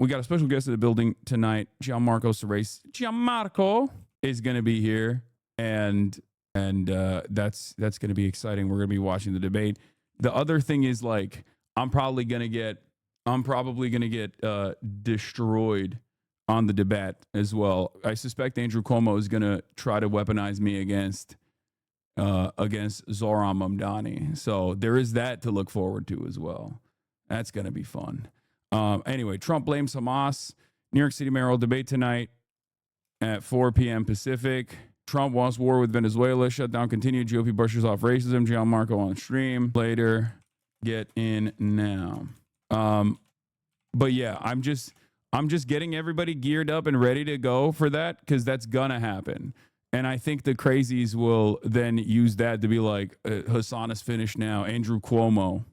We got a special guest in the building tonight. Gianmarco Ceresi. Gianmarco is going to be here, and that's going to be exciting. We're going to be watching the debate. The other thing is, like, I'm probably going to get destroyed on the debate as well. I suspect Andrew Cuomo is going to try to weaponize me against Zoran Mamdani. So there is that to look forward to as well. That's going to be fun. Anyway, Trump blames Hamas. New York City mayoral debate tonight at 4 p.m. Pacific. Trump wants war with Venezuela. Shutdown continued. GOP brushes off racism. Gianmarco on stream later. Get in now. But yeah, I'm just getting everybody geared up and ready to go for that, because that's gonna happen. And I think the crazies will then use that to be like, Hassan is finished now. Andrew Cuomo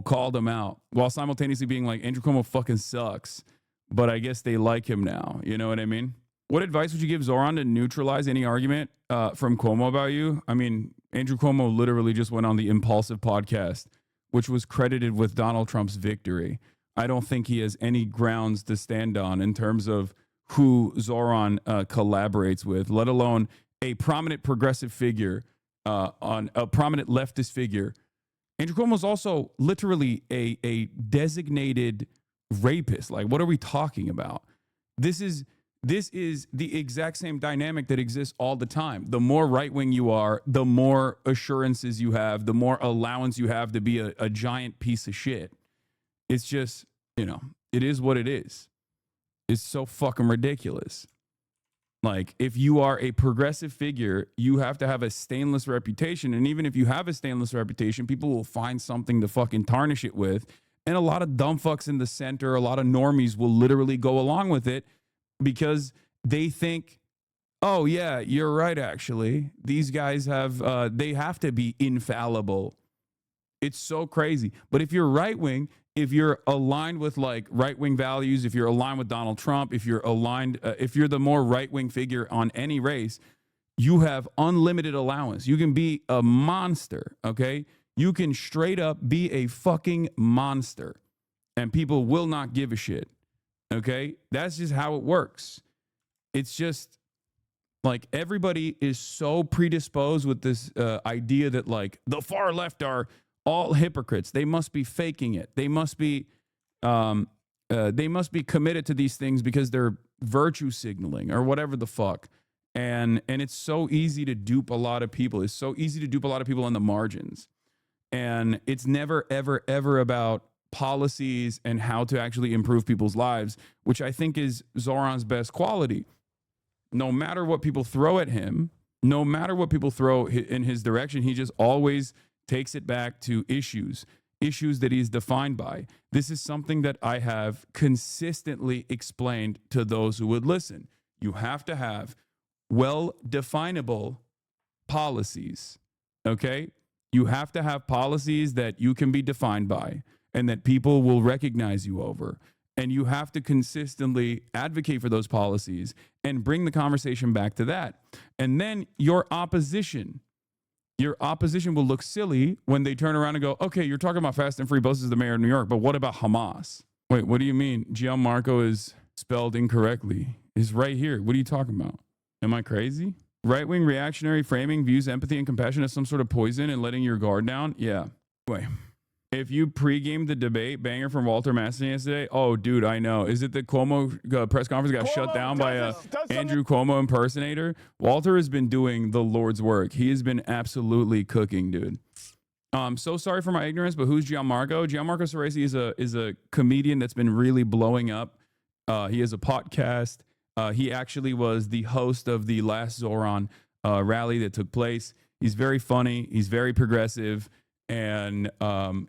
called him out while simultaneously being like, Andrew Cuomo fucking sucks, but I guess they like him now. You know what I mean? What advice would you give Zoran to neutralize any argument from Cuomo about you? I mean, Andrew Cuomo literally just went on the Impulsive podcast, which was credited with Donald Trump's victory. I don't think he has any grounds to stand on in terms of who Zoran collaborates with, let alone a prominent progressive figure, on a prominent leftist figure. Andrew Cuomo is also literally a designated rapist. Like, what are we talking about? This is the exact same dynamic that exists all the time. The more right-wing you are, the more assurances you have, the more allowance you have to be a giant piece of shit. It's just, it is what it is. It's so fucking ridiculous. Like, if you are a progressive figure, you have to have a stainless reputation. And even if you have a stainless reputation, people will find something to fucking tarnish it with. And a lot of dumb fucks in the center, a lot of normies will literally go along with it because they think, oh yeah, you're right, actually. These guys they have to be infallible. It's so crazy. But if you're right-wing, if you're aligned with like right-wing values, if you're aligned with Donald Trump, if you're aligned, if you're the more right-wing figure on any race, you have unlimited allowance. You can be a monster, okay? You can straight up be a fucking monster and people will not give a shit, okay? That's just how it works. It's just like everybody is so predisposed with this idea that like the far left are all hypocrites. They must be faking it. They must be committed to these things because they're virtue signaling or whatever the fuck. And it's so easy to dupe a lot of people. It's so easy to dupe a lot of people on the margins. And it's never, ever, ever about policies and how to actually improve people's lives, which I think is Zoran's best quality. No matter what people throw at him, no matter what people throw in his direction, he just always takes it back to issues that he's defined by. This is something that I have consistently explained to those who would listen. You have to have well-definable policies, okay? You have to have policies that you can be defined by and that people will recognize you over. And you have to consistently advocate for those policies and bring the conversation back to that. And then your opposition will look silly when they turn around and go, okay, you're talking about fast and free buses, the mayor of New York, but what about Hamas? Wait, what do you mean? Gianmarco is spelled incorrectly. It's right here. What are you talking about? Am I crazy? Right-wing reactionary framing views empathy and compassion as some sort of poison and letting your guard down? Yeah. Anyway, if you pre-gamed the debate banger from Walter Masson yesterday, oh, dude, I know. Is it the Cuomo press conference got shut down by a Andrew Cuomo impersonator? Walter has been doing the Lord's work. He has been absolutely cooking, dude. So sorry for my ignorance, but who's Gianmarco? Gianmarco Ceresi is a comedian that's been really blowing up. He has a podcast. He actually was the host of the last Zoran rally that took place. He's very funny. He's very progressive. And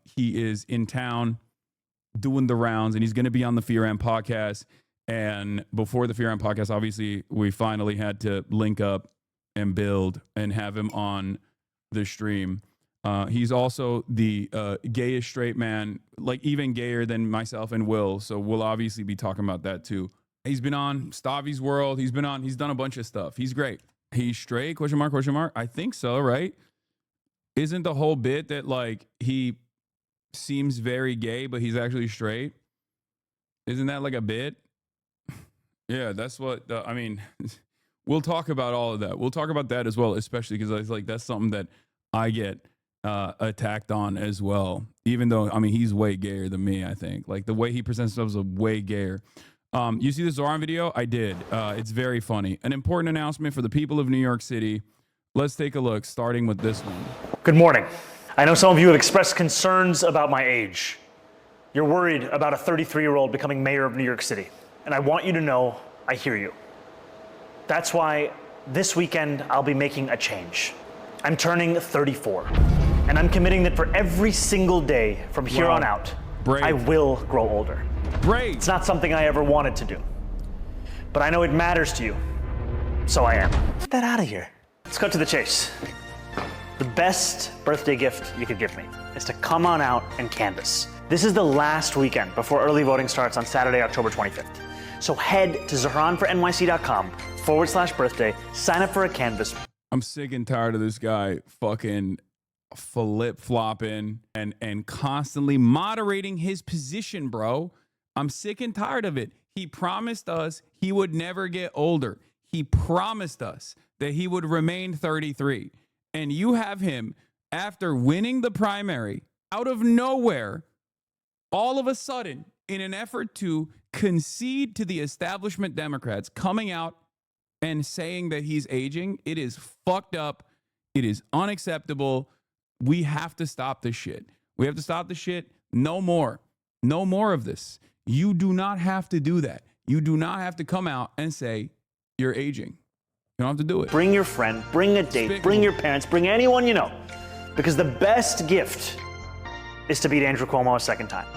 he is in town doing the rounds, and he's going to be on the Fear Am podcast. And before the Fear Am podcast, obviously, we finally had to link up and build and have him on the stream. He's also the gayest straight man, like even gayer than myself and Will. So we'll obviously be talking about that too. He's been on Stavi's World. He's done a bunch of stuff. He's great. He's straight, question mark, question mark. I think so, right? Isn't the whole bit that like he seems very gay, but he's actually straight? Isn't that like a bit? Yeah, that's what I mean. We'll talk about all of that. We'll talk about that as well, especially because it's like that's something that I get attacked on as well. Even though I mean he's way gayer than me, I think. Like the way he presents himself is way gayer. You see the Zoran video? I did. It's very funny. An important announcement for the people of New York City. Let's take a look, starting with this one. Good morning. I know some of you have expressed concerns about my age. You're worried about a 33-year-old becoming mayor of New York City. And I want you to know I hear you. That's why this weekend I'll be making a change. I'm turning 34. And I'm committing that for every single day from here on out, Brave. I will grow older. Brave. It's not something I ever wanted to do. But I know it matters to you. So I am. Get that out of here. Let's cut to the chase. The best birthday gift you could give me is to come on out and canvass. This is the last weekend before early voting starts on Saturday, October 25th. So head to ZahranForNYC.com/birthday, sign up for a canvas. I'm sick and tired of this guy fucking flip-flopping and constantly moderating his position, bro. I'm sick and tired of it. He promised us he would never get older. He promised us that he would remain 33. And you have him, after winning the primary, out of nowhere, all of a sudden, in an effort to concede to the establishment Democrats, coming out and saying that he's aging. It is fucked up. It is unacceptable. We have to stop this shit. We have to stop this shit. No more. No more of this. You do not have to do that. You do not have to come out and say you're aging. You don't have to do it. Bring your friend, bring a date, bring your parents, bring anyone you know. Because the best gift is to beat Andrew Cuomo a second time.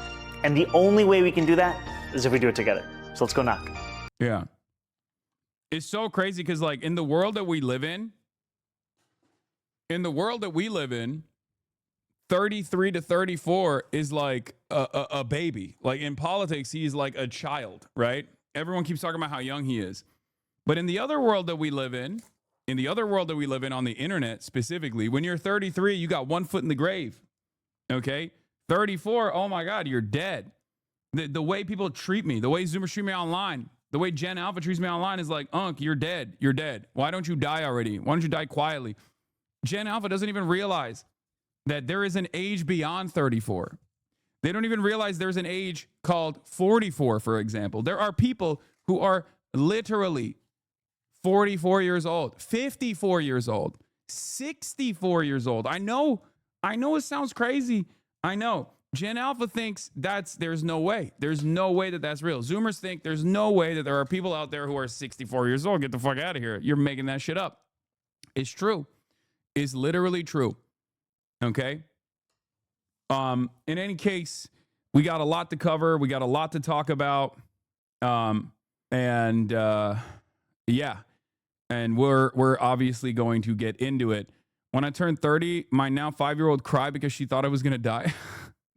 And the only way we can do that is if we do it together. So let's go knock. Yeah. It's so crazy because, like, in the world that we live in, 33 to 34 is like a baby. Like in politics, he's like a child, right? Everyone keeps talking about how young he is. But in the other world that we live in, on the internet specifically, when you're 33, you got one foot in the grave. Okay? 34, oh my God, you're dead. The way people treat me, the way Zoomers treat me online, the way Gen Alpha treats me online is like, Unc, you're dead. You're dead. Why don't you die already? Why don't you die quietly? Gen Alpha doesn't even realize that there is an age beyond 34. They don't even realize there's an age called 44, for example. There are people who are literally 44 years old, 54 years old, 64 years old. I know it sounds crazy. I know. Gen Alpha thinks there's no way. There's no way that that's real. Zoomers think there's no way that there are people out there who are 64 years old. Get the fuck out of here. You're making that shit up. It's true. It's literally true. Okay? In any case, we got a lot to cover. We got a lot to talk about. Yeah. And we're obviously going to get into it. When I turned 30, my now 5-year-old cried because she thought I was going to die.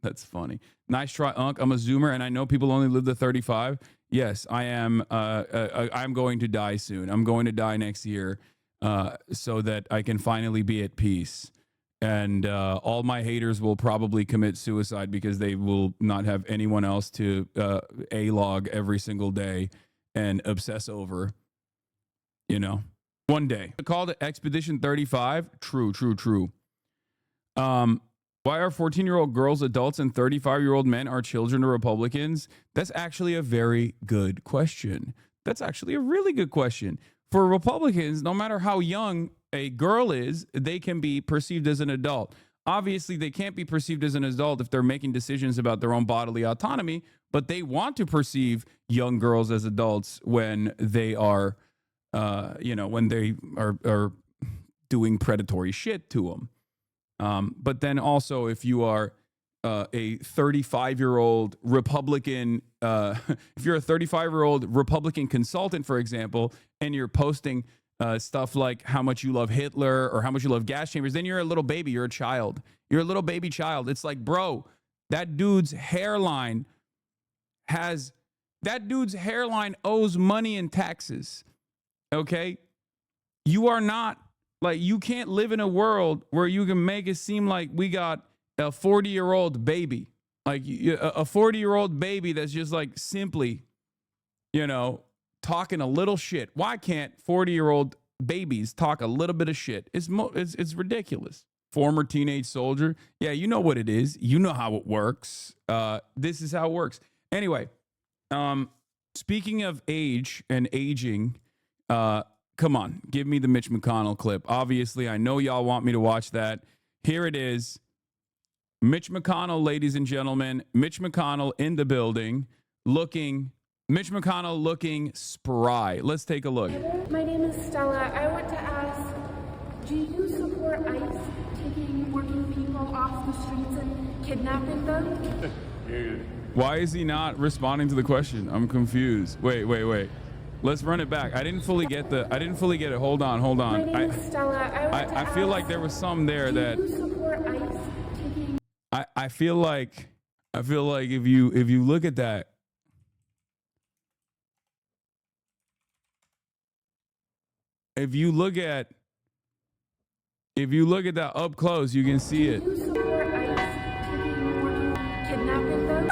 That's funny. Nice try, Unc. I'm a Zoomer, and I know people only live to 35. Yes, I am. I'm going to die soon. I'm going to die next year so that I can finally be at peace. And all my haters will probably commit suicide because they will not have anyone else to A-log every single day and obsess over, you know. One day. Called it Expedition 35. True. Why are 14-year-old girls adults and 35-year-old men are children of Republicans? That's actually a very good question. That's actually a really good question. For Republicans, no matter how young a girl is, they can be perceived as an adult. Obviously, they can't be perceived as an adult if they're making decisions about their own bodily autonomy, but they want to perceive young girls as adults when they are, when they are doing predatory shit to them. But then also, if you are a 35-year-old Republican, if you're a 35-year-old Republican consultant, for example, and you're posting stuff like how much you love Hitler or how much you love gas chambers, then you're a little baby. You're a child. You're a little baby child. It's like, bro, that dude's hairline owes money and taxes. Okay? You are not, like, you can't live in a world where you can make it seem like we got a 40-year-old baby. Like a 40-year-old baby that's just like simply, you know, talking a little shit. Why can't 40-year-old babies talk a little bit of shit? It's ridiculous. Former teenage soldier. Yeah, you know what it is. You know how it works. This is how it works. Anyway, speaking of age and aging, come on, give me the Mitch McConnell clip. Obviously, I know y'all want me to watch that. Here it is. Mitch McConnell, ladies and gentlemen. Mitch McConnell in the building, looking spry. Let's take a look. My name is Stella. I want to ask, do you support ICE taking working people off the streets and kidnapping them? Why is he not responding to the question? I'm confused. Wait. Let's run it back. I didn't fully get it. Hold on. My name is Stella. I feel like there was some there that do you support ICE taking I feel like if you look at that, if you look at that up close, you can see it. Do you support ICE taking working kidnapping them?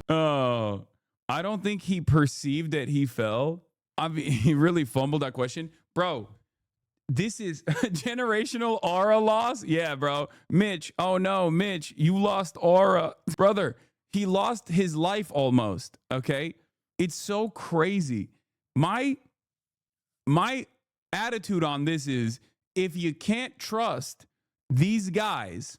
Oh, I don't think he perceived that he fell. I mean, he really fumbled that question, bro. This is a generational aura loss. Yeah, bro. Mitch. Oh no, Mitch, you lost aura, brother. He lost his life almost. Okay, it's so crazy. My attitude on this is, if you can't trust these guys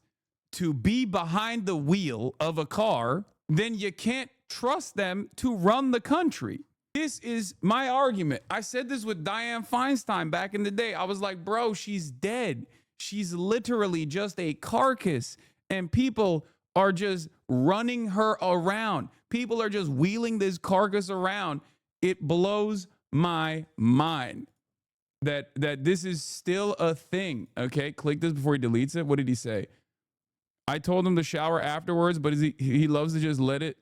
to be behind the wheel of a car, then you can't trust them to run the country. This is my argument. I said this with Dianne Feinstein back in the day. I was like, bro, she's dead. She's literally just a carcass, and people are just running her around. People are just wheeling this carcass around. It blows my mind that this is still a thing. Okay, click this before he deletes it. What did he say? I told him to shower afterwards, but he loves to just let it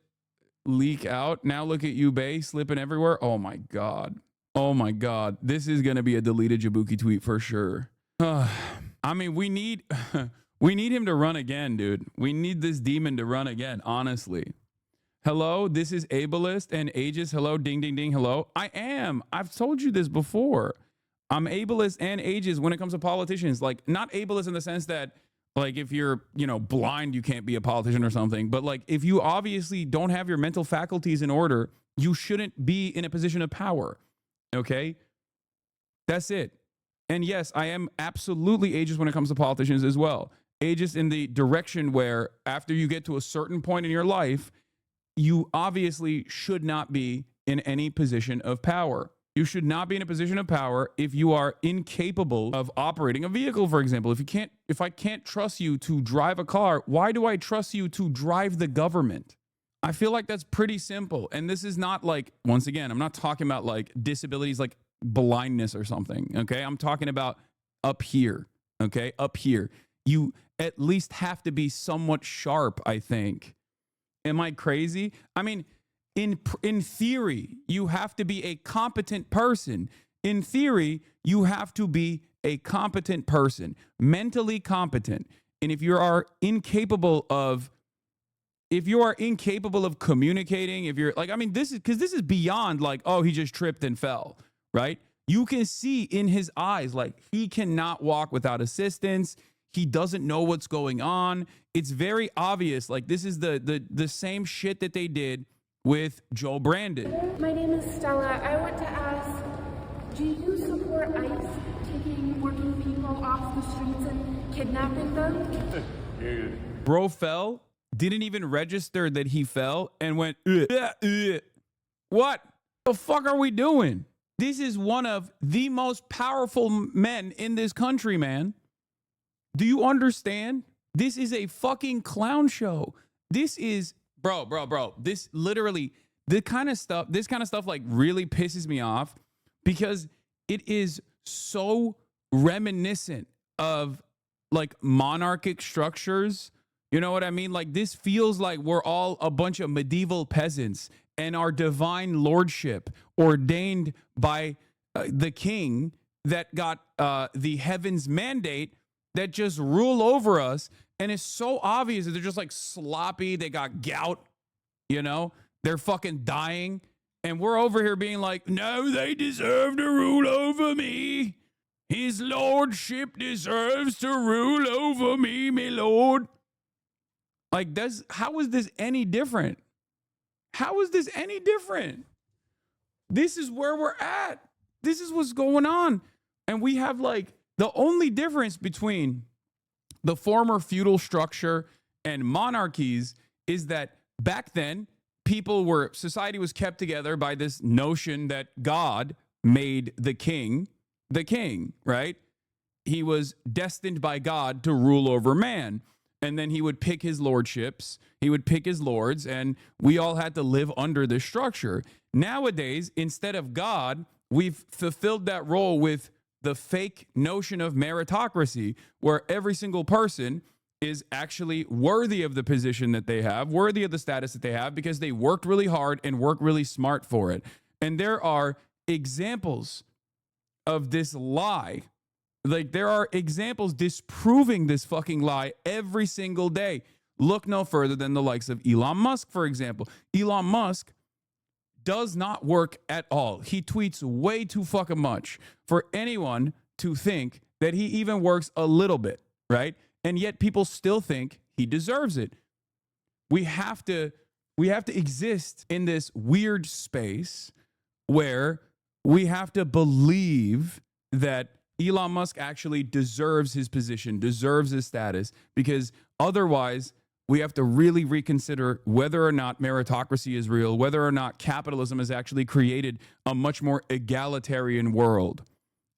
leak out. Now look at you, Bay, slipping everywhere. Oh my god. This is gonna be a deleted Jabuki tweet for sure. I mean, we need him to run again, dude. We need this demon to run again, honestly. Hello, this is ableist and ageist. Hello, ding ding ding. Hello. I am. I've told you this before. I'm ableist and ageist when it comes to politicians. Like, not ableist in the sense that, like, if you're, blind, you can't be a politician or something. But like, if you obviously don't have your mental faculties in order, you shouldn't be in a position of power. Okay? That's it. And yes, I am absolutely ageist when it comes to politicians as well. Ageist in the direction where after you get to a certain point in your life, you obviously should not be in any position of power. You should not be in a position of power if you are incapable of operating a vehicle, for example. If I can't trust you to drive a car, why do I trust you to drive the government? I feel like that's pretty simple. And this is not like, once again, I'm not talking about like disabilities like blindness or something, okay? I'm talking about up here, okay? Up here. You at least have to be somewhat sharp, I think. Am I crazy? I mean, in theory, you have to be a competent person. In theory, you have to be a competent person, mentally competent. And if you are incapable of communicating, if you're like, I mean, this is beyond like, oh, he just tripped and fell, right? You can see in his eyes, like, he cannot walk without assistance. He doesn't know what's going on. It's very obvious. Like, this is the same shit that they did with Joe Brandon. My name is Stella. I want to ask, do you support ICE taking working people off the streets and kidnapping them? Bro fell, didn't even register that he fell, and went, What the fuck are we doing? This is one of the most powerful men in this country, man. Do you understand? This is a fucking clown show. This is, bro. This literally, this kind of stuff like really pisses me off because it is so reminiscent of like monarchic structures. You know what I mean? Like, this feels like we're all a bunch of medieval peasants and our divine lordship ordained by the king that got the heavens mandate that just rule over us And it's so obvious that they're just like sloppy. They got gout, you know, they're fucking dying. And we're over here being like, no, they deserve to rule over me. His lordship deserves to rule over me, my lord. Like, how is this any different? How is this any different? This is where we're at. This is what's going on. And we have like the only difference between the former feudal structure and monarchies is that back then, society was kept together by this notion that God made the king, right? He was destined by God to rule over man. And then he would pick his lordships, he would pick his lords, and we all had to live under this structure. Nowadays, instead of God, we've fulfilled that role with the fake notion of meritocracy, where every single person is actually worthy of the position that they have, worthy of the status that they have, because they worked really hard and worked really smart for it. And there are examples of this lie. Like, there are examples disproving this fucking lie every single day. Look no further than the likes of Elon Musk, for example. Elon Musk does not work at all. He tweets way too fucking much for anyone to think that he even works a little bit, right? And yet people still think he deserves it. We have to exist in this weird space where we have to believe that Elon Musk actually deserves his position, deserves his status, because otherwise we have to really reconsider whether or not meritocracy is real, whether or not capitalism has actually created a much more egalitarian world,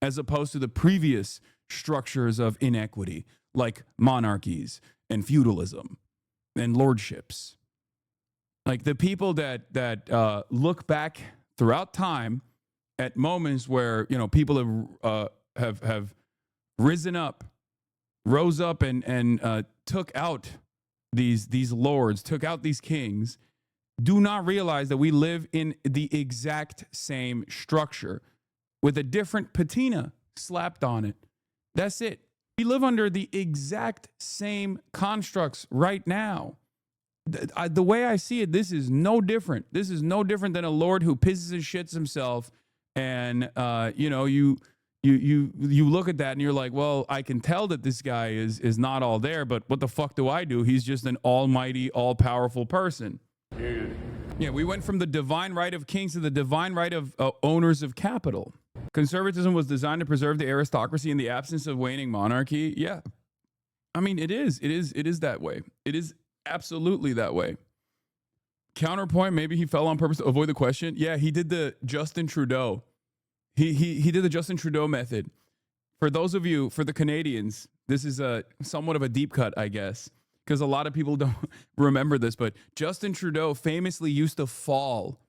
as opposed to the previous structures of inequity, like monarchies and feudalism and lordships. Like the people that look back throughout time at moments where, you know, people have rose up and took out these lords, took out these kings, do not realize that we live in the exact same structure with a different patina slapped on it. That's it. We live under the exact same constructs right now. The way I see it, this is no different. This is no different than a lord who pisses and shits himself, and you look at that and you're like, well, I can tell that this guy is not all there, but what the fuck do I do? He's just an almighty, all-powerful person. Dude. Yeah, we went from the divine right of kings to the divine right of owners of capital. Conservatism was designed to preserve the aristocracy in the absence of waning monarchy. Yeah. I mean, it is that way. It is absolutely that way. Counterpoint, maybe he fell on purpose to avoid the question. Yeah, he did the Justin Trudeau. He did the Justin Trudeau method. For those of you, for the Canadians, this is a somewhat of a deep cut, I guess, because a lot of people don't remember this, but Justin Trudeau famously used to fall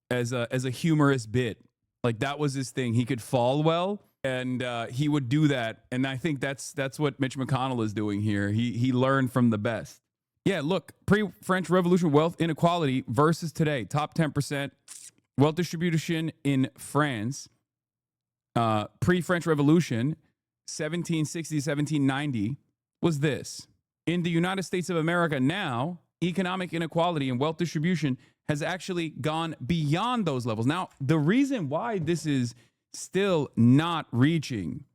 as a humorous bit. Like, that was his thing. He could fall well, and he would do that. And I think that's what Mitch McConnell is doing here. He learned from the best. Yeah, look, pre-French Revolution wealth inequality versus today. Top 10% wealth distribution in France. Pre-French Revolution, 1760, 1790, was this. In the United States of America now, economic inequality and wealth distribution has actually gone beyond those levels. Now, the reason why this is still not reaching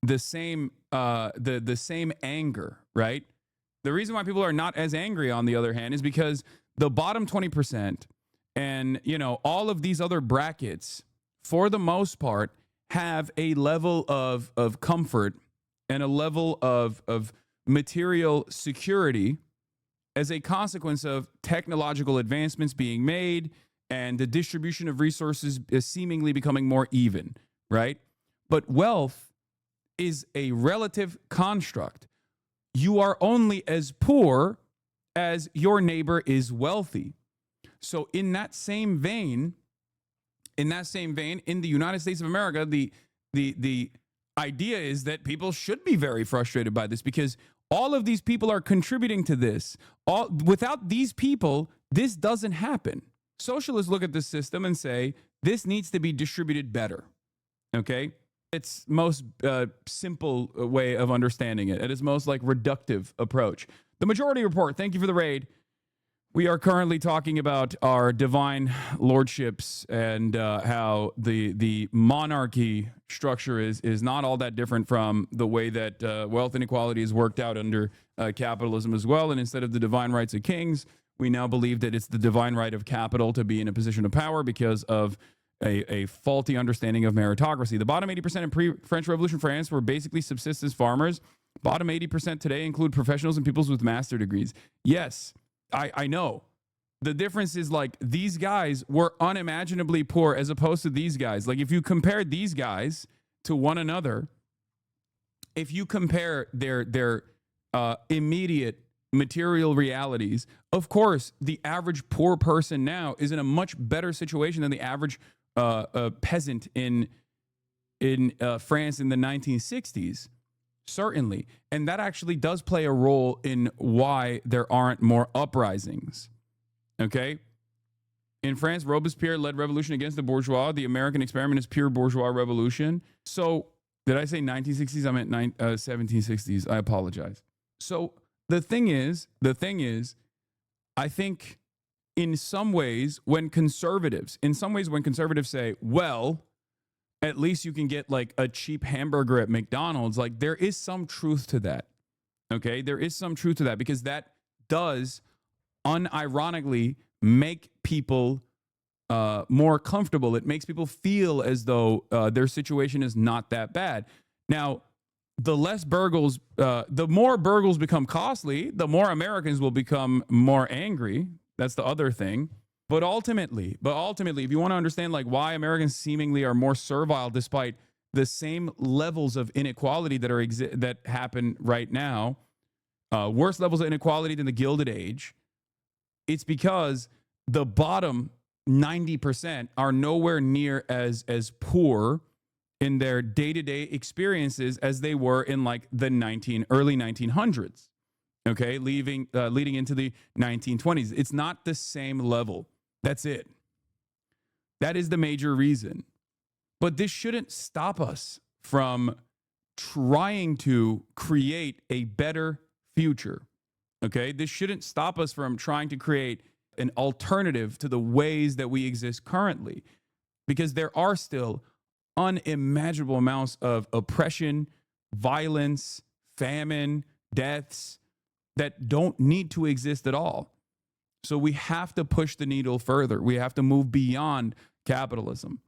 the same the same anger, right? The reason why people are not as angry, on the other hand, is because the bottom 20% and, you know, all of these other brackets, for the most part, have a level of comfort and a level of material security as a consequence of technological advancements being made and the distribution of resources is seemingly becoming more even, right? But wealth is a relative construct. You are only as poor as your neighbor is wealthy. So in that same vein, in the United States of America, the idea is that people should be very frustrated by this because all of these people are contributing to this. Without these people, this doesn't happen. Socialists look at this system and say, this needs to be distributed better. Okay? its most simple way of understanding it, at its most like reductive approach. The Majority Report, thank you for the raid. We are currently talking about our divine lordships and how the monarchy structure is not all that different from the way that wealth inequality is worked out under capitalism as well. And instead of the divine rights of kings, we now believe that it's the divine right of capital to be in a position of power because of a faulty understanding of meritocracy. The bottom 80% in pre-French Revolution France were basically subsistence farmers. Bottom 80% today include professionals and people with master degrees. Yes, I know. The difference is like these guys were unimaginably poor as opposed to these guys. Like if you compare these guys to one another, if you compare their immediate material realities, of course, the average poor person now is in a much better situation than the average peasant in France in the 1960s. Certainly. And that actually does play a role in why there aren't more uprisings. Okay? In France, Robespierre led revolution against the bourgeois. The American experiment is pure bourgeois revolution. So, did I say 1960s? I meant 1760s. I apologize. So, the thing is, I think in some ways, when conservatives say, well, at least you can get like a cheap hamburger at McDonald's. Like there is some truth to that. Okay. There is some truth to that because that does unironically make people more comfortable. It makes people feel as though their situation is not that bad. Now, the less burgles, the more burgles become costly, the more Americans will become more angry. That's the other thing. But ultimately, if you want to understand like why Americans seemingly are more servile despite the same levels of inequality that happen right now, worse levels of inequality than the Gilded Age, it's because the bottom 90% are nowhere near as poor in their day-to-day experiences as they were in like the early 1900s. Okay, leading into the 1920s. It's not the same level. That's it. That is the major reason. But this shouldn't stop us from trying to create a better future. Okay? This shouldn't stop us from trying to create an alternative to the ways that we exist currently. Because there are still unimaginable amounts of oppression, violence, famine, deaths that don't need to exist at all. So we have to push the needle further. We have to move beyond capitalism.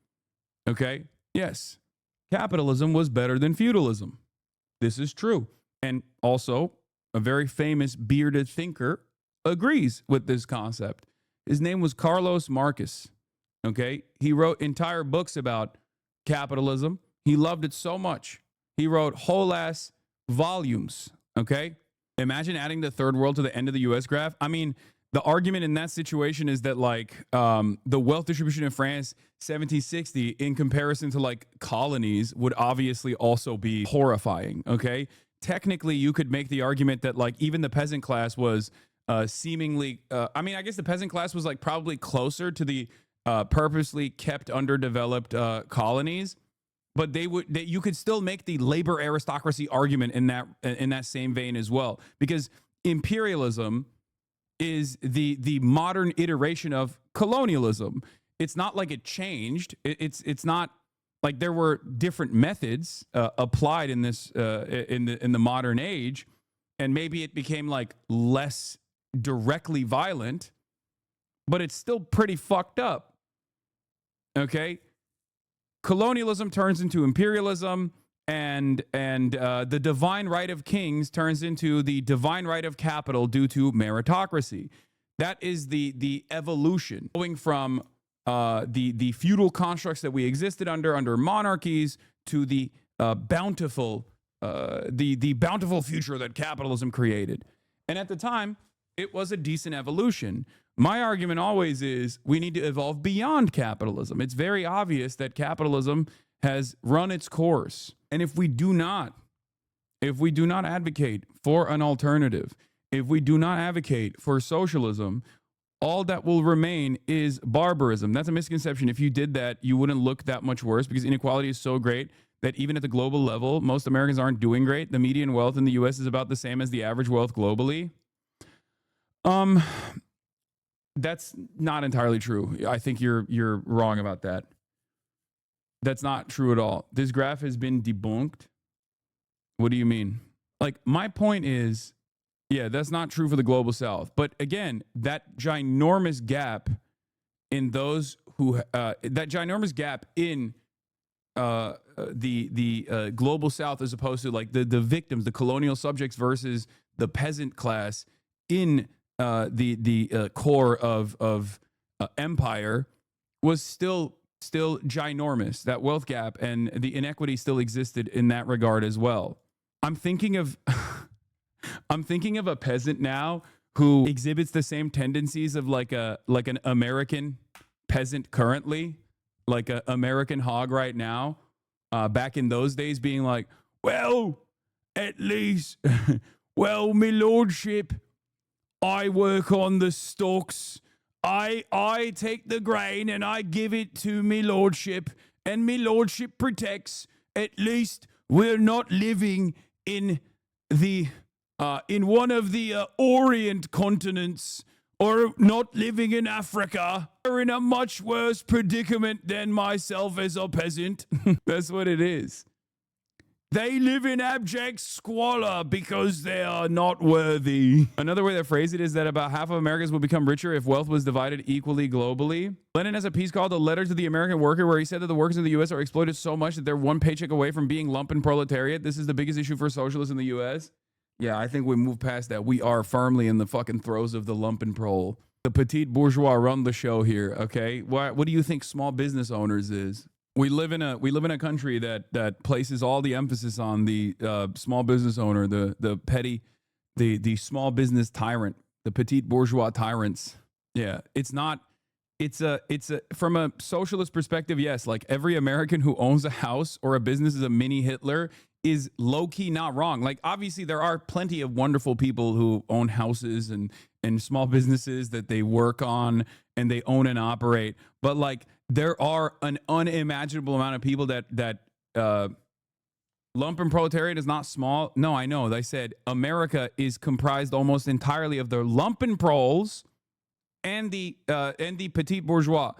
Okay? Yes, capitalism was better than feudalism. This is true. And also, a very famous bearded thinker agrees with this concept. His name was Carlos Marcus. Okay? He wrote entire books about capitalism. He loved it so much. He wrote whole ass volumes. Okay? Imagine adding the third world to the end of the US graph. I mean, the argument in that situation is that like the wealth distribution in France 1760 in comparison to like colonies would obviously also be horrifying. Okay. Technically, you could make the argument that like even the peasant class was seemingly, I guess the peasant class was like probably closer to the purposely kept underdeveloped colonies. But you could still make the labor aristocracy argument in that same vein as well, because imperialism is the modern iteration of colonialism. It's not like it changed. It's not like there were different methods applied in this in the modern age, and maybe it became like less directly violent, but it's still pretty fucked up. Okay. Colonialism turns into imperialism, and the divine right of kings turns into the divine right of capital due to meritocracy. That is the evolution, going from the feudal constructs that we existed under monarchies to the bountiful future that capitalism created. And at the time, it was a decent evolution. My argument always is we need to evolve beyond capitalism. It's very obvious that capitalism has run its course. And if we do not advocate for an alternative, if we do not advocate for socialism, all that will remain is barbarism. That's a misconception. If you did that, you wouldn't look that much worse because inequality is so great that even at the global level, most Americans aren't doing great. The median wealth in the US is about the same as the average wealth globally. That's not entirely true. I think you're wrong about that. That's not true at all. This graph has been debunked. What do you mean? Like, my point is, yeah, that's not true for the global south. But again, that ginormous gap in those who that ginormous gap in the global south, as opposed to like the victims, the colonial subjects versus the peasant class in the core of empire, was still ginormous. That wealth gap and the inequity still existed in that regard as well. I'm thinking of a peasant now who exhibits the same tendencies of like an American peasant currently, like an American hog right now. Back in those days, being like, well, at least, well, me lordship, I work on the stalks. I take the grain and I give it to me lordship, and me lordship protects. At least we're not living in the in one of the Orient continents, or not living in Africa, or in a much worse predicament than myself as a peasant. That's what it is. They live in abject squalor because they are not worthy. Another way to phrase it is that about half of Americans would become richer if wealth was divided equally globally. Lenin has a piece called A Letter to the American Worker, where he said that the workers in the U.S. are exploited so much that they're one paycheck away from being lumpen proletariat. This is the biggest issue for socialists in the U.S. Yeah, I think we moved past that. We are firmly in the fucking throes of the lumpen prole. The petite bourgeois run the show here, okay? What do you think small business owners is? We live in a country that places all the emphasis on the small business owner, the petty, the small business tyrant, the petite bourgeois tyrants. Yeah, it's from a socialist perspective, yes, like every American who owns a house or a business is a mini Hitler is low-key not wrong. Like, obviously there are plenty of wonderful people who own houses and small businesses that they work on and they own and operate, but like there are an unimaginable amount of people that lumpen proletariat is not small. No, I know. They said America is comprised almost entirely of the lumpen proles and the petite bourgeois.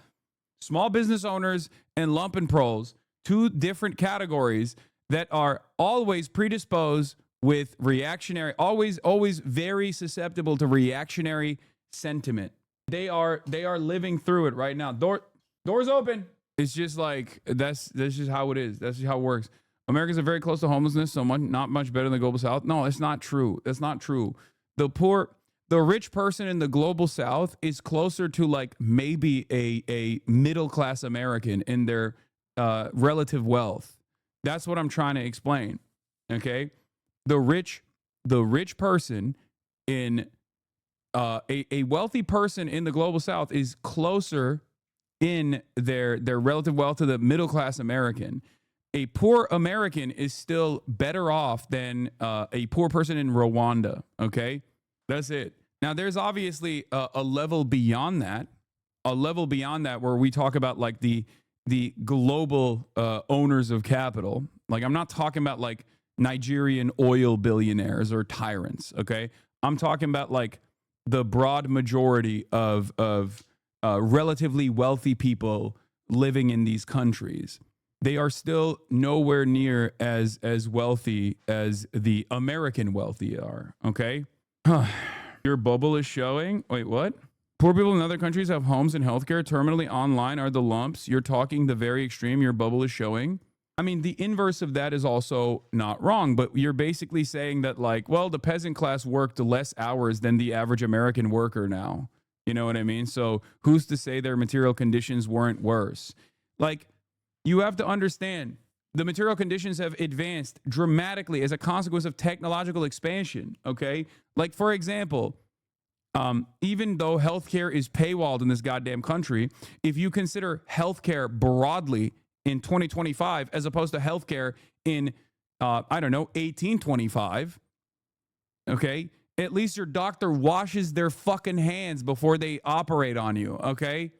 Small business owners and lumpen proles, two different categories that are always predisposed with reactionary, always very susceptible to reactionary sentiment. They are living through it right now. Doors open. It's just like that's just how it is. That's just how it works. Americans are very close to homelessness, so not much better than the global south. No, it's not true. That's not true. The rich person in the global south is closer to like maybe a middle class American in their relative wealth. That's what I'm trying to explain. Okay, the rich person in a wealthy person in the global south is closer in their relative wealth to the middle class American. A poor American is still better off than a poor person in Rwanda. Okay, that's it. Now, there's obviously a level beyond that, where we talk about like the global owners of capital. Like, I'm not talking about like Nigerian oil billionaires or tyrants. Okay, I'm talking about like the broad majority of relatively wealthy people living in these countries. They are still nowhere near as wealthy as the American wealthy are. Okay, your bubble is showing. Wait, what? Poor people in other countries have homes and healthcare. Terminally online are the lumps. You're talking the very extreme. Your bubble is showing. I mean, the inverse of that is also not wrong, but you're basically saying that like, well, the peasant class worked less hours than the average American worker now. You know what I mean? So who's to say their material conditions weren't worse? Like, you have to understand the material conditions have advanced dramatically as a consequence of technological expansion. Okay. Like, for example, even though healthcare is paywalled in this goddamn country, if you consider healthcare broadly in 2025, as opposed to healthcare in, 1825, okay, at least your doctor washes their fucking hands before they operate on you, okay?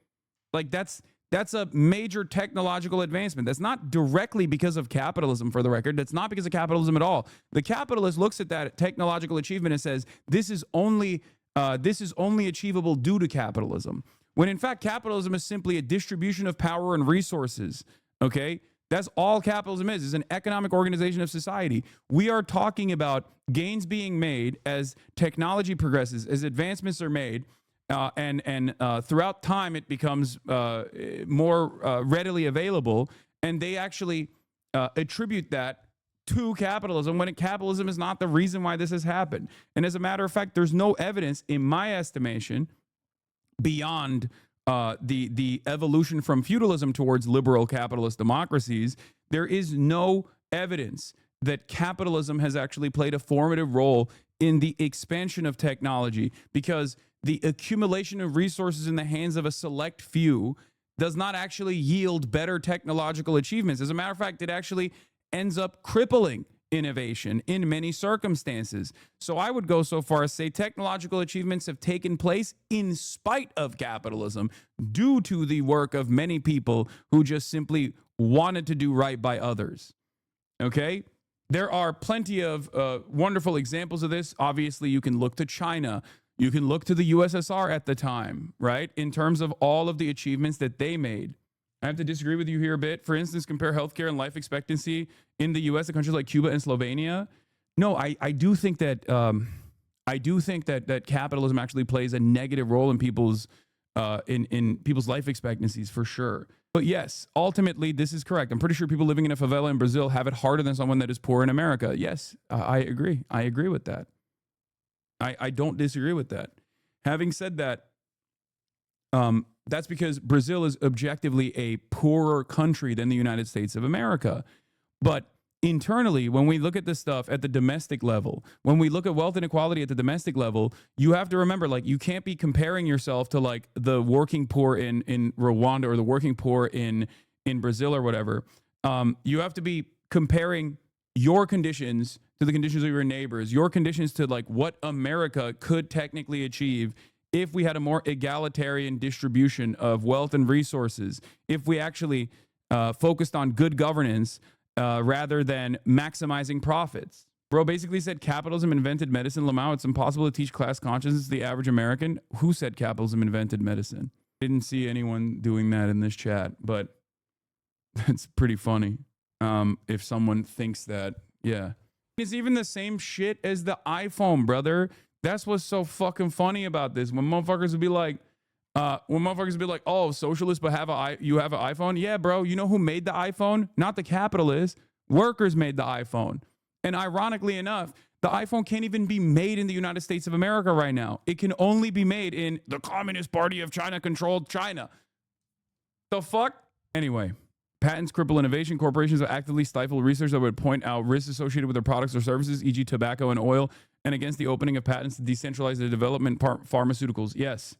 Like, that's That's a major technological advancement. That's not directly because of capitalism, for the record. That's not because of capitalism at all. The capitalist looks at that technological achievement and says, this is only achievable due to capitalism. When in fact, capitalism is simply a distribution of power and resources. Okay? That's all capitalism is an economic organization of society. We are talking about gains being made as technology progresses, as advancements are made, and throughout time it becomes more readily available, and they actually attribute that to capitalism when capitalism is not the reason why this has happened. And as a matter of fact, there's no evidence, in my estimation, beyond the evolution from feudalism towards liberal capitalist democracies. There is no evidence that capitalism has actually played a formative role in the expansion of technology, because the accumulation of resources in the hands of a select few does not actually yield better technological achievements. As a matter of fact, it actually ends up crippling innovation in many circumstances. So I would go so far as say technological achievements have taken place in spite of capitalism, due to the work of many people who just simply wanted to do right by others. Okay? There are plenty of wonderful examples of this. Obviously, you can look to China. You can look to the USSR at the time, right? In terms of all of the achievements that they made. I have to disagree with you here a bit. For instance, compare healthcare and life expectancy in the U.S. to countries like Cuba and Slovenia. No, I do think that that capitalism actually plays a negative role in people's people's life expectancies, for sure. But yes, ultimately, this is correct. I'm pretty sure people living in a favela in Brazil have it harder than someone that is poor in America. Yes, I agree. I agree with that. I don't disagree with that. Having said that, that's because Brazil is objectively a poorer country than the United States of America. But internally, when we look at this stuff at the domestic level, when we look at wealth inequality at the domestic level, you have to remember, like, you can't be comparing yourself to like the working poor in Rwanda or the working poor in Brazil or whatever. You have to be comparing your conditions to the conditions of your neighbors, your conditions to like what America could technically achieve if we had a more egalitarian distribution of wealth and resources, if we actually focused on good governance rather than maximizing profits. Bro basically said capitalism invented medicine. Lamau, it's impossible to teach class consciousness to the average American. Who said capitalism invented medicine? Didn't see anyone doing that in this chat, but that's pretty funny. If someone thinks that, yeah. It's even the same shit as the iPhone, brother. That's what's so fucking funny about this. When motherfuckers would be like, oh, socialists, but you have an iPhone? Yeah, bro. You know who made the iPhone? Not the capitalists. Workers made the iPhone. And ironically enough, the iPhone can't even be made in the United States of America right now. It can only be made in the Communist Party of China controlled China. The fuck? Anyway, patents cripple innovation. Corporations will actively stifle research that would point out risks associated with their products or services, e.g. tobacco and oil, and against the opening of patents to decentralize the development pharmaceuticals. Yes.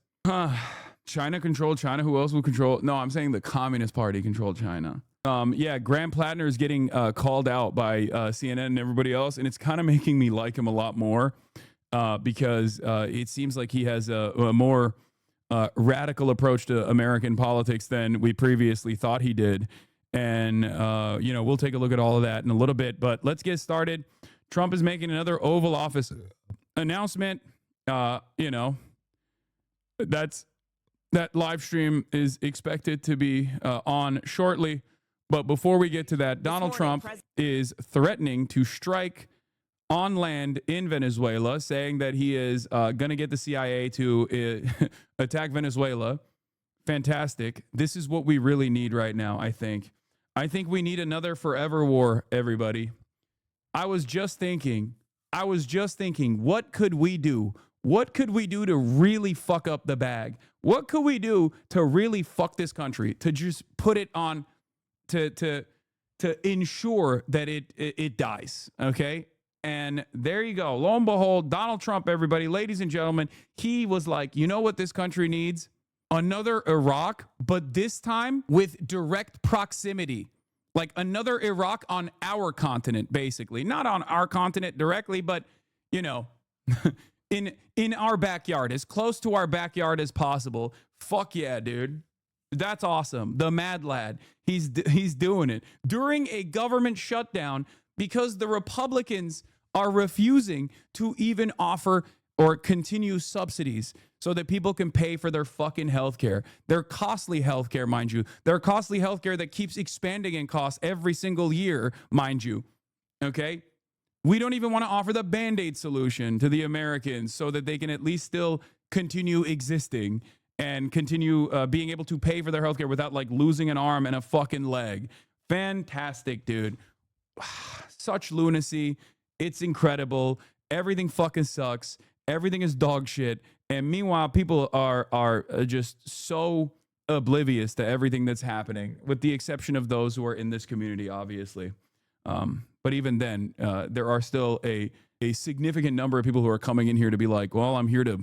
China controlled China. Who else will control? No, I'm saying the Communist Party controlled China. Yeah, Graham Plattner is getting called out by CNN and everybody else, and it's kind of making me like him a lot more because it seems like he has a more radical approach to American politics than we previously thought he did. And, we'll take a look at all of that in a little bit, but let's get started. Trump is making another Oval Office announcement. That live stream is expected to be on shortly. But before we get to that, Donald Trump is threatening to strike on land in Venezuela, saying that he is going to get the CIA to attack Venezuela. Fantastic. This is what we really need right now, I think. I think we need another forever war, everybody. I was just thinking, what could we do? What could we do to really fuck up the bag? What could we do to really fuck this country? To just put it on, to ensure that it dies, okay? And there you go. Lo and behold, Donald Trump, everybody, ladies and gentlemen, he was like, you know what this country needs? Another Iraq, but this time with direct proximity. Like another Iraq on our continent, basically. Not on our continent directly, but, in our backyard, as close to our backyard as possible. Fuck yeah, dude. That's awesome. The mad lad. He's doing it during a government shutdown because the Republicans are refusing to even offer or continue subsidies so that people can pay for their fucking healthcare. Their costly healthcare, mind you. Their costly healthcare that keeps expanding in cost every single year, mind you. Okay? We don't even want to offer the Band-Aid solution to the Americans so that they can at least still continue existing and continue being able to pay for their healthcare without like losing an arm and a fucking leg. Fantastic, dude. Such lunacy. It's incredible. Everything fucking sucks. Everything is dog shit. And meanwhile, people are just so oblivious to everything that's happening, with the exception of those who are in this community, obviously. But even then, there are still a significant number of people who are coming in here to be like, well, I'm here to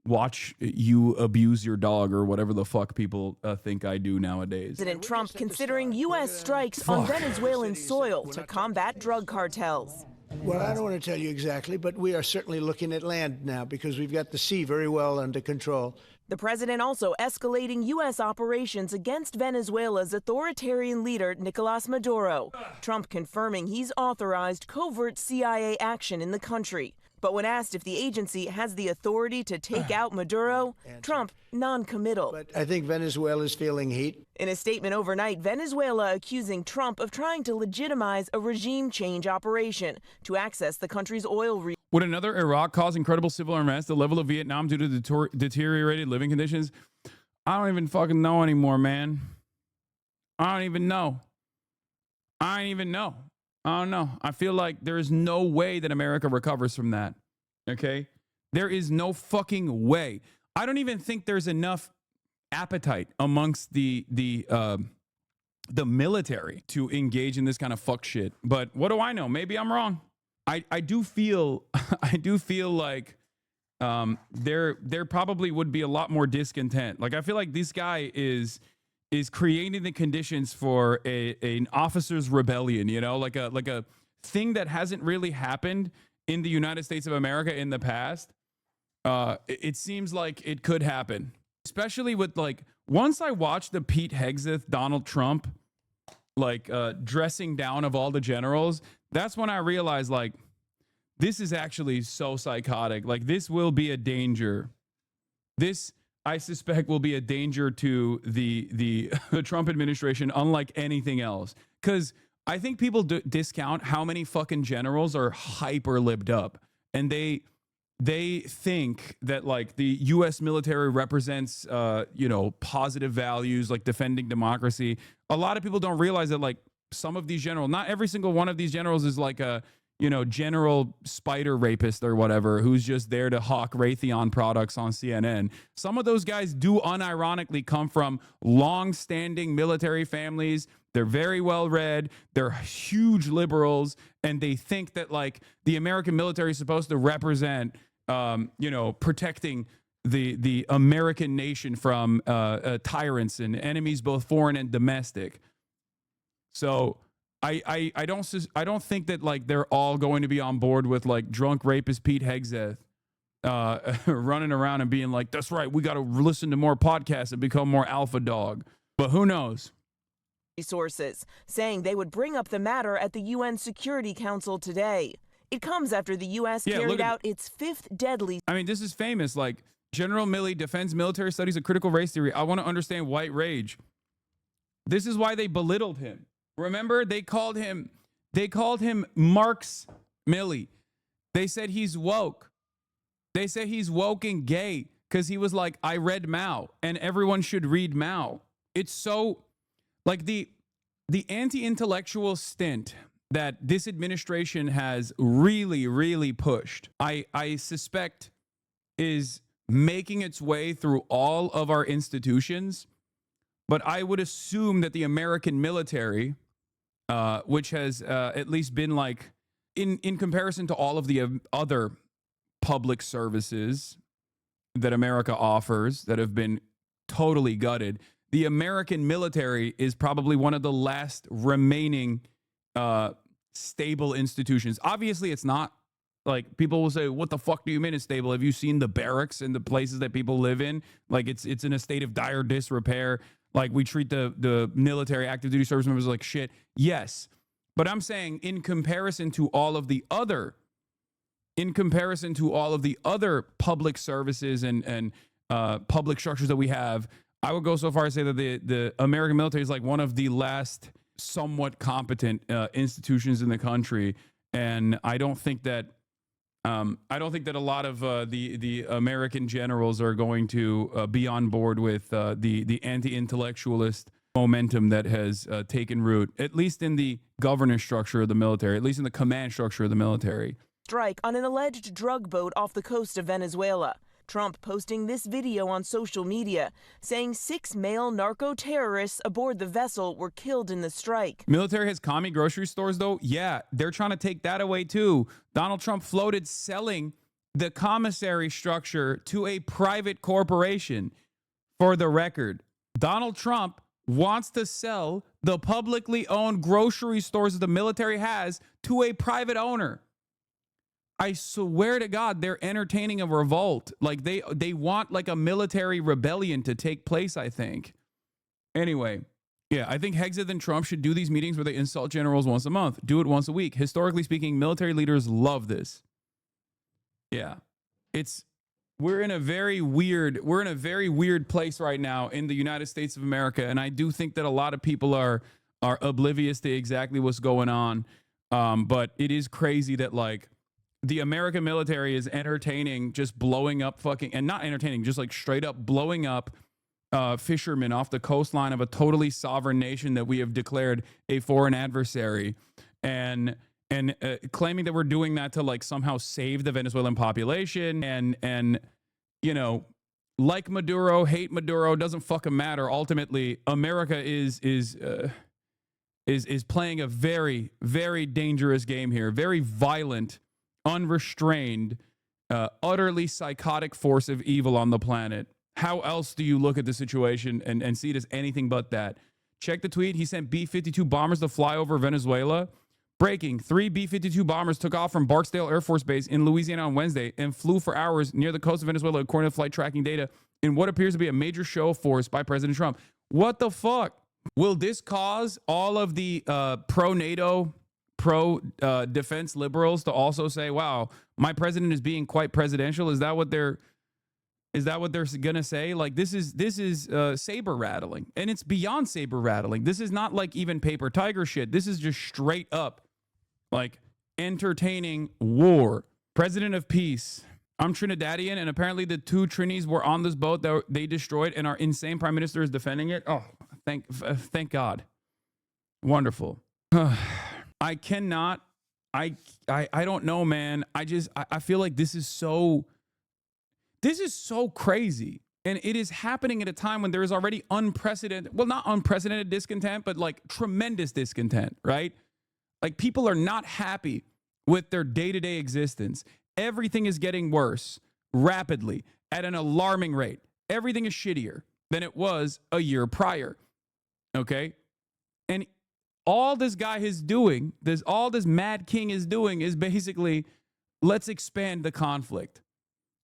watch you abuse your dog or whatever the fuck people think I do nowadays. President Trump considering U.S. strikes on Venezuelan soil to combat drug cartels. Well, I don't want to tell you exactly, but we are certainly looking at land now because we've got the sea very well under control. The president also escalating U.S. operations against Venezuela's authoritarian leader, Nicolas Maduro. Trump confirming he's authorized covert CIA action in the country. But when asked if the agency has the authority to take out Maduro, Trump non-committal. But I think Venezuela's feeling heat. In a statement overnight, Venezuela accusing Trump of trying to legitimize a regime change operation to access the country's oil resources. Would another Iraq cause incredible civil unrest, the level of Vietnam due to deteriorated living conditions? I don't even fucking know anymore, man. I don't even know. I don't know. I feel like there is no way that America recovers from that. Okay? There is no fucking way. I don't even think there's enough appetite amongst the military to engage in this kind of fuck shit. But what do I know? Maybe I'm wrong. I do feel like there probably would be a lot more discontent. Like I feel like this guy is creating the conditions for an officer's rebellion, you know, like a thing that hasn't really happened in the United States of America in the past. It seems like it could happen, especially with like, once I watched the Pete Hegseth, Donald Trump, like dressing down of all the generals, that's when I realized like, this is actually so psychotic. Like this will be a danger. This, I suspect, will be a danger to the Trump administration, unlike anything else. Because I think people discount how many fucking generals are hyper libbed up, and they think that like the U.S. military represents positive values like defending democracy. A lot of people don't realize that like some of these generals, not every single one of these generals is like a general spider rapist or whatever who's just there to hawk Raytheon products on CNN. Some of those guys do unironically come from long-standing military families. They're very well read. They're huge liberals, and they think that like the American military is supposed to represent, protecting the American nation from tyrants and enemies, both foreign and domestic. So I don't think that like they're all going to be on board with like drunk rapist Pete Hegseth running around and being like, that's right, we got to listen to more podcasts and become more alpha dog. But who knows? Sources saying they would bring up the matter at the UN Security Council today. It comes after the U.S. carried out its fifth deadly. I mean, this is famous. Like General Milley defends military studies of critical race theory. I want to understand white rage. This is why they belittled him. Remember, they called him Marx Milley. They said he's woke. They say he's woke and gay because he was like, I read Mao and everyone should read Mao. It's so like the anti-intellectual stint that this administration has really, really pushed, I suspect is making its way through all of our institutions. But I would assume that the American military, which has at least been like, in comparison to all of the other public services that America offers that have been totally gutted, the American military is probably one of the last remaining stable institutions. Obviously, it's not. Like, people will say, what the fuck do you mean it's stable? Have you seen the barracks and the places that people live in? Like, it's in a state of dire disrepair. Like we treat the military active duty service members like shit. Yes. But I'm saying in comparison to all of the other public services and public structures that we have, I would go so far as to say that the American military is like one of the last somewhat competent institutions in the country. And I don't think that a lot of the American generals are going to be on board with the anti-intellectualist momentum that has taken root, at least in the governance structure of the military, at least in the command structure of the military. Strike on an alleged drug boat off the coast of Venezuela. Trump posting this video on social media, saying 6 male narco-terrorists aboard the vessel were killed in the strike. Military has commie grocery stores, though? Yeah, they're trying to take that away, too. Donald Trump floated selling the commissary structure to a private corporation. For the record, Donald Trump wants to sell the publicly owned grocery stores that the military has to a private owner. I swear to God, they're entertaining a revolt. Like they want like a military rebellion to take place, I think. Anyway, yeah, I think Hegseth and Trump should do these meetings where they insult generals once a month. Do it once a week. Historically speaking, military leaders love this. Yeah. We're in a very weird place right now in the United States of America, and I do think that a lot of people are oblivious to exactly what's going on. But it is crazy that like the American military is entertaining just blowing up and not entertaining, just like straight up blowing up fishermen off the coastline of a totally sovereign nation that we have declared a foreign adversary, and claiming that we're doing that to like somehow save the Venezuelan population, and you know, like Maduro, hate Maduro, doesn't fucking matter. Ultimately, America is playing a very, very dangerous game here. Very violent, unrestrained, utterly psychotic force of evil on the planet. How else do you look at the situation and see it as anything but that? Check the tweet. He sent B-52 bombers to fly over Venezuela. Breaking, 3 B-52 bombers took off from Barksdale Air Force Base in Louisiana on Wednesday and flew for hours near the coast of Venezuela, according to flight tracking data, in what appears to be a major show of force by President Trump. What the fuck? Will this cause all of the pro-NATO, pro-defense liberals to also say, wow, my president is being quite presidential? Is that what they're gonna say? Like, this is saber rattling, and it's beyond saber rattling. This is not like even paper tiger shit. This is just straight up like entertaining war. President of peace. I'm Trinidadian, and apparently the 2 Trinis were on this boat that they destroyed, and our insane prime minister is defending it. Oh, thank God. Wonderful. I cannot. I don't know, man. I feel like this is so crazy. And it is happening at a time when there is already not unprecedented discontent, but like tremendous discontent, right? Like people are not happy with their day-to-day existence. Everything is getting worse rapidly at an alarming rate. Everything is shittier than it was a year prior. Okay? And all this guy is doing, all this Mad King is doing is basically, let's expand the conflict.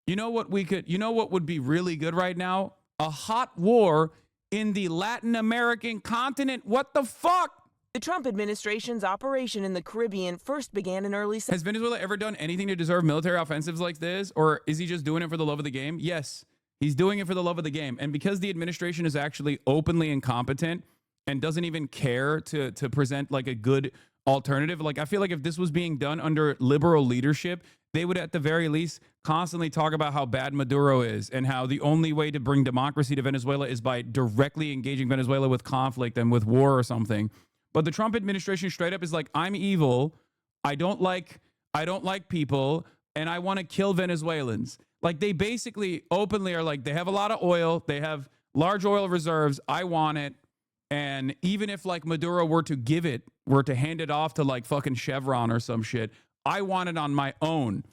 You know what would be really good right now? A hot war in the Latin American continent. What the fuck? The Trump administration's operation in the Caribbean first began in early September. Has Venezuela ever done anything to deserve military offensives like this? Or is he just doing it for the love of the game? Yes, he's doing it for the love of the game. And because the administration is actually openly incompetent and doesn't even care to present like a good alternative, like I feel like if this was being done under liberal leadership, they would at the very least constantly talk about how bad Maduro is and how the only way to bring democracy to Venezuela is by directly engaging Venezuela with conflict and with war or something. But the Trump administration straight up is like, I'm evil. I don't like people, and I want to kill Venezuelans. Like they basically openly are like, they have a lot of oil. They have large oil reserves. I want it. And even if like Maduro were to hand it off to like fucking Chevron or some shit, I want it on my own.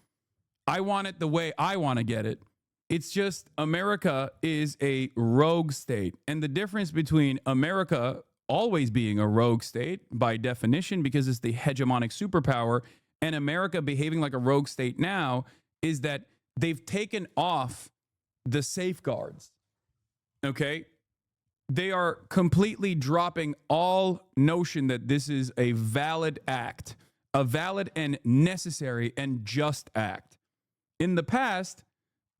I want it the way I want to get it. It's just America is a rogue state. And the difference between America always being a rogue state by definition, because it's the hegemonic superpower, and America behaving like a rogue state now, is that they've taken off the safeguards. Okay? they are completely dropping all notion that this is a valid act, a valid and necessary and just act. In the past,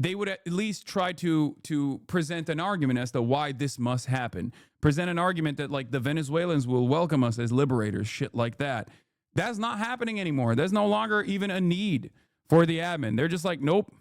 they would at least try to present an argument as to why this must happen. Present an argument that like the Venezuelans will welcome us as liberators, shit like that. That's not happening anymore. There's no longer even a need for the admin. They're just like, nope,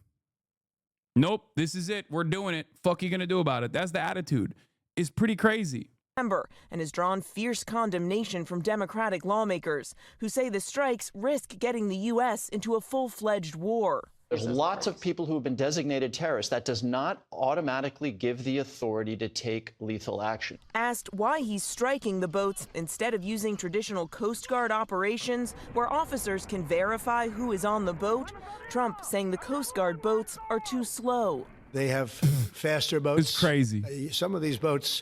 this is it. We're doing it. Fuck you gonna do about it? That's the attitude. It's pretty crazy. And has drawn fierce condemnation from Democratic lawmakers who say the strikes risk getting the U.S. into a full-fledged war. There's lots of people who have been designated terrorists. That does not automatically give the authority to take lethal action. Asked why he's striking the boats instead of using traditional Coast Guard operations where officers can verify who is on the boat, Trump saying the Coast Guard boats are too slow. They have faster boats. It's crazy. Some of these boats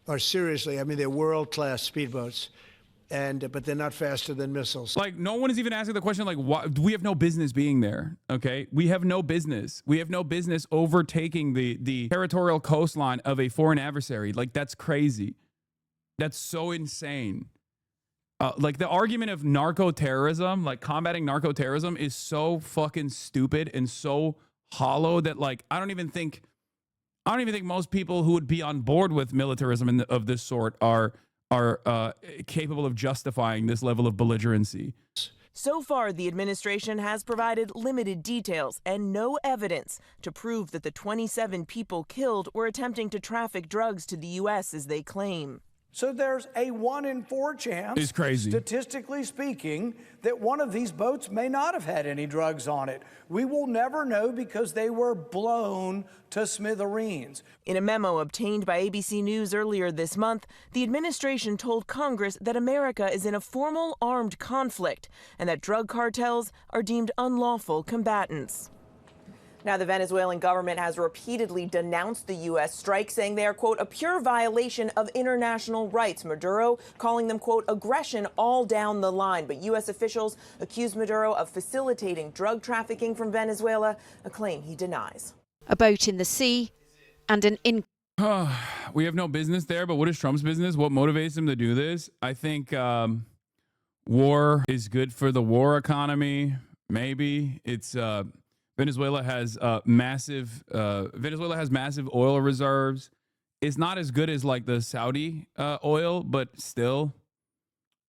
are seriously, I mean, they're world-class speedboats. But they're not faster than missiles. Like, no one is even asking the question, like, why? We have no business being there, okay? We have no business. We have no business overtaking the territorial coastline of a foreign adversary. Like, that's crazy. That's so insane. Like, the argument of narco-terrorism, like, combating narco-terrorism is so fucking stupid and so hollow that, like, I don't even think most people who would be on board with militarism of this sort are capable of justifying this level of belligerency. So far, the administration has provided limited details and no evidence to prove that the 27 people killed were attempting to traffic drugs to the U.S. as they claim. So there's a 1 in 4 chance, it's crazy, statistically speaking, that one of these boats may not have had any drugs on it. We will never know because they were blown to smithereens. In a memo obtained by ABC News earlier this month, the administration told Congress that America is in a formal armed conflict and that drug cartels are deemed unlawful combatants. Now, the Venezuelan government has repeatedly denounced the U.S. strike, saying they are, quote, a pure violation of international rights. Maduro calling them, quote, aggression all down the line. But U.S. officials accuse Maduro of facilitating drug trafficking from Venezuela, a claim he denies. A boat in the sea and an we have no business there, but what is Trump's business? What motivates him to do this? I think war is good for the war economy. Maybe it's Venezuela has massive oil reserves. It's not as good as like the Saudi oil, but still,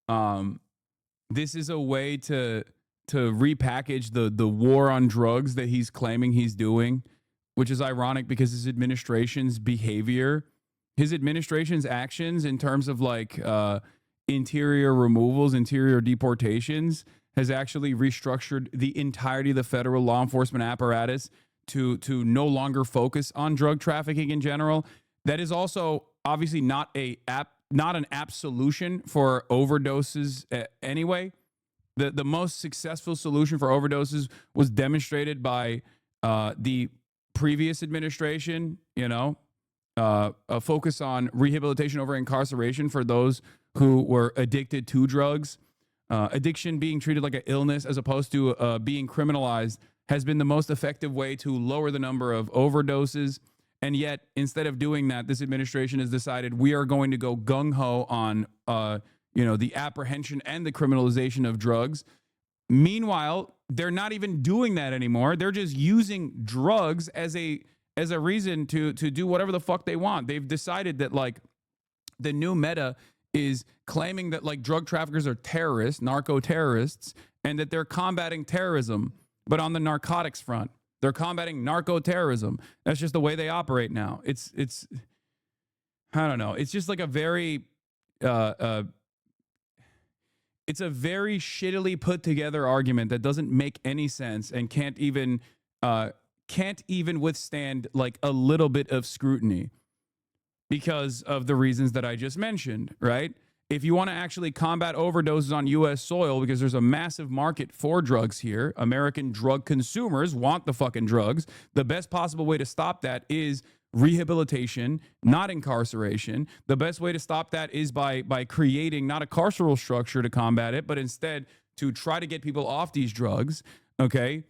this is a way to repackage the war on drugs that he's claiming he's doing, which is ironic because his administration's behavior, his administration's actions in terms of like interior removals, interior deportations, has actually restructured the entirety of the federal law enforcement apparatus to no longer focus on drug trafficking in general. That is also obviously not an apt solution for overdoses anyway. The most successful solution for overdoses was demonstrated by the previous administration, a focus on rehabilitation over incarceration for those who were addicted to drugs. Addiction being treated like an illness as opposed to being criminalized has been the most effective way to lower the number of overdoses. And yet, instead of doing that, this administration has decided we are going to go gung-ho on, the apprehension and the criminalization of drugs. Meanwhile, they're not even doing that anymore. They're just using drugs as a reason to do whatever the fuck they want. They've decided that like the new meta is claiming that like drug traffickers are terrorists, narco-terrorists, and that they're combating terrorism, but on the narcotics front. They're combating narco-terrorism. That's just the way they operate now. It's I don't know. It's just like a very it's a very shittily put together argument that doesn't make any sense and can't even withstand like a little bit of scrutiny because of the reasons that I just mentioned, right? If you want to actually combat overdoses on U.S. soil, because there's a massive market for drugs here, American drug consumers want the fucking drugs. The best possible way to stop that is rehabilitation, not incarceration. The best way to stop that is by creating not a carceral structure to combat it, but instead to try to get people off these drugs, okay,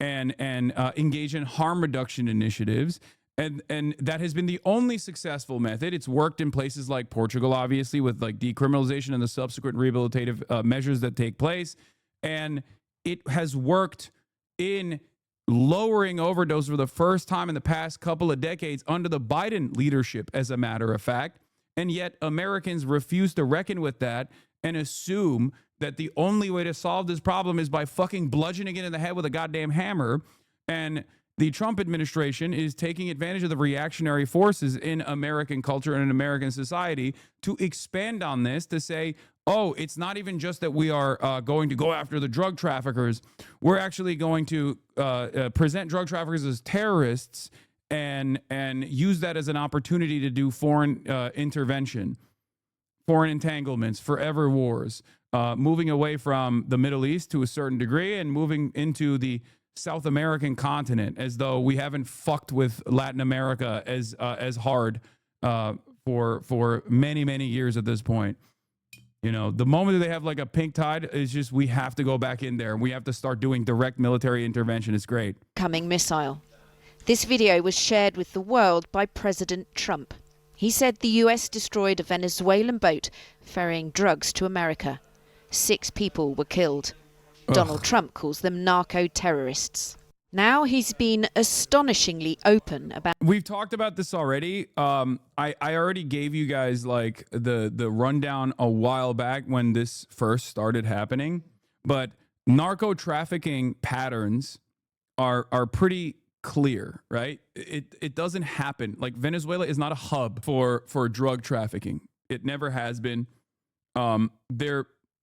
and engage in harm reduction initiatives. And that has been the only successful method. It's worked in places like Portugal, obviously, with like decriminalization and the subsequent rehabilitative measures that take place. And it has worked in lowering overdose for the first time in the past couple of decades under the Biden leadership, as a matter of fact. And yet Americans refuse to reckon with that and assume that the only way to solve this problem is by fucking bludgeoning it in the head with a goddamn hammer. And the Trump administration is taking advantage of the reactionary forces in American culture and in American society to expand on this, to say, oh, it's not even just that we are going to go after the drug traffickers. We're actually going to present drug traffickers as terrorists and use that as an opportunity to do foreign intervention, foreign entanglements, forever wars, moving away from the Middle East to a certain degree and moving into the South American continent, as though we haven't fucked with Latin America as hard for many years at this point. You know, the moment that they have like a pink tide, is just, we have to go back in there and we have to start doing direct military intervention. It's great. Coming missile. This video was shared with the world by President Trump. He said the US destroyed a Venezuelan boat ferrying drugs to America. 6 people were killed. Donald Trump calls them narco-terrorists. Now he's been astonishingly open about... We've talked about this already. I already gave you guys like the rundown a while back when this first started happening. But narco trafficking patterns are pretty clear, right? It doesn't happen. Like, Venezuela is not a hub for drug trafficking. It never has been.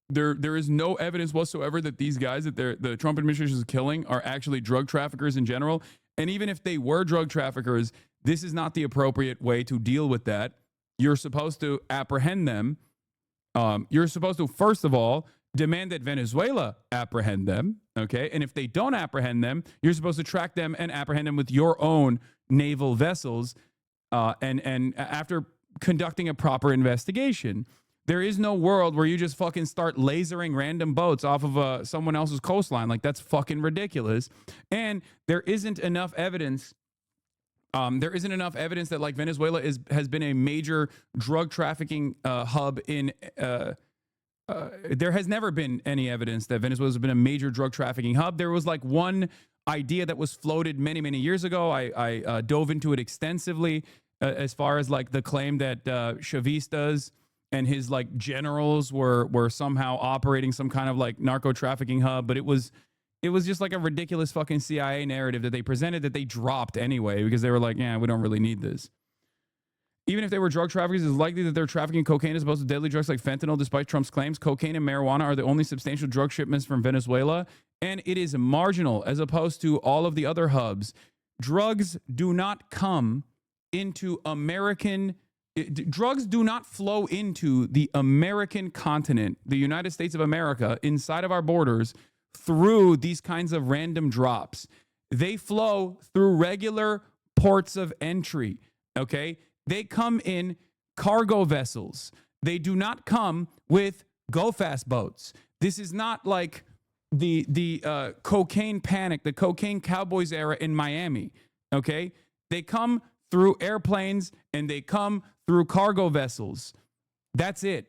There is no evidence whatsoever that these guys that the Trump administration is killing are actually drug traffickers in general. And even if they were drug traffickers, this is not the appropriate way to deal with that. You're supposed to apprehend them. You're supposed to, first of all, demand that Venezuela apprehend them, okay? And if they don't apprehend them, you're supposed to track them and apprehend them with your own naval vessels, and after conducting a proper investigation. There is no world where you just fucking start lasering random boats off of someone else's coastline. Like, that's fucking ridiculous. And there isn't enough evidence. There isn't enough evidence that like Venezuela has been a major drug trafficking hub in. There has never been any evidence that Venezuela has been a major drug trafficking hub. There was like one idea that was floated many years ago. I dove into it extensively as far as like the claim that Chavistas and his like generals were somehow operating some kind of like narco trafficking hub, but it was just like a ridiculous fucking CIA narrative that they presented that they dropped anyway, because they were like, yeah, we don't really need this. Even if they were drug traffickers, it's likely that they're trafficking cocaine as opposed to deadly drugs like fentanyl. Despite Trump's claims, cocaine and marijuana are the only substantial drug shipments from Venezuela, and it is marginal as opposed to all of the other hubs. Drugs do not come into drugs do not flow into the American continent, the United States of America, inside of our borders through these kinds of random drops. They flow through regular ports of entry, okay? They come in cargo vessels. They do not come with go-fast boats. This is not like the cocaine panic, the cocaine cowboys era in Miami, okay? They come through airplanes and they come through cargo vessels. That's it.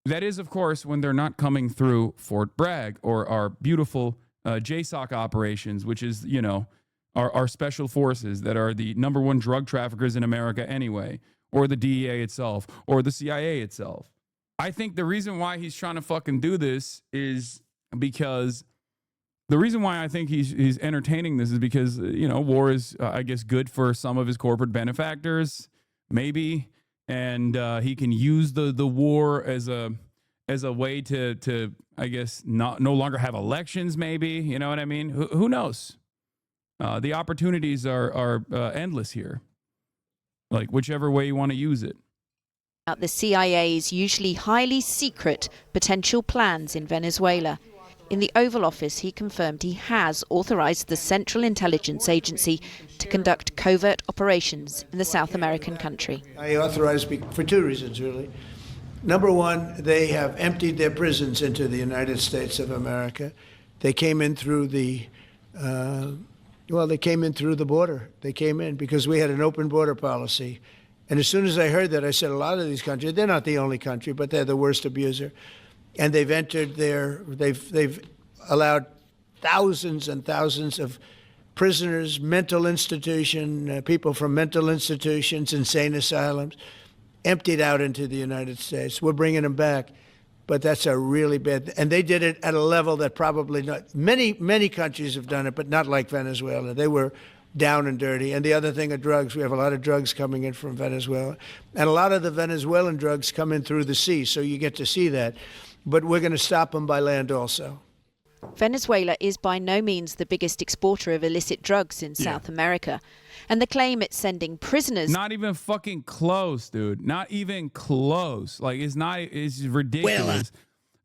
That is, of course, when they're not coming through Fort Bragg or our beautiful JSOC operations, which is, you know, our special forces that are the #1 drug traffickers in America anyway, or the DEA itself, or the CIA itself. I think the reason why he's trying to fucking do this is because the reason why I think he's entertaining this is because, you know, war is, I guess, good for some of his corporate benefactors, maybe, and he can use the war as a way to I guess no longer have elections, maybe, you know what I mean? Who knows? The opportunities are endless here, like whichever way you want to use it. The CIA's usually highly secret potential plans in Venezuela. In the Oval Office, he confirmed he has authorized the Central Intelligence Agency to conduct covert operations in the South American country. I authorized for 2 reasons, really. Number one, they have emptied their prisons into the United States of America. They came in through the Well, they came in through the border. They came in because we had an open border policy. And as soon as I heard that, I said, a lot of these countries, they're not the only country, but they're the worst abuser. And they've entered they've allowed thousands and thousands of prisoners, mental institution, people from mental institutions, insane asylums, emptied out into the United States. We're bringing them back. But that's a really bad, and they did it at a level that probably not, many countries have done it, but not like Venezuela. They were down and dirty. And the other thing are drugs. We have a lot of drugs coming in from Venezuela. And a lot of the Venezuelan drugs come in through the sea, so you get to see that. But we're going to stop them by land also. Venezuela is by no means the biggest exporter of illicit drugs in South America. And the claim it's sending prisoners... Not even fucking close, dude. Not even close. Like, it's ridiculous.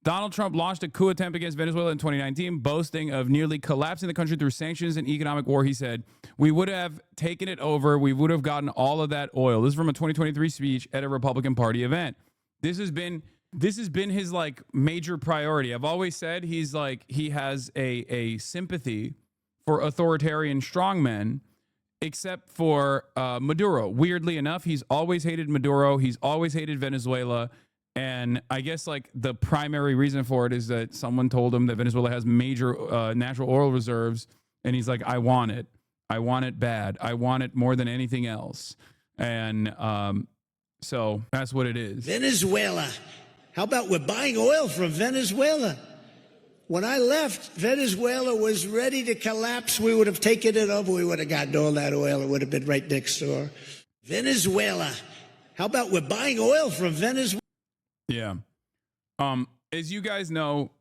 Donald Trump launched a coup attempt against Venezuela in 2019, boasting of nearly collapsing the country through sanctions and economic war. He said, we would have taken it over. We would have gotten all of that oil. This is from a 2023 speech at a Republican Party event. This has been his like major priority. I've always said he has a sympathy for authoritarian strongmen, except for Maduro. Weirdly enough, he's always hated Maduro. He's always hated Venezuela. And I guess like the primary reason for it is that someone told him that Venezuela has major natural oil reserves. And he's like, I want it. I want it bad. I want it more than anything else. And so that's what it is. Venezuela. How about we're buying oil from Venezuela? When I left, Venezuela was ready to collapse. We would have taken it over. We would have gotten all that oil. It would have been right next door. Venezuela. How about we're buying oil from Venezuela? Yeah. As you guys know,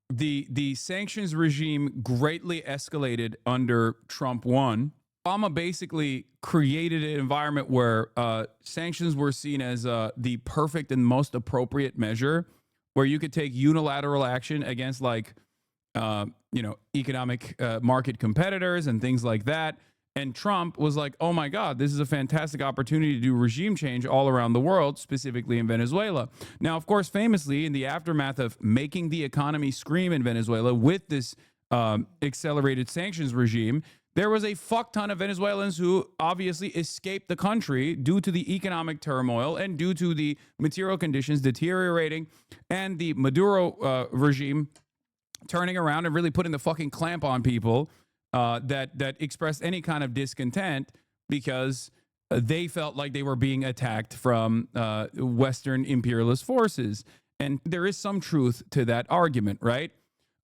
the sanctions regime greatly escalated under Trump 1. Obama basically created an environment where sanctions were seen as the perfect and most appropriate measure, where you could take unilateral action against like, economic market competitors and things like that. And Trump was like, oh my God, this is a fantastic opportunity to do regime change all around the world, specifically in Venezuela. Now, of course, famously, in the aftermath of making the economy scream in Venezuela with this accelerated sanctions regime, there was a fuck ton of Venezuelans who obviously escaped the country due to the economic turmoil and due to the material conditions deteriorating and the Maduro regime turning around and really putting the fucking clamp on people that expressed any kind of discontent because they felt like they were being attacked from Western imperialist forces. And there is some truth to that argument, right?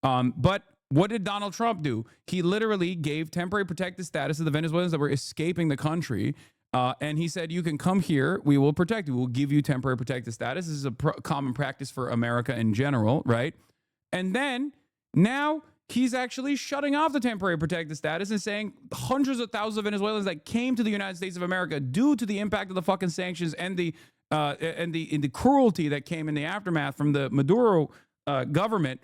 But what did Donald Trump do? He literally gave temporary protected status to the Venezuelans that were escaping the country. And he said, you can come here. We will protect you. We'll give you temporary protected status. This is a common practice for America in general, right? And then now he's actually shutting off the temporary protected status and saying hundreds of thousands of Venezuelans that came to the United States of America due to the impact of the fucking sanctions and the cruelty that came in the aftermath from the Maduro government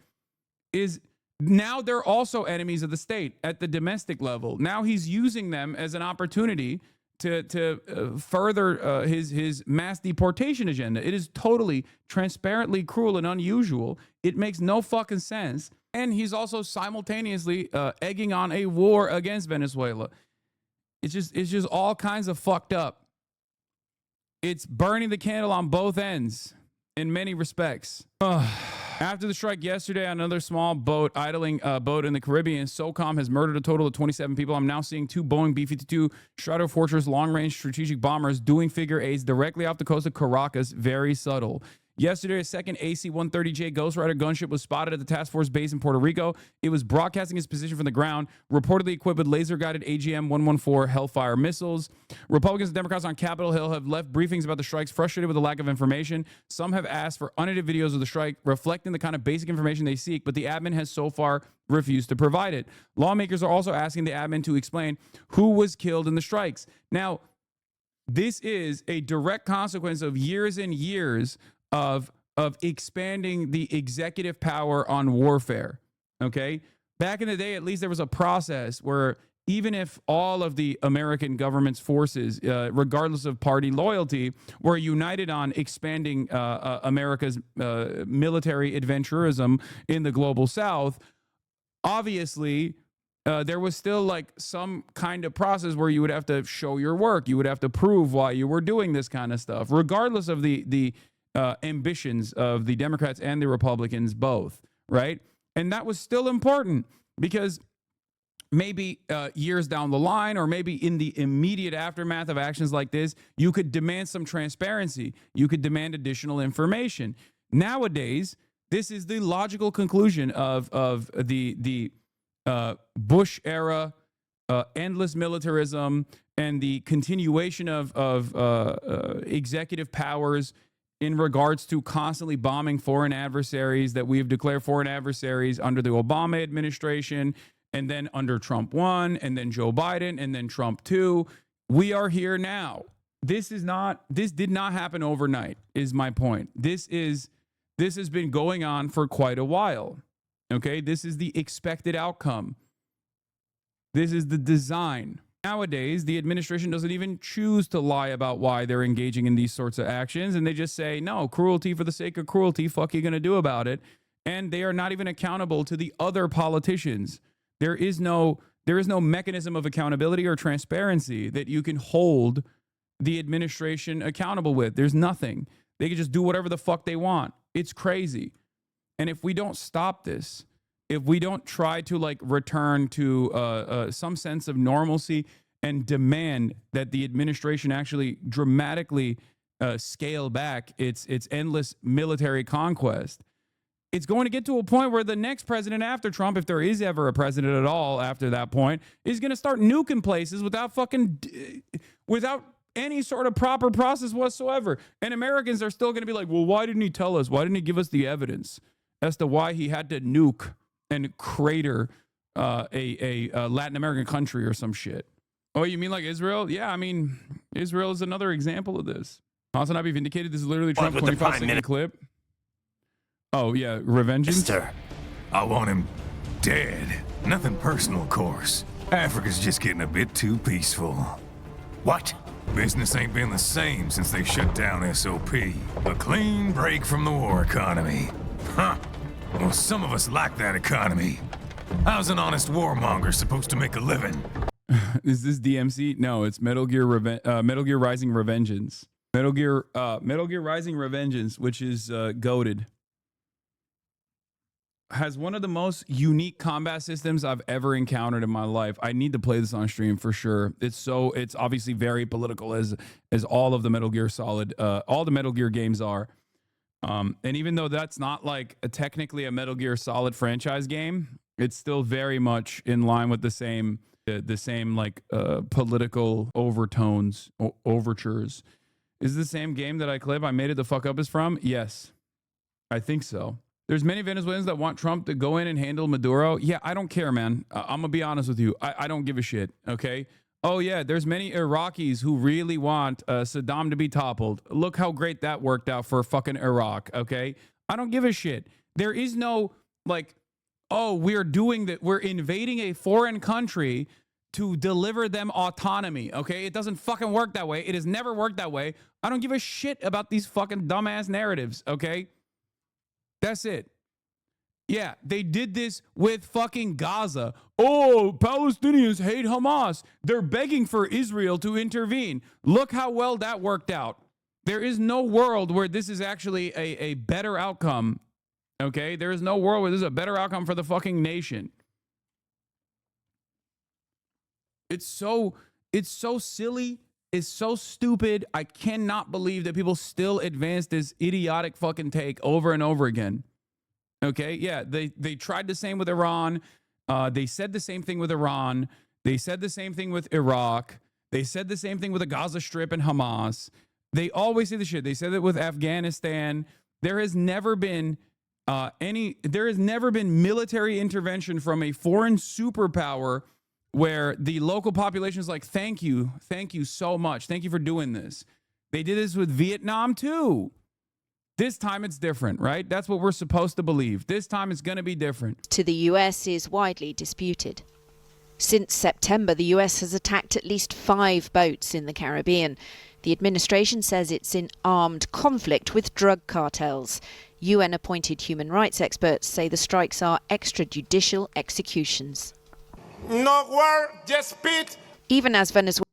is now they're also enemies of the state at the domestic level. Now he's using them as an opportunity to further his mass deportation agenda. It is totally transparently cruel and unusual. It makes no fucking sense. And he's also simultaneously egging on a war against Venezuela. It's just all kinds of fucked up. It's burning the candle on both ends in many respects. After the strike yesterday, another small boat idling boat in the Caribbean, SOCOM has murdered a total of 27 people. I'm now seeing 2 Boeing B-52 Stratofortress long-range strategic bombers doing figure eights directly off the coast of Caracas. Very subtle. Yesterday, a second AC-130J Ghost Rider gunship was spotted at the task force base in Puerto Rico. It was broadcasting its position from the ground, reportedly equipped with laser-guided AGM-114 Hellfire missiles. Republicans and Democrats on Capitol Hill have left briefings about the strikes, frustrated with the lack of information. Some have asked for unedited videos of the strike, reflecting the kind of basic information they seek, but the admin has so far refused to provide it. Lawmakers are also asking the admin to explain who was killed in the strikes. Now, this is a direct consequence of years and years of expanding the executive power on warfare. Okay. Back in the day, at least there was a process where even if all of the American government's forces, regardless of party loyalty, were united on expanding America's military adventurism in the global South, obviously there was still like some kind of process where you would have to show your work. You would have to prove why you were doing this kind of stuff, regardless of the ambitions of the Democrats and the Republicans both, right? And that was still important because maybe years down the line, or maybe in the immediate aftermath of actions like this, you could demand some transparency. You could demand additional information. Nowadays, this is the logical conclusion of the Bush era endless militarism and the continuation of executive powers in regards to constantly bombing foreign adversaries that we have declared foreign adversaries under the Obama administration, and then under Trump 1, and then Joe Biden, and then Trump 2. We are here now. This did not happen overnight, is my point. This has been going on for quite a while. Okay, this is the expected outcome. This is the design. Nowadays, the administration doesn't even choose to lie about why they're engaging in these sorts of actions, and they just say, no, cruelty for the sake of cruelty, fuck you gonna do about it? And they are not even accountable to the other politicians. There is no mechanism of accountability or transparency that you can hold the administration accountable with. There's nothing. They can just do whatever the fuck they want. It's crazy. And if we don't stop this, if we don't try to like return to some sense of normalcy and demand that the administration actually dramatically scale back its endless military conquest, it's going to get to a point where the next president after Trump, if there is ever a president at all after that point, is going to start nuking places without any sort of proper process whatsoever. And Americans are still going to be like, well, why didn't he tell us? Why didn't he give us the evidence as to why he had to nuke and crater a Latin American country or some shit? Oh, you mean like Israel? Yeah, I mean, Israel is another example of this. Hasanabi vindicated. This is literally Trump's 25-second clip. Oh, yeah, revengeance? Mister, I want him dead. Nothing personal, of course. Africa's just getting a bit too peaceful. What? Business ain't been the same since they shut down SOP. A clean break from the war economy. Huh. Well, some of us like that economy. How's an honest warmonger supposed to make a living? Is this DMC? No, it's Metal Gear Rising Revengeance. Metal Gear Rising Revengeance, which is goated. Has one of the most unique combat systems I've ever encountered in my life. I need to play this on stream for sure. It's obviously very political as all of the Metal Gear Solid, all the Metal Gear games are. And even though that's not like technically a Metal Gear Solid franchise game, it's still very much in line with the same like political overtones, overtures. Is it the same game that I made it the fuck up is from? Yes, I think so. There's many Venezuelans that want Trump to go in and handle Maduro. Yeah, I don't care, man. I'm gonna be honest with you. I don't give a shit. Okay. Oh yeah, there's many Iraqis who really want Saddam to be toppled. Look how great that worked out for fucking Iraq. Okay. I don't give a shit. There is no like, oh, we're doing that. We're invading a foreign country to deliver them autonomy. Okay. It doesn't fucking work that way. It has never worked that way. I don't give a shit about these fucking dumbass narratives. Okay. That's it. Yeah, they did this with fucking Gaza. Oh, Palestinians hate Hamas. They're begging for Israel to intervene. Look how well that worked out. There is no world where this is actually a better outcome. Okay? There is no world where this is a better outcome for the fucking nation. It's so silly. It's so stupid. I cannot believe that people still advance this idiotic fucking take over and over again. Okay, yeah, they tried the same with Iran. They said the same thing with Iran. They said the same thing with Iraq. They said the same thing with the Gaza Strip and Hamas. They always say the shit. They said it with Afghanistan. There has never been military intervention from a foreign superpower where the local population is like, thank you so much. Thank you for doing this. They did this with Vietnam too. This time it's different, right? That's what we're supposed to believe. This time it's going to be different. To the US is widely disputed. Since September, the US has attacked at least 5 boats in the Caribbean. The administration says it's in armed conflict with drug cartels. UN-appointed human rights experts say the strikes are extrajudicial executions. No war, just spit. Even as Venezuela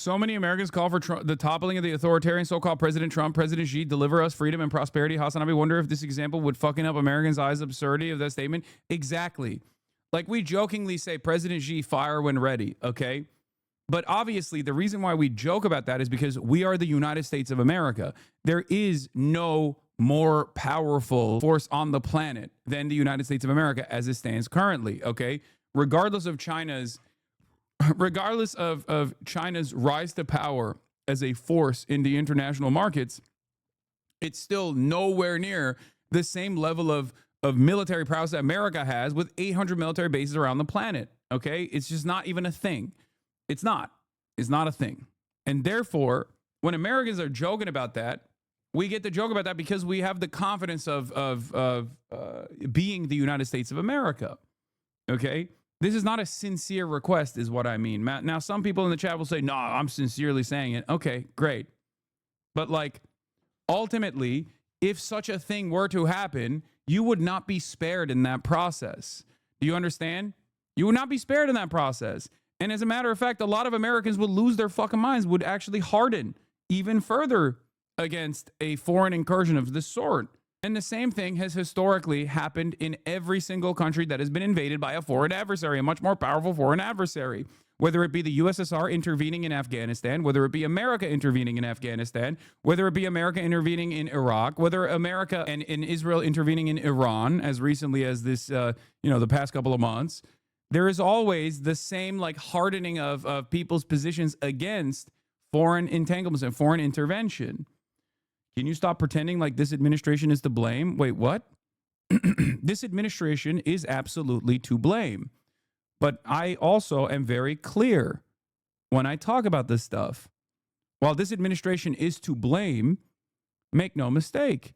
So many Americans call for the toppling of the authoritarian so-called President Trump. President Xi, deliver us freedom and prosperity. Hasanabi, wonder if this example would fucking up Americans' eyes absurdity of that statement. Exactly. Like we jokingly say, President Xi, fire when ready, okay? But obviously, the reason why we joke about that is because we are the United States of America. There is no more powerful force on the planet than the United States of America as it stands currently, okay? Regardless of China's rise to power as a force in the international markets, it's still nowhere near the same level of military prowess that America has with 800 military bases around the planet, okay? It's just not even a thing. It's not a thing. And therefore, when Americans are joking about that, we get to joke about that because we have the confidence of being the United States of America, okay? This is not a sincere request is what I mean. Now, some people in the chat will say, no, I'm sincerely saying it. Okay, great. But like, ultimately, if such a thing were to happen, you would not be spared in that process. Do you understand? You would not be spared in that process. And as a matter of fact, a lot of Americans would lose their fucking minds, would actually harden even further against a foreign incursion of this sort. And the same thing has historically happened in every single country that has been invaded by a foreign adversary, a much more powerful foreign adversary. Whether it be the USSR intervening in Afghanistan, whether it be America intervening in Afghanistan, whether it be America intervening in Iraq, whether America and Israel intervening in Iran as recently as this, the past couple of months, there is always the same like hardening of people's positions against foreign entanglements and foreign intervention. Can you stop pretending like this administration is to blame? Wait, what? This administration is absolutely to blame. But I also am very clear when I talk about this stuff. While this administration is to blame, make no mistake,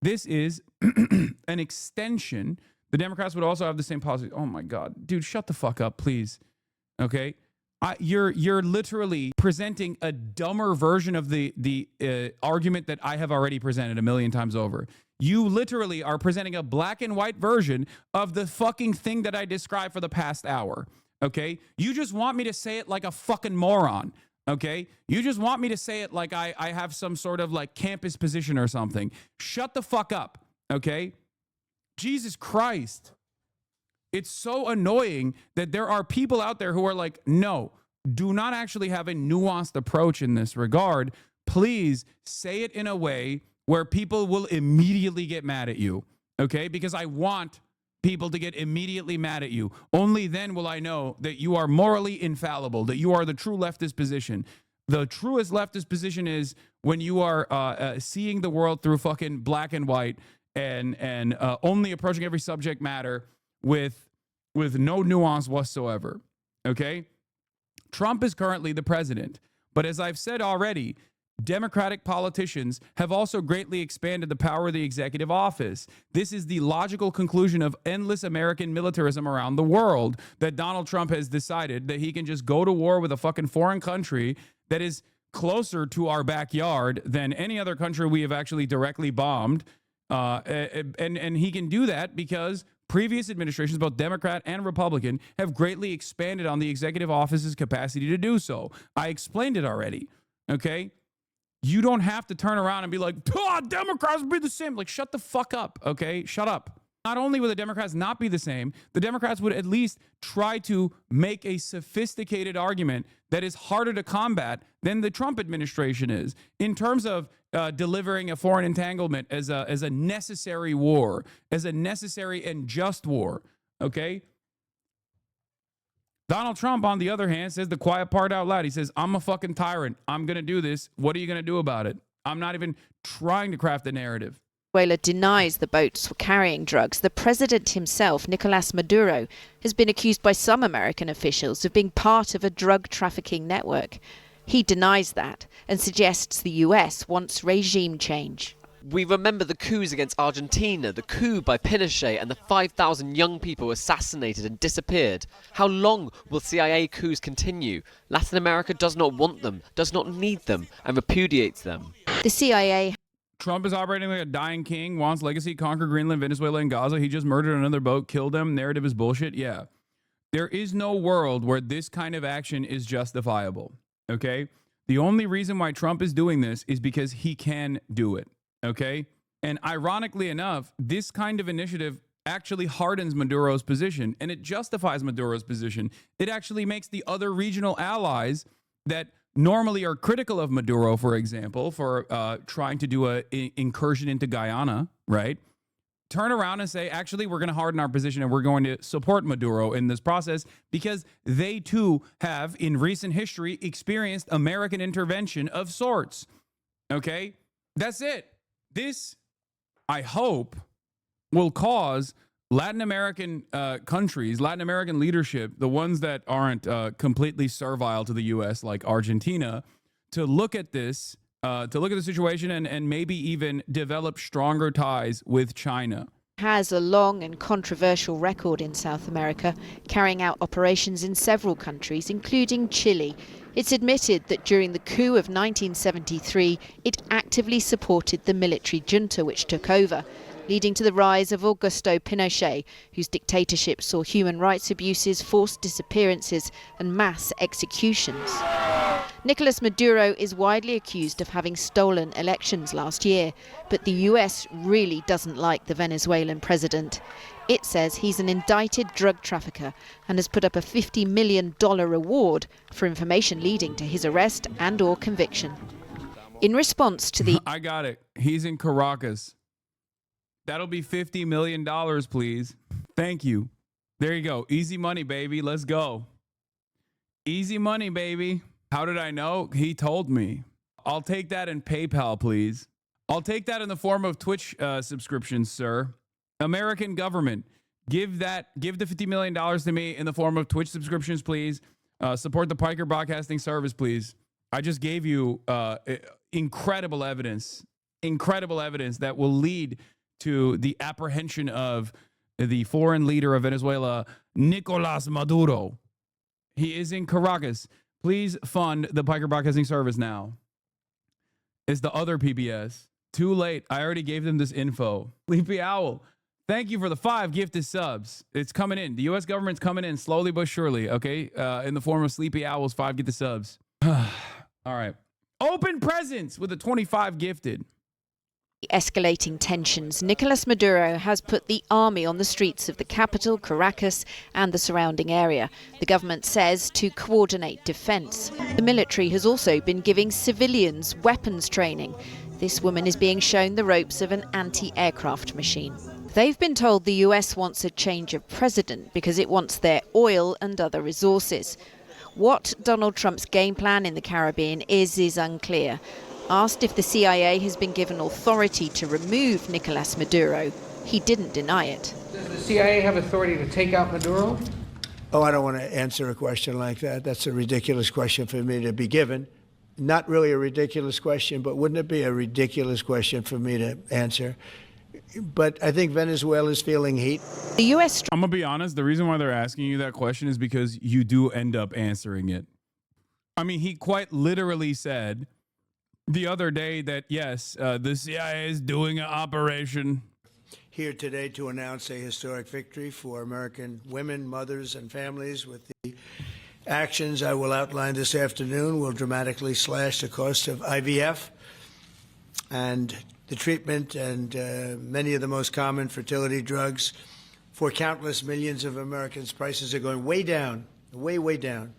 this is an extension. The Democrats would also have the same policy. Oh my God, dude, shut the fuck up, please. Okay. You're literally presenting a dumber version of the argument that I have already presented a million times over. You literally are presenting a black and white version of the fucking thing that I described for the past hour. Okay? You just want me to say it like a fucking moron. Okay? You just want me to say it like I have some sort of like campus position or something. Shut the fuck up. Okay? Jesus Christ. It's so annoying that there are people out there who are like, no, do not actually have a nuanced approach in this regard. Please say it in a way where people will immediately get mad at you, okay? Because I want people to get immediately mad at you. Only then will I know that you are morally infallible, that you are the true leftist position. The truest leftist position is when you are seeing the world through fucking black and white and only approaching every subject matter with no nuance whatsoever, okay? Trump is currently the president, but as I've said already, Democratic politicians have also greatly expanded the power of the executive office. This is the logical conclusion of endless American militarism around the world, that Donald Trump has decided that he can just go to war with a fucking foreign country that is closer to our backyard than any other country we have actually directly bombed. And he can do that because previous administrations, both Democrat and Republican, have greatly expanded on the executive office's capacity to do so. I explained it already, okay? You don't have to turn around and be like, Democrats would be the same. Like, shut the fuck up, okay? Shut up. Not only would the Democrats not be the same, the Democrats would at least try to make a sophisticated argument that is harder to combat than the Trump administration is in terms of delivering a foreign entanglement as a necessary war, as a necessary and just war, okay? Donald Trump, on the other hand, says the quiet part out loud. He says, I'm a fucking tyrant. I'm going to do this. What are you going to do about it? I'm not even trying to craft a narrative. Venezuela denies the boats were carrying drugs. The president himself, Nicolas Maduro, has been accused by some American officials of being part of a drug trafficking network. He denies that and suggests the US wants regime change. We remember the coups against Argentina, the coup by Pinochet, and the 5,000 young people assassinated and disappeared. How long will CIA coups continue? Latin America does not want them, does not need them, and repudiates them. The CIA... Trump is operating like a dying king, wants legacy, conquer Greenland, Venezuela, and Gaza. He just murdered another boat, killed them. Narrative is bullshit. Yeah. There is no world where this kind of action is justifiable. Okay. The only reason why Trump is doing this is because he can do it. Okay. And ironically enough, this kind of initiative actually hardens Maduro's position and it justifies Maduro's position. It actually makes the other regional allies that normally are critical of Maduro, for example, for trying to do an incursion into Guyana, right? Turn around and say, actually, we're going to harden our position and we're going to support Maduro in this process because they too have, in recent history, experienced American intervention of sorts. Okay? That's it. This, I hope, will cause Latin American countries, Latin American leadership, the ones that aren't completely servile to the U.S., like Argentina, to look at this, to look at the situation and maybe even develop stronger ties with China. Has a long and controversial record in South America, carrying out operations in several countries, including Chile. It's admitted that during the coup of 1973, it actively supported the military junta which took over, leading to the rise of Augusto Pinochet, whose dictatorship saw human rights abuses, forced disappearances and mass executions. Nicolas Maduro is widely accused of having stolen elections last year, but the US really doesn't like the Venezuelan president. It says he's an indicted drug trafficker and has put up a $50 million reward for information leading to his arrest and/or conviction. In response to the... I got it. He's in Caracas. That'll be $50 million, please. Thank you. There you go. Easy money, baby. Let's go. Easy money, baby. How did I know? He told me. I'll take that in PayPal, please. I'll take that in the form of Twitch subscriptions, sir. American government, give the $50 million to me in the form of Twitch subscriptions, please. Support the Piker Broadcasting Service, please. I just gave you incredible evidence that will lead to the apprehension of the foreign leader of Venezuela, Nicolas Maduro. He is in Caracas. Please fund the Piker Broadcasting Service now. It's the other PBS. Too late. I already gave them this info. Sleepy Owl, thank you for the 5 gifted subs. It's coming in. The U.S. government's coming in slowly but surely, okay? In the form of Sleepy Owls, 5 gifted subs. All right. Open presents with the 25 gifted. Escalating tensions, Nicolas Maduro has put the army on the streets of the capital, Caracas, and the surrounding area. The government says to coordinate defense. The military has also been giving civilians weapons training. This woman is being shown the ropes of an anti-aircraft machine. They've been told the US wants a change of president because it wants their oil and other resources. What Donald Trump's game plan in the Caribbean is unclear. Asked if the CIA has been given authority to remove Nicolas Maduro, he didn't deny it. Does the CIA have authority to take out Maduro? Oh, I don't want to answer a question like that. That's a ridiculous question for me to be given. Not really a ridiculous question, but wouldn't it be a ridiculous question for me to answer? But I think Venezuela is feeling heat. The U.S. I'm going to be honest. The reason why they're asking you that question is because you do end up answering it. I mean, he quite literally said the other day that, yes, the CIA is doing an operation. Here today to announce a historic victory for American women, mothers, and families. With the actions I will outline this afternoon will dramatically slash the cost of IVF and the treatment and many of the most common fertility drugs for countless millions of Americans. Prices are going way down, way down.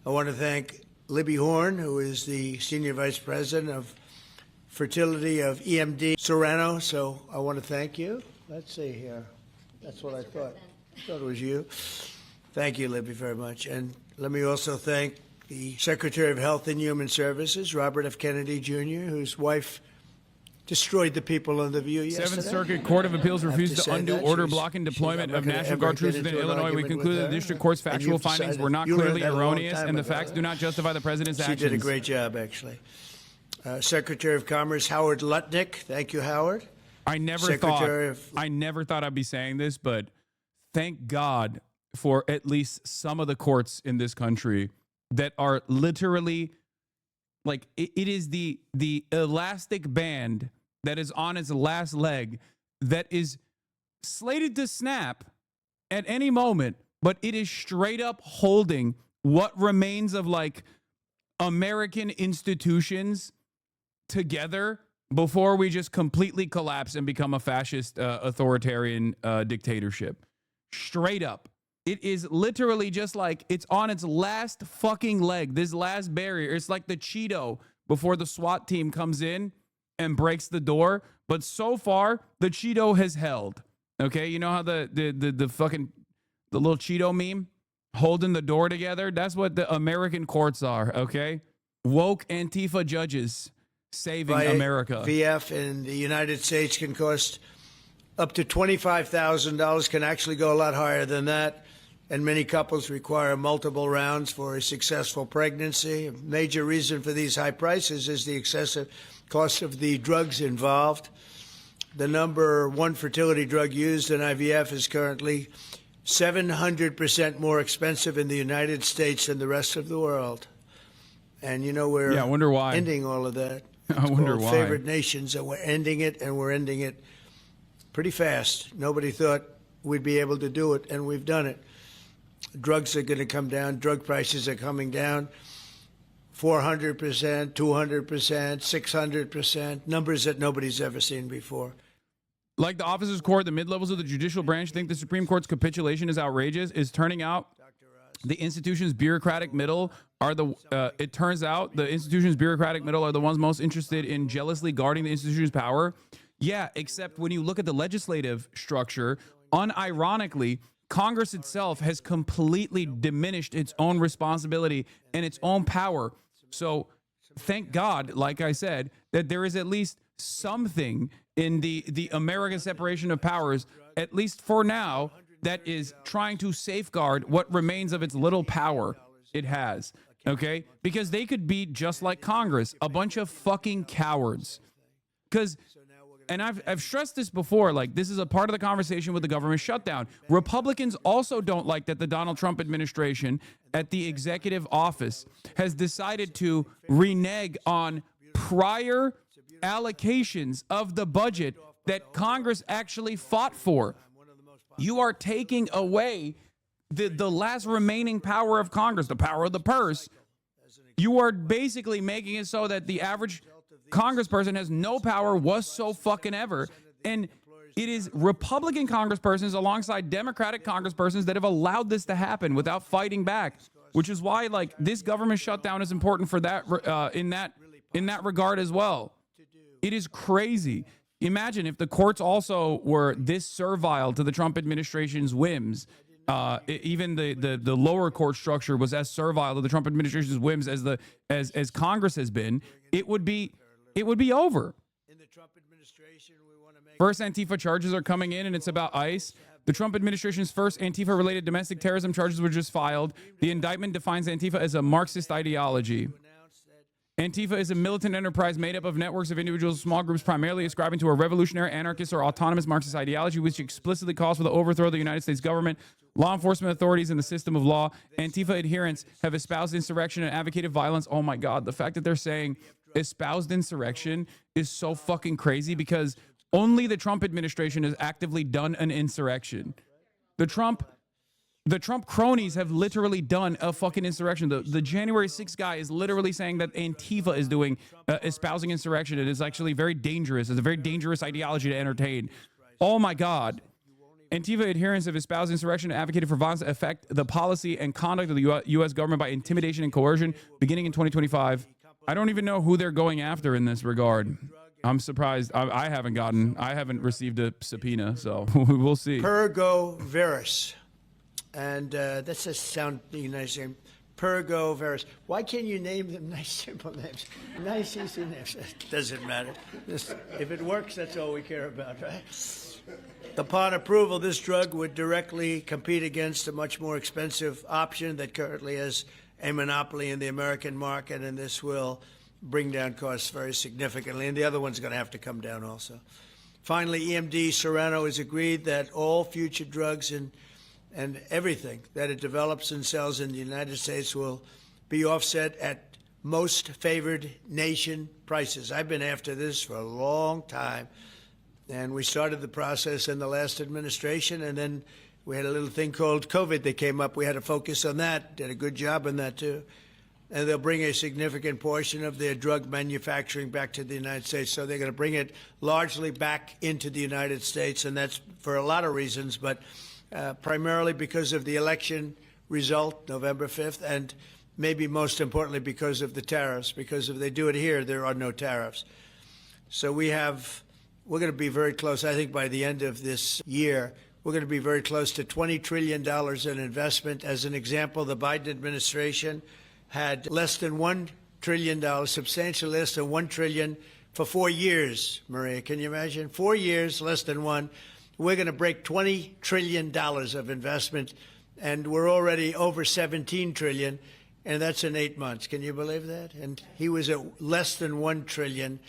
I want to thank Libby Horn, who is the Senior Vice President of Fertility of EMD Serrano. So I want to thank you. Let's see here. That's what I thought. I thought it was you. Thank you, Libby, very much. And let me also thank the Secretary of Health and Human Services, Robert F. Kennedy, Jr., whose wife destroyed the people on the View yesterday. Seventh Circuit Court of Appeals refused to undo order blocking deployment of National Guard troops within Illinois. We conclude that the district court's factual findings were not clearly erroneous, and the facts do not justify the president's actions. She did a great job, actually. Secretary of Commerce Howard Lutnick. Thank you, Howard. I never thought I'd be saying this, but thank God for at least some of the courts in this country that are literally like it is the elastic band that is on its last leg that is slated to snap at any moment but it is straight up holding what remains of like American institutions together before we just completely collapse and become a fascist authoritarian dictatorship. Straight up. It is literally just like it's on its last fucking leg, this last barrier. It's like the Cheeto before the SWAT team comes in and breaks the door. But so far, the Cheeto has held. Okay, you know how the fucking the little Cheeto meme holding the door together? That's what the American courts are. Okay, woke Antifa judges saving America. IVF in the United States can cost up to $25,000, can actually go a lot higher than that. And many couples require multiple rounds for a successful pregnancy. A major reason for these high prices is the excessive cost of the drugs involved. The number one fertility drug used in IVF is currently 700% more expensive in the United States than the rest of the world. And you know, we're I wonder why. ending all of that. I wonder why. Favored nations, and we're ending it, and we're ending it pretty fast. Nobody thought we'd be able to do it, and we've done it. Drugs are going to come down. Drug prices are coming down 400%, 200%, 600%, numbers that nobody's ever seen before. Like the officers' court, the mid-levels of the judicial branch think the Supreme Court's capitulation is outrageous, is turning out the institution's bureaucratic middle are it turns out the institution's bureaucratic middle are the ones most interested in jealously guarding the institution's power. Yeah, except when you look at the legislative structure, unironically, Congress itself has completely diminished its own responsibility and its own power. So thank God, like I said, that there is at least something in the American separation of powers, at least for now, that is trying to safeguard what remains of its little power it has. Okay? Because they could be just like Congress, a bunch of fucking cowards. Because, and I've stressed this before, like this is a part of the conversation with the government shutdown. Republicans also don't like that the Donald Trump administration at the executive office has decided to renege on prior allocations of the budget that Congress actually fought for. You are taking away the last remaining power of Congress, the power of the purse. You are basically making it so that the average congressperson has no power whatsoever. And it is Republican congresspersons alongside Democratic congresspersons that have allowed this to happen without fighting back, which is why like this government shutdown is important for that in that regard as well. It is crazy. Imagine if the courts also were this servile to the Trump administration's whims. Even the lower court structure was as servile to the Trump administration's whims as Congress has been. It would be over. First Antifa charges are coming in, and it's about ICE. The Trump administration's first Antifa-related domestic terrorism charges were just filed. The indictment defines Antifa as a Marxist ideology. Antifa is a militant enterprise made up of networks of individuals, small groups, primarily ascribing to a revolutionary, anarchist, or autonomous Marxist ideology, which explicitly calls for the overthrow of the United States government, law enforcement authorities, and the system of law. Antifa adherents have espoused insurrection and advocated violence. Oh my God, the fact that they're saying espoused insurrection is so fucking crazy because only the Trump administration has actively done an insurrection. The Trump cronies have literally done a fucking insurrection. The January 6th guy is literally saying that Antifa is doing espousing insurrection. It is actually very dangerous. It's a very dangerous ideology to entertain. Oh my God. Antifa adherents have espoused insurrection and advocated for violence to affect the policy and conduct of the U.S. government by intimidation and coercion beginning in 2025. I don't even know who they're going after in this regard. I'm surprised. I haven't received a subpoena, so we'll see. Pergo Veris. And that's a sound nice name. Pergo Veris. Why can't you name them nice, simple names? Nice, easy names. Doesn't matter. If it works, that's all we care about, right? Upon approval, this drug would directly compete against a much more expensive option that currently has a monopoly in the American market, and this will bring down costs very significantly. And the other one's going to have to come down also. Finally, EMD Serrano has agreed that all future drugs and everything that it develops and sells in the United States will be offset at most favored nation prices. I've been after this for a long time, and we started the process in the last administration, and then We had a little thing called COVID that came up. We had to focus on that, did a good job on that too. And they'll bring a significant portion of their drug manufacturing back to the United States. So they're going to bring it largely back into the United States, and that's for a lot of reasons, but primarily because of the election result, November 5th, and maybe most importantly because of the tariffs, because if they do it here, there are no tariffs. So we're going to be very close, I think by the end of this year, we're going to be very close to $20 trillion in investment. As an example, the Biden administration had less than $1 trillion, substantially less than $1 trillion for 4 years, Maria. Can you imagine? 4 years, less than one. We're going to break $20 trillion of investment, and we're already over $17 trillion, and that's in 8 months. Can you believe that? And he was at less than $1 trillion.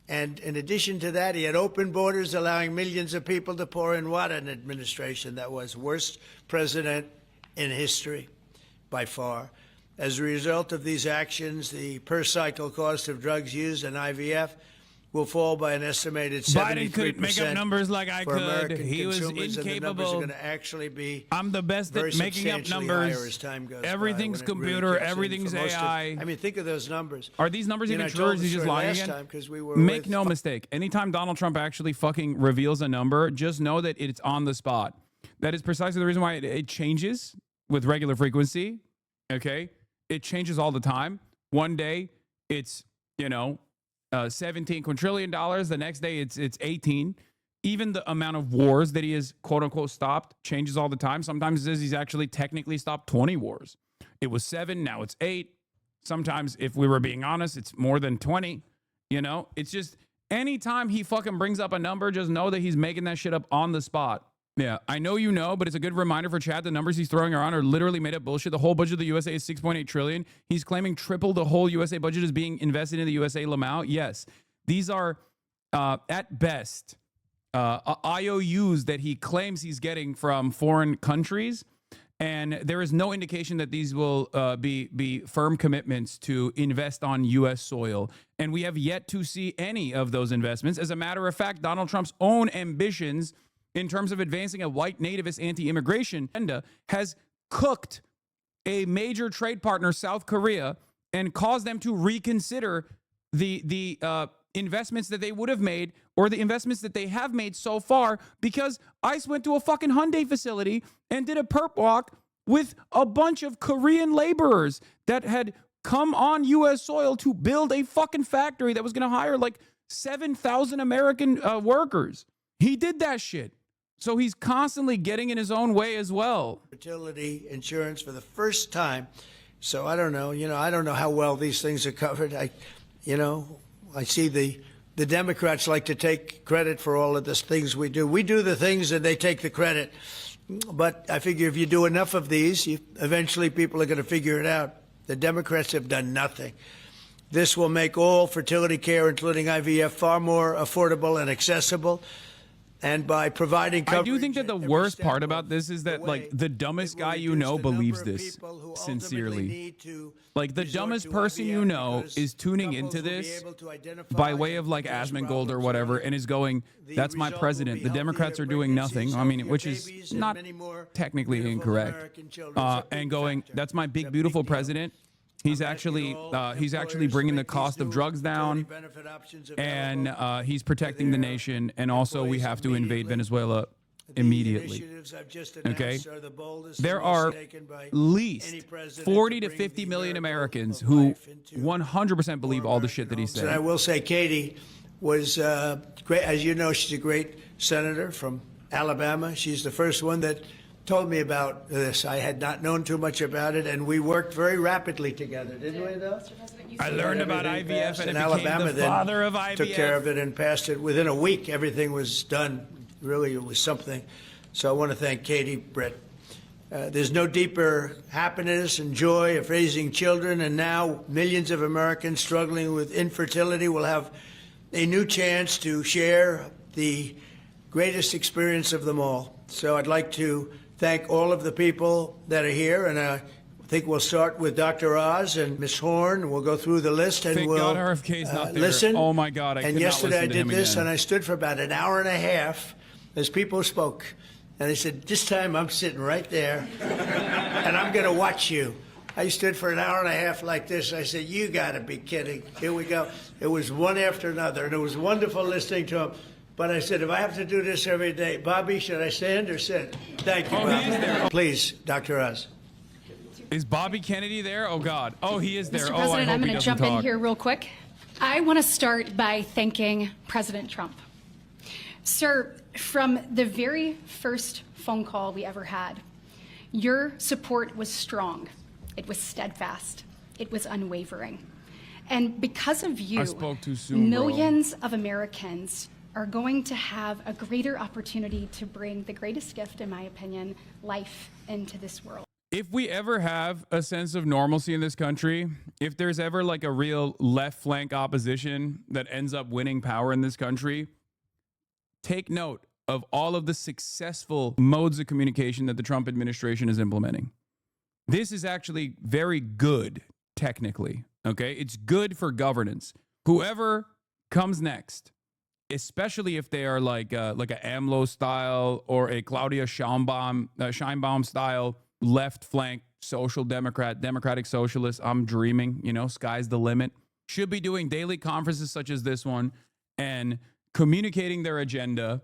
And in addition to that, he had open borders, allowing millions of people to pour in. What an administration that was. Worst president in history, by far. As a result of these actions, the per-cycle cost of drugs used in IVF will fall by an estimated 73%. Biden couldn't make up numbers like I could. American He was consumers, and the numbers are incapable. going to actually be I'm the best at making up numbers. As time goes Everything's by, when it really computer. kicks in Everything's for most of- AI. I mean, think of those numbers. Are these numbers even I true, or told is the he just story lying last again? time 'cause we were Make with- no mistake. Anytime Donald Trump actually fucking reveals a number, just know that it's on the spot. That is precisely the reason why it changes with regular frequency. Okay, it changes all the time. One day it's 17 quadrillion dollars. The next day it's 18. Even the amount of wars that he has quote unquote stopped changes all the time. Sometimes it says he's actually technically stopped 20 wars. It was 7, now it's 8. Sometimes, if we were being honest, it's more than 20. It's just anytime he fucking brings up a number, just know that he's making that shit up on the spot. Yeah, I know you know, but it's a good reminder for Chad. The numbers he's throwing around are literally made up bullshit. The whole budget of the USA is $6.8 trillion. He's claiming triple the whole USA budget is being invested in the USA Lamau. Yes, these are at best IOUs that he claims he's getting from foreign countries, and there is no indication that these will be firm commitments to invest on U.S. soil. And we have yet to see any of those investments. As a matter of fact, Donald Trump's own ambitions in terms of advancing a white nativist anti-immigration agenda has cooked a major trade partner, South Korea, and caused them to reconsider the investments that they would have made or the investments that they have made so far, because ICE went to a fucking Hyundai facility and did a perp walk with a bunch of Korean laborers that had come on U.S. soil to build a fucking factory that was going to hire like 7,000 American workers. He did that shit. So he's constantly getting in his own way as well. Fertility insurance for the first time. So I don't know. I don't know how well these things are covered. I see the Democrats like to take credit for all of the things we do. We do the things and they take the credit. But I figure if you do enough of these, eventually people are going to figure it out. The Democrats have done nothing. This will make all fertility care, including IVF, far more affordable and accessible. And by providing coverage, I do think that the worst part about this is that, like, the dumbest guy you know believes this sincerely. Like, the dumbest person you know is tuning into this by way of, like, Asmongold or whatever, and is going, that's my president. The Democrats are doing nothing. I mean, which is not technically incorrect. And going, that's my big, beautiful president. He's actually bringing the cost of drugs down, and he's protecting the nation. And also, we have to invade Venezuela immediately. Okay, there are at least 40 to 50 million Americans who 100% believe all the shit that he said. And I will say, Katie was great. As you know, she's a great senator from Alabama. She's the first one that told me about this. I had not known too much about it, and we worked very rapidly together, didn't we, though? I learned about IVF, and it became Alabama the father of IVF. Took care of it and passed it. Within a week, everything was done. Really, it was something. So I want to thank Katie, Brett. There's no deeper happiness and joy of raising children, and now millions of Americans struggling with infertility will have a new chance to share the greatest experience of them all. So I'd like to thank all of the people that are here, and I think we'll start with Dr. Oz and Ms. Horn. We'll go through the list, and Thank we'll God RFK's not there. listen. Oh my God! And yesterday I did this, and I stood for about an hour and a half as people spoke, And I said, this time I'm sitting right there, and I'm going to watch you. I stood for an hour and a half like this. I said, you got to be kidding. Here we go. It was one after another, and it was wonderful listening to him. But I said, if I have to do this every day, Bobby, should I stand or sit? Thank you, Bobby. He is there. Please, Dr. Oz. Is Bobby Kennedy there? Oh, God. Oh, he is there. Mr. Oh, President, I hope I'm he going to doesn't jump in talk. here real quick. I want to start by thanking President Trump. Sir, from the very first phone call we ever had, your support was strong. It was steadfast. It was unwavering. And because of you, I spoke too soon, millions of Americans are going to have a greater opportunity to bring the greatest gift, in my opinion, life into this world. If we ever have a sense of normalcy in this country, if there's ever like a real left flank opposition that ends up winning power in this country, take note of all of the successful modes of communication that the Trump administration is implementing. This is actually very good, technically. Okay, it's good for governance. Whoever comes next, especially if they are like a AMLO style or a Claudia Sheinbaum style left flank social democrat, democratic socialist, I'm dreaming, you know, sky's the limit, should be doing daily conferences such as this one and communicating their agenda,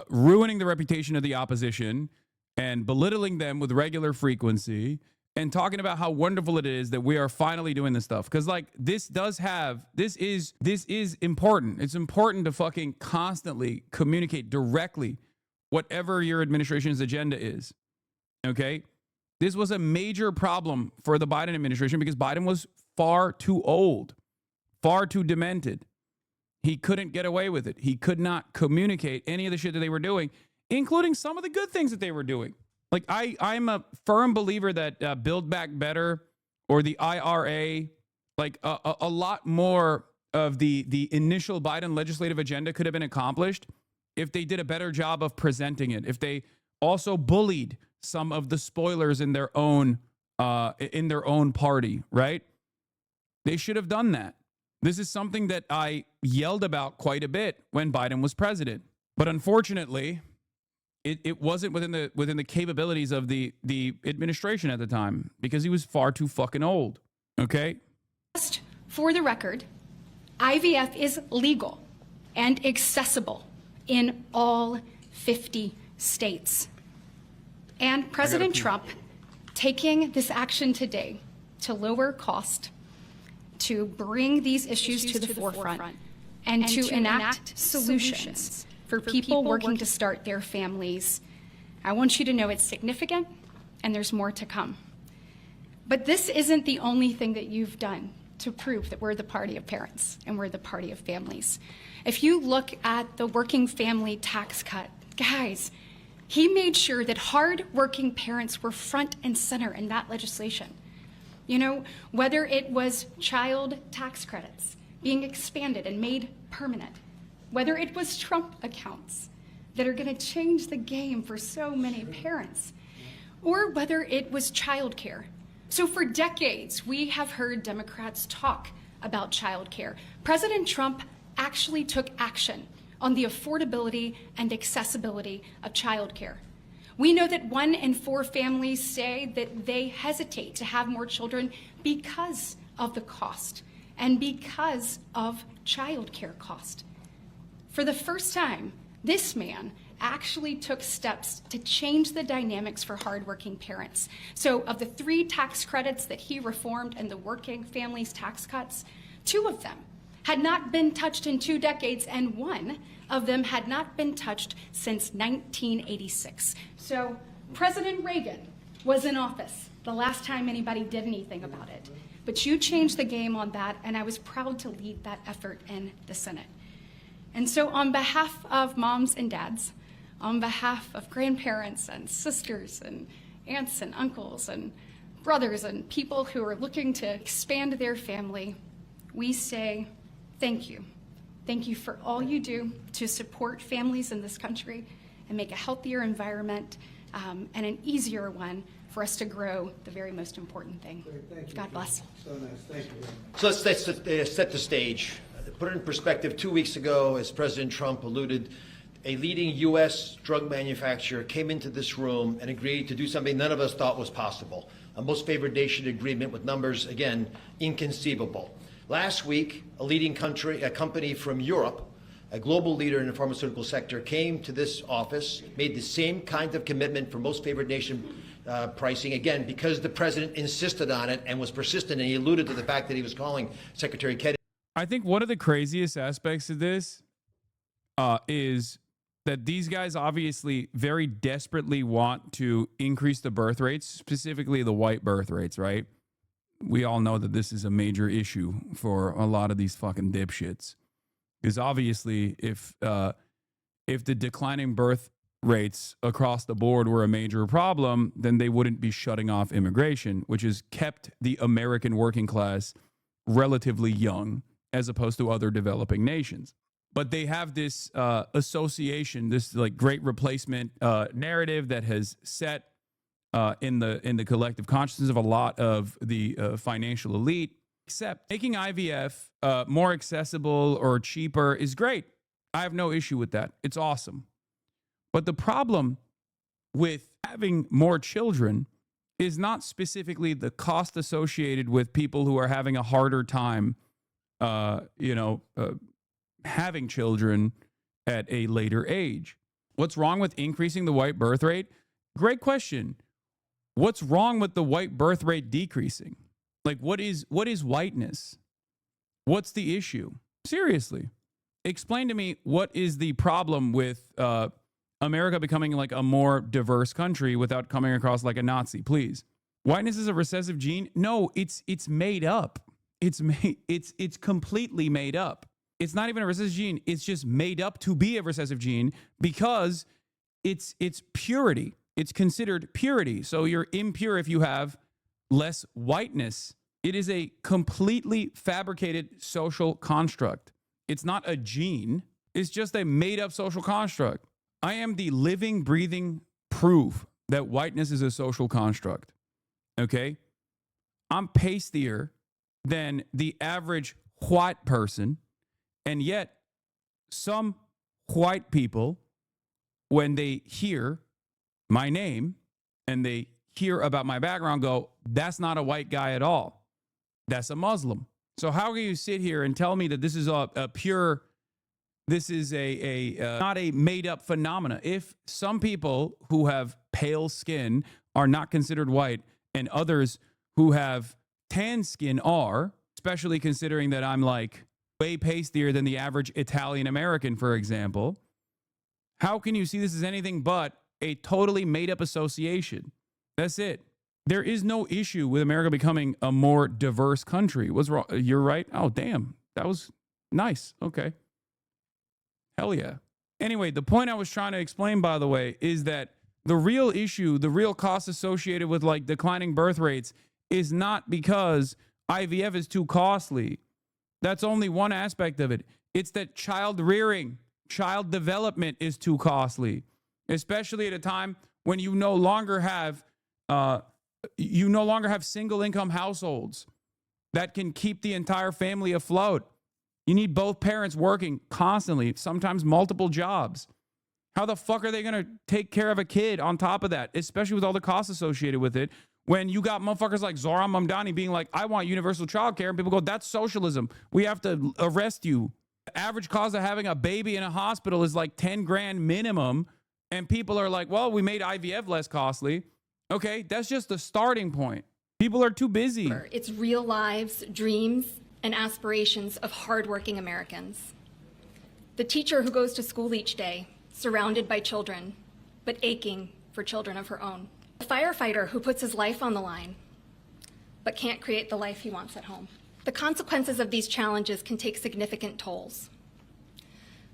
ruining the reputation of the opposition and belittling them with regular frequency and talking about how wonderful it is that we are finally doing this stuff. Because like this is important. It's important to fucking constantly communicate directly whatever your administration's agenda is. Okay? This was a major problem for the Biden administration because Biden was far too old, far too demented. He couldn't get away with it. He could not communicate any of the shit that they were doing, including some of the good things that they were doing. Like I'm a firm believer that Build Back Better or the IRA, like a lot more of the initial Biden legislative agenda could have been accomplished if they did a better job of presenting it. If they also bullied some of the spoilers in their own party, right? They should have done that. This is something that I yelled about quite a bit when Biden was president. But unfortunately, it wasn't within the capabilities of the administration at the time because he was far too fucking old. Okay? Just for the record, IVF is legal and accessible in all 50 states. And President Trump taking this action today to lower cost, to bring these issues to the forefront, and to enact solutions for people working to start their families. I want you to know it's significant and there's more to come. But this isn't the only thing that you've done to prove that we're the party of parents and we're the party of families. If you look at the working family tax cut, guys, he made sure that hard-working parents were front and center in that legislation. You know, whether it was child tax credits being expanded and made permanent, whether it was Trump accounts that are going to change the game for so many parents, or whether it was childcare. So for decades, we have heard Democrats talk about childcare. President Trump actually took action on the affordability and accessibility of childcare. We know that 1 in 4 families say that they hesitate to have more children because of the cost and because of childcare cost. For the first time, this man actually took steps to change the dynamics for hardworking parents. So of the 3 tax credits that he reformed and the working families tax cuts, 2 of them had not been touched in 2 decades, and 1 of them had not been touched since 1986. So President Reagan was in office the last time anybody did anything about it. But you changed the game on that, and I was proud to lead that effort in the Senate. And so on behalf of moms and dads, on behalf of grandparents and sisters and aunts and uncles and brothers and people who are looking to expand their family, we say thank you. Thank you for all you do to support families in this country and make a healthier environment and an easier one for us to grow the very most important thing. God bless. So nice. Thank you. So let's set the stage. Put it in perspective, 2 weeks ago, as President Trump alluded, a leading U.S. drug manufacturer came into this room and agreed to do something none of us thought was possible. A most favored nation agreement with numbers, again, inconceivable. Last week, a company from Europe, a global leader in the pharmaceutical sector, came to this office, made the same kind of commitment for most favored nation pricing, again, because the president insisted on it and was persistent, and he alluded to the fact that he was calling Secretary Kennedy. I think one of the craziest aspects of this is that these guys obviously very desperately want to increase the birth rates, specifically the white birth rates, right? We all know that this is a major issue for a lot of these fucking dipshits. Because obviously, if the declining birth rates across the board were a major problem, then they wouldn't be shutting off immigration, which has kept the American working class relatively young as opposed to other developing nations. But they have this association, this like great replacement narrative that has set in the collective consciousness of a lot of the financial elite. Except making IVF more accessible or cheaper is great. I have no issue with that. It's awesome. But the problem with having more children is not specifically the cost associated with people who are having a harder time, having children at a later age. What's wrong with increasing the white birth rate? Great question. What's wrong with the white birth rate decreasing? Like, what is whiteness? What's the issue? Seriously, explain to me what is the problem with America becoming like a more diverse country without coming across like a Nazi, please. Whiteness is a recessive gene? No, it's made up. It's completely made up. It's not even a recessive gene. It's just made up to be a recessive gene because it's purity. It's considered purity. So you're impure if you have less whiteness. It is a completely fabricated social construct. It's not a gene. It's just a made up social construct. I am the living, breathing proof that whiteness is a social construct. Okay? I'm pastier than the average white person. And yet, some white people, when they hear my name and they hear about my background, go, that's not a white guy at all. That's a Muslim. So how can you sit here and tell me that this is a pure, this is not a made up phenomena? If some people who have pale skin are not considered white and others who have tan skin are, especially considering that I'm like way pastier than the average Italian American, for example, how can you see this as anything but a totally made up association? That's it. There is no issue with America becoming a more diverse country. What's wrong? You're right. Oh, damn. That was nice. Okay. Hell yeah. Anyway, the point I was trying to explain, by the way, is that the real issue, the real cost associated with like declining birth rates is not because IVF is too costly. That's only one aspect of it. It's that child rearing, child development is too costly, especially at a time when you no longer have single income households that can keep the entire family afloat. You need both parents working constantly, sometimes multiple jobs. How the fuck are they going to take care of a kid on top of that, especially with all the costs associated with it? When you got motherfuckers like Zohran Mamdani being like, I want universal child care, and people go, that's socialism. We have to arrest you. The average cost of having a baby in a hospital is like 10 grand minimum. And people are like, well, we made IVF less costly. Okay, that's just the starting point. People are too busy. It's real lives, dreams, and aspirations of hardworking Americans. The teacher who goes to school each day, surrounded by children, but aching for children of her own. A firefighter who puts his life on the line, but can't create the life he wants at home. The consequences of these challenges can take significant tolls.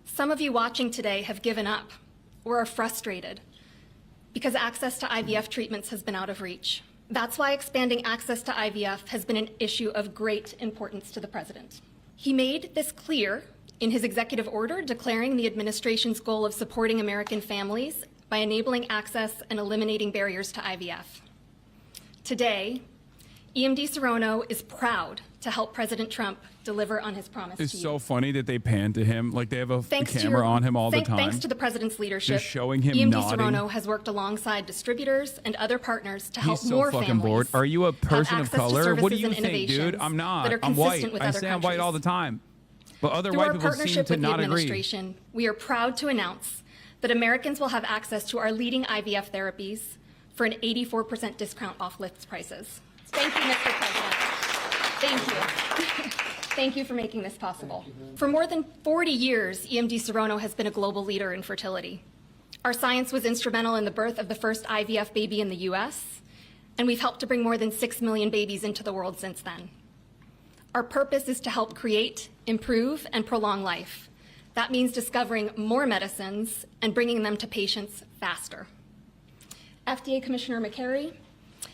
Some of you watching today have given up or are frustrated because access to IVF treatments has been out of reach. That's why expanding access to IVF has been an issue of great importance to the president. He made this clear in his executive order declaring the administration's goal of supporting American families by enabling access and eliminating barriers to IVF. Today, EMD Serono is proud to help President Trump deliver on his promise It's to you. so funny that they pan to him. Like they have a camera on him all the time. Thanks to the president's leadership, Just showing him EMD nodding. Serono has worked alongside distributors and other partners to help He's so more fucking families bored. Are you a person of access to color? What do services you and think, dude? innovations I'm not. that are I'm white. consistent with I other say I'm white all the countries. time. But other Through white our people seem partnership to with the not agree. administration, we are proud to announce that Americans will have access to our leading IVF therapies for an 84% discount off list prices. Thank you, Mr. President. Thank you. Thank you for making this possible. For more than 40 years, EMD Serono has been a global leader in fertility. Our science was instrumental in the birth of the first IVF baby in the US, and we've helped to bring more than 6 million babies into the world since then. Our purpose is to help create, improve, and prolong life. That means discovering more medicines and bringing them to patients faster. FDA Commissioner McCary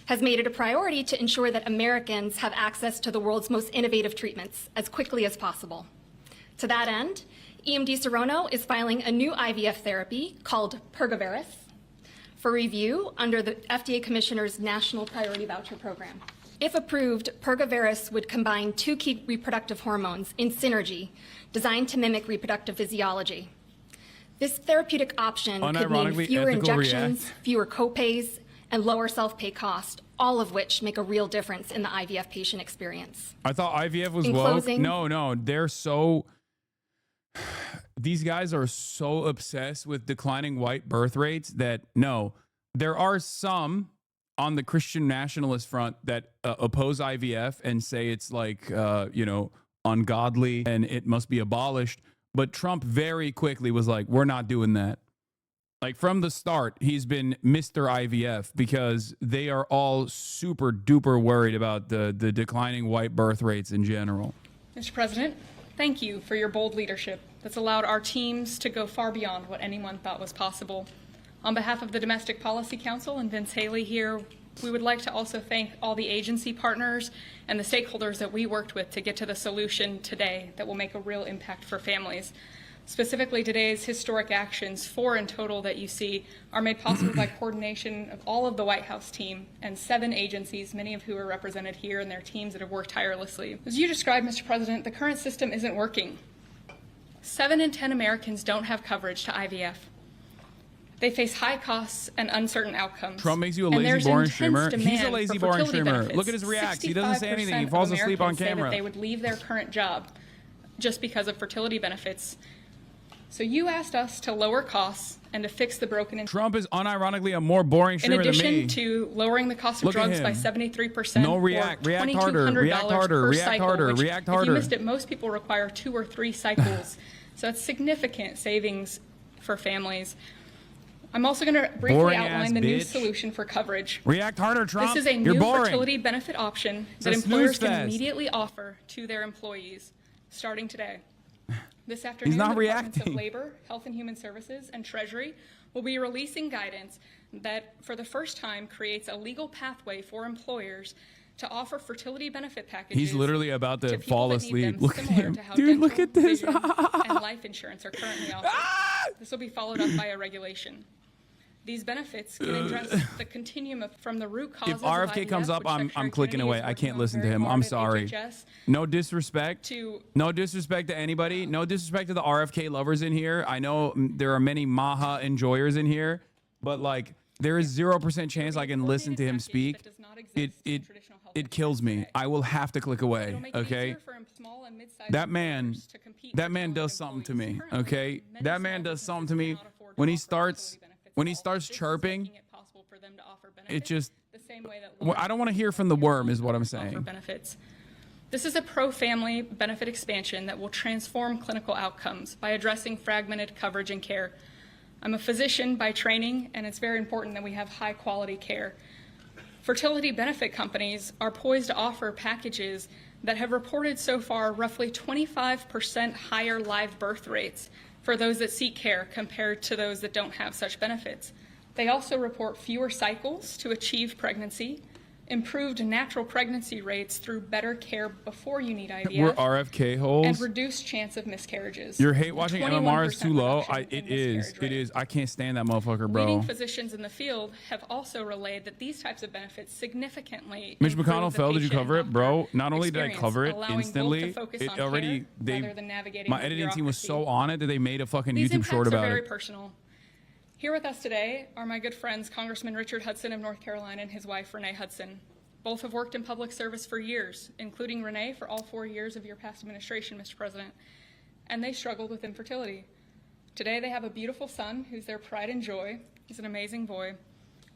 has made it a priority to ensure that Americans have access to the world's most innovative treatments as quickly as possible. To that end, EMD Serono is filing a new IVF therapy called Pergoveris for review under the FDA Commissioner's National Priority Voucher Program. If approved, Pergoveris would combine 2 key reproductive hormones in synergy designed to mimic reproductive physiology. This therapeutic option could mean fewer injections, fewer copays, and lower self-pay cost, all of which make a real difference in the IVF patient experience. I thought IVF was In woke. closing- No, they're so. These guys are so obsessed with declining white birth rates that no, there are some on the Christian nationalist front that oppose IVF and say it's like ungodly and it must be abolished. But Trump very quickly was like, we're not doing that. Like from the start, he's been Mr. IVF because they are all super duper worried about the declining white birth rates in general. Mr. President, thank you for your bold leadership that's allowed our teams to go far beyond what anyone thought was possible. On behalf of the Domestic Policy Council and Vince Haley here, we would like to also thank all the agency partners and the stakeholders that we worked with to get to the solution today that will make a real impact for families. Specifically, today's historic actions, 4 in total that you see, are made possible by coordination of all of the White House team and 7 agencies, many of who are represented here, and their teams that have worked tirelessly. As you described, Mr. President, the current system isn't working. 7 in 10 Americans don't have coverage to IVF. They face high costs and uncertain outcomes. Trump makes you a And lazy, there's boring intense streamer. He's a demand lazy, for boring fertility streamer. benefits. Look at his reacts. He doesn't say anything. He 65% falls of asleep on Americans say that camera. they would leave their current job just because of fertility benefits. So you asked us to lower costs and to fix the broken. Trump is unironically a more boring In streamer than me. addition to lowering the cost of Look at drugs by him. 73%, No, or react harder, $2,200 react harder, per react cycle, harder, which, react If harder. you missed it, most people require 2 or 3 cycles. So it's significant savings for families. I'm also going to briefly Boring outline ass the new bitch. solution for coverage. React harder, Trump. This is a You're new boring. fertility benefit option that a employers snooze can fest. immediately offer to their employees starting today. This afternoon, not the Departments reacting. of Labor, Health and Human Services, and Treasury will be releasing guidance that, for the first time, creates a legal pathway for employers to offer fertility benefit packages. He's literally about to people fall that need asleep. them, Look at similar him. to how Dude, look dental, at this. vision, and life insurance are currently offered. This will be followed up by a regulation. These benefits can address the continuum from the root causes If RFK of comes IVF, up, which I'm Secretary clicking Kennedy away. is I working can't on listen to very him. hard I'm at sorry. HHS. No disrespect. To- No disrespect to anybody. No disrespect to the RFK lovers in here. I know there are many Maha enjoyers in here, but like there is 0% chance I can listen to him speak. It kills me. I will have to click away. Okay. That man does something to me. Okay. That man does something to me when he starts chirping. It just, I don't want to hear from the worm is what I'm saying. Benefits. This is a pro-family benefit expansion that will transform clinical outcomes by addressing fragmented coverage and care. I'm a physician by training, and it's very important that we have high-quality care. Fertility benefit companies are poised to offer packages that have reported so far roughly 25% higher live birth rates for those that seek care compared to those that don't have such benefits. They also report fewer cycles to achieve pregnancy, improved natural pregnancy rates through better care before you need IVF, We're RFK holes. and reduced chance of miscarriages. Your hate watching MMR is too low. It is. I can't stand that motherfucker, bro. Leading physicians in the field have also relayed that these types of benefits significantly Mitch improve McConnell the fell. Did you patient cover it, bro? Not only did I experience, cover it allowing both instantly, to focus it on already care rather than navigating my the editing team was bureaucracy. so on it that they made a fucking These YouTube short impacts about are very it. personal. Here with us today are my good friends, Congressman Richard Hudson of North Carolina and his wife, Renee Hudson. Both have worked in public service for years, including Renee for all 4 years of your past administration, Mr. President, and they struggled with infertility. Today they have a beautiful son who's their pride and joy. He's an amazing boy,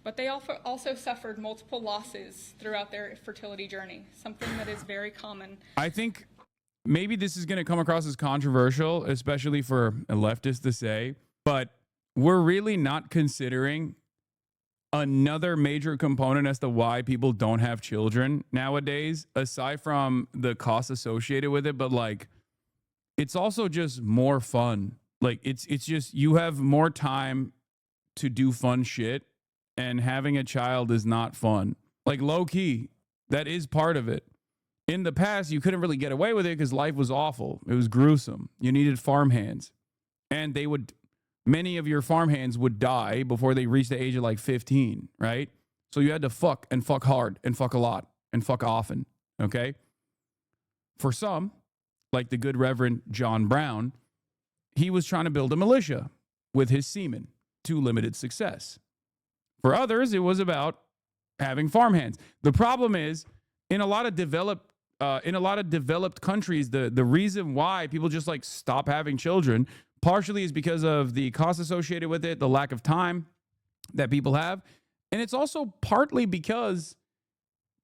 but they also suffered multiple losses throughout their fertility journey, something that is very common. I think maybe this is going to come across as controversial, especially for a leftist to say, but we're really not considering another major component as to why people don't have children nowadays, aside from the costs associated with it. But like, it's also just more fun. Like it's just, you have more time to do fun shit, and having a child is not fun. Like low key, that is part of it. In the past, you couldn't really get away with it because life was awful. It was gruesome. You needed farmhands, and many of your farmhands would die before they reached the age of like 15, right? So you had to fuck and fuck hard and fuck a lot and fuck often, okay? For some, like the good Reverend John Brown, he was trying to build a militia with his semen to limited success. For others, it was about having farmhands. The problem is, in a lot of developed countries, the reason why people just like stop having children partially is because of the cost associated with it, the lack of time that people have. And it's also partly because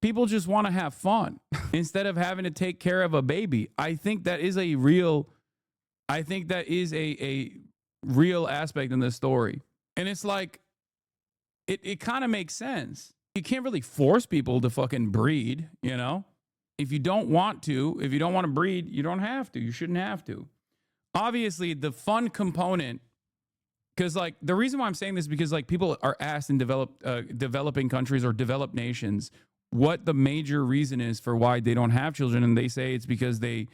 people just want to have fun instead of having to take care of a baby. I think that is a real aspect in this story. And it's like, it kind of makes sense. You can't really force people to fucking breed, you know? If you don't want to breed, you don't have to. You shouldn't have to. Obviously, the fun component, because like the reason why I'm saying this is because like people are asked in developing countries or developed nations what the major reason is for why they don't have children, and they say it's because they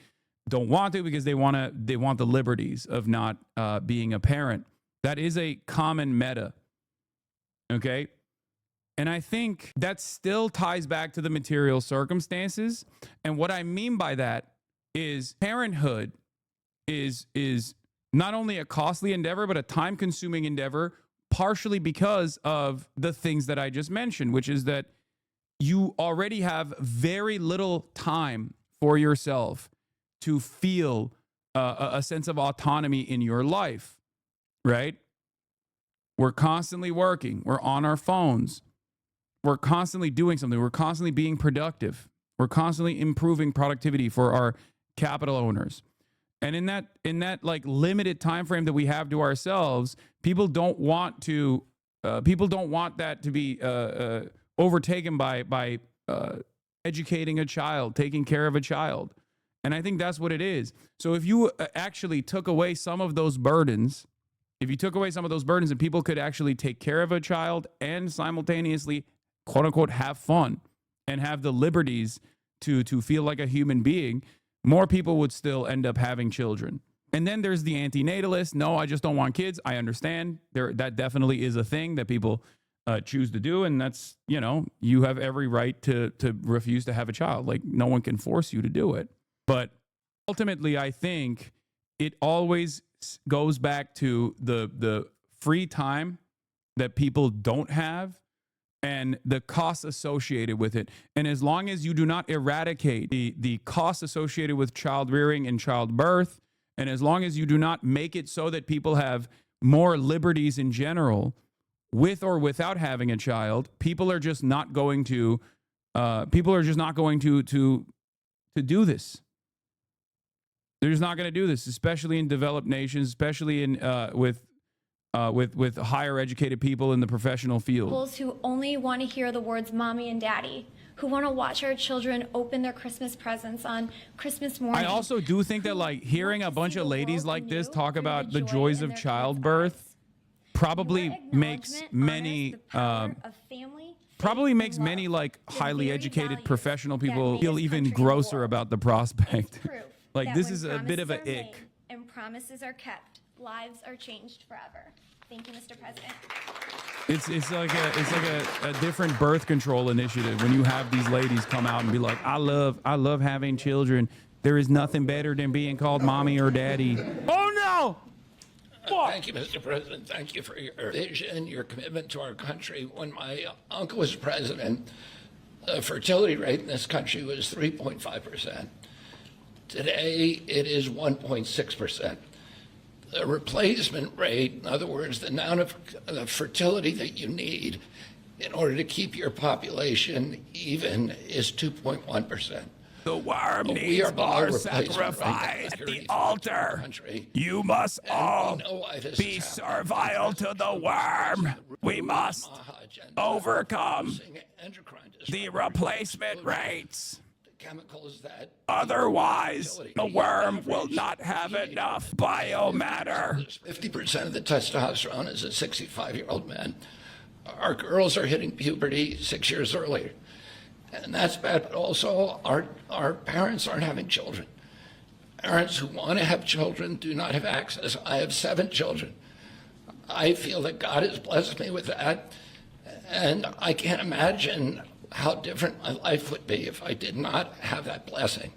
don't want to, because they want the liberties of not being a parent. That is a common meta, okay? And I think that still ties back to the material circumstances. And what I mean by that is parenthood is not only a costly endeavor, but a time-consuming endeavor, partially because of the things that I just mentioned, which is that you already have very little time for yourself to feel a sense of autonomy in your life, right? We're constantly working. We're on our phones. We're constantly doing something. We're constantly being productive. We're constantly improving productivity for our capital owners. And in that like limited time frame that we have to ourselves, people don't want that to be overtaken by educating a child, taking care of a child. And I think that's what it is. So if you actually took away some of those burdens, and people could actually take care of a child and simultaneously, quote unquote, have fun and have the liberties to feel like a human being, more people would still end up having children. And then there's the antinatalist. No, I just don't want kids. I understand that definitely is a thing that people choose to do. And that's, you have every right to refuse to have a child. Like no one can force you to do it. But ultimately, I think it always goes back to the free time that people don't have and the costs associated with it. And as long as you do not eradicate the costs associated with child rearing and childbirth, and as long as you do not make it so that people have more liberties in general, with or without having a child, people are just not going to do this. They're just not going to do this, especially in developed nations, especially in with higher educated people in the professional field. Who only want to hear the words mommy and daddy, who want to watch our children open their Christmas presents on Christmas morning. I also do think that like hearing a bunch of ladies like this talk about the joys of childbirth probably makes many probably makes many like highly educated professional people feel even grosser about the prospect. Like this is a bit of an ick. And promises are kept. Lives are changed forever. Thank you, Mr. President. It's like a different birth control initiative when you have these ladies come out and be like, I love having children. There is nothing better than being called mommy or daddy. Oh no! Thank you, Mr. President. Thank you for your vision, your commitment to our country. When my uncle was president, the fertility rate in this country was 3.5%. Today, it is 1.6%. The replacement rate, in other words, the amount of fertility that you need in order to keep your population even, is 2.1%. The worm needs more sacrifice at the altar. You must all be servile to the worm. We must overcome the replacement rates. Chemicals that otherwise the worm will not have enough biomatter. 50% of the testosterone is a 65-year-old man. Our girls are hitting puberty 6 years earlier. And that's bad, but also our parents aren't having children. Parents who want to have children do not have access. I have 7 children. I feel that God has blessed me with that, and I can't imagine how different my life would be if I did not have that blessing.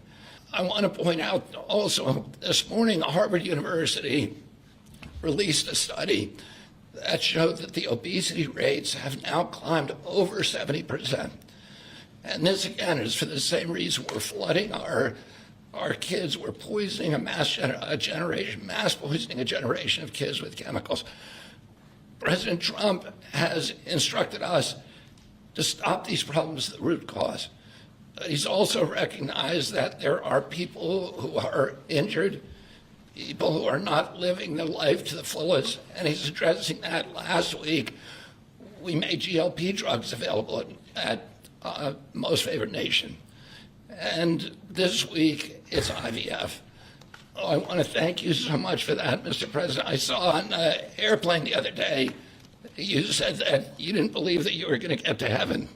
I want to point out also, this morning, Harvard University released a study that showed that the obesity rates have now climbed over 70%. And this, again, is for the same reason we're flooding our kids. We're poisoning mass poisoning a generation of kids with chemicals. President Trump has instructed us to stop these problems at the root cause. He's also recognized that there are people who are injured, people who are not living their life to the fullest, and he's addressing that. Last week, we made GLP drugs available at Most Favored Nation. And this week, it's IVF. Oh, I want to thank you so much for that, Mr. President. I saw on an airplane the other day, you said that you didn't believe that you were going to get to heaven.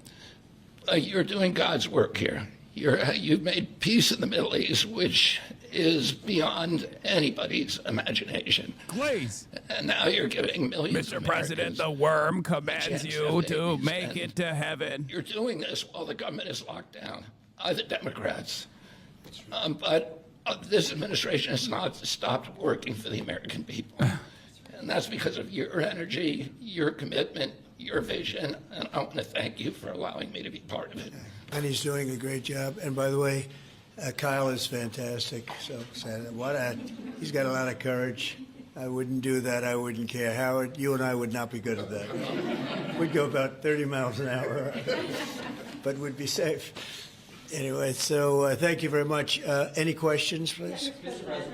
You're doing God's work here. You've made peace in the Middle East, which is beyond anybody's imagination. Please. And now you're giving millions of Mr. President, the worm commands you to make it to heaven. You're doing this while the government is locked down by the Democrats. But this administration has not stopped working for the American people. And that's because of your energy, your commitment, your vision, and I want to thank you for allowing me to be part of it. And he's doing a great job. And by the way, Kyle is fantastic. So he's got a lot of courage. I wouldn't do that. I wouldn't care. Howard, you and I would not be good at that. We'd go about 30 miles an hour, but we'd be safe. Anyway, so thank you very much. Any questions, please?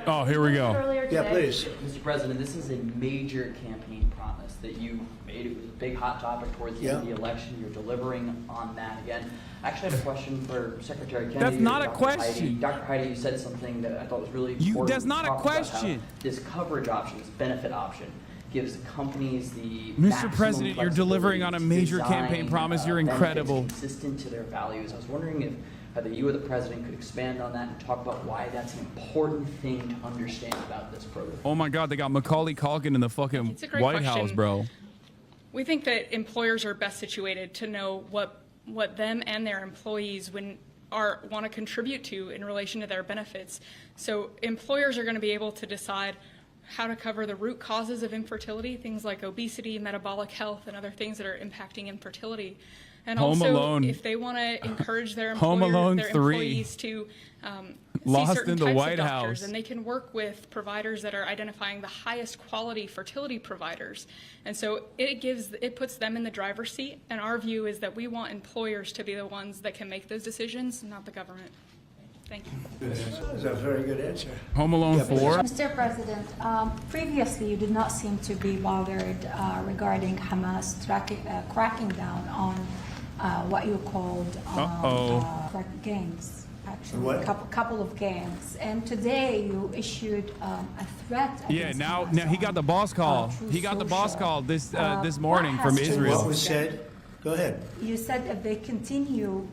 Oh, here we go. Yeah, please. Mr. President, this is a major campaign promise that you made. It was a big hot topic towards the end of the election. You're delivering on that again. I actually have a question for Secretary Kennedy. That's not a question. Dr. Heidi, you said something that I thought was really important. That's not a question. This coverage option, this benefit option, gives companies the Mr. President, you're delivering on a major campaign promise. You're incredible. Consistent to their values. I was wondering if either you or the president could expand on that and talk about why that's an important thing to understand about this program. Oh my God, they got Macaulay Culkin in the fucking White House, bro. We think that employers are best situated to know what them and their employees want to contribute to in relation to their benefits. So employers are going to be able to decide how to cover the root causes of infertility, things like obesity, metabolic health, and other things that are impacting infertility. And Home also, Alone. if they want to encourage their Home Alone their 3. employees to Lost see certain in the types White of doctors, House. and they can work with providers that are identifying the highest quality fertility providers. And so it puts them in the driver's seat. And our view is that we want employers to be the ones that can make those decisions, not the government. Thank you. That's a very good answer. Home Alone 4. Mr. President, previously you did not seem to be bothered regarding Hamas cracking down on what you called gangs. Actually, a couple of gangs. And today you issued a threat. Yeah, now he got the boss call. He got the boss call this morning from Israel. What was said? Go ahead. You said if they continue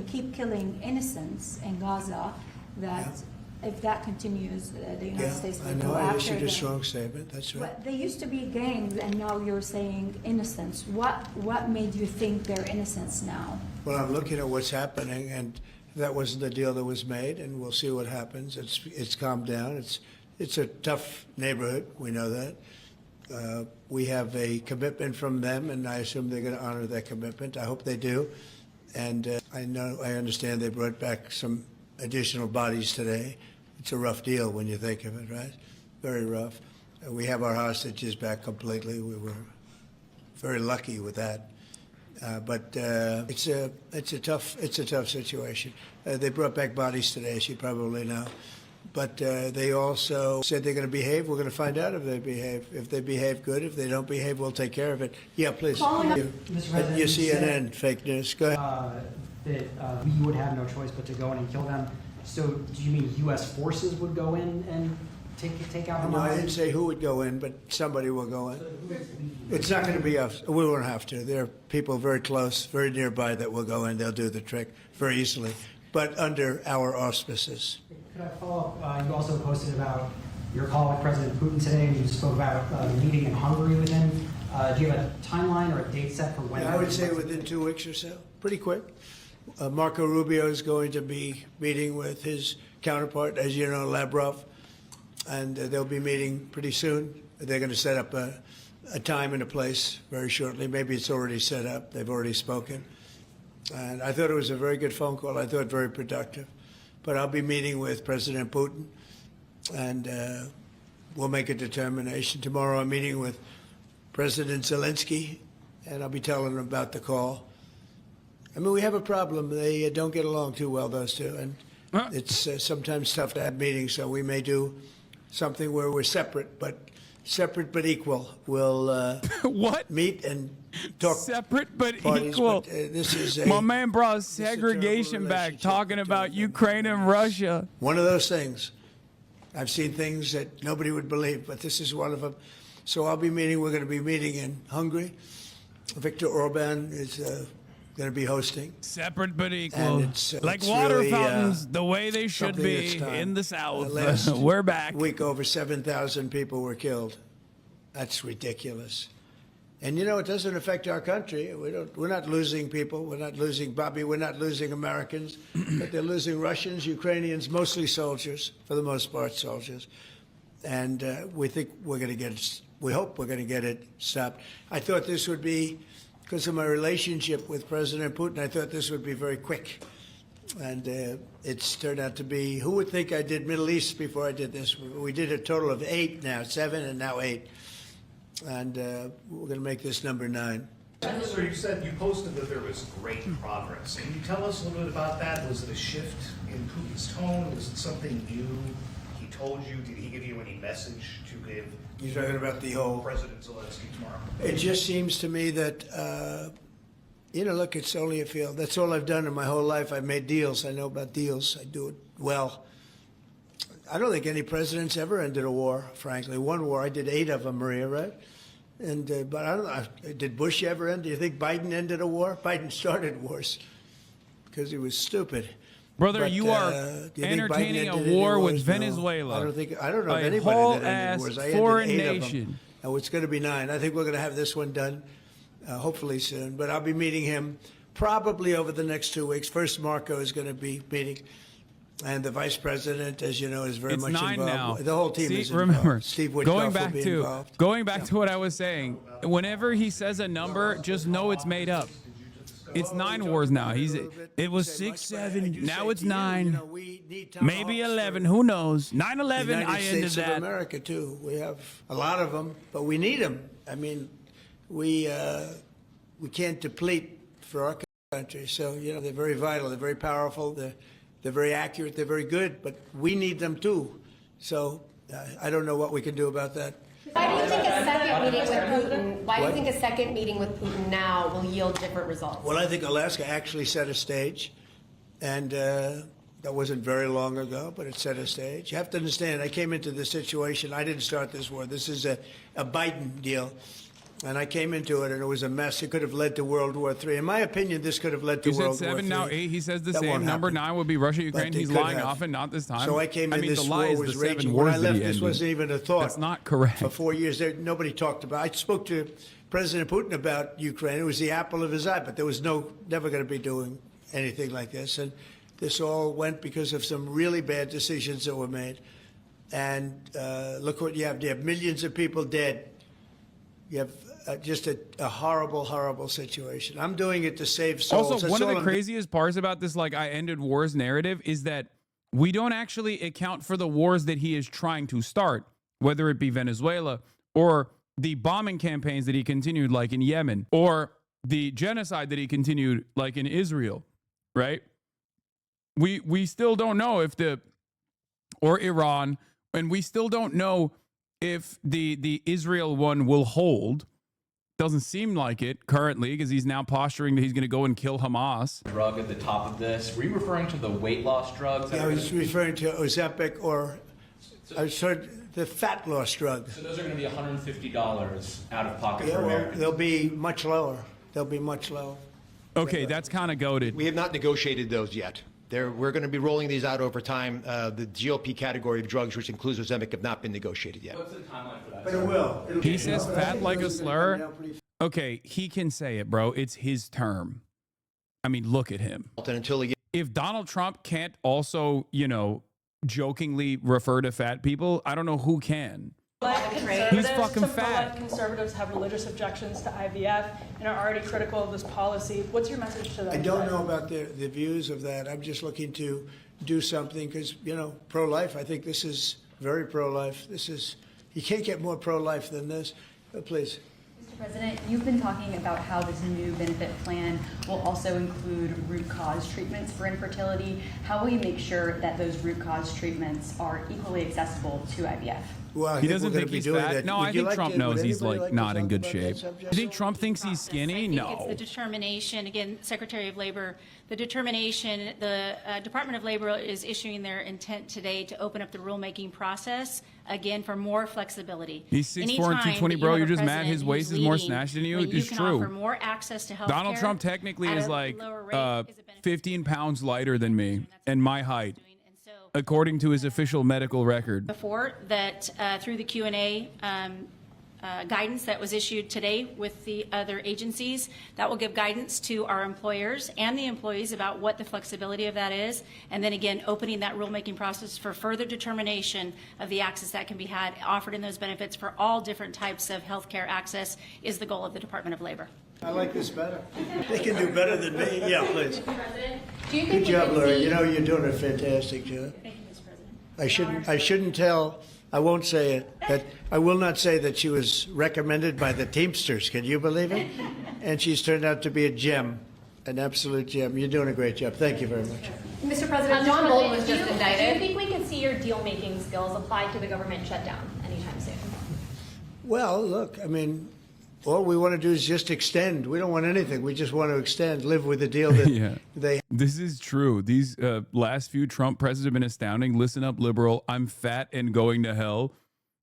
keep killing innocents in Gaza, that if that continues, the United States will I know. go I after issued a them. strong statement. That's right. But they used to be gangs, and now you're saying innocents. What made you think they're innocents now? Well, I'm looking at what's happening, and that wasn't the deal that was made, and we'll see what happens. It's calmed down. It's a tough neighborhood. We know that. We have a commitment from them, and I assume they're going to honor that commitment. I hope they do. And I understand they brought back some additional bodies today. It's a rough deal when you think of it, right? Very rough. We have our hostages back completely. We were very lucky with that. But it's a tough situation. They brought back bodies today, as you probably know. But they also said they're going to behave. We're going to find out if they behave. If they behave good, if they don't behave, we'll take care of it. Yeah, please. Your CNN fake news. Go ahead. That we would have no choice but to go in and kill them. So do you mean U.S. forces would go in and take out Hamas? No, I didn't say who would go in, but somebody will go in. It's not going to be us. We won't have to. There are people very close, very nearby that will go in. They'll do the trick very easily, but under our auspices. Could I follow up? You also posted about your call with President Putin today, and you spoke about the meeting in Hungary with him. Do you have a timeline or a date set for when? I would say within 2 weeks or so, pretty quick. Marco Rubio is going to be meeting with his counterpart, as you know, Lavrov, and they'll be meeting pretty soon. They're going to set up a time and a place very shortly. Maybe it's already set up. They've already spoken. And I thought it was a very good phone call. I thought very productive. But I'll be meeting with President Putin, and we'll make a determination. Tomorrow I'm meeting with President Zelensky, and I'll be telling him about the call. I mean, we have a problem. They don't get along too well, those two, and it's sometimes tough to have meetings, so we may do something where we're separate but equal. We'll meet and talk. Separate but parties, equal. But, this is My man brought segregation back, talking about Ukraine and Russia. One of those things. I've seen things that nobody would believe, but this is one of them. So I'll be meeting. We're going to be meeting in Hungary. Viktor Orban is going to be hosting. Separate but equal. And it's water really, fountains, the way they should be in the South. We're back. Week over 7,000 people were killed. That's ridiculous. And you know, it doesn't affect our country. We're not losing people. We're not losing Bobby. We're not losing Americans. But they're losing Russians, Ukrainians, mostly soldiers, for the most part, soldiers. And we think we're going to get it. We hope we're going to get it stopped. I thought this would be, because of my relationship with President Putin, I thought this would be very quick. And it's turned out to be, who would think I did Middle East before I did this? We did a total of 8 now, 7 and now 8. And we're going to make this number 9. Senator, you said you posted that there was great progress. Can you tell us a little bit about that? Was it a shift in Putin's tone? Was it something new he told you? Did he give you any message to give? You're talking about the whole President Zelensky tomorrow. It just seems to me that, you know, look, it's only a field. That's all I've done in my whole life. I've made deals. I know about deals. I do it well. I don't think any president's ever ended a war, frankly. One war, I did 8 of them, Maria, right? And but I don't know, did Bush ever end? Do you think Biden ended a war? Biden started wars because he was stupid. Brother, But, you are do you think Biden entertaining a ended any war with wars? No. Venezuela. I don't know of A anybody whole that ended ass wars. I foreign ended 8 of nation. them. Oh, it's going to be 9. I think we're going to have this one done, hopefully soon. But I'll be meeting him probably over the next 2 weeks. First, Marco is going to be meeting, and the vice president, as you know, is very It's much 9 involved. now. The whole team See, is involved. remember, Steve Witkoff going will back be to involved. to what I was saying. Whenever he says a number, just know it's made up. It's 9 wars now. It was 6, 7. Now it's 9. Maybe 11. Who knows? 9/11. I ended States that. of America too. We have a lot of them, but we need them. I mean, we can't deplete for our country. So you know, they're very vital. They're very powerful. They're very accurate. They're very good. But we need them too. So I don't know what we can do about that. Why do you think a second meeting with Putin? Why do you think a second meeting with Putin now will yield different results? Well, I think Alaska actually set a stage, and that wasn't very long ago, but it set a stage. You have to understand, I came into this situation. I didn't start this war. This is a Biden deal, And I came into it, and it was a mess. It could have led to World War III. In my opinion, this could have led to You World said War 7, III. now 8. He says the That same. won't Number happen. 9 would be Russia, Ukraine. But they He's could lying have. often, not this time. So I came in, mean, this the war lie is was the 7 raging. wars When I that he left, this ended. wasn't even a thought. That's not correct. For 4 years, nobody talked about it. I spoke to President Putin about Ukraine. It was the apple of his eye, but there was never going to be doing anything like this. And this all went because of some really bad decisions that were made. And look what you have. You have millions of people dead. You have just a horrible, horrible situation. I'm doing it to save souls. Also, That's one of all the I'm craziest parts about this, like, I ended wars narrative is that we don't actually account for the wars that he is trying to start, whether it be Venezuela or the bombing campaigns that he continued, like in Yemen, or the genocide that he continued, like in Israel, right? We still don't know if or Iran, and we still don't know if the Israel one will hold. Doesn't seem like it currently, because he's now posturing that he's going to go and kill Hamas. Drug at the top of this. Were you referring to the weight loss drugs? Yeah, I was referring to Ozempic, or I heard the fat loss drug. So those are going to be $150 out of pocket Yeah, for well, Americans. they'll be much lower. They'll be much lower. Okay, that's kind of goated. We have not negotiated those yet. We're going to be rolling these out over time. The GLP category of drugs, which includes Ozempic, have not been negotiated yet. What's the timeline for that? But it will. He says fat like a slur. Okay, he can say it, bro. It's his term. I mean, look at him. If Donald Trump can't also, jokingly refer to fat people, I don't know who can. He's fucking some fat. pro-life conservatives have religious objections to IVF and are already critical of this policy. What's your message to them? I don't know about the views of that. I'm just looking to do something because, pro-life, I think this is very pro-life. You can't get more pro-life than this. Please. Mr. President, you've been talking about how this new benefit plan will also include root cause treatments for infertility. How will you make sure that those root cause treatments are equally accessible to IVF? Well, He doesn't think he's fat. that. No, Would I you think like Trump to- knows would he's anybody like like to not in talk good about shape. that subject? You think Trump thinks he's skinny? I think No. it's the determination, again, Secretary of Labor, the determination, the Department of Labor is issuing their intent today to open up the rulemaking process, again, for more flexibility. He's 6'4" and Anytime 220, that you bro. have You're a just mad president his waist who's is more leading, snatched than you. when It's can true. offer more access to health Donald care Trump technically at is a like lower rate 15 pounds lighter than me and my height, according to his official medical record. before that through the Q&A guidance that was issued today with the other agencies, that will give guidance to our employers and the employees about what the flexibility of that is, and then again opening that rulemaking process for further determination of the access that can be had offered in those benefits for all different types of health care access is the goal of the Department of Labor. I like this better. They can do better than me. Yeah, please. Do you Good think job, Larry. You're doing a fantastic job. Thank you, Mr. President. I shouldn't tell. I won't say it. That I will not say that she was recommended by the Teamsters. Can you believe it? And she's turned out to be a gem, an absolute gem. You're doing a great job. Thank you very much. Mr. President, John Bolton was just Do indicted. you think we could see your deal-making skills applied to the government shutdown anytime soon? Well, look, I mean, all we want to do is just extend. We don't want anything. We just want to extend, live with the deal that they. This is true. These last few Trump presidents have been astounding. Listen up, liberal. I'm fat and going to hell.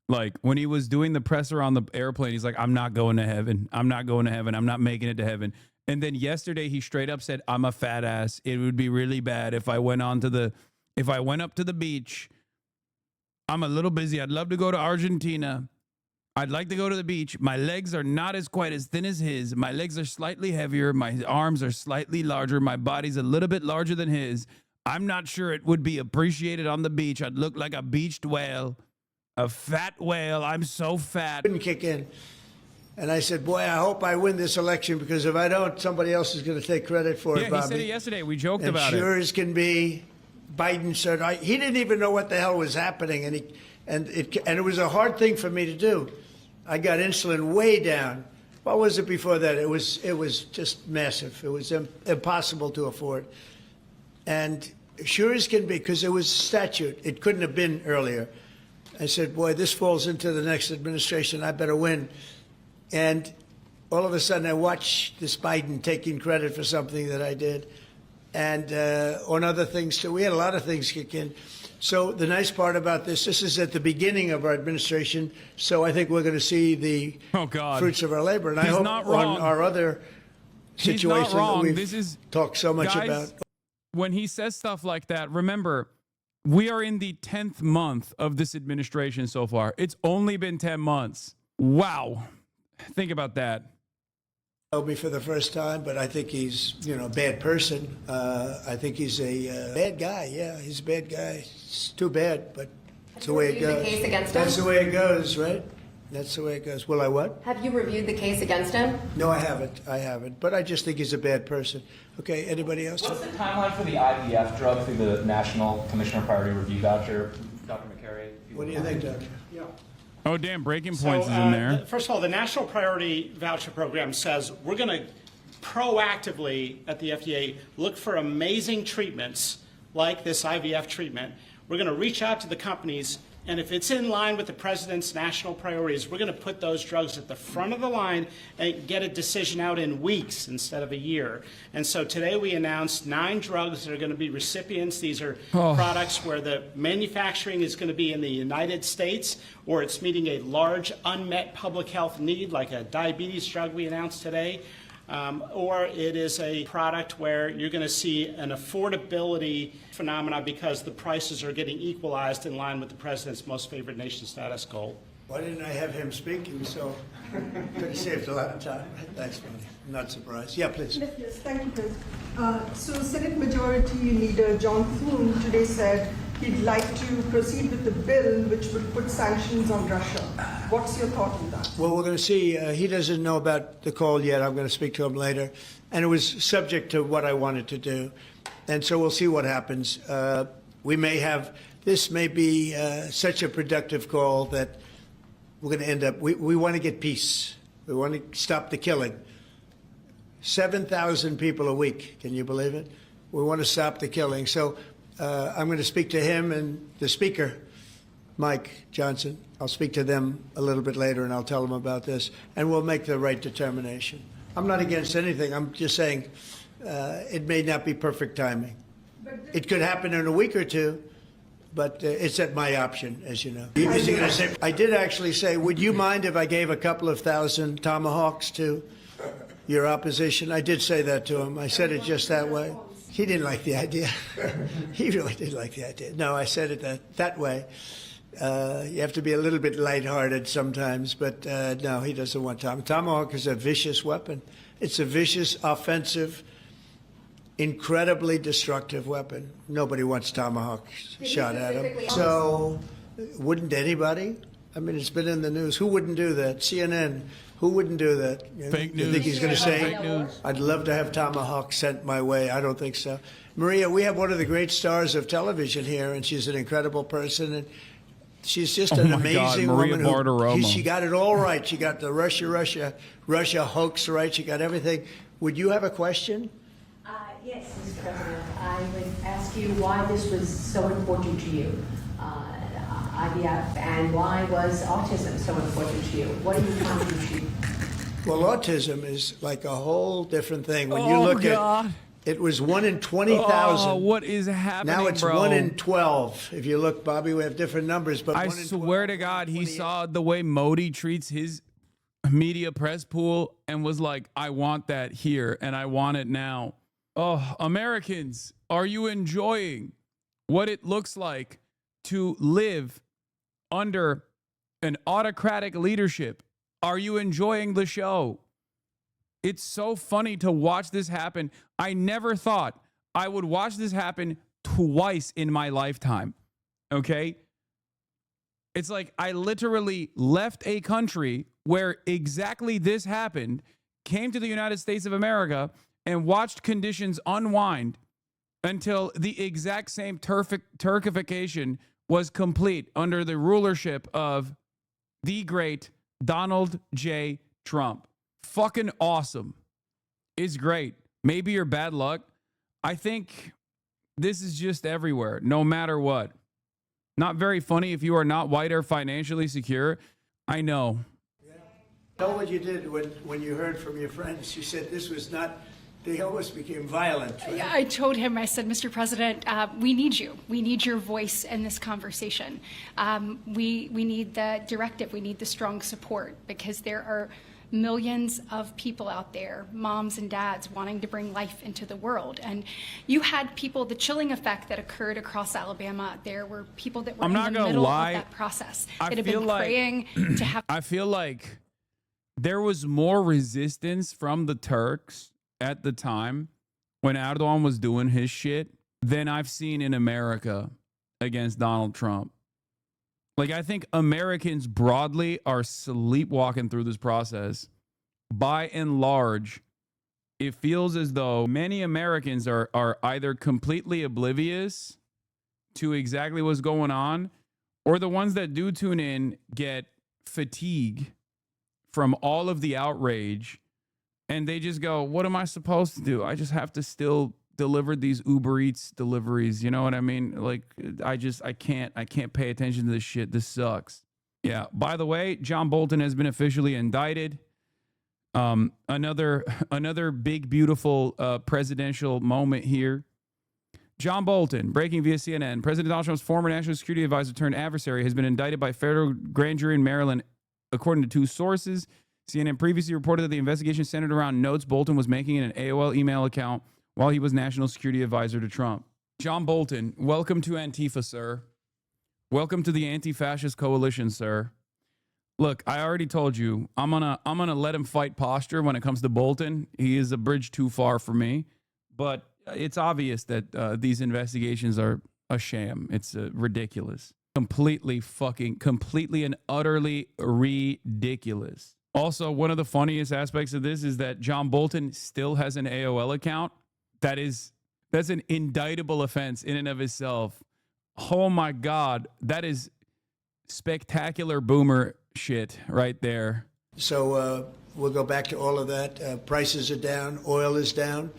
Like when he was doing the presser on the airplane, he's like, I'm not going to heaven. I'm not going to heaven. I'm not making it to heaven. And then yesterday he straight up said, I'm a fat ass. It would be really bad if I went up to the beach. I'm a little busy. I'd love to go to Argentina. I'd like to go to the beach. My legs are not as quite as thin as his. My legs are slightly heavier. My arms are slightly larger. My body's a little bit larger than his. I'm not sure it would be appreciated on the beach. I'd look like a beached whale, a fat whale. I'm so fat. Couldn't kick in. And I said, boy, I hope I win this election because if I don't, somebody else is going to take credit for it, Bobby. He said it yesterday. We joked and about sure it. as can be, Biden said, he didn't even know what the hell was happening. And it was a hard thing for me to do. I got insulin way down. What was it before that? It was just massive. It was impossible to afford. And sure as can be, because it was statute, it couldn't have been earlier. I said, boy, this falls into the next administration. I better win. And all of a sudden, I watched this Biden taking credit for something that I did, and on other things too. We had a lot of things kick in. So the nice part about this is at the beginning of our administration. So I think we're going to see the fruits of our labor. And I hope on our other situation that we've talked so much about. When he says stuff like that, remember, we are in the 10th month of this administration so far. It's only been 10 months. Wow. Think about that. Me for the first time, but I think he's, a bad person. I think he's a bad guy. Yeah, he's a bad guy. It's too bad, but that's the way it goes. The case against him? That's the way it goes, right? That's the way it goes. Will I what? Have you reviewed the case against him? No, I haven't. But I just think he's a bad person. Okay, anybody else? What's the timeline for the IVF drug through the National Commissioner Priority Review Voucher, Dr. McCary? What do you think, Doctor? Yeah. Oh, damn, breaking points is in there. First of all, the National Priority Voucher Program says we're going to proactively at the FDA look for amazing treatments like this IVF treatment. We're going to reach out to the companies, and if it's in line with the president's national priorities, we're going to put those drugs at the front of the line and get a decision out in weeks instead of a year. And so today we announced 9 drugs that are going to be recipients. These are products where the manufacturing is going to be in the United States, or it's meeting a large unmet public health need, like a diabetes drug we announced today. Or it is a product where you're going to see an affordability phenomena because the prices are getting equalized in line with the president's most favored nation status goal. Why didn't I have him speaking? So could have saved a lot of time. That's funny. I'm not surprised. Yeah, please. Yes, thank you, Chris. So Senate Majority Leader John Thune today said he'd like to proceed with the bill which would put sanctions on Russia. What's your thought on that? Well, we're going to see. He doesn't know about the call yet. I'm going to speak to him later. And it was subject to what I wanted to do. And so we'll see what happens. We may have, this may be such a productive call that we're going to end up, we want to get peace. We want to stop the killing. 7,000 people a week. Can you believe it? We want to stop the killing. So I'm going to speak to him and the speaker, Mike Johnson. I'll speak to them a little bit later, and I'll tell them about this, and we'll make the right determination. I'm not against anything. I'm just saying it may not be perfect timing. It could happen in a week or two, but it's at my option, as you know. Is he going to say? I did actually say, would you mind if I gave a couple of thousand tomahawks to your opposition? I did say that to him. I said it just that way. He didn't like the idea. He really didn't like the idea. No, I said it that way. You have to be a little bit lighthearted sometimes, but no, he doesn't want Tomahawk is a vicious weapon. It's a vicious, offensive, incredibly destructive weapon. Nobody wants Tomahawk shot at him. So wouldn't anybody? I mean, it's been in the news. Who wouldn't do that? CNN. Who wouldn't do that? Fake news. You think he's going to say, Fake news. I'd love to have Tomahawk sent my way? I don't think so. Maria, we have one of the great stars of television here, and she's an incredible person. And she's just an amazing woman. She got it all right. She got the Russia hoax right. She got everything. Would you have a question? Yes, Mr. President. I would ask you why this was so important to you, IVF, and why was autism so important to you? What are you trying to achieve? Well, autism is like a whole different thing. When you look at it, was 1 in 20,000. Oh, what is happening, now it's bro? 1 in 12. If you look, Bobby, we have different numbers, but I swear to God, he saw the way Modi treats his media press pool and was like, I want that here and I want it now. Oh, Americans, are you enjoying what it looks like to live under an autocratic leadership? Are you enjoying the show? It's so funny to watch this happen. I never thought I would watch this happen twice in my lifetime. Okay? It's like I literally left a country where exactly this happened, came to the United States of America, and watched conditions unwind until the exact same Turkification was complete under the rulership of the great Donald J. Trump. Fucking awesome. It's great. Maybe you're bad luck. I think this is just everywhere, no matter what. Not very funny if you are not white or financially secure. I know. Tell what you did when you heard from your friends. You said this was not They almost became violent. Right? I told him, I said, Mr. President, we need you. We need your voice in this conversation. We need the directive. We need the strong support, because there are millions of people out there, moms and dads, wanting to bring life into the world. And you had people, the chilling effect that occurred across Alabama, there were people that were in the middle of that process that have been praying to have. I feel like there was more resistance from the Turks at the time when Erdogan was doing his shit than I've seen in America against Donald Trump. Like, I think Americans broadly are sleepwalking through this process. By and large, it feels as though many Americans are either completely oblivious to exactly what's going on, or the ones that do tune in get fatigue from all of the outrage, and they just go, what am I supposed to do? I just have to still deliver these Uber Eats deliveries. You know what I mean? Like, I can't pay attention to this shit. This sucks. Yeah. By the way, John Bolton has been officially indicted. Another big, beautiful presidential moment here. John Bolton, breaking via CNN. President Donald Trump's former national security advisor turned adversary has been indicted by federal grand jury in Maryland, according to two sources. CNN previously reported that the investigation centered around notes Bolton was making in an AOL email account while he was national security advisor to Trump. John Bolton, welcome to Antifa, sir. Welcome to the anti-fascist coalition, sir. Look, I already told you, I'm gonna let him fight posture when it comes to Bolton. He is a bridge too far for me, but it's obvious that these investigations are a sham. It's ridiculous. Completely and utterly ridiculous. Also, one of the funniest aspects of this is that John Bolton still has an AOL account. That's an indictable offense in and of itself. Oh my God, that is spectacular boomer shit right there. So we'll go back to all of that. Prices are down. Oil is down.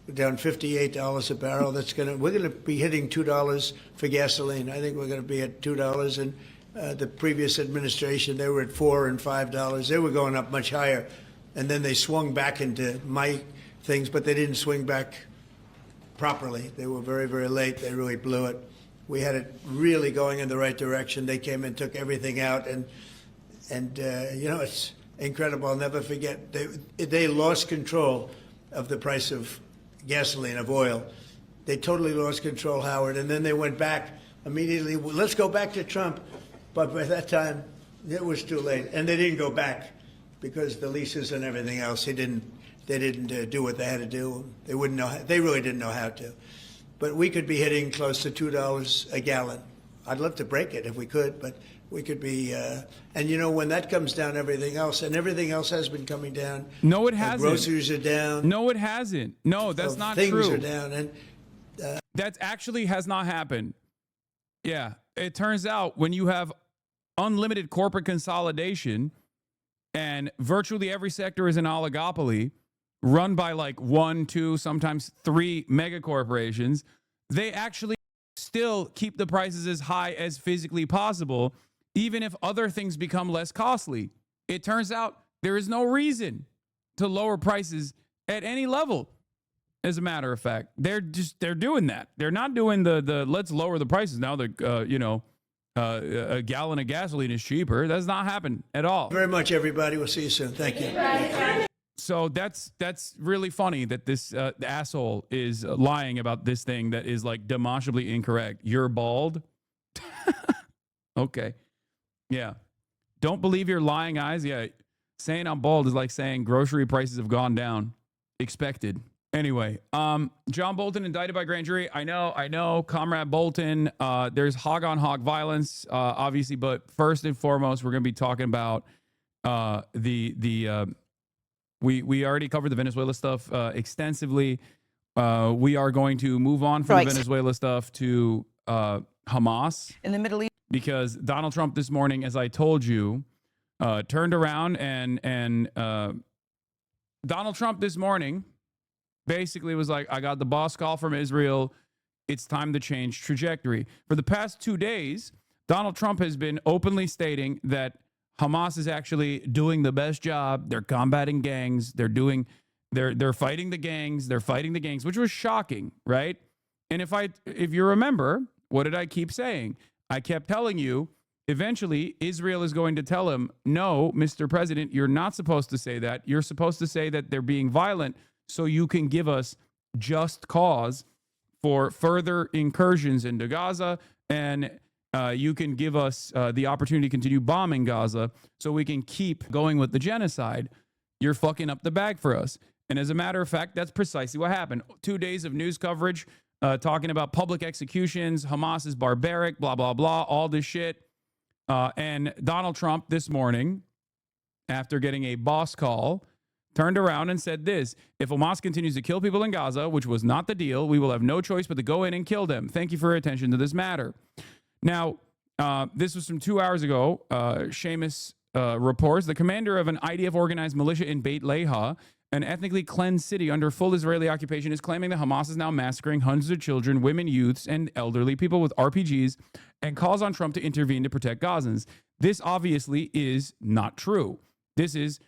We're down $58 a barrel. We're gonna be hitting $2 for gasoline. I think we're gonna be at $2. And the previous administration, they were at $4 and $5. They were going up much higher, and then they swung back into my things, but they didn't swing back properly. They were very, very late. They really blew it. We had it really going in the right direction. They came and took everything out, and it's incredible. I'll never forget. They lost control of the price of gasoline, of oil. They totally lost control, Howard, and then they went back immediately. Let's go back to Trump. But by that time, it was too late, and they didn't go back because the leases and everything else. They didn't do what they had to do. They wouldn't know. They really didn't know how to. But we could be hitting close to $2 a gallon. I'd love to break it if we could, but we could be. And when that comes down, everything else has been coming down. No, it hasn't. Groceries are down. No, it hasn't. No, that's not true. Things are down, and that actually has not happened. Yeah, it turns out when you have unlimited corporate consolidation and virtually every sector is an oligopoly run by like 1, 2, sometimes 3 mega corporations, they actually still keep the prices as high as physically possible, even if other things become less costly. It turns out there is no reason to lower prices at any level. As a matter of fact, they're doing that. They're not doing the let's lower the prices now that a gallon of gasoline is cheaper. That's not happened at all. Very much, everybody. We'll see you soon. Thank you. So that's really funny that this asshole is lying about this thing that is like demonstrably incorrect. You're bald. Okay. Yeah. Don't believe your lying eyes. Yeah. Saying I'm bald is like saying grocery prices have gone down. Expected. Anyway, John Bolton indicted by grand jury. I know, Comrade Bolton. There's hog-on-hog violence, obviously, but first and foremost, we're going to be talking about we already covered the Venezuela stuff extensively. We are going to move on from the Venezuela stuff to Hamas in the Middle East, because Donald Trump this morning, as I told you, turned around and Donald Trump this morning basically was like, I got the boss call from Israel. It's time to change trajectory. For the past 2 days, Donald Trump has been openly stating that Hamas is actually doing the best job. They're combating gangs. They're doing They're fighting the gangs. They're fighting the gangs, which was shocking, right? And if you remember, what did I keep saying? I kept telling you, eventually Israel is going to tell him, no, Mr. President, you're not supposed to say that. You're supposed to say that they're being violent so you can give us just cause for further incursions into Gaza, and you can give us the opportunity to continue bombing Gaza so we can keep going with the genocide. You're fucking up the bag for us. And as a matter of fact, that's precisely what happened. 2 days of news coverage talking about public executions, Hamas is barbaric, blah, blah, blah, all this shit. And Donald Trump this morning, after getting a boss call, turned around and said this: if Hamas continues to kill people in Gaza, which was not the deal, we will have no choice but to go in and kill them. Thank you for your attention to this matter. Now, this was from 2 hours ago. Seamus reports the commander of an IDF organized militia in Beit Leha, an ethnically cleansed city under full Israeli occupation, is claiming that Hamas is now massacring hundreds of children, women, youths, and elderly people with RPGs, and calls on Trump to intervene to protect Gazans. This obviously is not true. This is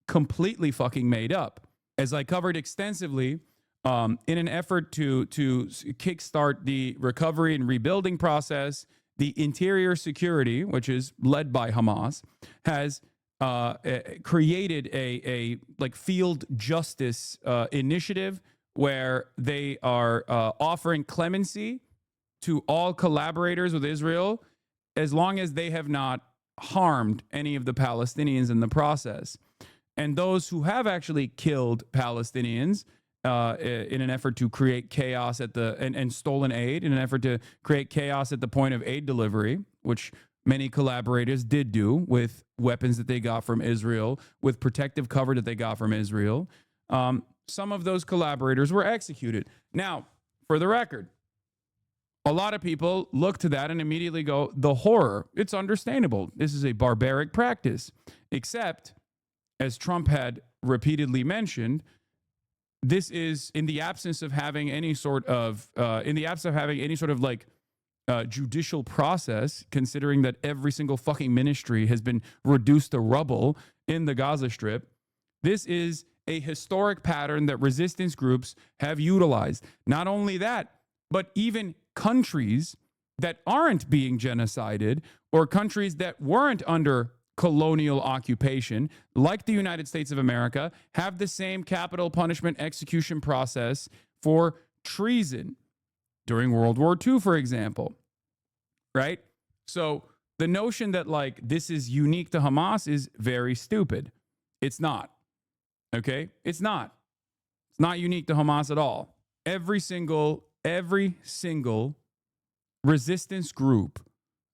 completely fucking made up. As I covered extensively, in an effort to kickstart the recovery and rebuilding process, the interior security, which is led by Hamas, has created a like field justice initiative where they are offering clemency to all collaborators with Israel as long as they have not harmed any of the Palestinians in the process. And those who have actually killed Palestinians in an effort to create chaos and stolen aid in an effort to create chaos at the point of aid delivery, which many collaborators did do with weapons that they got from Israel, with protective cover that they got from Israel. Some of those collaborators were executed. Now, for the record, a lot of people look to that and immediately go, the horror. It's understandable. This is a barbaric practice. Except, as Trump had repeatedly mentioned, this is in the absence of having any sort of judicial process, considering that every single fucking ministry has been reduced to rubble in the Gaza Strip. This is a historic pattern that resistance groups have utilized. Not only that, but even countries that aren't being genocided, or countries that weren't under colonial occupation, like the United States of America, have the same capital punishment execution process for treason during World War II, for example, right? So the notion that like this is unique to Hamas is very stupid. It's not, okay? It's not unique to Hamas at all. Every single resistance group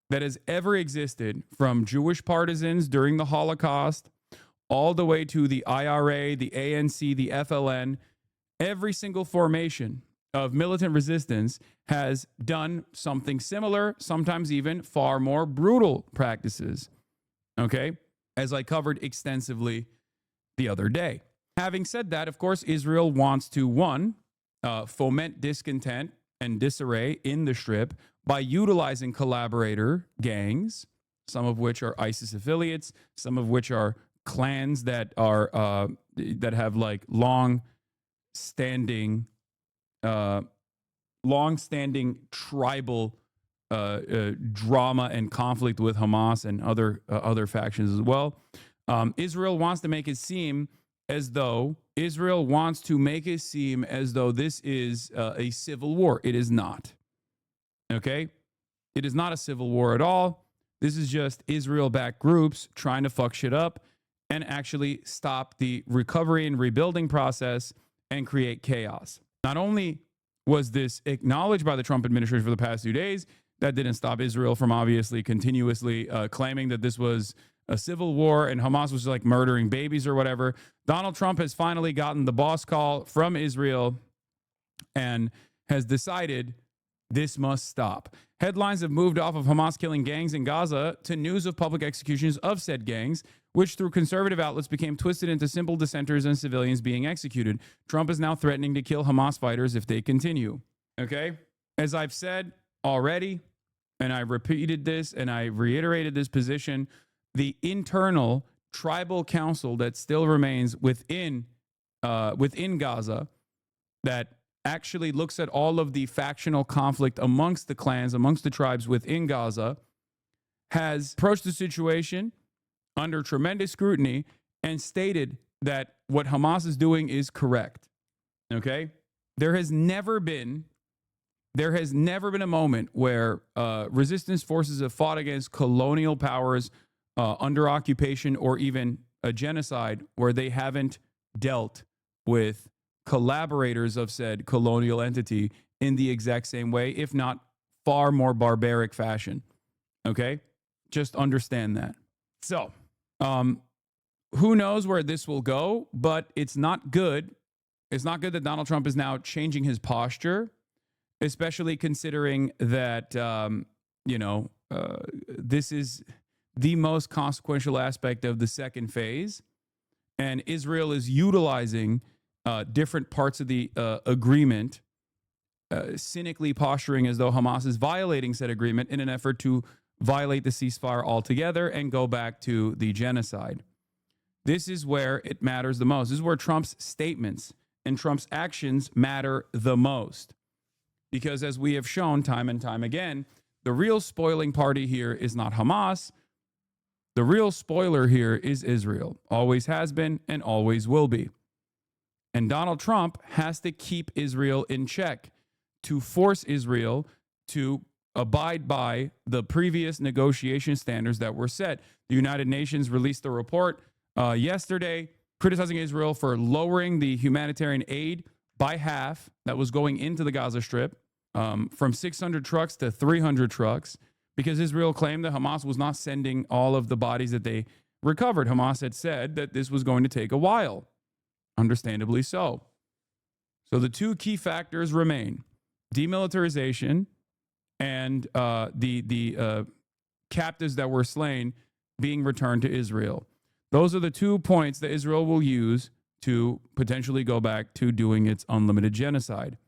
that has ever existed, from Jewish partisans during the Holocaust all the way to the IRA, the ANC, the FLN, every single formation of militant resistance has done something similar, sometimes even far more brutal practices, okay? As I covered extensively the other day. Having said that, of course, Israel wants to, one, foment discontent and disarray in the Strip by utilizing collaborator gangs, some of which are ISIS affiliates, some of which are clans that are that have like long-standing tribal drama and conflict with Hamas and other factions as well. Israel wants to make it seem as though this is a civil war. It is not. Okay? It is not a civil war at all. This is just Israel-backed groups trying to fuck shit up and actually stop the recovery and rebuilding process and create chaos. Not only was this acknowledged by the Trump administration for the past 2 days, that didn't stop Israel from obviously continuously claiming that this was a civil war and Hamas was like murdering babies or whatever. Donald Trump has finally gotten the boss call from Israel and has decided this must stop. Headlines have moved off of Hamas killing gangs in Gaza to news of public executions of said gangs, which through conservative outlets became twisted into simple dissenters and civilians being executed. Trump is now threatening to kill Hamas fighters if they continue. Okay? As I've said already, and I repeated this and I reiterated this position, the internal tribal council that still remains within within Gaza that actually looks at all of the factional conflict amongst the clans, amongst the tribes within Gaza, has approached the situation under tremendous scrutiny and stated that what Hamas is doing is correct. Okay? There has never been a moment where resistance forces have fought against colonial powers under occupation or even a genocide where they haven't dealt with collaborators of said colonial entity in the exact same way, if not far more barbaric fashion. Okay? Just understand that. So, who knows where this will go, but it's not good. It's not good that Donald Trump is now changing his posture, especially considering that, this is the most consequential aspect of the second phase. And Israel is utilizing different parts of the agreement, cynically posturing as though Hamas is violating said agreement in an effort to violate the ceasefire altogether and go back to the genocide. This is where it matters the most. This is where Trump's statements and Trump's actions matter the most. Because as we have shown time and time again, the real spoiling party here is not Hamas. The real spoiler here is Israel. Always has been and always will be. And Donald Trump has to keep Israel in check to force Israel to abide by the previous negotiation standards that were set. The United Nations released a report yesterday criticizing Israel for lowering the humanitarian aid by half that was going into the Gaza Strip from 600 trucks to 300 trucks because Israel claimed that Hamas was not sending all of the bodies that they recovered. Hamas had said that this was going to take a while. Understandably so. So the two key factors remain: demilitarization and the captives that were slain being returned to Israel. Those are the 2 points that Israel will use to potentially go back to doing its unlimited genocide.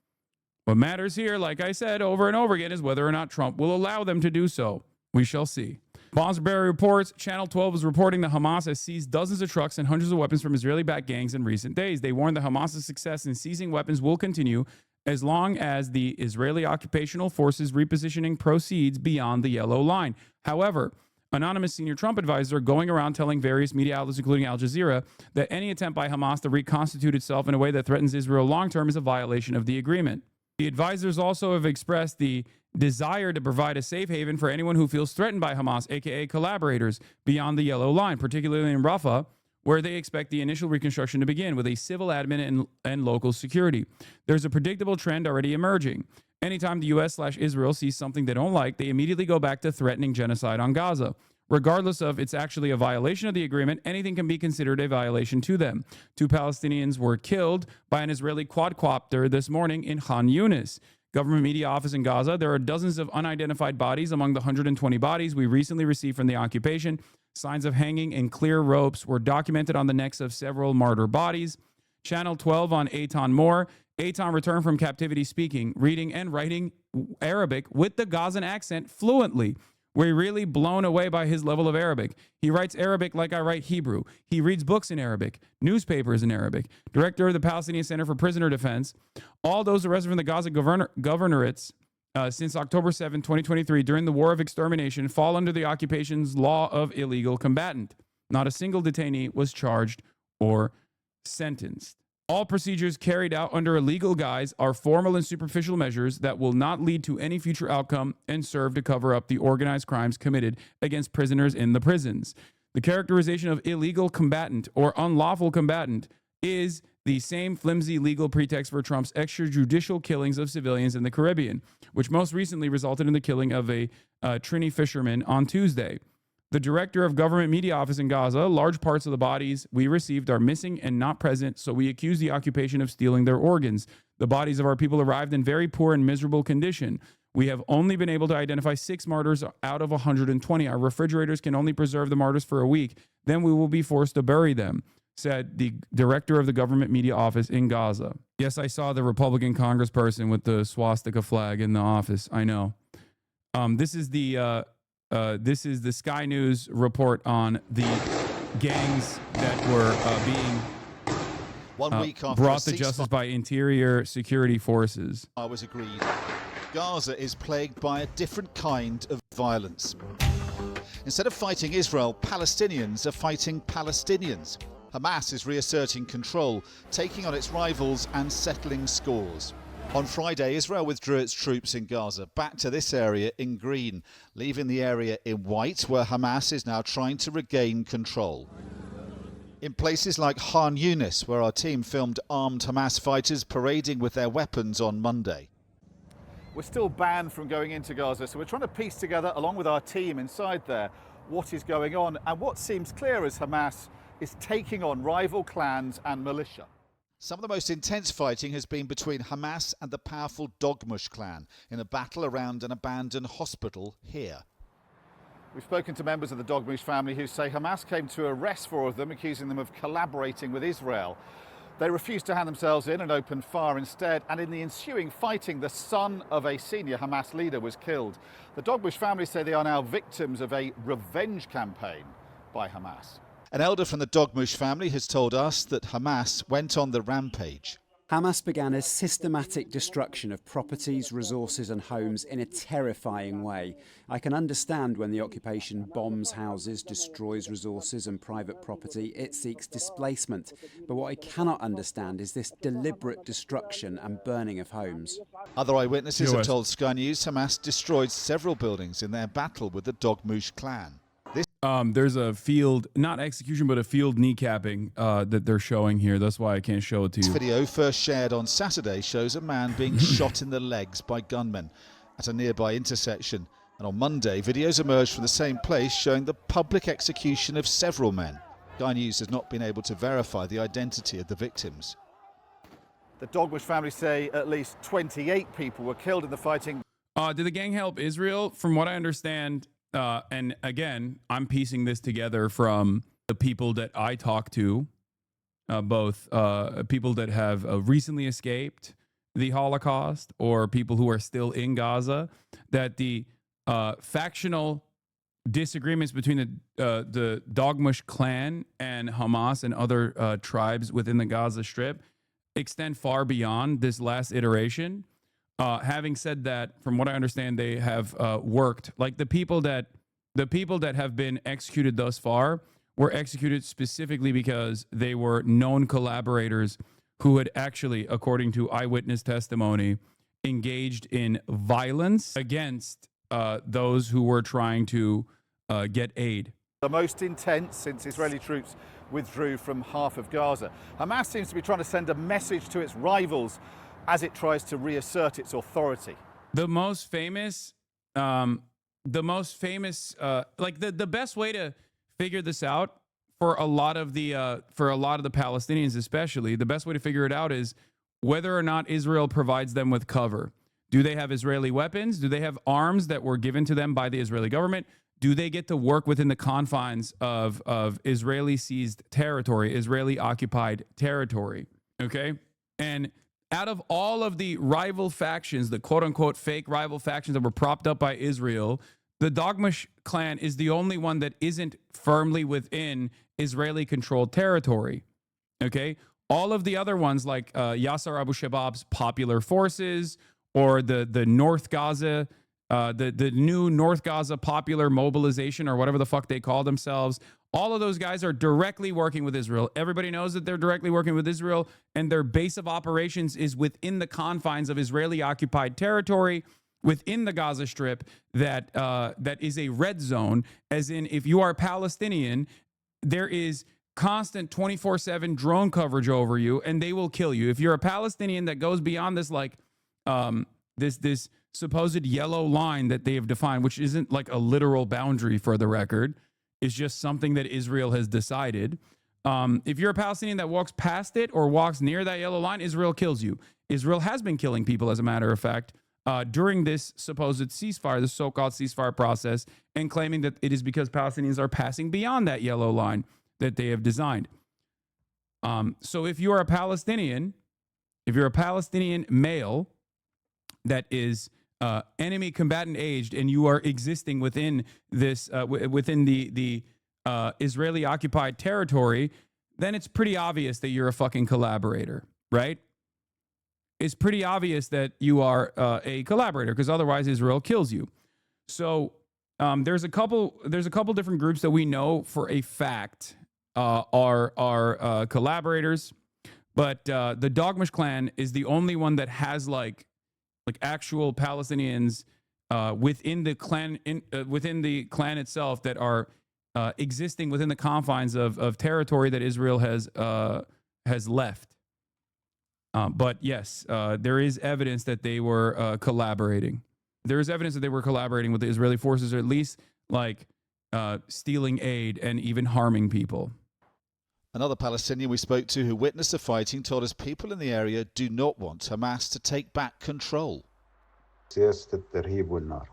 What matters here, like I said over and over again, is whether or not Trump will allow them to do so. We shall see. Bonsberry reports, Channel 12 is reporting that Hamas has seized dozens of trucks and hundreds of weapons from Israeli-backed gangs in recent days. They warned that Hamas's success in seizing weapons will continue as long as the Israeli occupational forces repositioning proceeds beyond the yellow line. However, anonymous senior Trump advisor going around telling various media outlets, including Al Jazeera, that any attempt by Hamas to reconstitute itself in a way that threatens Israel long-term is a violation of the agreement. The advisors also have expressed the desire to provide a safe haven for anyone who feels threatened by Hamas, aka collaborators, beyond the yellow line, particularly in Rafah, where they expect the initial reconstruction to begin with a civil admin and local security. There's a predictable trend already emerging. Anytime the U.S./Israel sees something they don't like, they immediately go back to threatening genocide on Gaza. Regardless of it's actually a violation of the agreement, anything can be considered a violation to them. 2 Palestinians were killed by an Israeli quadcopter this morning in Khan Yunis. Government media office in Gaza, there are dozens of unidentified bodies among the 120 bodies we recently received from the occupation. Signs of hanging and clear ropes were documented on the necks of several martyr bodies. Channel 12 on Eitan Moore. Eitan returned from captivity speaking, reading, and writing Arabic with the Gazan accent fluently. We're really blown away by his level of Arabic. He writes Arabic like I write Hebrew. He reads books in Arabic, newspapers in Arabic. Director of the Palestinian Center for Prisoner Defense. All those arrested from the Gaza governorates since October 7, 2023, during the war of extermination, fall under the occupation's law of illegal combatant. Not a single detainee was charged or sentenced. All procedures carried out under a legal guise are formal and superficial measures that will not lead to any future outcome and serve to cover up the organized crimes committed against prisoners in the prisons. The characterization of illegal combatant or unlawful combatant is the same flimsy legal pretext for Trump's extrajudicial killings of civilians in the Caribbean, which most recently resulted in the killing of a Trini fisherman on Tuesday. The director of government media office in Gaza, large parts of the bodies we received are missing and not present, so we accuse the occupation of stealing their organs. The bodies of our people arrived in very poor and miserable condition. We have only been able to identify 6 martyrs out of 120. Our refrigerators can only preserve the martyrs for a week. Then we will be forced to bury them, said the director of the government media office in Gaza. Yes, I saw the Republican congressperson with the swastika flag in the office. I know. This is the Sky News report on the gangs that were being 1 week after brought a to justice ceasefire by interior security forces. was agreed, Gaza is plagued by a different kind of violence. Instead of fighting Israel, Palestinians are fighting Palestinians. Hamas is reasserting control, taking on its rivals and settling scores. On Friday, Israel withdrew its troops in Gaza back to this area in green, leaving the area in white, where Hamas is now trying to regain control. In places like Khan Yunis, where our team filmed armed Hamas fighters parading with their weapons on Monday. We're still banned from going into Gaza, so we're trying to piece together, along with our team inside there, what is going on and what seems clear as Hamas is taking on rival clans and militia. Some of the most intense fighting has been between Hamas and the powerful Dogmush clan in a battle around an abandoned hospital here. We've spoken to members of the Dogmush family who say Hamas came to arrest 4 of them, accusing them of collaborating with Israel. They refused to hand themselves in and opened fire instead, and in the ensuing fighting, the son of a senior Hamas leader was killed. The Dogmush family say they are now victims of a revenge campaign by Hamas. An elder from the Dogmush family has told us that Hamas went on the rampage. Hamas began a systematic destruction of properties, resources and homes in a terrifying way. I can understand when the occupation bombs houses, destroys resources and private property, it seeks displacement. But what I cannot understand is this deliberate destruction and burning of homes. Other eyewitnesses have told Sky News Hamas destroyed several buildings in their battle with the Dogmush clan. There's a field, not execution, but a field kneecapping that they're showing here. That's why I can't show it to you. This video, first shared on Saturday, shows a man being shot in the legs by gunmen at a nearby intersection. And on Monday, videos emerged from the same place showing the public execution of several men. Sky News has not been able to verify the identity of the victims. The Dogmush family say at least 28 people were killed in the fighting. Did the gang help Israel? From what I understand, and again, I'm piecing this together from the people that I talk to, both people that have recently escaped the Holocaust or people who are still in Gaza, that the factional disagreements between the Dogmush clan and Hamas and other tribes within the Gaza Strip extend far beyond this last iteration. Having said that, from what I understand, they have worked. Like the people that have been executed thus far were executed specifically because they were known collaborators who had actually, according to eyewitness testimony, engaged in violence against those who were trying to get aid. The most intense since Israeli troops withdrew from half of Gaza. Hamas seems to be trying to send a message to its rivals as it tries to reassert its authority. The most famous, like the best way to figure this out for a lot of the Palestinians, especially, the best way to figure it out is whether or not Israel provides them with cover. Do they have Israeli weapons? Do they have arms that were given to them by the Israeli government? Do they get to work within the confines of Israeli seized territory, Israeli occupied territory? Okay, and out of all of the rival factions, the quote-unquote fake rival factions that were propped up by Israel, the Dogmush clan is the only one that isn't firmly within Israeli-controlled territory, okay? All of the other ones, like Yasser Abu Shabab's Popular Forces or the North Gaza, the new North Gaza Popular Mobilization or whatever the fuck they call themselves, all of those guys are directly working with Israel. Everybody knows that they're directly working with Israel, and their base of operations is within the confines of Israeli-occupied territory within the Gaza Strip that is a red zone, as in if you are Palestinian, there is constant 24/7 drone coverage over you, and they will kill you. If you're a Palestinian that goes beyond this, like, this supposed yellow line that they have defined, which isn't like a literal boundary for the record, is just something that Israel has decided. If you're a Palestinian that walks past it or walks near that yellow line, Israel kills you. Israel has been killing people, as a matter of fact, during this supposed ceasefire, the so-called ceasefire process, and claiming that it is because Palestinians are passing beyond that yellow line that they have designed. So if you are a Palestinian male that is enemy combatant aged, and you are existing within this within the Israeli occupied territory, then it's pretty obvious that you're a fucking collaborator, right? It's pretty obvious that you are a collaborator, because otherwise Israel kills you. So there's a couple different groups that we know for a fact are collaborators, but the Dogmish clan is the only one that has like actual Palestinians within the clan within the clan itself that are existing within the confines of territory that Israel has left. But yes, there is evidence that they were collaborating. There is evidence that they were collaborating with the Israeli forces, or at least like stealing aid and even harming people. Another Palestinian we spoke to who witnessed the fighting told us people in the area do not want Hamas to take back control. سياسة الترهيب والنار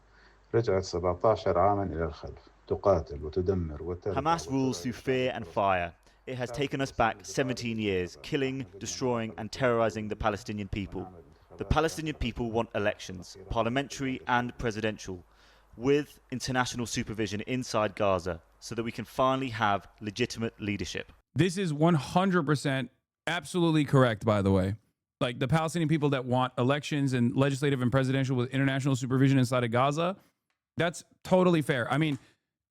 رجعت 17 عاما إلى الخلف تقاتل وتدمر وترجع. Hamas rules through fear and fire. It has taken us back 17 years, killing, destroying and terrorizing the Palestinian people. The Palestinian people want elections, parliamentary and presidential, with international supervision inside Gaza, so that we can finally have legitimate leadership. This is 100% absolutely correct, by the way. Like, the Palestinian people that want elections and legislative and presidential with international supervision inside of Gaza, that's totally fair. I mean,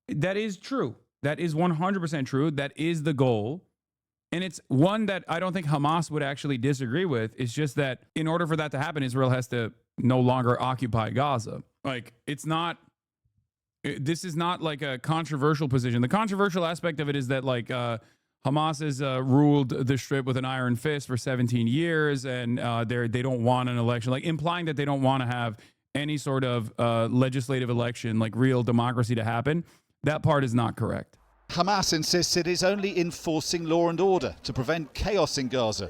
that is true. That is 100% true. That is the goal. And it's one that I don't think Hamas would actually disagree with. It's just that in order for that to happen, Israel has to no longer occupy Gaza. Like, it's not, this is not like a controversial position. The controversial aspect of it is that, like, Hamas has ruled the Strip with an iron fist for 17 years, and they don't want an election, like implying that they don't want to have any sort of legislative election, like real democracy to happen. That part is not correct. Hamas insists it is only enforcing law and order to prevent chaos in Gaza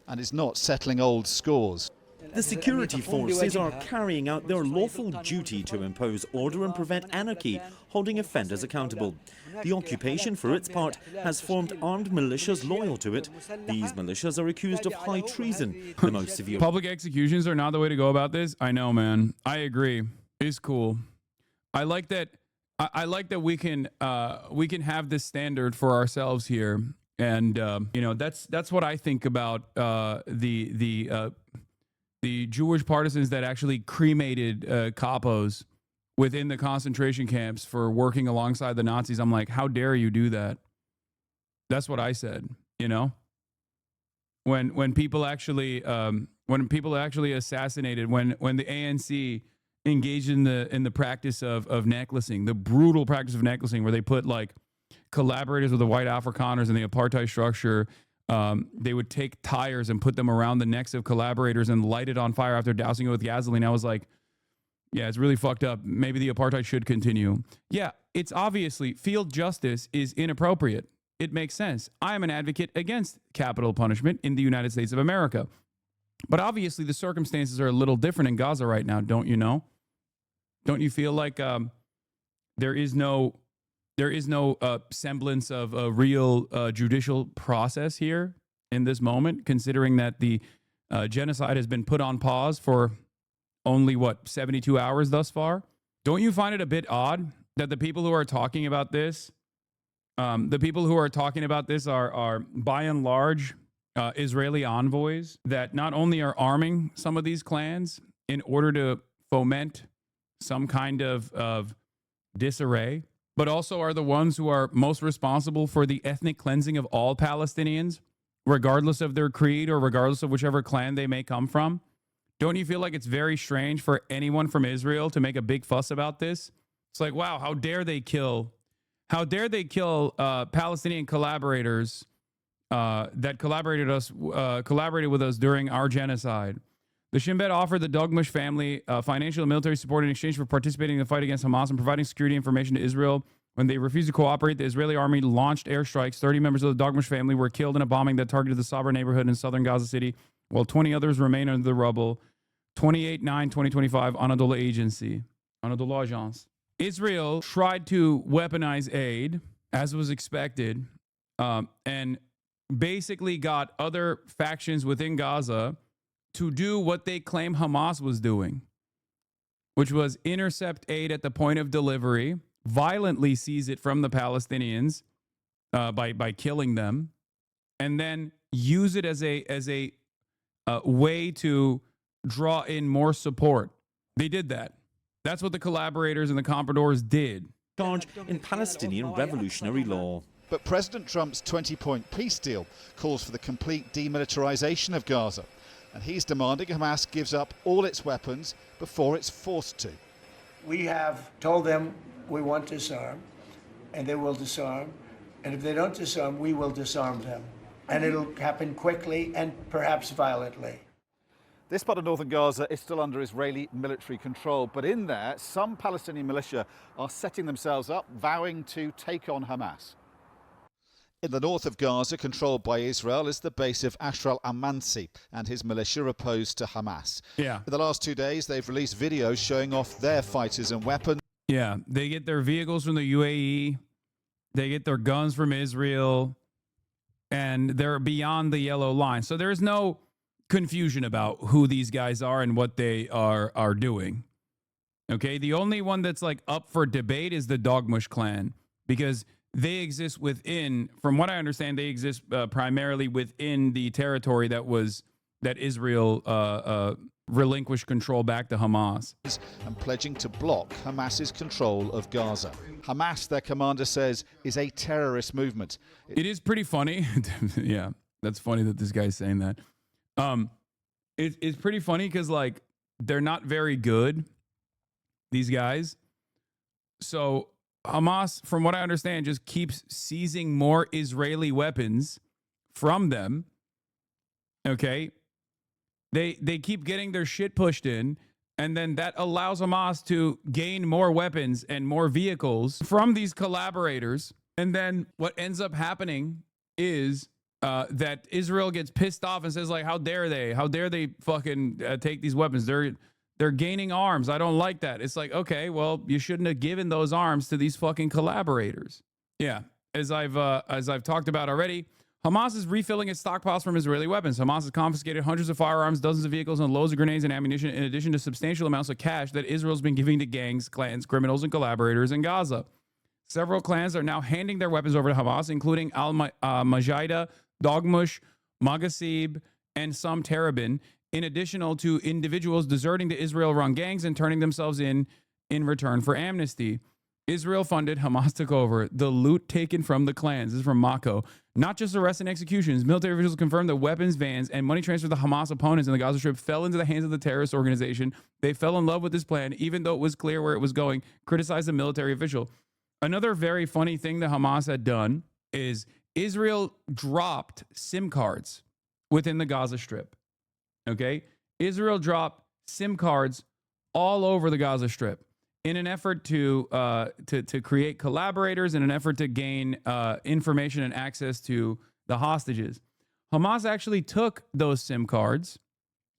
and is not settling old scores. The security forces are carrying out their lawful duty to impose order and prevent anarchy, holding offenders accountable. The occupation, for its part, has formed armed militias loyal to it. These militias are accused of high treason, the most severe. Public executions are not the way to go about this. I know, man. I agree. It's cool. I like that. I like that we can have this standard for ourselves here, and you know, that's what I think about the Jewish partisans that actually cremated capos within the concentration camps for working alongside the Nazis. I'm like, how dare you do that? That's what I said. You know, when people actually assassinated, when the ANC engaged in the practice of necklacing, the brutal practice of necklacing, where they put like collaborators with the white Afrikaners in the apartheid structure. They would take tires and put them around the necks of collaborators and light it on fire after dousing it with gasoline. I was like, yeah, it's really fucked up. Maybe the apartheid should continue. Yeah, it's obviously, field justice is inappropriate. It makes sense. I am an advocate against capital punishment in the United States of America. But obviously the circumstances are a little different in Gaza right now, don't you know? Don't you feel like there is no semblance of a real judicial process here in this moment, considering that the genocide has been put on pause for only, 72 hours thus far? Don't you find it a bit odd that the people who are talking about this, are by and large Israeli envoys that not only are arming some of these clans in order to foment some kind of disarray, but also are the ones who are most responsible for the ethnic cleansing of all Palestinians, regardless of their creed or regardless of whichever clan they may come from? Don't you feel like it's very strange for anyone from Israel to make a big fuss about this? It's like, wow, how dare they kill Palestinian collaborators that collaborated with us during our genocide? The Shin Bet offered the Dogmush family financial and military support in exchange for participating in the fight against Hamas and providing security information to Israel. When they refused to cooperate, the Israeli army launched airstrikes. 30 members of the Dogmush family were killed in a bombing that targeted the Sabra neighborhood in southern Gaza City, while 20 others remain under the rubble. 28/9/2025, Anadolu Agence. Israel tried to weaponize aid, as was expected, and basically got other factions within Gaza to do what they claim Hamas was doing, which was intercept aid at the point of delivery, violently seize it from the Palestinians by killing them, and then use it as a way to draw in more support. They did that. That's what the collaborators and the compradors did. Charge in Palestinian revolutionary law. But President Trump's 20-point peace deal calls for the complete demilitarization of Gaza, and he's demanding Hamas gives up all its weapons before it's forced to. We have told them we want to disarm, and they will disarm. And if they don't disarm, we will disarm them. And it'll happen quickly and perhaps violently. This part of northern Gaza is still under Israeli military control, but in there, some Palestinian militia are setting themselves up, vowing to take on Hamas. In the north of Gaza, controlled by Israel, is the base of Ashr al-Amansi and his militia opposed to Hamas. Yeah. In the last 2 days, they've released videos showing off their fighters and weapons. Yeah, they get their vehicles from the UAE. They get their guns from Israel. And they're beyond the yellow line. So there's no confusion about who these guys are and what they are doing. Okay, the only one that's like up for debate is the Dogmush clan, because they exist within, from what I understand, they exist primarily within the territory that Israel relinquished control back to Hamas. And pledging to block Hamas's control of Gaza. Hamas, their commander says, is a terrorist movement. It is pretty funny. Yeah, that's funny that this guy's saying that. It's pretty funny because, like, they're not very good, these guys. So Hamas, from what I understand, just keeps seizing more Israeli weapons from them. Okay. They keep getting their shit pushed in, and then that allows Hamas to gain more weapons and more vehicles from these collaborators. And then what ends up happening is that Israel gets pissed off and says, like, how dare they? How dare they fucking take these weapons? They're gaining arms. I don't like that. It's like, okay, well, you shouldn't have given those arms to these fucking collaborators. Yeah, as I've talked about already, Hamas is refilling its stockpiles from Israeli weapons. Hamas has confiscated hundreds of firearms, dozens of vehicles, and loads of grenades and ammunition, in addition to substantial amounts of cash that Israel's been giving to gangs, clans, criminals, and collaborators in Gaza. Several clans are now handing their weapons over to Hamas, including Al-Majida, Dogmush, Magasib, and some Terabin, in addition to individuals deserting to Israel-run gangs and turning themselves in return for amnesty. Israel funded, Hamas took over. The loot taken from the clans. This is from Mako. Not just arrests and executions. Military officials confirmed that weapons, vans, and money transferred to Hamas opponents in the Gaza Strip fell into the hands of the terrorist organization. They fell in love with this plan, even though it was clear where it was going, criticized the military official. Another very funny thing that Hamas had done is Israel dropped SIM cards within the Gaza Strip. Okay? Israel dropped SIM cards all over the Gaza Strip in an effort to create collaborators, in an effort to gain information and access to the hostages. Hamas actually took those SIM cards,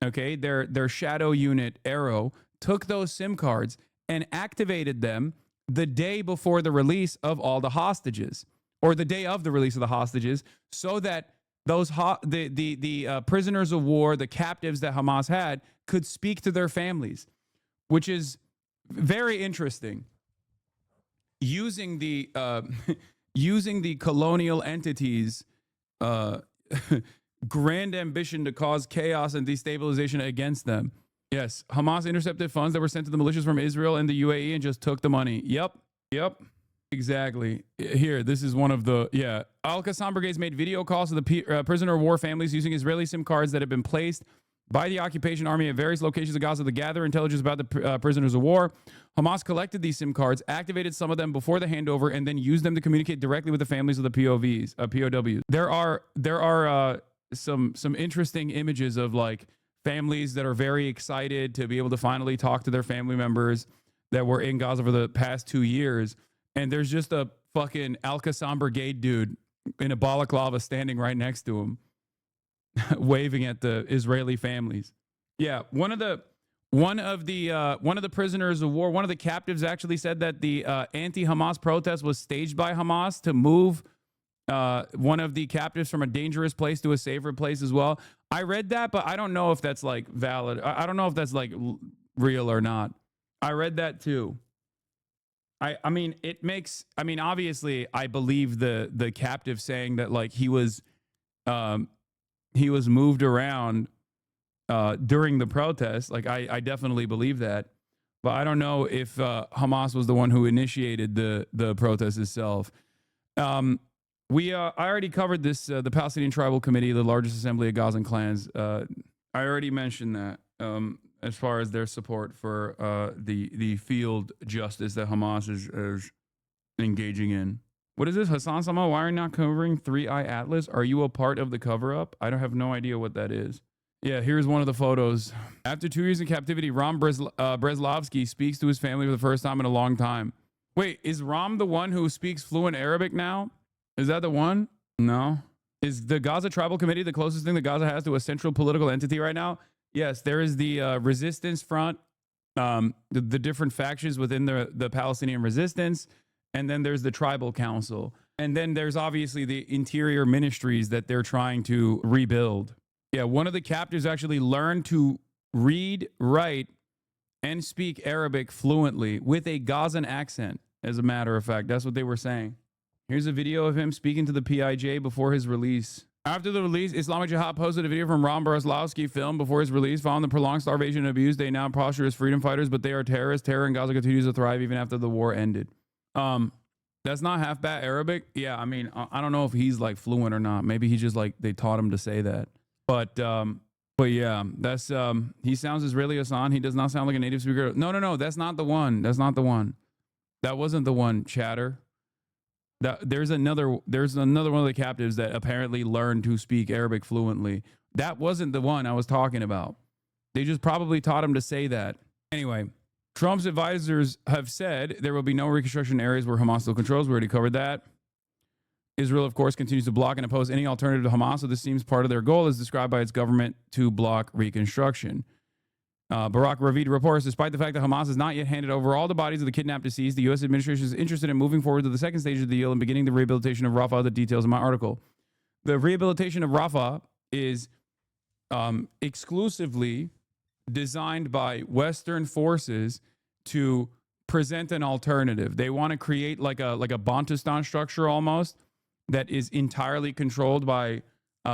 okay, their shadow unit Arrow took those SIM cards and activated them the day before the release of all the hostages, or the day of the release of the hostages, so that those the prisoners of war, the captives that Hamas had, could speak to their families, which is very interesting. Using the colonial entities' grand ambition to cause chaos and destabilization against them. Yes, Hamas intercepted funds that were sent to the militias from Israel and the UAE and just took the money. Yep. Exactly. Here, this is one of the, Al-Qassam brigades made video calls to the prisoner of war families using Israeli SIM cards that had been placed by the occupation army at various locations of Gaza to gather intelligence about the prisoners of war. Hamas collected these SIM cards, activated some of them before the handover, and then used them to communicate directly with the families of the POWs. There are some interesting images of, like, families that are very excited to be able to finally talk to their family members that were in Gaza for the past 2 years. And there's just a fucking Al-Qassam brigade dude in a balaclava standing right next to him, waving at the Israeli families. Yeah, one of the prisoners of war, one of the captives, actually said that the anti-Hamas protest was staged by Hamas to move one of the captives from a dangerous place to a safer place as well. I read that, but I don't know if that's, like, valid. I don't know if that's, like, real or not. I read that too. I mean, obviously I believe the captive saying that, like, he was he was moved around during the protest. Like, I definitely believe that. But I don't know if Hamas was the one who initiated the protest itself. I already covered this, the Palestinian Tribal Committee, the largest assembly of Gazan clans. I already mentioned that as far as their support for the field justice that Hamas is engaging in. What is this? Hassan Sama, why are you not covering 3i Atlas? Are you a part of the cover-up? I don't have no idea what that is. Yeah, here's one of the photos. After 2 years in captivity, Ram Breslavsky speaks to his family for the first time in a long time. Wait, is Ram the one who speaks fluent Arabic now? Is that the one? No. Is the Gaza Tribal Committee the closest thing that Gaza has to a central political entity right now? Yes, there is the resistance front, the different factions within the Palestinian resistance, and then there's the tribal council. And then there's obviously the interior ministries that they're trying to rebuild. Yeah, one of the captives actually learned to read, write, and speak Arabic fluently with a Gazan accent, as a matter of fact. That's what they were saying. Here's a video of him speaking to the PIJ before his release. After the release, Islamic Jihad posted a video from Ram Breslavsky film before his release. Following the prolonged starvation and abuse, they now posture as freedom fighters, but they are terrorists. Terror in Gaza continues to thrive even after the war ended. That's not half bad Arabic. Yeah, I mean, I don't know if he's like fluent or not. Maybe he just like, they taught him to say that. But yeah, that's, he sounds Israeli Hassan. He does not sound like a native speaker. No, that's not the one. That's not the one. That wasn't the one, chatter. There's another one of the captives that apparently learned to speak Arabic fluently. That wasn't the one I was talking about. They just probably taught him to say that. Anyway, Trump's advisors have said there will be no reconstruction areas where Hamas still controls. We already covered that. Israel, of course, continues to block and oppose any alternative to Hamas, so this seems part of their goal, as described by its government, to block reconstruction. Barak Ravid reports, despite the fact that Hamas has not yet handed over all the bodies of the kidnapped deceased, the U.S. administration is interested in moving forward to the second stage of the deal and beginning the rehabilitation of Rafah. The details in my article. The rehabilitation of Rafah is exclusively designed by Western forces to present an alternative. They want to create like a Bantustan structure almost that is entirely controlled by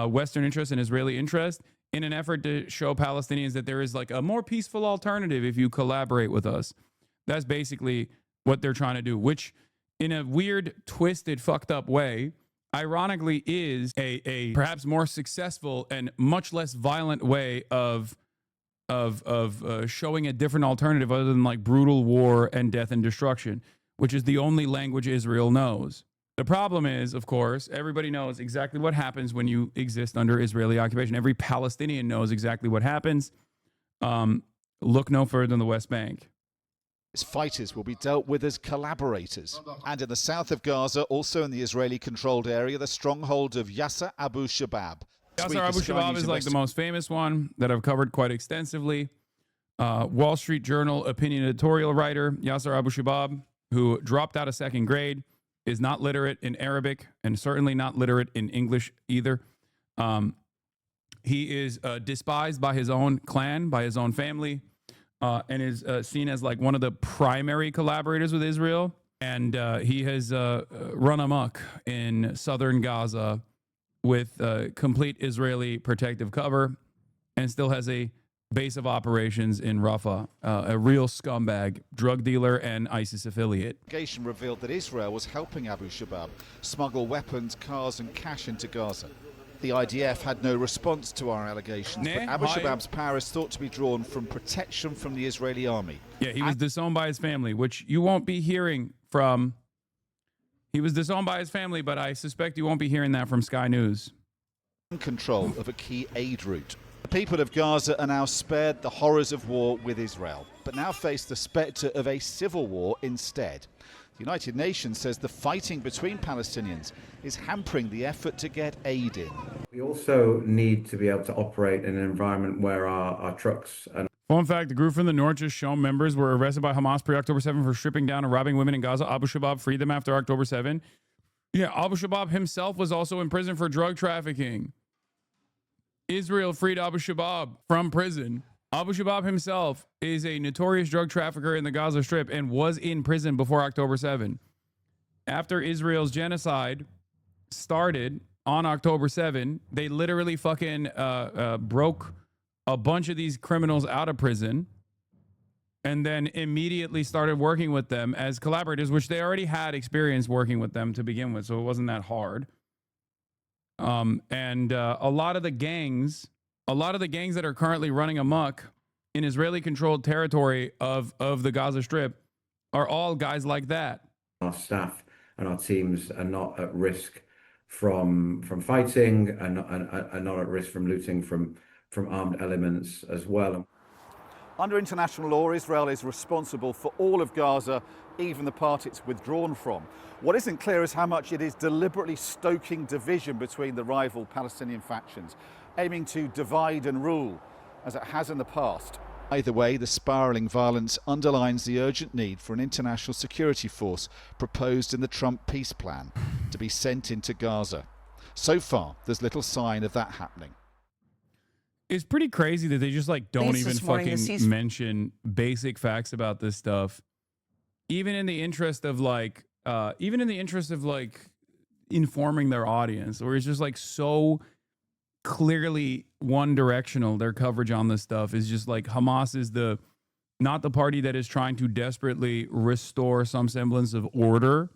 Western interest and Israeli interest, in an effort to show Palestinians that there is like a more peaceful alternative if you collaborate with us. That's basically what they're trying to do, which in a weird, twisted, fucked up way, ironically is a perhaps more successful and much less violent way of showing a different alternative other than like brutal war and death and destruction, which is the only language Israel knows. The problem is, of course, everybody knows exactly what happens when you exist under Israeli occupation. Every Palestinian knows exactly what happens. Look no further than the West Bank. Its fighters will be dealt with as collaborators. And in the south of Gaza, also in the Israeli-controlled area, the stronghold of Yasser Abu Shabab. Yasser Abu Shabab is like the most famous one that I've covered quite extensively. Wall Street Journal opinion editorial writer Yasser Abu Shabab, who dropped out of second grade, is not literate in Arabic and certainly not literate in English either. He is despised by his own clan, by his own family, and is seen as like one of the primary collaborators with Israel. And he has run amok in southern Gaza with complete Israeli protective cover and still has a base of operations in Rafah, a real scumbag, drug dealer, and ISIS affiliate. Investigation revealed that Israel was helping Abu Shabab smuggle weapons, cars and cash into Gaza. The IDF had no response to our allegations, but Abu Shabab's power is thought to be drawn from protection from the Israeli army. Yeah, he was disowned by his family, which you won't be hearing from. He was disowned by his family, but I suspect you won't be hearing that from Sky News. Control of a key aid route. The people of Gaza are now spared the horrors of war with Israel, but now face the spectre of a civil war instead. The United Nations says the fighting between Palestinians is hampering the effort to get aid in. We also need to be able to operate in an environment where our trucks and Fun fact, the group from the north just shown members were arrested by Hamas pre-October 7 for stripping down and robbing women in Gaza. Abu Shabab freed them after October 7. Yeah, Abu Shabab himself was also in prison for drug trafficking. Israel freed Abu Shabab from prison. Abu Shabab himself is a notorious drug trafficker in the Gaza Strip and was in prison before October 7. After Israel's genocide started on October 7, they literally fucking broke a bunch of these criminals out of prison and then immediately started working with them as collaborators, which they already had experience working with them to begin with, so it wasn't that hard. And a lot of the gangs that are currently running amok in Israeli-controlled territory of the Gaza Strip are all guys like that. Our staff and our teams are not at risk from fighting and not at risk from looting from armed elements as well. Under international law, Israel is responsible for all of Gaza, even the part it's withdrawn from. What isn't clear is how much it is deliberately stoking division between the rival Palestinian factions, aiming to divide and rule, as it has in the past. Either way, the spiralling violence underlines the urgent need for an international security force proposed in the Trump peace plan to be sent into Gaza. So far, there's little sign of that happening. It's pretty crazy that they just like don't even fucking mention basic facts about this stuff, even in the interest of like informing their audience, where it's just like so clearly one directional. Their coverage on this stuff is just like Hamas is not the party that is trying to desperately restore some semblance of order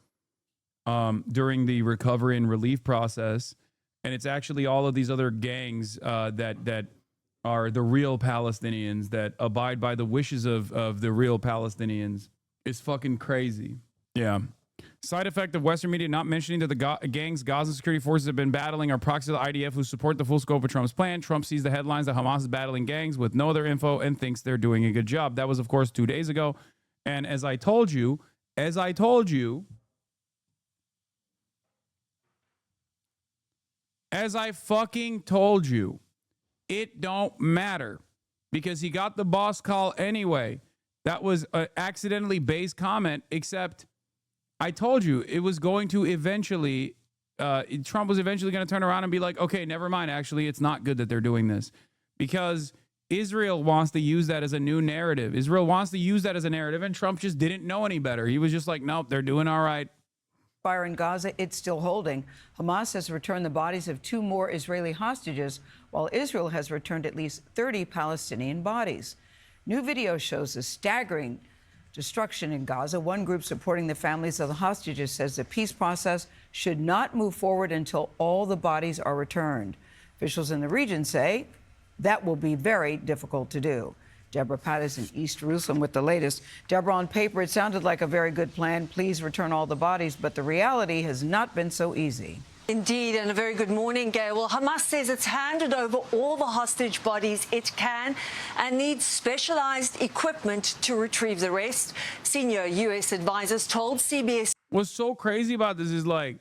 during the recovery and relief process, and it's actually all of these other gangs that are the real Palestinians that abide by the wishes of the real Palestinians. It's fucking crazy. Yeah. Side effect of Western media not mentioning that the gangs Gaza security forces have been battling are proxies of the IDF who support the full scope of Trump's plan. Trump sees the headlines that Hamas is battling gangs with no other info and thinks they're doing a good job. That was, of course, 2 days ago. And as I told you, it don't matter because he got the boss call anyway. That was an accidentally based comment, except I told you it was going to eventually, Trump was eventually going to turn around and be like, okay, never mind. Actually, it's not good that they're doing this because Israel wants to use that as a new narrative. Israel wants to use that as a narrative, and Trump just didn't know any better. He was just like, nope, they're doing all right. Fire in Gaza, it's still holding. Hamas has returned the bodies of 2 more Israeli hostages, while Israel has returned at least 30 Palestinian bodies. New video shows the staggering destruction in Gaza. One group supporting the families of the hostages says the peace process should not move forward until all the bodies are returned. Officials in the region say that will be very difficult to do. Deborah Pattis in East Jerusalem with the latest. Deborah, on paper, it sounded like a very good plan. Please return all the bodies, but the reality has not been so easy. Indeed, and a very good morning, Gail. Well, Hamas says it's handed over all the hostage bodies it can and needs specialized equipment to retrieve the rest. Senior U.S. advisors told CBS. What's so crazy about this is like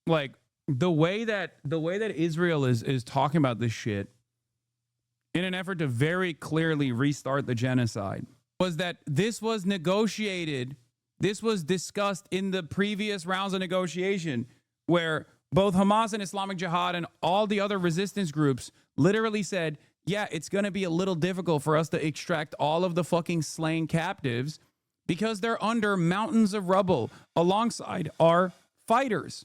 the way that Israel is talking about this shit in an effort to very clearly restart the genocide was that this was negotiated. This was discussed in the previous rounds of negotiation, where both Hamas and Islamic Jihad and all the other resistance groups literally said, yeah, it's going to be a little difficult for us to extract all of the fucking slain captives because they're under mountains of rubble alongside our fighters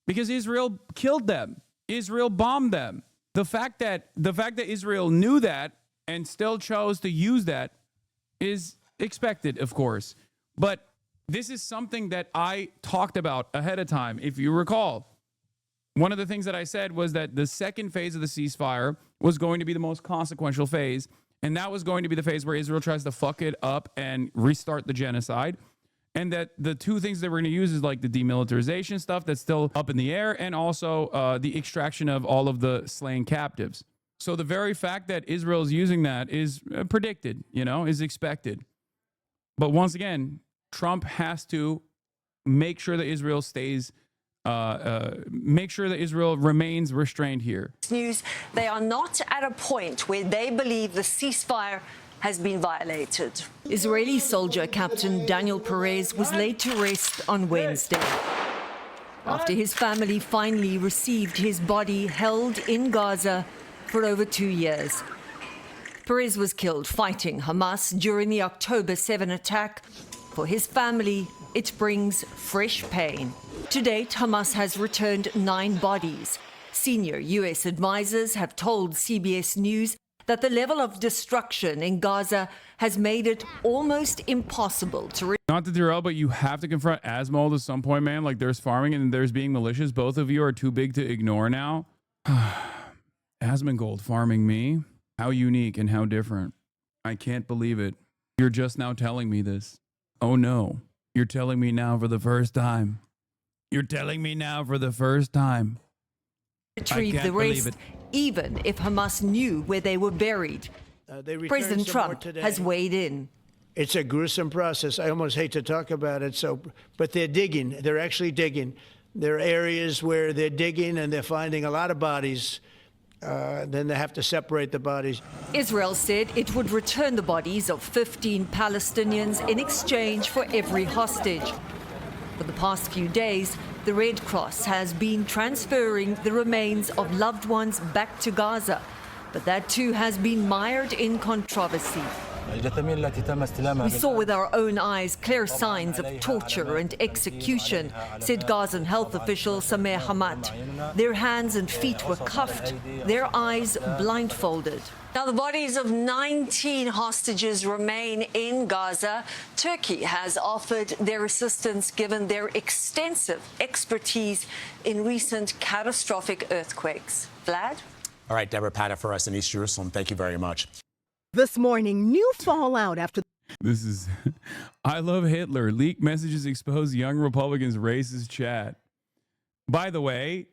because Israel killed them. Israel bombed them. The fact that Israel knew that and still chose to use that is expected, of course. But this is something that I talked about ahead of time. If you recall, one of the things that I said was that the second phase of the ceasefire was going to be the most consequential phase. And that was going to be the phase where Israel tries to fuck it up and restart the genocide. And that the 2 things that we're going to use is like the demilitarization stuff that's still up in the air and also the extraction of all of the slain captives. So the very fact that Israel is using that is predicted, is expected. But once again, Trump has to make sure that Israel remains restrained here. News, they are not at a point where they believe the ceasefire has been violated. Israeli soldier Captain Daniel Perez was laid to rest on Wednesday after his family finally received his body held in Gaza for over 2 years. Perez was killed fighting Hamas during the October 7 attack For his family, it brings fresh pain. To date, Hamas has returned 9 bodies. Senior U.S. advisors have told CBS News that the level of destruction in Gaza has made it almost impossible to... Not to derail, but you have to confront Asmold at some point, man. Like, there's farming and there's being malicious. Both of you are too big to ignore now. Asmongold farming me? How unique and how different. I can't believe it. You're just now telling me this. Oh no. You're telling me now for the first time. You're telling me now for the first time. Retrieve the rest, even if Hamas knew where they were buried. President Trump has weighed in. It's a gruesome process. I almost hate to talk about it. But they're digging. They're actually digging. There are areas where they're digging and they're finding a lot of bodies. Then they have to separate the bodies. Israel said it would return the bodies of 15 Palestinians in exchange for every hostage. For the past few days, the Red Cross has been transferring the remains of loved ones back to Gaza, but that too has been mired in controversy. We saw with our own eyes clear signs of torture and execution, said Gazan health official Sameh Hamad. Their hands and feet were cuffed, their eyes blindfolded. Now, the bodies of 19 hostages remain in Gaza. Turkey has offered their assistance given their extensive expertise in recent catastrophic earthquakes. Vlad? All right, Deborah Patta for us in East Jerusalem. Thank you very much. This morning, new fallout after... This is... I love Hitler. Leaked messages expose young Republicans' racist chat. By the way,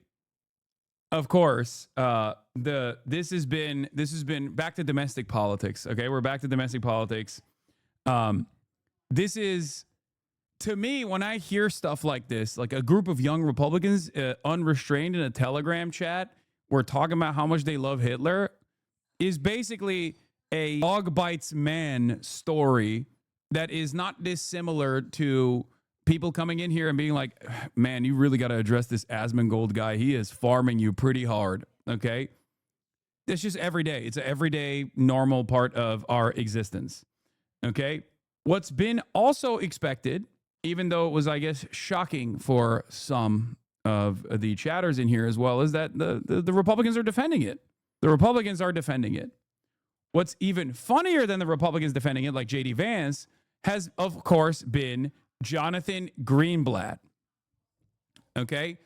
of course, this has been back to domestic politics. Okay, we're back to domestic politics. This is, to me, when I hear stuff like this, like a group of young Republicans unrestrained in a Telegram chat, we're talking about how much they love Hitler, is basically a dog bites man story that is not dissimilar to people coming in here and being like, man, you really got to address this Asmongold guy. He is farming you pretty hard. Okay. It's just every day. It's an everyday normal part of our existence. Okay. What's been also expected, even though it was, I guess, shocking for some of the chatters in here as well, is that the Republicans are defending it. The Republicans are defending it. What's even funnier than the Republicans defending it, like J.D. Vance, has, of course, been Jonathan Greenblatt. Okay?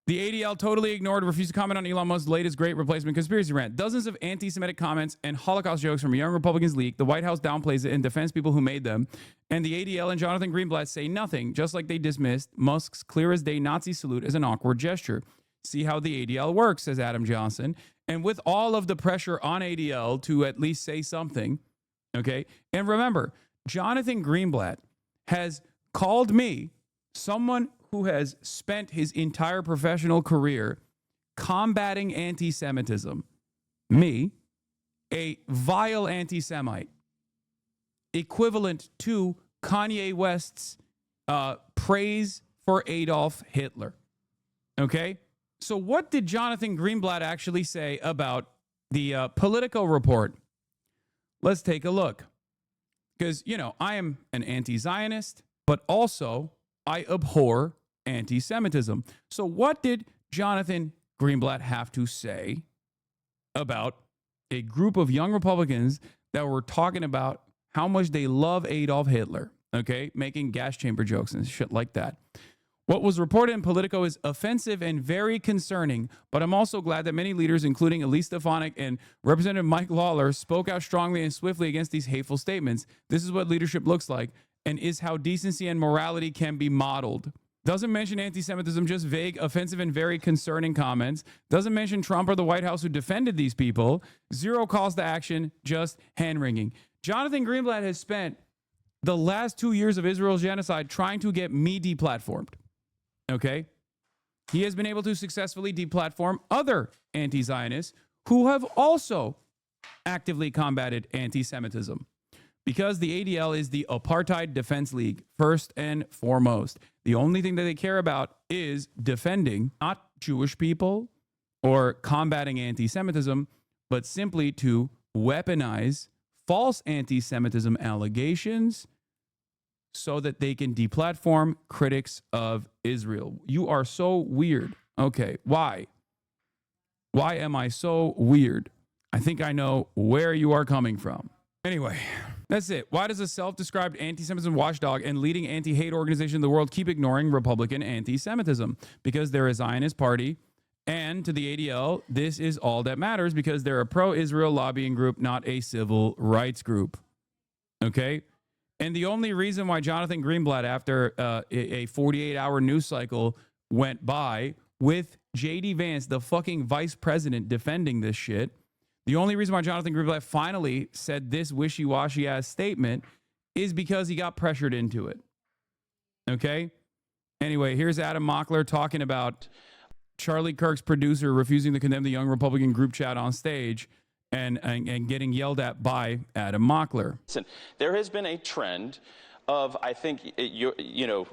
The ADL totally ignored, refused to comment on Elon Musk's latest great replacement conspiracy rant. Dozens of anti-Semitic comments and Holocaust jokes from young Republicans leak. The White House downplays it and defends people who made them. And the ADL and Jonathan Greenblatt say nothing, just like they dismissed Musk's clear-as-day Nazi salute as an awkward gesture. See how the ADL works, says Adam Johnson. And with all of the pressure on ADL to at least say something, okay? And remember, Jonathan Greenblatt has called me, someone who has spent his entire professional career combating anti-Semitism, me, a vile anti-Semite, equivalent to Kanye West's praise for Adolf Hitler, okay? So what did Jonathan Greenblatt actually say about the Politico report? Let's take a look. Because, you know, I am an anti-Zionist, but also I abhor anti-Semitism. So what did Jonathan Greenblatt have to say about a group of young Republicans that were talking about how much they love Adolf Hitler, okay, making gas chamber jokes and shit like that? What was reported in Politico is offensive and very concerning, but I'm also glad that many leaders, including Elise Stefanik and Representative Mike Lawler, spoke out strongly and swiftly against these hateful statements. This is what leadership looks like and is how decency and morality can be modeled. Doesn't mention anti-Semitism, just vague, offensive, and very concerning comments. Doesn't mention Trump or the White House who defended these people. Zero calls to action, just hand-wringing. Jonathan Greenblatt has spent the last 2 years of Israel's genocide trying to get me deplatformed. Okay? He has been able to successfully deplatform other anti-Zionists who have also actively combated anti-Semitism. Because the ADL is the Apartheid Defense League, first and foremost. The only thing that they care about is defending not Jewish people or combating anti-Semitism, but simply to weaponize false anti-Semitism allegations so that they can deplatform critics of Israel. You are so weird. Okay, why? Why am I so weird? I think I know where you are coming from. Anyway, that's it. Why does a self-described anti-Semitism watchdog and leading anti-hate organization in the world keep ignoring Republican anti-Semitism? Because they're a Zionist party, and to the ADL, this is all that matters because they're a pro-Israel lobbying group, not a civil rights group. Okay? And the only reason why Jonathan Greenblatt, after a 48-hour news cycle went by with J.D. Vance, the fucking vice president, defending this shit, the only reason why Jonathan Greenblatt finally said this wishy-washy ass statement is because he got pressured into it. Okay? Anyway, here's Adam Mockler talking about Charlie Kirk's producer refusing to condemn the Young Republican group chat on stage and getting yelled at by Adam Mockler. Listen, there has been a trend of, I think, you know,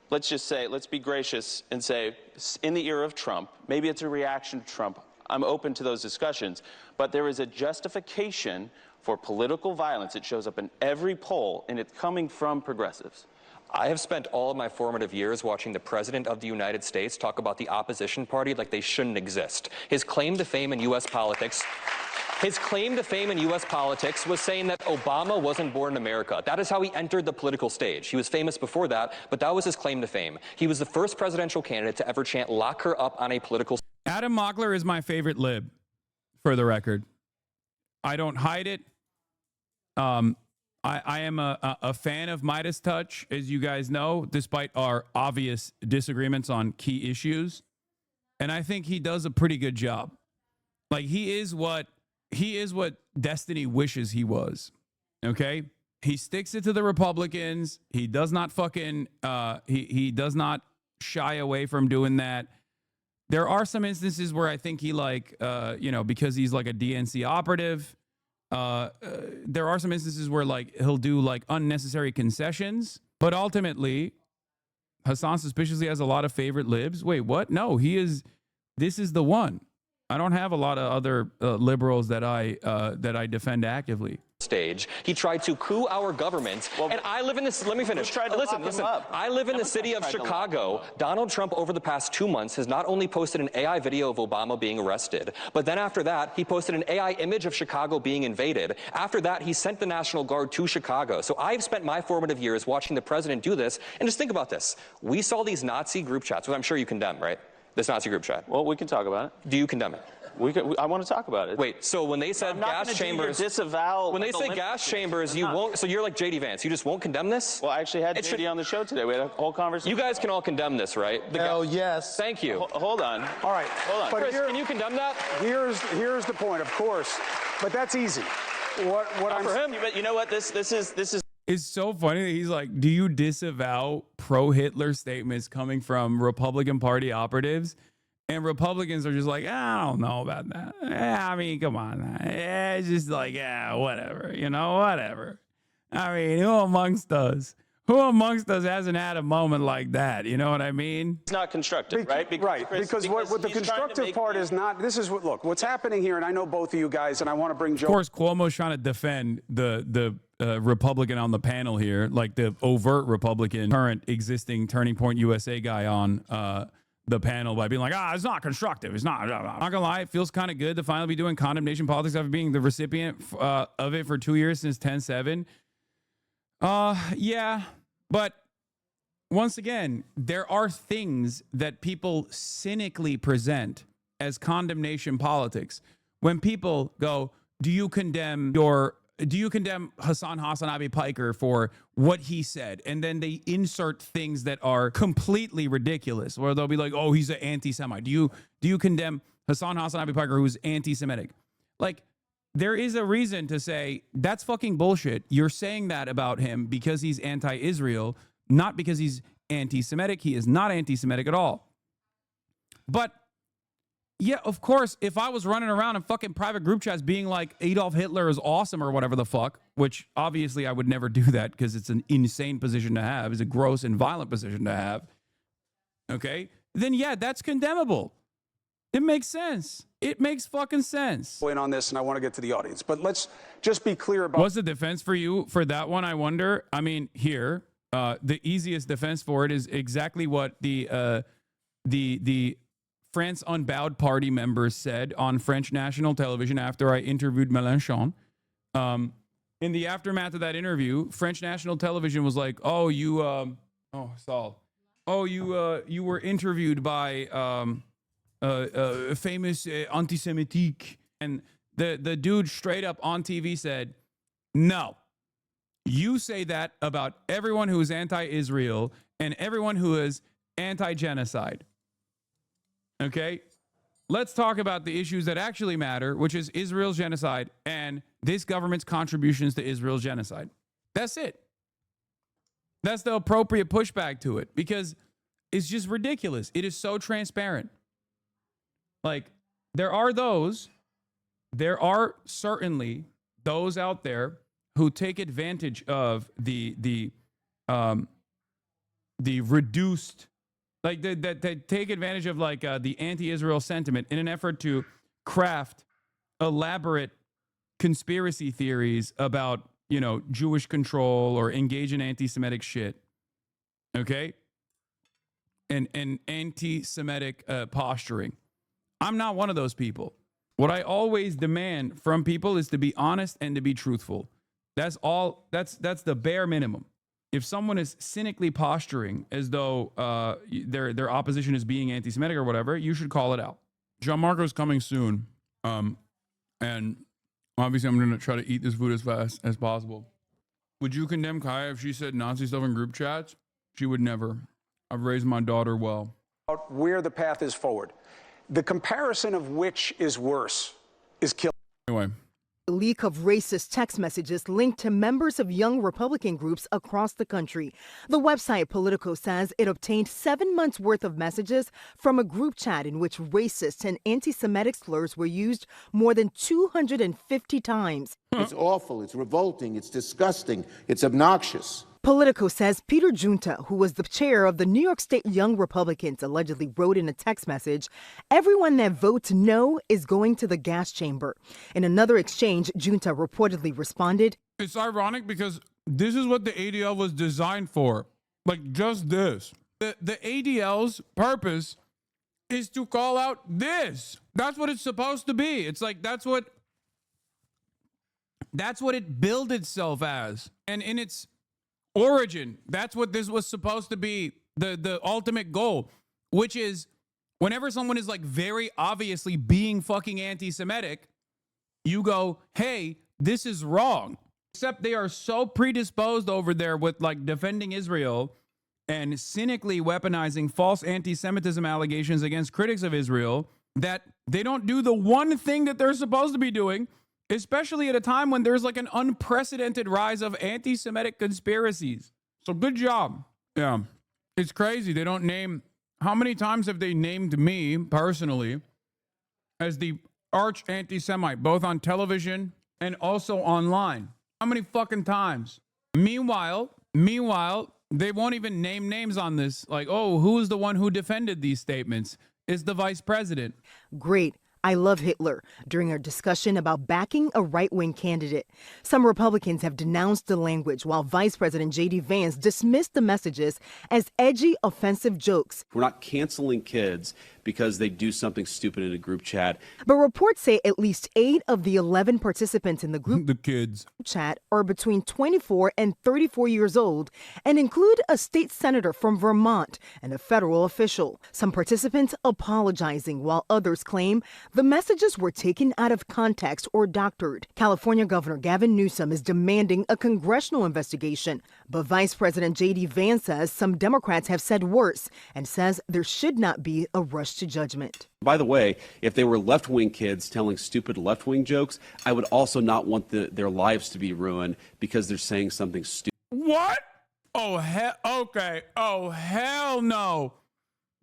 let's just say, let's be gracious and say, in the era of Trump, maybe it's a reaction to Trump. I'm open to those discussions, but there is a justification for political violence. It shows up in every poll, and it's coming from progressives. I have spent all of my formative years watching the President of the United States talk about the opposition party like they shouldn't exist. His claim to fame in U.S. politics was saying that Obama wasn't born in America. That is how he entered the political stage. He was famous before that, but that was his claim to fame. He was the first presidential candidate to ever chant "lock her up" on a political stage. Adam Mockler is my favorite lib, for the record. I don't hide it. I am a fan of Midas Touch, as you guys know, despite our obvious disagreements on key issues. And I think he does a pretty good job. Like, he is what Destiny wishes he was. Okay? He sticks it to the Republicans. He does not fucking he does not shy away from doing that. There are some instances where I think he because he's like a DNC operative. There are some instances where like he'll do like unnecessary concessions, but ultimately Hassan suspiciously has a lot of favorite libs. Wait, what? No, this is the one. I don't have a lot of other liberals that I defend actively. Stage. He tried to coup our government, and I live in this. Let me finish. Listen. I live in the city of Chicago. Donald Trump, over the past 2 months, has not only posted an AI video of Obama being arrested, but then after that, he posted an AI image of Chicago being invaded. After that, he sent the National Guard to Chicago. So I've spent my formative years watching the president do this, and just think about this. We saw these Nazi group chats, which I'm sure you condemn, right? This Nazi group chat. Well, we can talk about it. Do you condemn it? I want to talk about it. Wait, so when they said gas chambers, disavow. When they say gas chambers, you won't. So you're like JD Vance. You just won't condemn this? Well, I actually had JD on the show today. We had a whole conversation. You guys can all condemn this, right? Hell yes. Thank you. Hold on. All right. Hold on. But Chris, can you condemn that? Here's the point, of course. But that's easy. What I'm for him. But you know what? This is. It's so funny that he's like, do you disavow pro-Hitler statements coming from Republican Party operatives? And Republicans are just like, I don't know about that. I mean, come on. It's just like, whatever. Whatever. I mean, who amongst us hasn't had a moment like that? You know what I mean? It's not constructive, right? Because what the constructive part is not, this is what, look, what's happening here, and I know both of you guys, and I want to bring Joe. Of course, Cuomo's trying to defend the Republican on the panel here, like the overt Republican, current existing Turning Point USA guy on the panel by being like, it's not constructive. It's not. I'm not gonna lie, it feels kind of good to finally be doing condemnation politics after being the recipient of it for 2 years since 10/7. Yeah, but once again, there are things that people cynically present as condemnation politics. When people go, do you condemn Hasanabi Piker for what he said? And then they insert things that are completely ridiculous, where they'll be like, oh, he's an anti-Semite. Do you condemn Hasanabi Piker, who's anti-Semitic? Like, there is a reason to say that's fucking bullshit. You're saying that about him because he's anti-Israel, not because he's anti-Semitic. He is not anti-Semitic at all. But yeah, of course, if I was running around in fucking private group chats being like Adolf Hitler is awesome or whatever the fuck, which obviously I would never do that because it's an insane position to have. It's a gross and violent position to have. Okay? Then yeah, that's condemnable. It makes sense. It makes fucking sense. In on this, and I want to get to the audience, but let's just be clear about. What's the defense for you for that one, I wonder? I mean, here, the easiest defense for it is exactly what the France Unbowed Party members said on French national television after I interviewed Mélenchon. In the aftermath of that interview, French national television was like, "Oh, you were interviewed by a famous anti-Semitic," and the dude straight up on TV said, "No, you say that about everyone who is anti-Israel and everyone who is anti-genocide." Okay, let's talk about the issues that actually matter, which is Israel's genocide and this government's contributions to Israel's genocide. That's it. That's the appropriate pushback to it, because it's just ridiculous. It is so transparent. Like, there are certainly those out there who take advantage of the reduced, like that take advantage of like the anti-Israel sentiment in an effort to craft elaborate conspiracy theories about, you know, Jewish control or engage in anti-Semitic shit. Okay? And anti-Semitic posturing. I'm not one of those people. What I always demand from people is to be honest and to be truthful. That's all. That's the bare minimum. If someone is cynically posturing as though their opposition is being anti-Semitic or whatever, you should call it out. Gianmarco is coming soon, and obviously I'm going to try to eat this food as fast as possible. Would you condemn Kaya if she said Nazi stuff in group chats? She would never. I've raised my daughter well. Where the path is forward. The comparison of which is worse is killing. Anyway. The leak of racist text messages linked to members of young Republican groups across the country. The website Politico says it obtained 7 months' worth of messages from a group chat in which racist and anti-Semitic slurs were used more than 250 times. It's awful, it's revolting, it's disgusting, it's obnoxious. Politico says Peter Junta, who was the chair of the New York State Young Republicans, allegedly wrote in a text message, "Everyone that votes no is going to the gas chamber." In another exchange, Junta reportedly responded, "It's ironic because this is what the ADL was designed for. Like, just this. The ADL's purpose is to call out this. That's what it's supposed to be. It's like, that's what it billed itself as. And in its origin, that's what this was supposed to be, the ultimate goal, which is whenever someone is like very obviously being fucking anti-Semitic, you go, hey, this is wrong. Except they are so predisposed over there with like defending Israel and cynically weaponizing false anti-Semitism allegations against critics of Israel that they don't do the one thing that they're supposed to be doing, especially at a time when there's like an unprecedented rise of anti-Semitic conspiracies. So good job. Yeah. It's crazy. They don't name, how many times have they named me personally as the arch anti-Semite, both on television and also online? How many fucking times? Meanwhile, they won't even name names on this. Like, oh, who's the one who defended these statements? It's the vice president. Great. I love Hitler during a discussion about backing a right-wing candidate. Some Republicans have denounced the language, while Vice President J.D. Vance dismissed the messages as edgy, offensive jokes. We're not canceling kids because they do something stupid in a group chat. But reports say at least 8 of the 11 participants in the group chat are between 24 and 34 years old and include a state senator from Vermont and a federal official. Some participants apologizing, while others claim the messages were taken out of context or doctored. California Governor Gavin Newsom is demanding a congressional investigation, but Vice President J.D. Vance says some Democrats have said worse and says there should not be a rush to judgment. By the way, if they were left-wing kids telling stupid left-wing jokes, I would also not want their lives to be ruined because they're saying something stupid. What? Oh, hell, okay. Oh, hell no.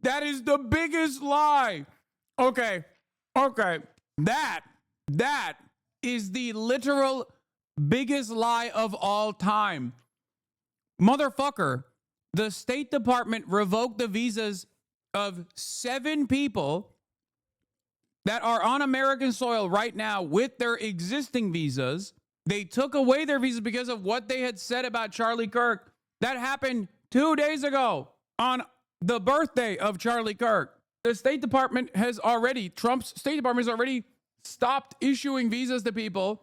That is the biggest lie. Okay. That is the literal biggest lie of all time. Motherfucker, the State Department revoked the visas of 7 people that are on American soil right now with their existing visas. They took away their visas because of what they had said about Charlie Kirk That happened 2 days ago on the birthday of Charlie Kirk. The State Department has already, Trump's State Department has already stopped issuing visas to people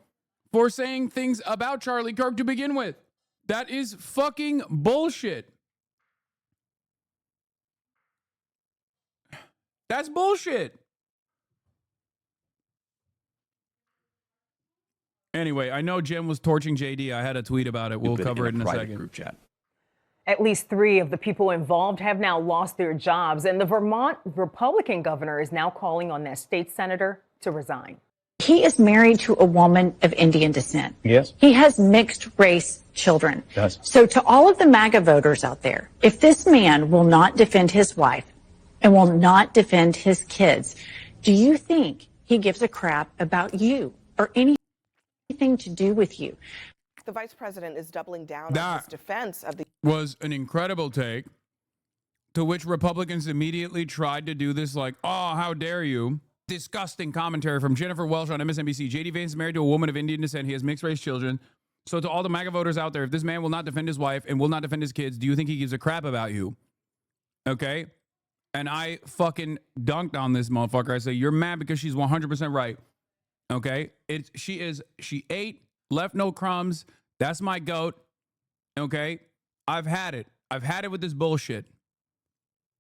for saying things about Charlie Kirk to begin with. That is fucking bullshit. That's bullshit. Anyway, I know Jen was torching JD. I had a tweet about it. We'll cover it in a second. Group chat. At least 3 of the people involved have now lost their jobs, and the Vermont Republican governor is now calling on that state senator to resign. He is married to a woman of Indian descent. Yes. He has mixed race children. Yes. So to all of the MAGA voters out there, if this man will not defend his wife and will not defend his kids, do you think he gives a crap about you or anything to do with you? The vice president is doubling down on his defense of the... Was an incredible take, to which Republicans immediately tried to do this like, oh, how dare you? Disgusting commentary from Jennifer Welsh on MSNBC. J.D. Vance is married to a woman of Indian descent. He has mixed race children. So to all the MAGA voters out there, if this man will not defend his wife and will not defend his kids, do you think he gives a crap about you? Okay? And I fucking dunked on this motherfucker. I say, you're mad because she's 100% right. Okay? She ate, left no crumbs. That's my goat. Okay? I've had it. I've had it with this bullshit.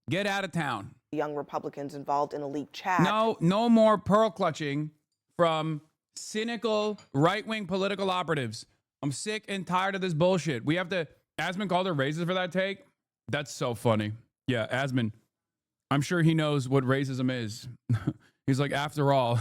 Get out of town. young Republicans involved in a leaked chat. No more pearl clutching from cynical right-wing political operatives. I'm sick and tired of this bullshit. We have to... Asman called her racist for that take. That's so funny. Yeah, Asman. I'm sure he knows what racism is. He's like, after all...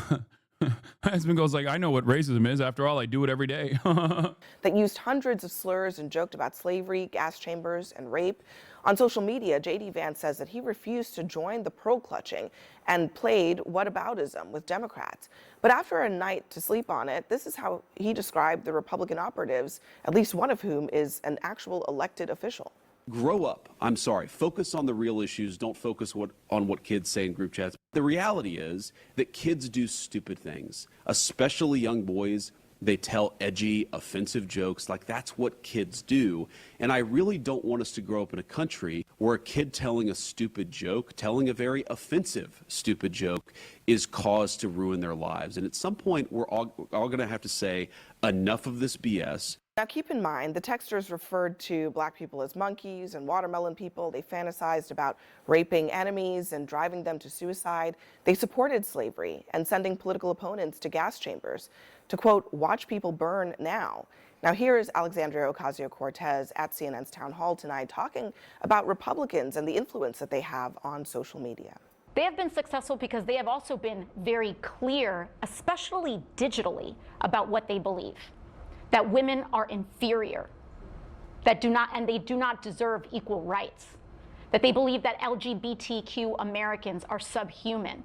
Asman goes like, I know what racism is. After all, I do it every day. That used hundreds of slurs and joked about slavery, gas chambers, and rape. On social media, J.D. Vance says that he refused to join the pearl clutching and played whataboutism with Democrats. But after a night to sleep on it, this is how he described the Republican operatives, at least one of whom is an actual elected official. Grow up. I'm sorry. Focus on the real issues. Don't focus on what kids say in group chats. The reality is that kids do stupid things, especially young boys. They tell edgy, offensive jokes. Like, that's what kids do. And I really don't want us to grow up in a country where a kid telling a stupid joke, telling a very offensive stupid joke, is cause to ruin their lives. And at some point, we're all going to have to say, enough of this BS. Now, keep in mind, the texters referred to black people as monkeys and watermelon people. They fantasized about raping enemies and driving them to suicide. They supported slavery and sending political opponents to gas chambers to, quote, watch people burn now. Now, here is Alexandria Ocasio-Cortez at CNN's town hall tonight talking about Republicans and the influence that they have on social media. They have been successful because they have also been very clear, especially digitally, about what they believe. That women are inferior, that they do not deserve equal rights, that they believe that LGBTQ Americans are subhuman,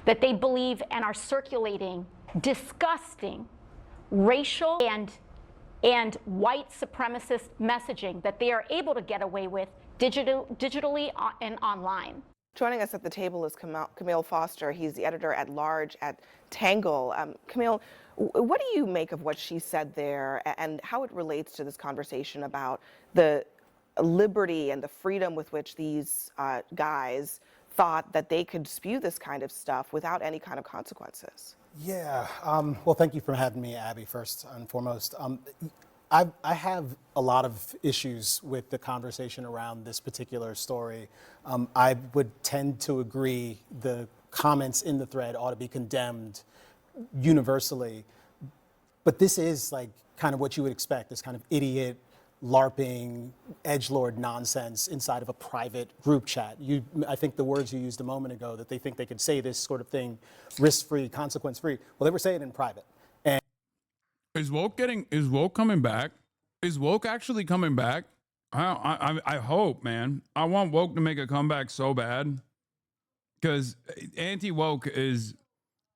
that they believe and are circulating disgusting racial and white supremacist messaging that they are able to get away with digitally and online. Joining us at the table is Camille Foster. He's the editor-at-large at Tangle. Camille, what do you make of what she said there and how it relates to this conversation about the liberty and the freedom with which these guys thought that they could spew this kind of stuff without any kind of consequences? Yeah, well, thank you for having me, Abby, first and foremost. I have a lot of issues with the conversation around this particular story. I would tend to agree the comments in the thread ought to be condemned universally. But this is like kind of what you would expect, this kind of idiot, LARPing, edgelord nonsense inside of a private group chat. I think the words you used a moment ago, that they think they could say this sort of thing risk-free, consequence-free. Well, they were saying it in private. And is woke coming back? Is woke actually coming back? I hope, man. I want woke to make a comeback so bad. Because anti-woke is,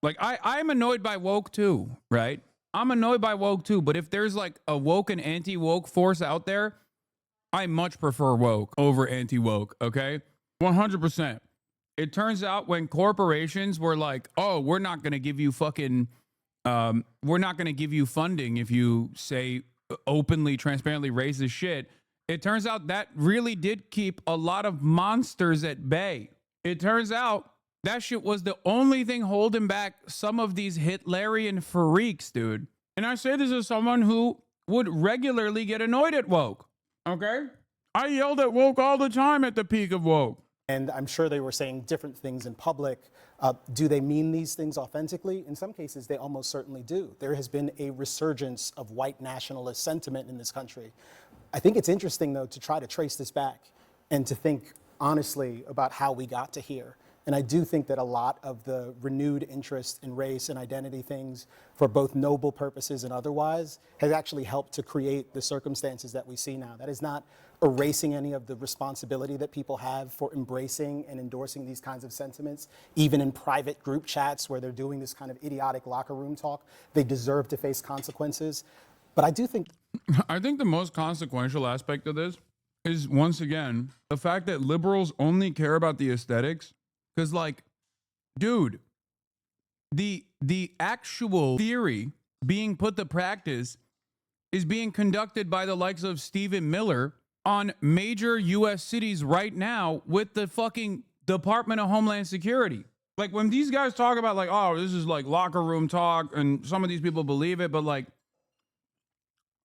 like, I'm annoyed by woke too, right? I'm annoyed by woke too, but if there's like a woke and anti-woke force out there, I much prefer woke over anti-woke, okay? 100%. It turns out when corporations were like, oh, we're not going to give you fucking, we're not going to give you funding if you say openly, transparently racist shit. It turns out that really did keep a lot of monsters at bay. It turns out that shit was the only thing holding back some of these Hitlerian freaks, dude. And I say this as someone who would regularly get annoyed at woke, okay? I yelled at woke all the time at the peak of woke. And I'm sure they were saying different things in public. Do they mean these things authentically? In some cases, they almost certainly do. There has been a resurgence of white nationalist sentiment in this country. I think it's interesting, though, to try to trace this back and to think honestly about how we got to here. And I do think that a lot of the renewed interest in race and identity things for both noble purposes and otherwise has actually helped to create the circumstances that we see now. That is not erasing any of the responsibility that people have for embracing and endorsing these kinds of sentiments, even in private group chats where they're doing this kind of idiotic locker room talk. They deserve to face consequences. But I do think... I think the most consequential aspect of this is, once again, the fact that liberals only care about the aesthetics. Because, like, dude, the actual theory being put to practice is being conducted by the likes of Stephen Miller on major U.S. cities right now with the fucking Department of Homeland Security. Like, when these guys talk about, like, oh, this is like locker room talk, and some of these people believe it, but, like,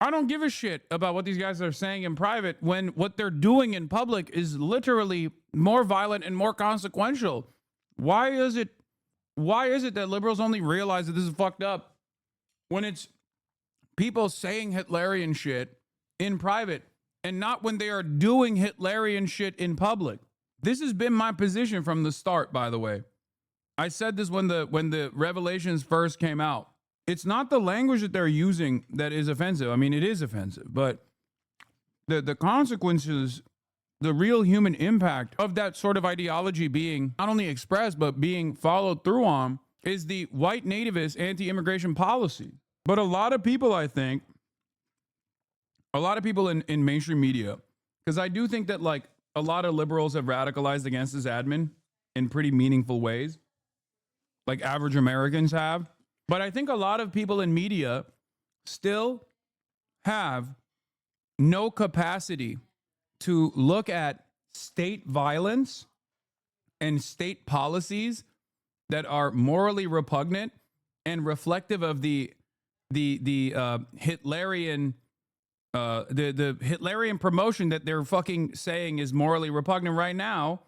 I don't give a shit about what these guys are saying in private when what they're doing in public is literally more violent and more consequential. Why is it that liberals only realize that this is fucked up when it's people saying Hitlerian shit in private and not when they are doing Hitlerian shit in public? This has been my position from the start, by the way. I said this when the revelations first came out. It's not the language that they're using that is offensive. I mean, it is offensive, but the consequences, the real human impact of that sort of ideology being not only expressed, but being followed through on is the white nativist anti-immigration policy. But a lot of people, I think, a lot of people in mainstream media, because I do think that, like, a lot of liberals have radicalized against this admin in pretty meaningful ways, like average Americans have. But I think a lot of people in media still have no capacity to look at state violence and state policies that are morally repugnant and reflective of the Hitlerian the Hitlerian promotion that they're fucking saying is morally repugnant right now,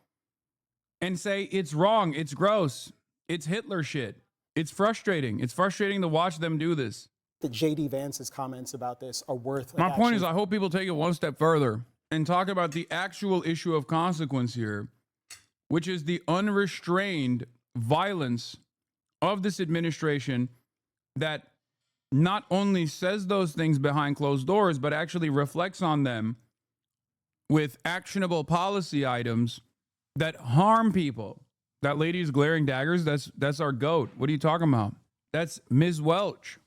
and say it's wrong, it's gross, it's Hitler shit. It's frustrating. It's frustrating to watch them do this. The J.D. Vance's comments about this are worth... My point is, I hope people take it one step further and talk about the actual issue of consequence here, which is the unrestrained violence of this administration that not only says those things behind closed doors, but actually reflects on them with actionable policy items that harm people. That lady's glaring daggers, that's our GOAT. What are you talking about? That's Ms. Welch.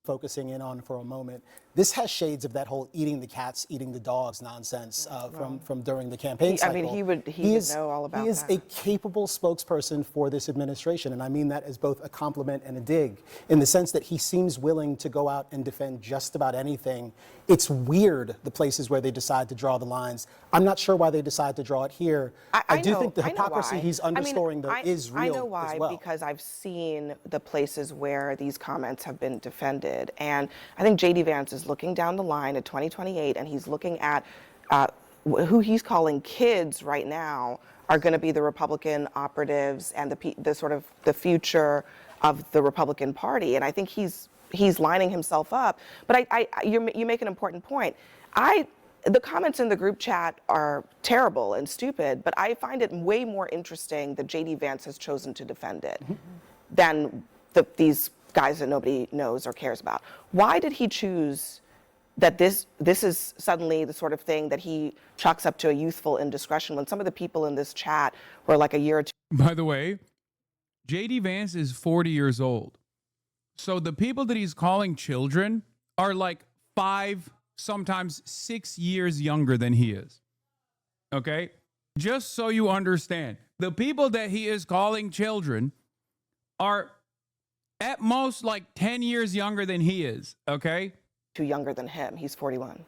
Focusing in on for a moment. This has shades of that whole eating the cats, eating the dogs nonsense from during the campaign cycle. I mean, he would know all about that. He is a capable spokesperson for this administration, and I mean that as both a compliment and a dig, in the sense that he seems willing to go out and defend just about anything. It's weird, the places where they decide to draw the lines. I'm not sure why they decide to draw it here. I do think the hypocrisy he's underscoring, though, is real. I know why, as well. because I've seen the places where these comments have been defended. And I think J.D. Vance is looking down the line at 2028, and he's looking at who he's calling kids right now are going to be the Republican operatives and the sort of the future of the Republican Party. And I think he's lining himself up. But you make an important point. The comments in the group chat are terrible and stupid, but I find it way more interesting that J.D. Vance has chosen to defend it than these guys that nobody knows or cares about. Why did he choose that this is suddenly the sort of thing that he chalks up to a youthful indiscretion when some of the people in this chat were like a year or two? By the way, J.D. Vance is 40 years old. So the people that he's calling children are like 5, sometimes 6 years younger than he is. Okay? Just so you understand, the people that he is calling children are at most like 10 years younger than he is. Okay? Too younger than him. He's 41.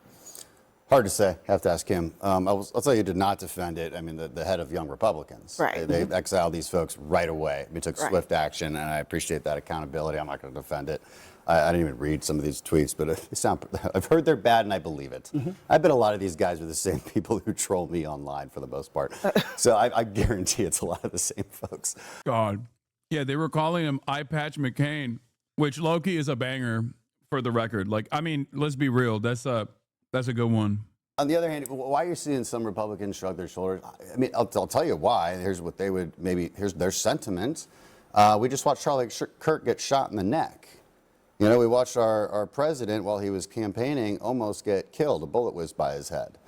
Hard to say. Have to ask him. I'll tell you, did not defend it. I mean, the head of Young Republicans. Right. They exiled these folks right away. We took swift action, and I appreciate that accountability. I'm not going to defend it. I didn't even read some of these tweets, but I've heard they're bad, and I believe it. I bet a lot of these guys are the same people who troll me online for the most part. So I guarantee it's a lot of the same folks. God. Yeah, they were calling him Eye Patch McCain, which low-key is a banger for the record. Like, I mean, let's be real. That's a good one. On the other hand, why are you seeing some Republicans shrug their shoulders? I mean, I'll tell you why. Here's what they would here's their sentiment. We just watched Charlie Kirk get shot in the neck. You know, we watched our president, while he was campaigning, almost get killed. A bullet whizzed by his head.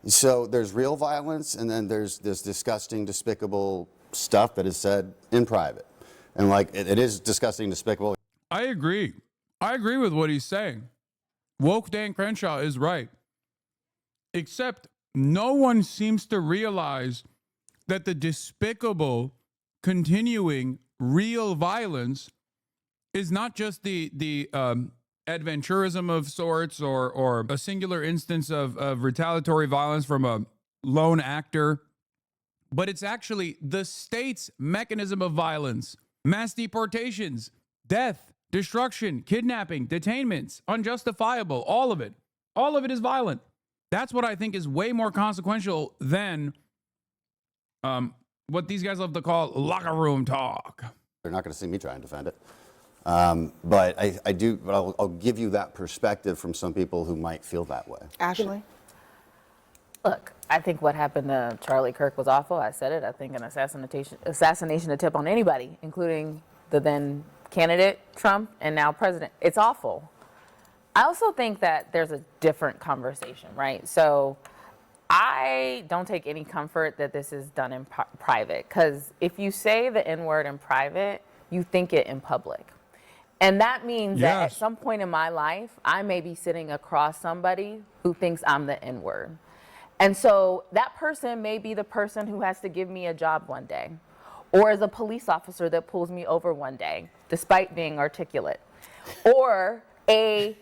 So there's real violence, and then there's this disgusting, despicable stuff that is said in private. And like, it is disgusting, despicable. I agree. I agree with what he's saying. Woke Dan Crenshaw is right. Except no one seems to realize that the despicable, continuing, real violence is not just the adventurism of sorts or a singular instance of retaliatory violence from a lone actor, but it's actually the state's mechanism of violence. Mass deportations, death, destruction, kidnapping, detainments, unjustifiable, all of it. All of it is violent. That's what I think is way more consequential than what these guys love to call locker room talk. They're not going to see me try and defend it. But I do, but I'll give you that perspective from some people who might feel that way. Ashley? Look, I think what happened to Charlie Kirk was awful. I said it. I think an assassination attempt on anybody, including the then candidate, Trump, and now president, it's awful. I also think that there's a different conversation, right? So I don't take any comfort that this is done in private, because if you say the N-word in private, you think it in public. And that means that at some point in my life, I may be sitting across somebody who thinks I'm the N-word. And so that person may be the person who has to give me a job one day, or is a police officer that pulls me over one day, despite being articulate, or he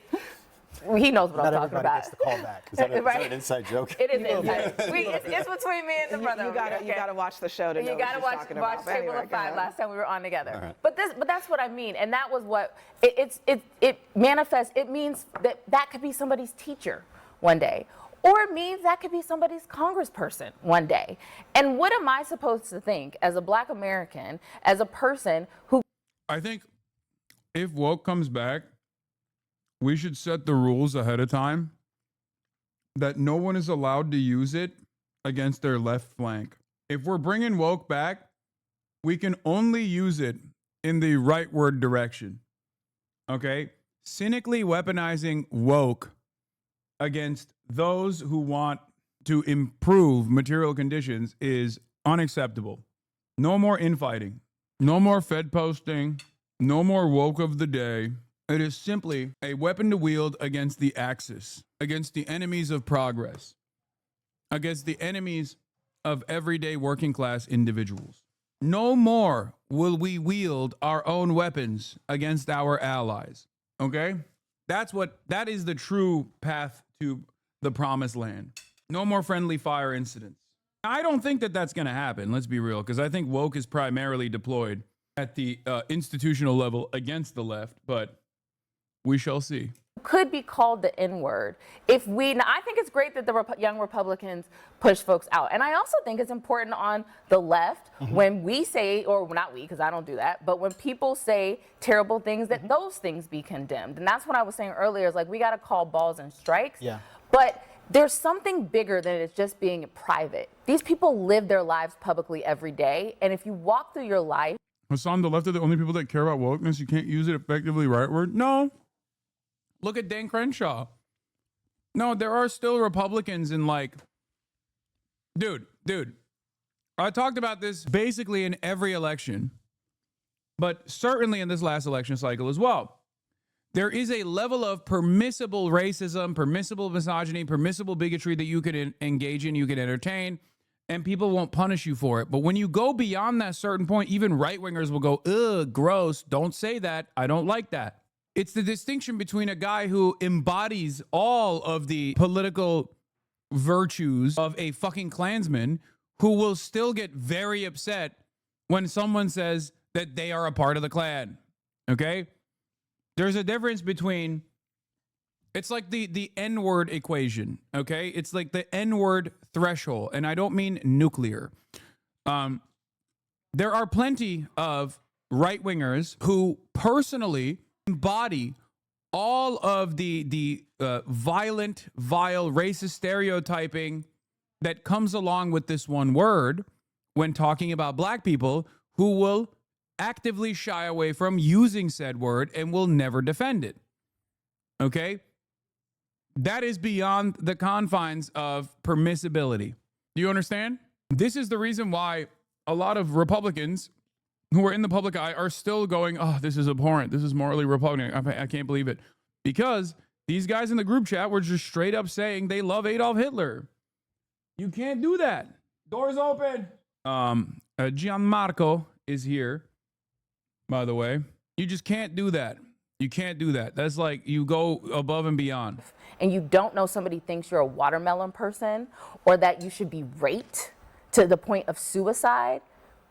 knows what I'm talking about. Gets the call back. Is that an inside joke? It is inside. It's between me and the brother. You gotta watch the show to know what she's talking about. You gotta watch Table of Five. Last time we were on together. Right. But that's what I mean, and that was what it manifests. It means that could be somebody's teacher one day. Or it means that could be somebody's congressperson one day. And what am I supposed to think as a Black American, as a person who... I think if woke comes back, we should set the rules ahead of time that no one is allowed to use it against their left flank. If we're bringing woke back, we can only use it in the rightward direction. Okay? Cynically weaponizing woke against those who want to improve material conditions is unacceptable. No more infighting. No more Fed posting. No more woke of the day. It is simply a weapon to wield against the axis, against the enemies of progress, against the enemies of everyday working class individuals. No more will we wield our own weapons against our allies. Okay? That is the true path to the promised land. No more friendly fire incidents. I don't think that that's going to happen, let's be real, because I think woke is primarily deployed at the institutional level against the left, but we shall see. Could be called the N-word. I think it's great that the young Republicans push folks out. And I also think it's important on the left when we say, or not we, because I don't do that, but when people say terrible things, that those things be condemned. And that's what I was saying earlier, is like, we got to call balls and strikes. Yeah. But there's something bigger than it's just being private. These people live their lives publicly every day. And if you walk through your life... Hassan, the left are the only people that care about wokeness. You can't use it effectively rightward. No. Look at Dan Crenshaw. No, there are still Republicans in dude, I talked about this basically in every election, but certainly in this last election cycle as well. There is a level of permissible racism, permissible misogyny, permissible bigotry that you can engage in, you can entertain, and people won't punish you for it. But when you go beyond that certain point, even right-wingers will go, ugh, gross, don't say that, I don't like that. It's the distinction between a guy who embodies all of the political virtues of a fucking Klansman who will still get very upset when someone says that they are a part of the Klan. Okay? There's a difference between, it's like the N-word equation, okay? It's like the N-word threshold, and I don't mean nuclear. There are plenty of right-wingers who personally embody all of the violent, vile, racist stereotyping that comes along with this one word when talking about black people, who will actively shy away from using said word and will never defend it. Okay? That is beyond the confines of permissibility. Do you understand? This is the reason why a lot of Republicans who are in the public eye are still going, oh, this is abhorrent. This is morally repugnant. I can't believe it. Because these guys in the group chat were just straight up saying they love Adolf Hitler. You can't do that. Doors open. Gianmarco is here, by the way. You just can't do that. You can't do that. That's like you go above and beyond. And you don't know somebody thinks you're a watermelon person or that you should be raped to the point of suicide.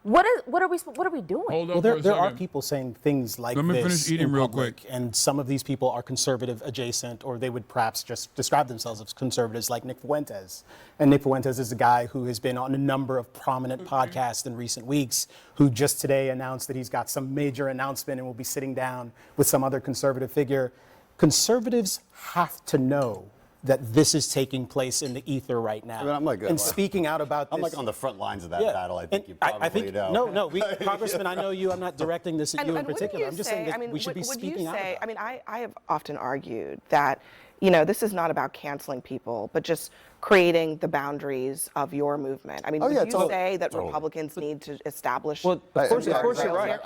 What are we doing? Hold on, Well, there are people saying things like Let me this finish eating in real public, quick. and some of these people are conservative adjacent, or they would perhaps just describe themselves as conservatives, like Nick Fuentes. And Nick Fuentes is a guy who has been on a number of prominent podcasts in recent weeks, who just today announced that he's got some major announcement and will be sitting down with some other conservative figure. Conservatives have to know that this is taking place in the ether right now. I mean, I'm like, and speaking out about this. I'm like on the front lines of that Yeah. battle. I think And you probably know. No, Congressman, I know you. I'm not directing this at you in particular. I'm just saying that we should be speaking out. I mean, I have often argued that, you know, this is not about canceling people, but just creating the boundaries of your movement. I mean, would you say that Republicans need to establish? Well, of course you're right.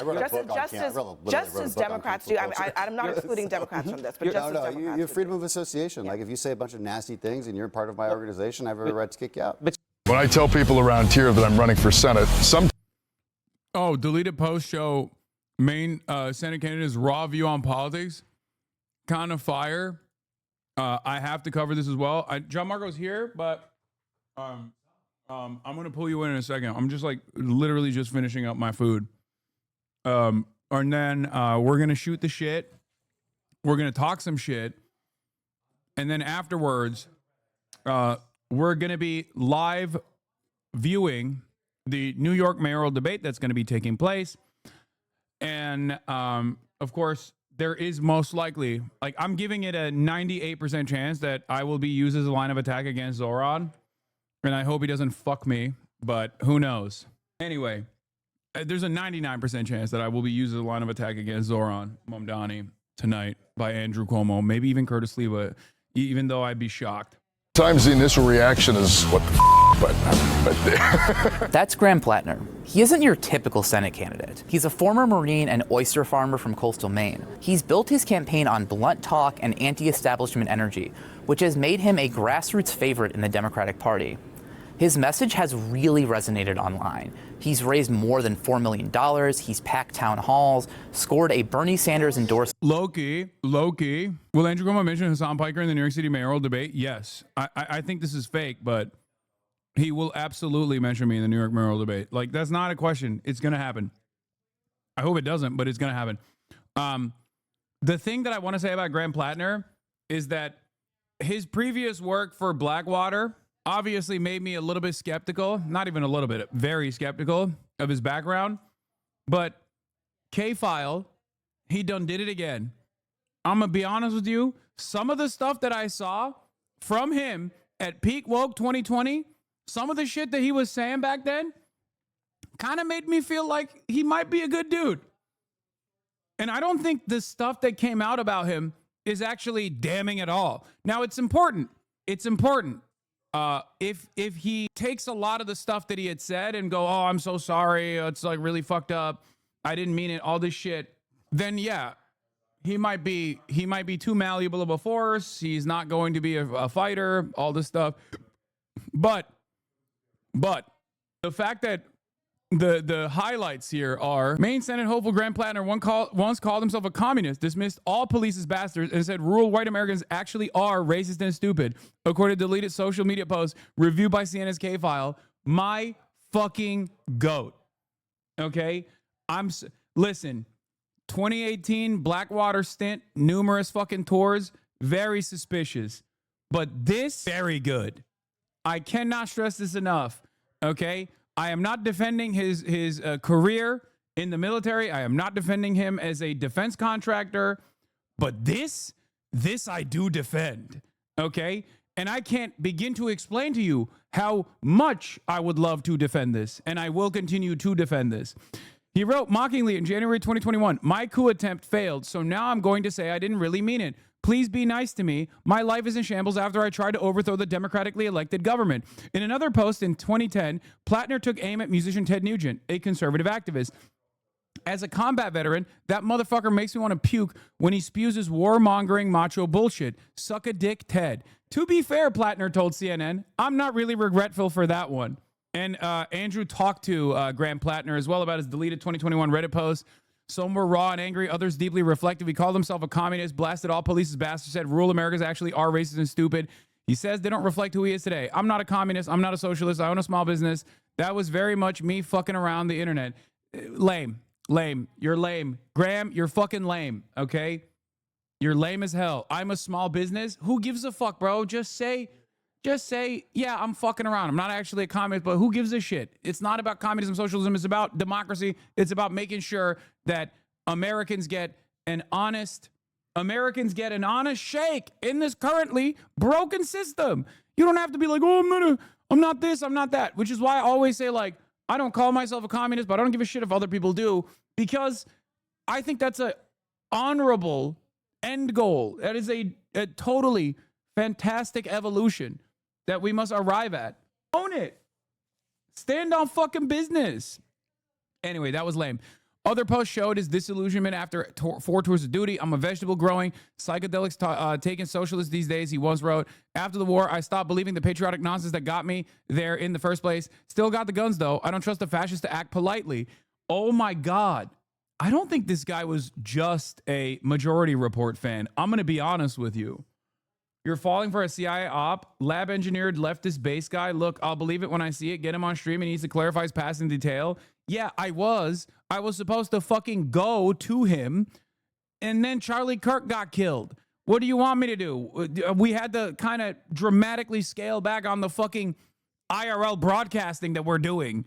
Just as Democrats do. I'm not excluding Democrats from this, but just as Democrats you have freedom of association. Like if you say a bunch of nasty things and you're part of my organization, I have every right to kick you out. When I tell people around here that I'm running for Senate, deleted post show main Senate candidate's raw view on politics. Kind of fire. I have to cover this as well. Gianmarco's here, but I'm going to pull you in a second. I'm just like literally just finishing up my food. And then we're going to shoot the shit. We're going to talk some shit. And then afterwards, we're going to be live viewing the New York mayoral debate that's going to be taking place. And of course, there is most likely, like I'm giving it a 98% chance that I will be used as a line of attack against Zoran. And I hope he doesn't fuck me, but who knows? Anyway, there's a 99% chance that I will be used as a line of attack against Zoran Momdani tonight by Andrew Cuomo, maybe even Curtis Leva, even though I'd be shocked. Sometimes the initial reaction is, what the but That's Graham Plattner. He isn't your typical Senate candidate. He's a former Marine and oyster farmer from coastal Maine. He's built his campaign on blunt talk and anti-establishment energy, which has made him a grassroots favorite in the Democratic Party. His message has really resonated online. He's raised more than $4 million, he's packed town halls, scored a Bernie Sanders endorsement. Low-key. Will Andrew Cuomo mention Hassan Piker in the New York City mayoral debate? Yes. I think this is fake, but he will absolutely mention me in the New York mayoral debate. Like, that's not a question. It's going to happen. I hope it doesn't, but it's going to happen. The thing that I want to say about Graham Plattner is that his previous work for Blackwater obviously made me a little bit skeptical. Not even a little bit, very skeptical of his background. But K-File, he done did it again. I'm going to be honest with you. Some of the stuff that I saw from him at Peak Woke 2020, some of the shit that he was saying back then kind of made me feel like he might be a good dude. And I don't think the stuff that came out about him is actually damning at all. Now, it's important. It's important. If he takes a lot of the stuff that he had said and go, oh, I'm so sorry, it's like really fucked up, I didn't mean it, all this shit, then yeah, he might be too malleable of a force. He's not going to be a fighter, all this stuff. But the fact that the highlights here are Maine Senate hopeful Graham Plattner once called himself a communist, dismissed all police as bastards, and said rural white Americans actually are racist and stupid, according to deleted social media post reviewed by CNN's K-File. My fucking goat. Okay? Listen, 2018 Blackwater stint, numerous fucking tours, very suspicious. But this, very good. I cannot stress this enough. Okay? I am not defending his career in the military. I am not defending him as a defense contractor. But this I do defend. Okay? And I can't begin to explain to you how much I would love to defend this. And I will continue to defend this. He wrote mockingly in January 2021, my coup attempt failed, so now I'm going to say I didn't really mean it. Please be nice to me. My life is in shambles after I tried to overthrow the democratically elected government. In another post in 2010, Plattner took aim at musician Ted Nugent, a conservative activist. As a combat veteran, that motherfucker makes me want to puke when he spews his warmongering macho bullshit. Suck a dick, Ted. To be fair, Plattner told CNN, I'm not really regretful for that one. And Andrew talked to Graham Plattner as well about his deleted 2021 Reddit post. Some were raw and angry, others deeply reflective. He called himself a communist, blasted all police as bastards, said rural Americans actually are racist and stupid. He says they don't reflect who he is today. I'm not a communist. I'm not a socialist. I own a small business. That was very much me fucking around the internet. Lame. You're lame. Graham, you're fucking lame, okay? You're lame as hell. I'm a small business. Who gives a fuck, bro? Just say, yeah, I'm fucking around. I'm not actually a communist, but who gives a shit? It's not about communism, socialism. It's about democracy. It's about making sure that Americans get an honest shake in this currently broken system. You don't have to be like, oh, I'm not this, I'm not that, which is why I always say, like, I don't call myself a communist, but I don't give a shit if other people do, because I think that's a honorable end goal. That is a totally fantastic evolution that we must arrive at. Own it. Stand on fucking business. Anyway, that was lame. Other posts showed his disillusionment after 4 tours of duty. I'm a vegetable growing, psychedelics taking socialist these days, he once wrote. After the war, I stopped believing the patriotic nonsense that got me there in the first place. Still got the guns, though. I don't trust the fascists to act politely. Oh, my God. I don't think this guy was just a Majority Report fan. I'm going to be honest with you. You're falling for a CIA op, lab engineered leftist base guy. Look, I'll believe it when I see it. Get him on stream. He needs to clarify his past in detail. Yeah, I was supposed to fucking go to him, and then Charlie Kirk got killed. What do you want me to do? We had to kind of dramatically scale back on the fucking IRL broadcasting that we're doing.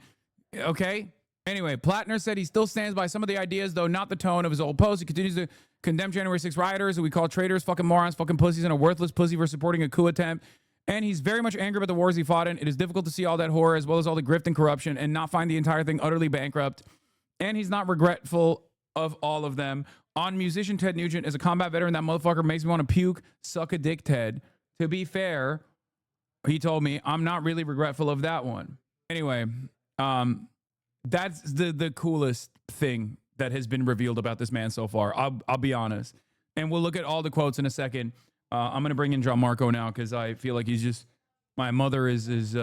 Okay? Anyway, Plattner said he still stands by some of the ideas, though not the tone of his old post. He continues to condemn January 6 rioters, who we call traitors, fucking morons, fucking pussies, and a worthless pussy for supporting a coup attempt. And he's very much angry about the wars he fought in. It is difficult to see all that horror as well as all the grift and corruption and not find the entire thing utterly bankrupt. And he's not regretful of all of them. On musician Ted Nugent, as a combat veteran, that motherfucker makes me want to puke. Suck a dick, Ted. To be fair, he told me, I'm not really regretful of that one. Anyway, that's the coolest thing that has been revealed about this man so far. I'll be honest. And we'll look at all the quotes in a second. I'm going to bring in Gianmarco now because I feel like he's just, my mother is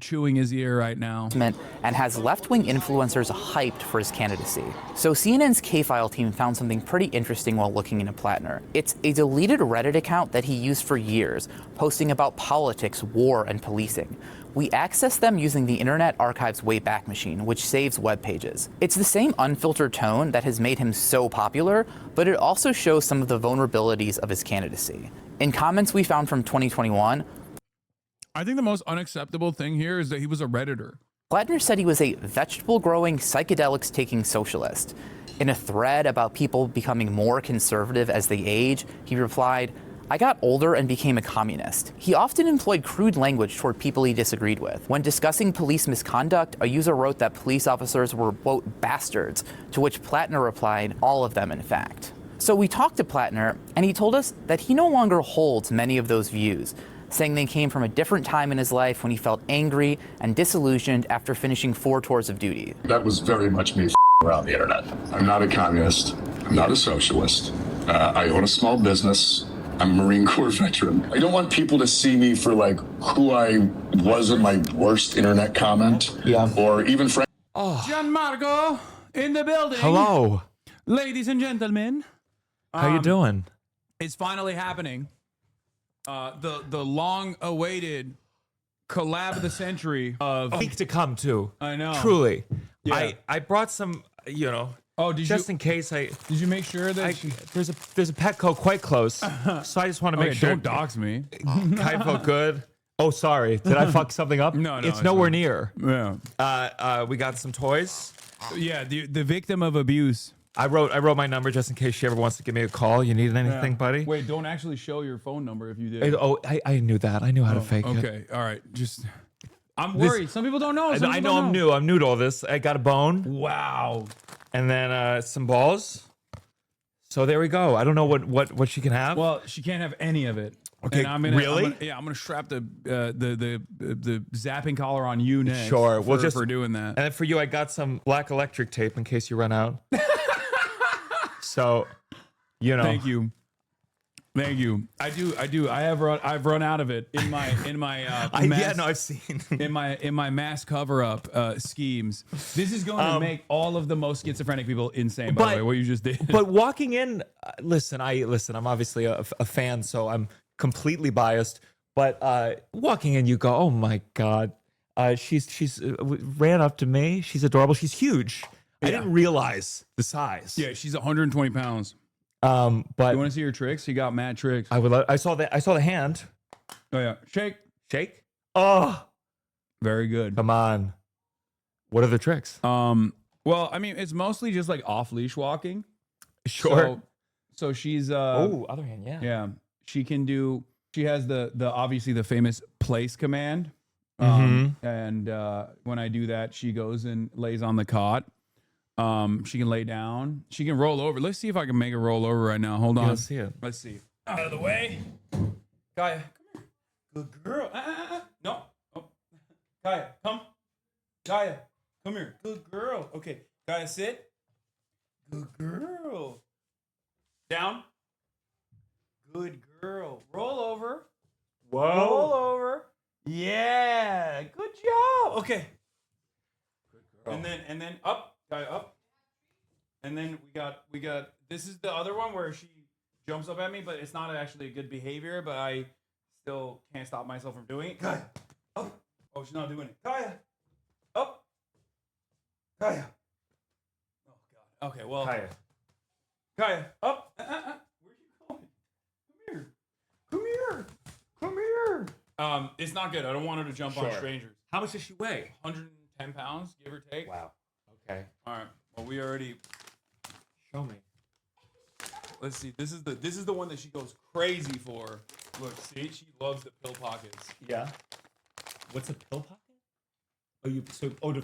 chewing his ear right now. And has left-wing influencers hyped for his candidacy. So CNN's K-File team found something pretty interesting while looking into Plattner. It's a deleted Reddit account that he used for years, posting about politics, war, and policing. We access them using the Internet Archive's Wayback Machine, which saves web pages. It's the same unfiltered tone that has made him so popular, but it also shows some of the vulnerabilities of his candidacy. In comments we found from 2021, I think the most unacceptable thing here is that he was a Redditor. Plattner said he was a vegetable-growing, psychedelics-taking socialist. In a thread about people becoming more conservative as they age, he replied, I got older and became a communist. He often employed crude language toward people he disagreed with. When discussing police misconduct, a user wrote that police officers were, quote, bastards, to which Plattner replied, all of them, in fact. So we talked to Plattner, and he told us that he no longer holds many of those views, saying they came from a different time in his life when he felt angry and disillusioned after finishing 4 tours of duty. That was very much me around the internet. I'm not a communist. I'm not a socialist. I own a small business. I'm a Marine Corps veteran. I don't want people to see me for like who I was in my worst internet comment. Yeah. Or even Gianmarco in the building. Hello. Ladies and gentlemen. How you doing? It's finally happening. The long-awaited collab of the century of A week to come too. I know. Truly. Yeah. I brought some, Oh, just in case did you make sure that there's a Petco quite close. So I just want to make sure. Don't dox me. I felt good. Oh, sorry. Did I fuck something up? No, it's nowhere near. Yeah. We got some toys. Yeah, the victim of abuse. I wrote my number just in case she ever wants to give me a call. You need anything, buddy? Wait, don't actually show your phone number if you did. I knew that. I knew how to fake it. Okay, all right. Just I'm worried. Some people don't know. I know I'm new. I'm new to all this. I got a bone. Wow. And then some balls. So there we go. I don't know what she can have. Well, she can't have any of it. Okay, And I'm gonna, really? I'm gonna strap the zapping collar on you next. Sure. We'll just for doing that. And then for you, I got some black electric tape in case you run out. So, Thank you. Thank you. I do. I've run out of it in my I've seen in my mass cover up schemes. This is going to make all of the most schizophrenic people insane. By the way, what you just did. But walking in, listen. I'm obviously a fan, so I'm completely biased. But walking in, you go, oh my god, she's ran up to me. She's adorable. She's huge. I didn't realize the size. Yeah, she's 120 pounds. But you want to see her tricks? She got mad tricks. I saw the hand. Oh yeah, shake. Oh, very good. Come on. What are the tricks? Well, I mean, it's mostly just like off leash walking. Sure. So she's other hand, yeah. Yeah, she can do. She has the obviously the famous place command. And when I do that, she goes and lays on the cot. She can lay down. She can roll over. Let's see if I can make her roll over right now. Hold on. Let's see it. Let's see. Out of the way. Kaya, come here. Good girl. No. Oh. Kaya, come. Kaya, come here. Good girl. Okay. Kaya, sit. Good girl. Down. Good girl. Roll over. Whoa. Roll over. Yeah. Good job. Okay. Good girl. And then up. Kaya, up. And then we got this is the other one where she jumps up at me, but it's not actually a good behavior, but I still can't stop myself from doing it. Kaya, up. Oh, she's not doing it. Kaya, up. Kaya. Oh god. Okay, well. Kaya, up. Where are you going? Come here. Come here. Come here. It's not good. I don't want her to jump on strangers. How much does she weigh? 110 pounds, give or take. Wow. Okay. All right. Well, we already. Show me. Let's see. This is the one that she goes crazy for. Look, see, she loves the pill pockets. Yeah. What's a pill pocket?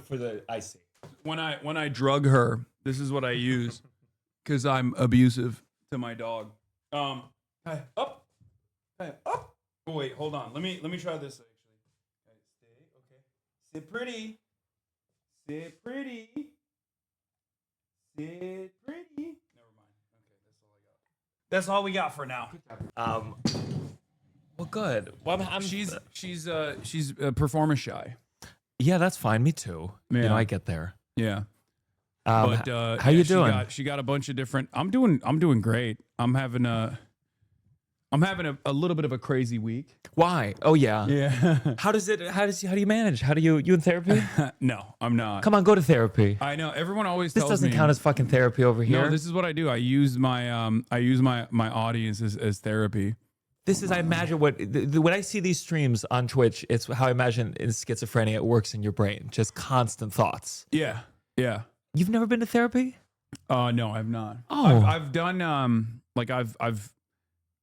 For the I see. When I drug her, this is what I use because I'm abusive to my dog. Hey, up. Hey, up. Oh wait, hold on. Let me try this actually. Okay, stay. Okay. Sit pretty. Sit pretty. Sit pretty. Never mind. Okay, that's all I got. That's all we got for now. Well, good. Well, she's performance shy. Yeah, that's fine. Me too. Yeah. I get there. Yeah. But how you doing? She got a bunch of different. I'm doing great. I'm having a little bit of a crazy week. Why? Oh yeah. Yeah. How do you manage? How do you in therapy? No, I'm not. Come on, go to therapy. I know everyone always This tells doesn't me, count as fucking therapy over here. No, this is what I do. I use my audience as therapy. This is, I imagine, when I see these streams on Twitch, it's how I imagine in schizophrenia it works in your brain. Just constant thoughts. Yeah. Yeah. You've never been to therapy? No, I've not. Oh. I've done I've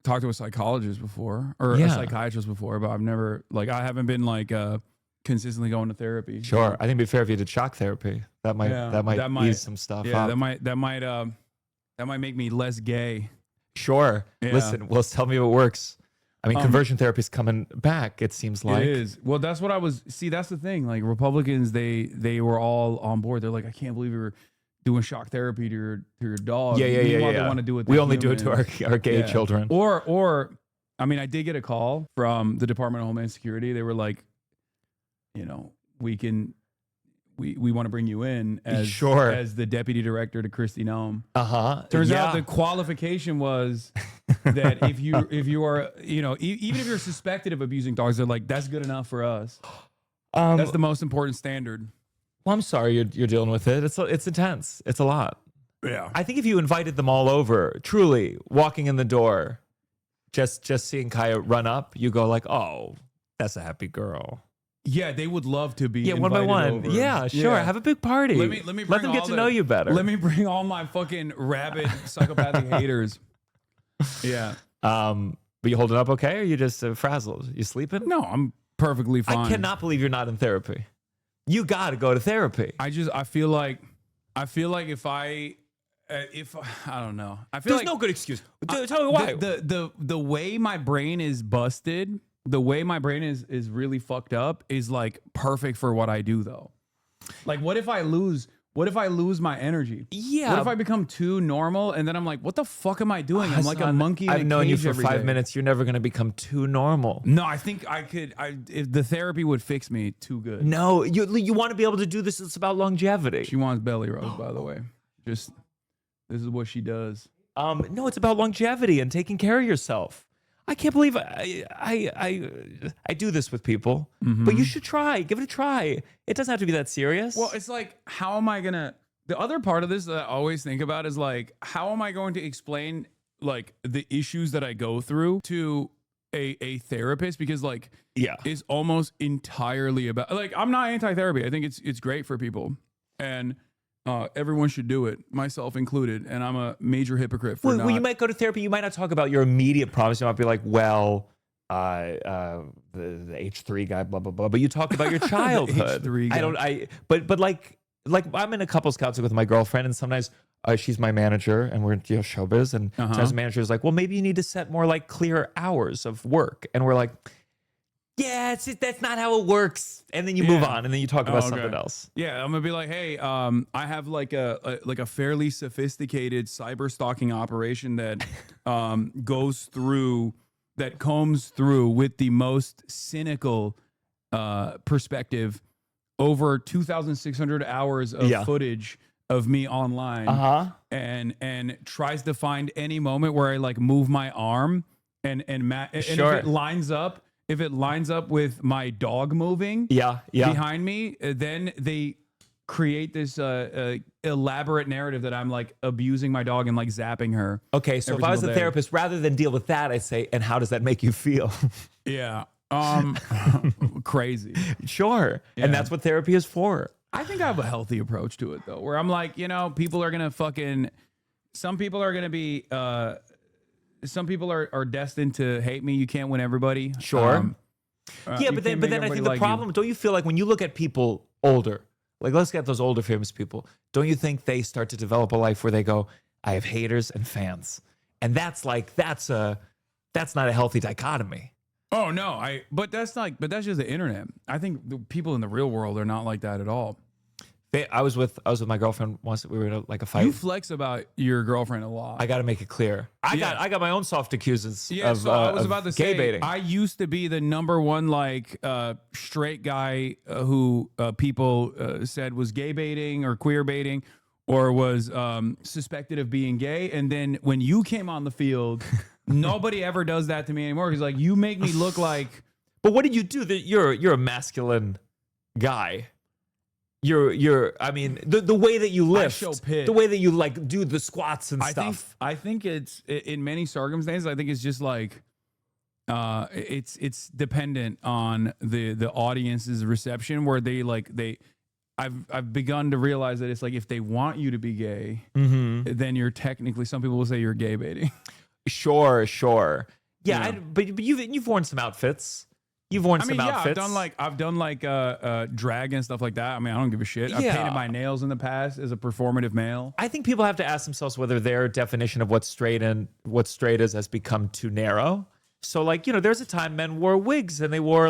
talked to a psychologist before or a psychiatrist before, but I've never I haven't been consistently going to therapy. Sure. I think it'd be fair if you did shock therapy. That might ease some stuff up. That might make me less gay. Sure. Yeah. Listen, well, tell me if it works. I mean, conversion therapy is coming back, it seems like. It is. Well, that's what I was. See, that's the thing. Like Republicans, they were all on board. They're like, I can't believe you're doing shock therapy to your dog. Yeah. They want to do it. We only do it to our gay children. Or, I mean, I did get a call from the Department of Homeland Security. They were like, we want to bring you in as Sure. as the deputy director to Kristi Noem. Turns out the qualification was that if you are, even if you're suspected of abusing dogs, they're like, that's good enough for us. That's the most important standard. Well, I'm sorry you're dealing with it. It's intense. It's a lot. Yeah. I think if you invited them all over, truly walking in the door, just seeing Kaya run up, you go like, oh, that's a happy girl. Yeah, they would love to be one by invited one. over. Yeah, sure. Have a big party. Let me Let bring them get all to know you better. Let me bring all my fucking rabid psychopathic haters. Yeah. But you holding up okay, or you just frazzled? You sleeping? No, I'm perfectly fine. I cannot believe you're not in therapy. You got to go to therapy. I feel like if I don't know. I feel There's like no good excuse. Tell me why. The way my brain is busted, the way my brain is really fucked up is like perfect for what I do though. Like what if I lose my energy? Yeah. What if I become too normal and then I'm like, what the fuck am I doing? I'm like a monkey in I've a known you cage for every 5 day. minutes. You're never going to become too normal. No, I think I could. If the therapy would fix me too good. No, you want to be able to do this. It's about longevity. She wants belly rubs, by the way. Just this is what she does. No, it's about longevity and taking care of yourself. I can't believe I do this with people, but you should try. Give it a try. It doesn't have to be that serious. Well, it's like, how am I gonna? The other part of this that I always think about is like, how am I going to explain like the issues that I go through to a therapist? Because like, it's almost entirely about like, I'm not anti-therapy. I think it's great for people, and everyone should do it, myself included. And I'm a major hypocrite for well, you might go to therapy. You might not talk about your immediate problems. You might be like, well, the H3 guy, blah blah blah. But you talk about your childhood. H3 guy. But like I'm in a couples counseling with my girlfriend, and sometimes she's my manager, and we're showbiz, and sometimes the manager is like, well, maybe you need to set more like clear hours of work, and we're like, yeah, that's not how it works. And then you move on, and then you talk about something else. Yeah, I'm gonna be like, hey, I have like a fairly sophisticated cyber stalking operation that combs through with the most cynical perspective over 2,600 hours of footage of me online, and tries to find any moment where I like move my arm and if it lines up. If it lines up with my dog moving behind me, then they create this elaborate narrative that I'm like abusing my dog and like zapping her. Okay, so if I was a therapist, rather than deal with that, I'd say, and how does that make you feel? Yeah. Crazy. Sure. Yeah. And that's what therapy is for. I think I have a healthy approach to it though, where I'm like, people are going to some people are going to be, some people are destined to hate me. You can't win everybody. Sure. But then I think the problem, don't you feel like when you look at people older, like let's get those older famous people, don't you think they start to develop a life where they go, I have haters and fans? And that's not a healthy dichotomy. Oh no, but that's just the internet. I think the people in the real world are not like that at all. I was with my girlfriend once. We were in a fight. You flex about your girlfriend a lot. I got to make it clear. I got my own soft accusers of, so I was about to gay say, baiting. I used to be the number one like straight guy who people said was gay baiting or queer baiting or was suspected of being gay. And then when you came on the field, nobody ever does that to me anymore because like you make me look like. But what did you do? That you're a masculine guy. I mean, the way that you lift, the way that you like do the squats and stuff. I think it's in many circumstances. I think it's just like, it's dependent on the audience's reception where I've begun to realize that it's like if they want you to be gay, then you're technically, some people will say you're gay baiting. Sure. Yeah, but you've worn some outfits. You've worn some outfits. I've done like drag and stuff like that. I mean, I don't give a shit. I've painted my nails in the past as a performative male. I think people have to ask themselves whether their definition of what straight is has become too narrow. So like, there's a time men wore wigs and they wore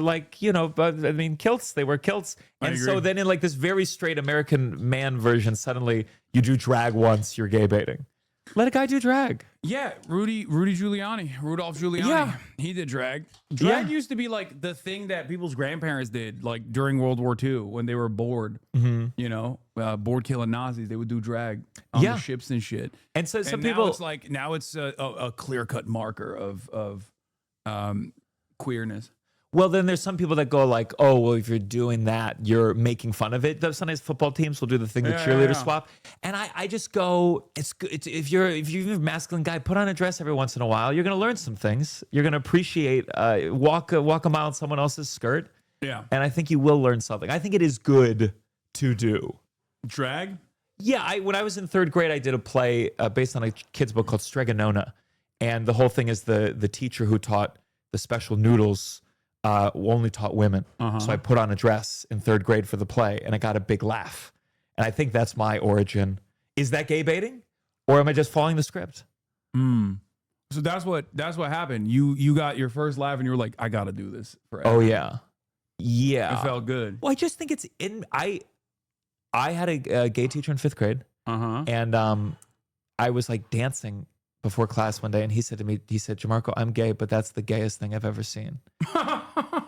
kilts. They wear kilts. And so then in like this very straight American man version, suddenly you do drag once, you're gay baiting. Let a guy do drag. Yeah, Rudolph Giuliani. Yeah. He did drag. Drag Yeah. used to be like the thing that people's grandparents did, like during World War II when they were bored. You know, bored killing Nazis. They would do drag on the ships and shit. And so some now people, it's like a clear cut marker of queerness. well, then there's some people that go like, oh, well, if you're doing that, you're making fun of it. Sometimes football teams will do the thing, the cheerleader swap. And I just go, it's good. If you're a masculine guy, put on a dress every once in a while. You're going to learn some things. You're going to appreciate, walk a mile in someone else's skirt. Yeah. And I think you will learn something. I think it is good to do. Drag? Yeah, when I was in 3rd grade, I did a play based on a kid's book called Stregonona. And the whole thing is the teacher who taught the special noodles only taught women. So I put on a dress in 3rd grade for the play, and I got a big laugh. And I think that's my origin. Is that gay baiting? Or am I just following the script? So that's what happened. You got your first laugh, and you were like, I got to do this forever. Oh, yeah. Yeah. It felt good. Well, I just think it's in... I had a gay teacher in 5th grade, and I was like dancing before class one day, and he said to me, Gianmarco, I'm gay, but that's the gayest thing I've ever seen.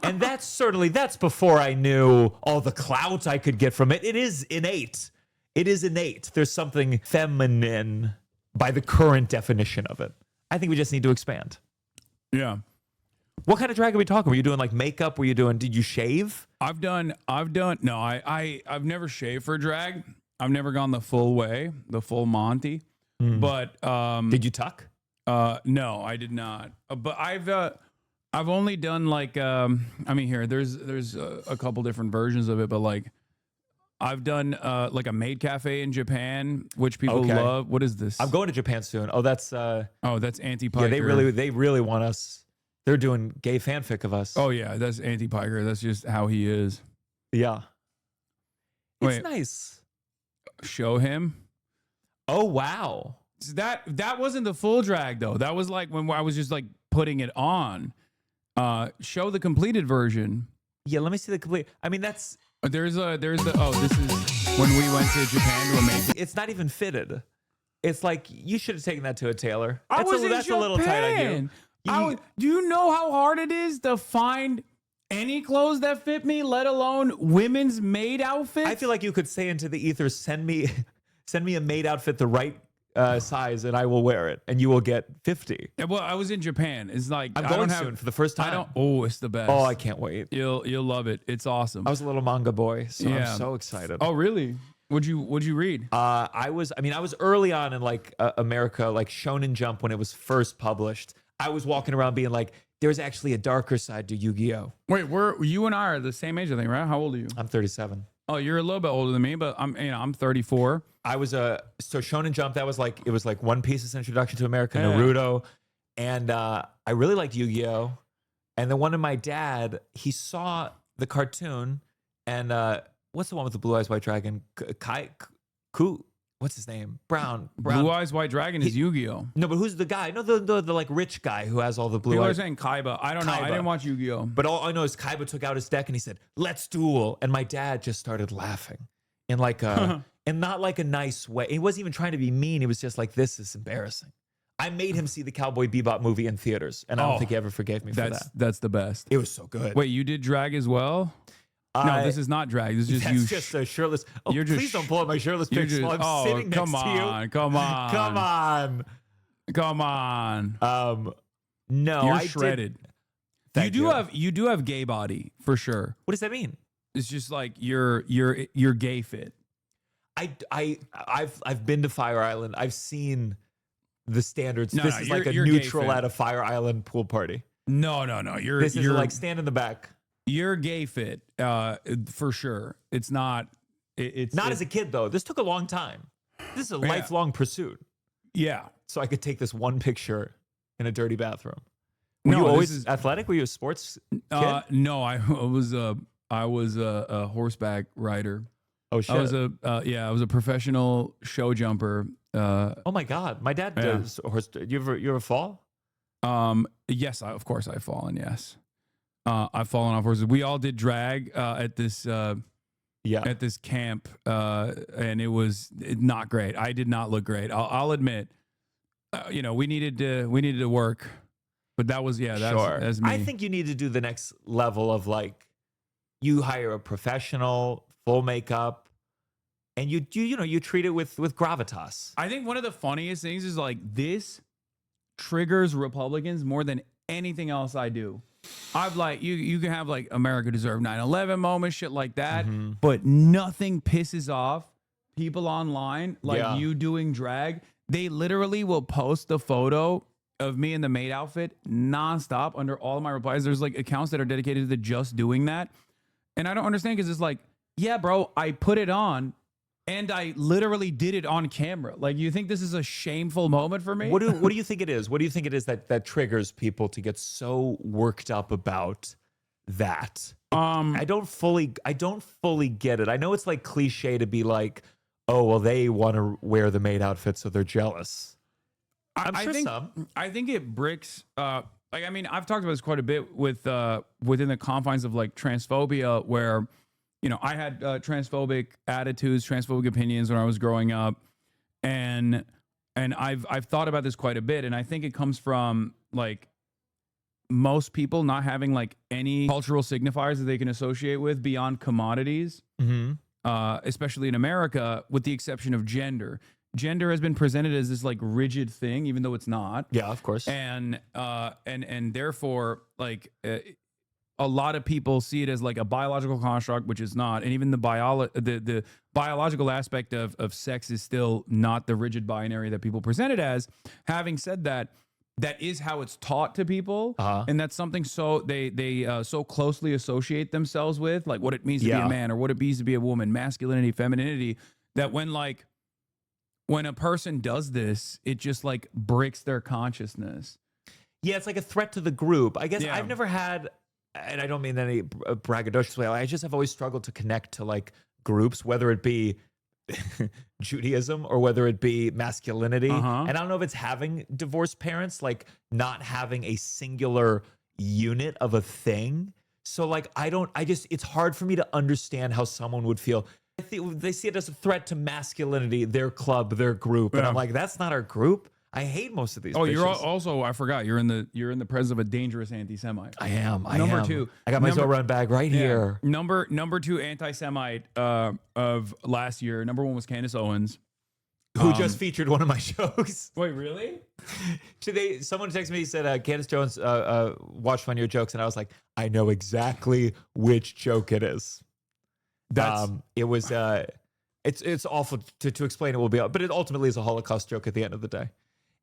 And that's before I knew all the clout I could get from it. It is innate. There's something feminine by the current definition of it. I think we just need to expand. Yeah. What kind of drag are we talking? Were you doing like makeup? Did you shave? I've never shaved for drag. I've never gone the full way, the full Monty. But did you tuck? No, I did not. But I've only done like there's a couple different versions of it, but like I've done like a maid cafe in Japan, which people love. What is this? I'm going to Japan soon. Oh, that's Auntie Piker. Yeah, they really want us. They're doing gay fanfic of us. Oh yeah, that's Auntie Piker. That's just how he is. Yeah. It's Wait, nice. Show him. Oh wow. So that wasn't the full drag though. That was like when I was just like putting it on. Show the completed version. Yeah, let me see the complete. I mean, that's there's the this is when we went to Japan to a make. It's not even fitted. It's like you should have taken that to a tailor. That's a little tight on you. Do you know how hard it is to find any clothes that fit me, let alone women's maid outfits? I feel like you could say into the ether, send me a maid outfit the right size, and I will wear it, and you will get 50. Yeah, well, I was in Japan. It's like I'm going soon for the first time. It's the best. Oh, I can't wait. You'll love it. It's awesome. I was a little manga boy, so Yeah. I'm so excited. Oh, really? What'd you read? I was early on in like America, like Shonen Jump when it was first published. I was walking around being like, there's actually a darker side to Yu-Gi-Oh. Wait, you and I are the same age, I think, right? How old are you? I'm 37. Oh, you're a little bit older than me, but I'm 34. I was so Shonen Jump. It was like One Piece's introduction to America, Naruto, and I really liked Yu-Gi-Oh. And then one of my dad, he saw the cartoon, and what's the one with the blue eyes white dragon? What's his name? Brown. Blue Eyes White Dragon is Yu-Gi-Oh. No, but who's the guy? No, the like rich guy who has all the blue People eyes. are saying Kaiba. I don't know. I didn't watch Yu-Gi-Oh. But all I know is Kaiba took out his deck and he said, "Let's duel." And my dad just started laughing in like a in not like a nice way. He wasn't even trying to be mean. He was just like, "This is embarrassing." I made him see the Cowboy Bebop movie in theaters, and I don't think he ever forgave me for that. That's the best. It was so good. Wait, you did drag as well? No, this is not drag. This is just you. Just a shirtless. Oh, you're please don't pull up my shirtless pics while I'm sitting next to you. Come on. No, you're shredded. You do have gay body for sure. What does that mean? It's just like you're gay fit. I've been to Fire Island. I've seen the standards. No, this is like a neutral at a Fire Island pool party. No. This is like stand in the back. You're gay fit, for sure. It's not. It's not as a kid though. This took a long time. This is a lifelong pursuit. Yeah. So I could take this one picture in a dirty bathroom. Were you always athletic? Were you a sports kid? No, I was a horseback rider. Oh shit! I was a professional show jumper. Oh my god, my dad does horse. You ever fall? Yes, of course I've fallen. Yes. I've fallen off horses. We all did drag at this camp, and it was not great. I did not look great. I'll admit. you know, we needed to work, but that was that's me. I think you need to do the next level of like, you hire a professional, full makeup, and you treat it with gravitas. I think one of the funniest things is like this triggers Republicans more than anything else I do. I've like you can have like America deserved 9/11 moments, shit like that, but nothing pisses off people online like you doing drag. They literally will post the photo of me in the maid outfit nonstop under all of my replies. There's like accounts that are dedicated to just doing that, and I don't understand because it's like, yeah, bro, I put it on. And I literally did it on camera. Like, you think this is a shameful moment for me? What do you think it is? What do you think it is that triggers people to get so worked up about that? I don't fully get it. I know it's like cliche to be like, oh, well, they want to wear the maid outfit, so they're jealous. I think it bricks. Like, I mean, I've talked about this quite a bit with within the confines of like transphobia, where, you know, I had transphobic attitudes, transphobic opinions when I was growing up, and I've thought about this quite a bit, and I think it comes from like most people not having like any cultural signifiers that they can associate with beyond commodities, especially in America, with the exception of gender. Gender has been presented as this like rigid thing, even though it's not. Yeah, of course. And therefore, like. A lot of people see it as like a biological construct, which is not, and even the biological aspect of sex is still not the rigid binary that people present it as. Having said that, that is how it's taught to people, and that's something so they so closely associate themselves with, like what it means to be a man or what it means to be a woman, masculinity, femininity. That when a person does this, it just like breaks their consciousness. Yeah, it's like a threat to the group. I guess I've never had. And I don't mean any braggadocious way. I just have always struggled to connect to like groups, whether it be Judaism or whether it be masculinity. And I don't know if it's having divorced parents, like not having a singular unit of a thing. So like, it's hard for me to understand how someone would feel. They see it as a threat to masculinity, their club, their group. And I'm like, that's not our group. I hate most of these. Oh, bitches. you're also, I forgot, you're in the presence of a dangerous anti-Semite. I am. Number two. I got my Zoran bag right here. Number two anti-Semite of last year. Number one was Candace Owens, who just featured one of my shows. Wait, really? Today, someone texted me, said, Candace Jones watched one of your jokes, and I was like, I know exactly which joke it is. It was, it's awful to explain. It will be, but it ultimately is a Holocaust joke at the end of the day.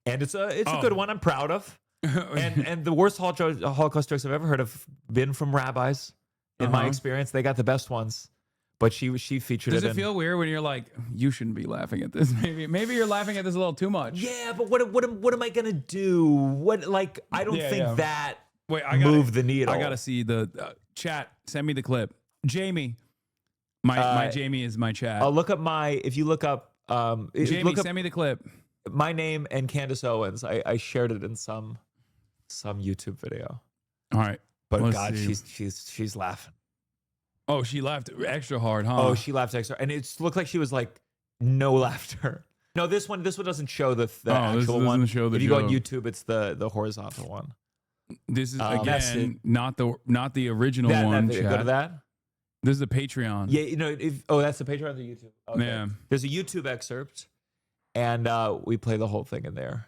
And it's a good one I'm proud of. and the worst Holocaust jokes I've ever heard have been from rabbis. In my experience, they got the best ones. But she featured it. Does it feel weird when you're like, you shouldn't be laughing at this? Maybe you're laughing at this a little too much. Yeah, but what am I gonna do? I don't think that moved the needle. I gotta see the chat. Send me the clip, Jamie. My Jamie is my chat. I'll look up if you look up Jamie, send me the clip. My name and Candace Owens. I shared it in some YouTube video. All right, but God, she's laughing. Oh, she laughed extra hard, huh? Oh, she laughed extra, and it looked like she was like no laughter. No, this one doesn't show the actual one. Show the if you go on YouTube, it's the horizontal one. This is again not the original one. Go to that. This is the Patreon. Yeah, that's the Patreon of the YouTube. Okay. Yeah, there's a YouTube excerpt. And we play the whole thing in there.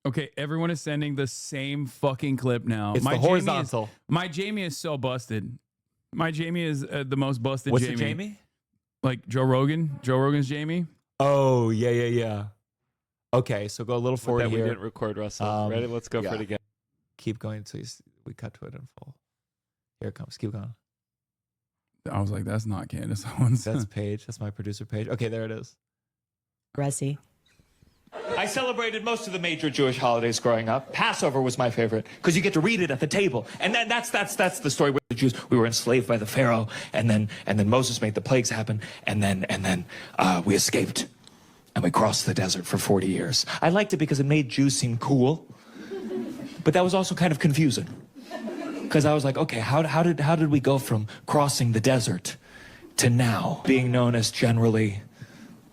Okay, everyone is sending the same fucking clip now. It's the horizontal. My Jamie is so busted. My Jamie is the most busted What's Jamie. the Jamie? Like Joe Rogan. Joe Rogan's Jamie. Oh, yeah. Okay, so go a little forward here. We didn't record, Russell. Ready? Let's go for it again. Keep going until we cut to it in full. Here it comes. Keep going. I was like, that's not Candace Owens. That's Paige. That's my producer, Paige. Okay, there it is. Resi. I celebrated most of the major Jewish holidays growing up. Passover was my favorite because you get to read it at the table, and then that's the story where the Jews, we were enslaved by the Pharaoh, and then Moses made the plagues happen, and then we escaped, and we crossed the desert for 40 years. I liked it because it made Jews seem cool, but that was also kind of confusing because I was like, okay, how did we go from crossing the desert to now being known as generally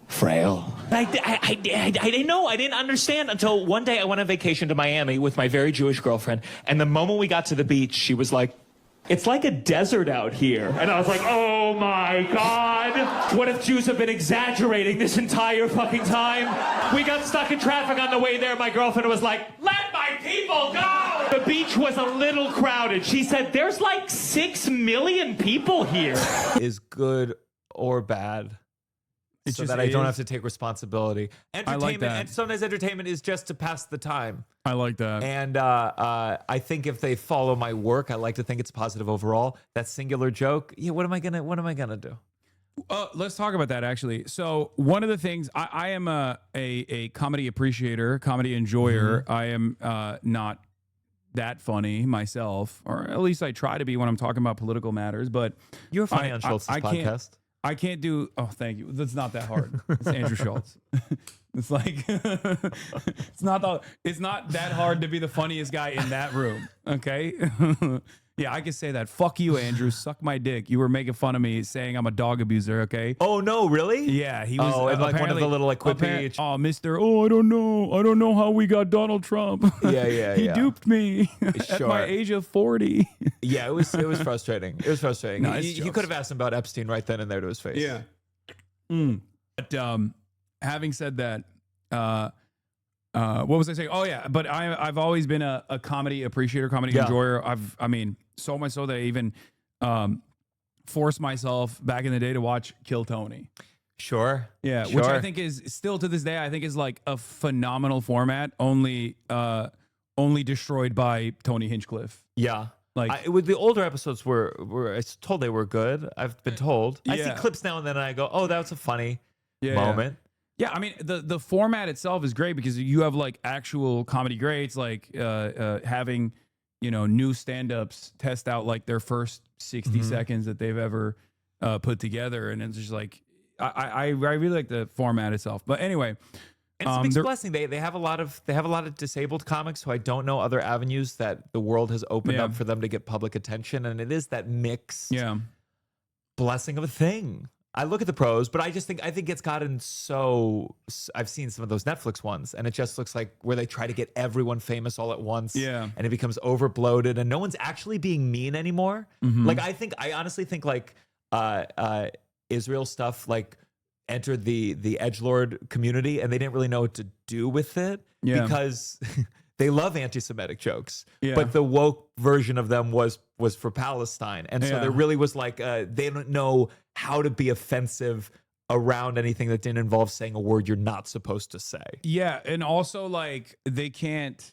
frail I didn't know. I didn't understand until one day I went on vacation to Miami with my very Jewish girlfriend. And the moment we got to the beach, she was like, it's like a desert out here. And I was like, oh my God. What if Jews have been exaggerating this entire fucking time? We got stuck in traffic on the way there. My girlfriend was like, let my people go. The beach was a little crowded. She said, there's like 6 million people here. Is good or bad. It So just that I don't is. have to take responsibility. Entertainment, that. and sometimes entertainment is just to pass the time. I like that. And I think if they follow my work, I like to think it's positive overall. That singular joke, yeah. What am I gonna do? Let's talk about that actually. So one of the things I am a comedy appreciator, comedy enjoyer. I am not that funny myself, or at least I try to be when I'm talking about political matters. But You're funny on Schultz's podcast. I can't do. Oh, thank you. That's not that hard. It's Andrew Schultz. It's like it's not that hard to be the funniest guy in that room. Okay. Yeah, I can say that. Fuck you, Andrew. Suck my dick. You were making fun of me saying I'm a dog abuser. Okay. Oh no, really? Yeah, he was. Oh, and like one of the little like quippy. Oh, Mister. Oh, I don't know how we got Donald Trump. Yeah. He duped me at my age of 40. Yeah, it was frustrating. It was frustrating. No, it's you could have asked him about Epstein right then and there to his face. Yeah. But having said that, what was I saying? Oh yeah, but I've always been a comedy appreciator, comedy enjoyer. I mean, so much so that I even forced myself back in the day to watch Kill Tony. Sure. Yeah, which I think is still to this day, I think is like a phenomenal format, only destroyed by Tony Hinchcliffe. Yeah. Like with the older episodes were I was told they were good. I've been told. I see Yeah. clips now and then and I go, oh, that was a funny Yeah. moment. Yeah, I mean the format itself is great because you have like actual comedy greats, like having new stand-ups test out like their first 60 seconds that they've ever put together, and it's just like I really like the format itself. But anyway, and it's a big blessing. They have a lot of disabled comics who I don't know other avenues that the world has opened up for them to get public attention, and it is that mixed blessing of a thing. I look at the pros, but I think it's gotten so. I've seen some of those Netflix ones, and it just looks like where they try to get everyone famous all at once. Yeah, and it becomes over bloated, and no one's actually being mean anymore. Like I honestly think like Israel stuff like entered the edgelord community, and they didn't really know what to do with it because they love anti-Semitic jokes, but the woke version of them was for Palestine, and so there really was like they don't know how to be offensive around anything that didn't involve saying a word you're not supposed to say. Yeah, and also like they can't,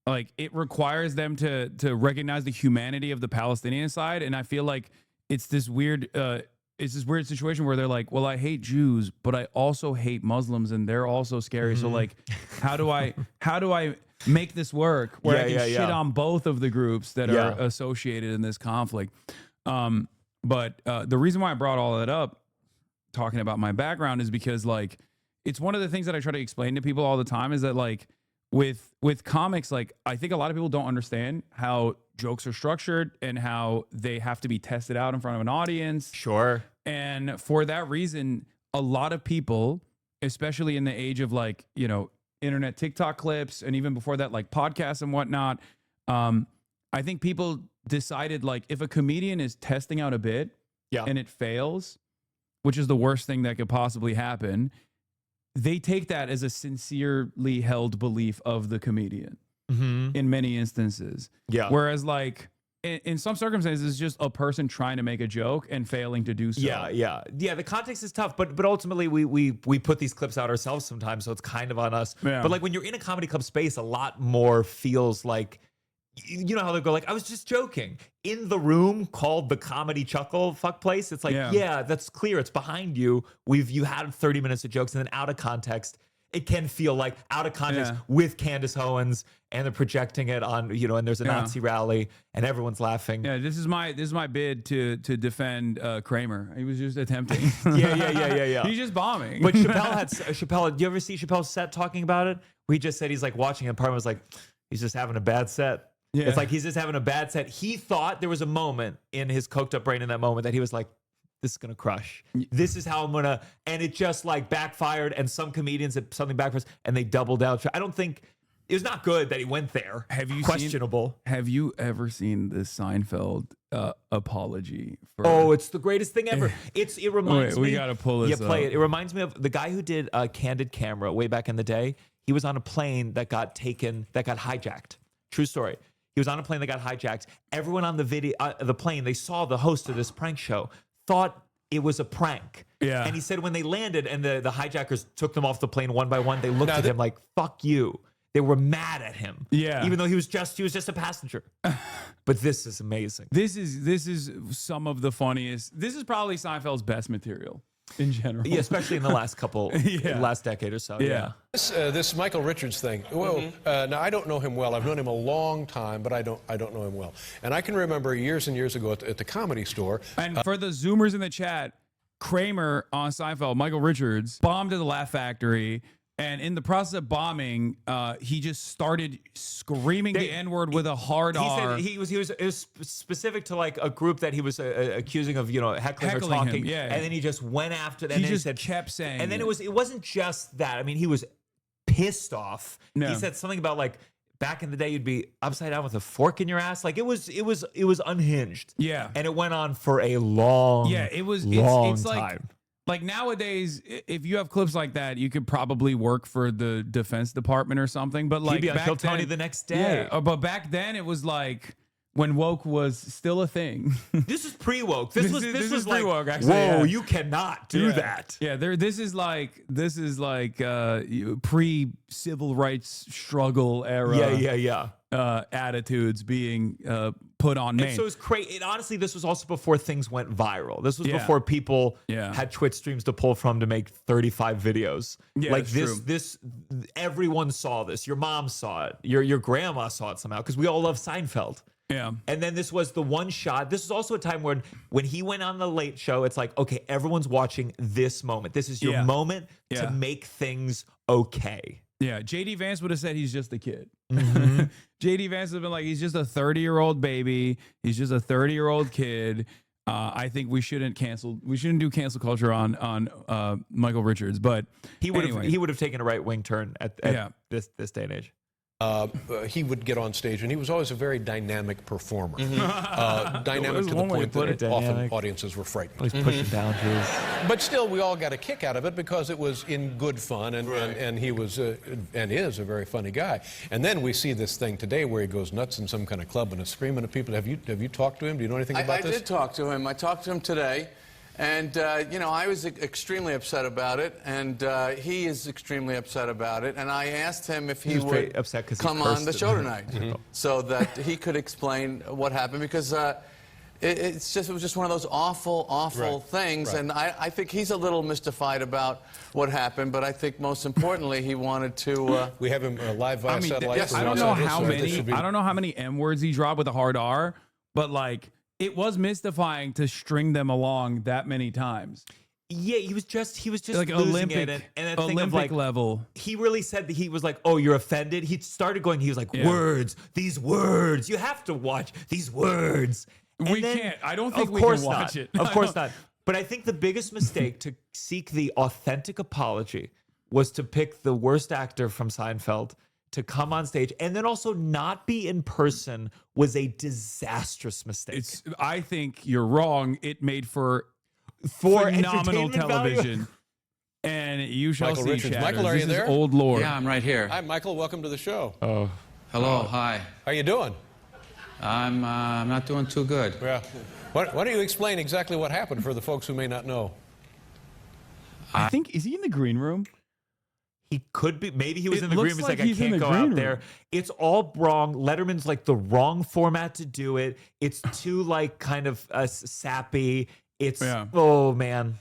like it requires them to recognize the humanity of the Palestinian side, and I feel like it's this weird situation where they're like, well, I hate Jews, but I also hate Muslims, and they're also scary. So like, how do I make this work where I can shit on both of the groups that are associated in this conflict? But the reason why I brought all that up, talking about my background, is because like it's one of the things that I try to explain to people all the time is that like with comics, like I think a lot of people don't understand how jokes are structured and how they have to be tested out in front of an audience. Sure. And for that reason, a lot of people, especially in the age of like, internet TikTok clips, and even before that, like podcasts and whatnot, I think people decided like if a comedian is testing out a bit and it fails, which is the worst thing that could possibly happen, they take that as a sincerely held belief of the comedian in many instances. Yeah. Whereas like in some circumstances, it's just a person trying to make a joke and failing to do so. Yeah. The context is tough, but ultimately we put these clips out ourselves sometimes, so it's kind of on us. Yeah. But like when you're in a comedy club space, a lot more feels like, you know how they go like, I was just joking. In the room called the comedy chuckle fuck place, it's like, yeah, that's clear. It's behind you. You had 30 minutes of jokes, and then out of context, it can feel like out of context with Candace Owens, and they're projecting it on, and there's a Nazi rally and everyone's laughing. Yeah, this is my bid to defend Kramer. He was just attempting. Yeah. He's just bombing. But Chappelle, do you ever see Chappelle's set talking about it? Where he just said he's like watching it. Part of it was like, he's just having a bad set. Yeah. It's like he's just having a bad set. He thought there was a moment in his coked up brain in that moment that he was like, this is gonna crush. This is how I'm gonna, and it just like backfired. And some comedians said something backfires, and they doubled out. I don't think it was not good that he went there. Questionable. Have you ever seen the Seinfeld apology? For, Oh, it's the greatest thing ever. It reminds me. We gotta pull this. Yeah, play it. It reminds me of the guy who did Candid Camera way back in the day. He was on a plane that got hijacked. True story. He was on a plane that got hijacked. Everyone on the plane, they saw the host of this prank show, thought it was a prank. Yeah. And he said when they landed and the hijackers took them off the plane one by one, they looked at him like, fuck you. They were mad at him. Yeah. Even though he was just a passenger. But this is amazing. This is some of the funniest. This is probably Seinfeld's best material in general. Yeah, especially in the last last decade or so. Yeah. This Michael Richards thing. Well, now I don't know him well. I've known him a long time, but I don't know him well. And I can remember years and years ago at the Comedy Store. And for the Zoomers in the chat, Kramer on Seinfeld, Michael Richards, bombed at the Laugh Factory. And in the process of bombing, he just started screaming the N-word with a hard R. He said it was specific to like a group that he was accusing of, heckling or talking. Him, yeah. And then he just went after them. He just kept saying. And then it wasn't just that. I mean, he was pissed off. No. He said something about like back in the day you'd be upside down with a fork in your ass. Like it was unhinged. Yeah. And it went on for a long long it's time. Like nowadays, if you have clips like that, you could probably work for the Defense Department or something. But like He'd be on back Kill then, Tony the next day. Yeah, but back then it was like when woke was still a thing. This is pre-woke. This was like, pre-woke, actually. whoa, Yeah. you cannot do that. Yeah, this is like pre-civil rights struggle era. Yeah. Attitudes being put on Maine. And so it's crazy. Honestly, this was also before things went viral. This was Yeah. before people Yeah. had Twitch streams to pull from to make 35 videos. Yeah, like that's this, everyone saw this. Your mom saw it. Your grandma saw it somehow because we all love Seinfeld. Yeah. And then this was the one shot. This is also a time when he went on the Late Show, it's like, okay, everyone's watching this moment. This is your Yeah. moment Yeah. to make things okay. Yeah, JD Vance would have said he's just a kid. Mm-hmm. JD Vance would have been like, he's just a 30-year-old baby. He's just a 30-year-old kid. I think we shouldn't do cancel culture on Michael Richards. But He would have taken a right wing turn at this day and age. He would get on stage, and he was always a very dynamic performer. Mm-hmm. Dynamic to the point that often audiences were frightened. He's pushing boundaries. But still, we all got a kick out of it because it was in good fun, and he was and is a very funny guy. And then we see this thing today where he goes nuts in some kind of club and is screaming at people. Have you talked to him? Do you know anything about this? I did talk to him. I talked to him today. And, I was extremely upset about it, and he is extremely upset about it. And I asked him if he would come on the show tonight so that he could explain what happened, because it was just one of those awful things. And I think he's a little mystified about what happened, but I think most importantly, he wanted to... we have him live via satellite. Yes, I don't know how many M words he dropped with a hard R, but like... It was mystifying to string them along that many times. Yeah, he was just like losing Olympic, it. And Olympic level. He really said that he was like, "Oh, you're offended." He started going. He was like, "Words, these words. You have to watch these words." We can't. I don't think we can watch it. Of course not. But I think the biggest mistake to seek the authentic apology was to pick the worst actor from Seinfeld to come on stage and then also not be in person was a disastrous mistake. I think you're wrong. It made for phenomenal television. And you shall Michael see, Richards. Shatters. Michael, are you This is there? Old Lord. Yeah, I'm right here. Hi, Michael. Welcome to the show. Oh. Hello, hi. How you doing? I'm not doing too good. Yeah. Why don't you explain exactly what happened for the folks who may not know? I think, is he in the green room? He could be. Maybe he was It in the green looks room. like He's he's in like, I the can't go green out there. room. It's all wrong. Letterman's like the wrong format to do it. It's too like kind of sappy. It's oh man.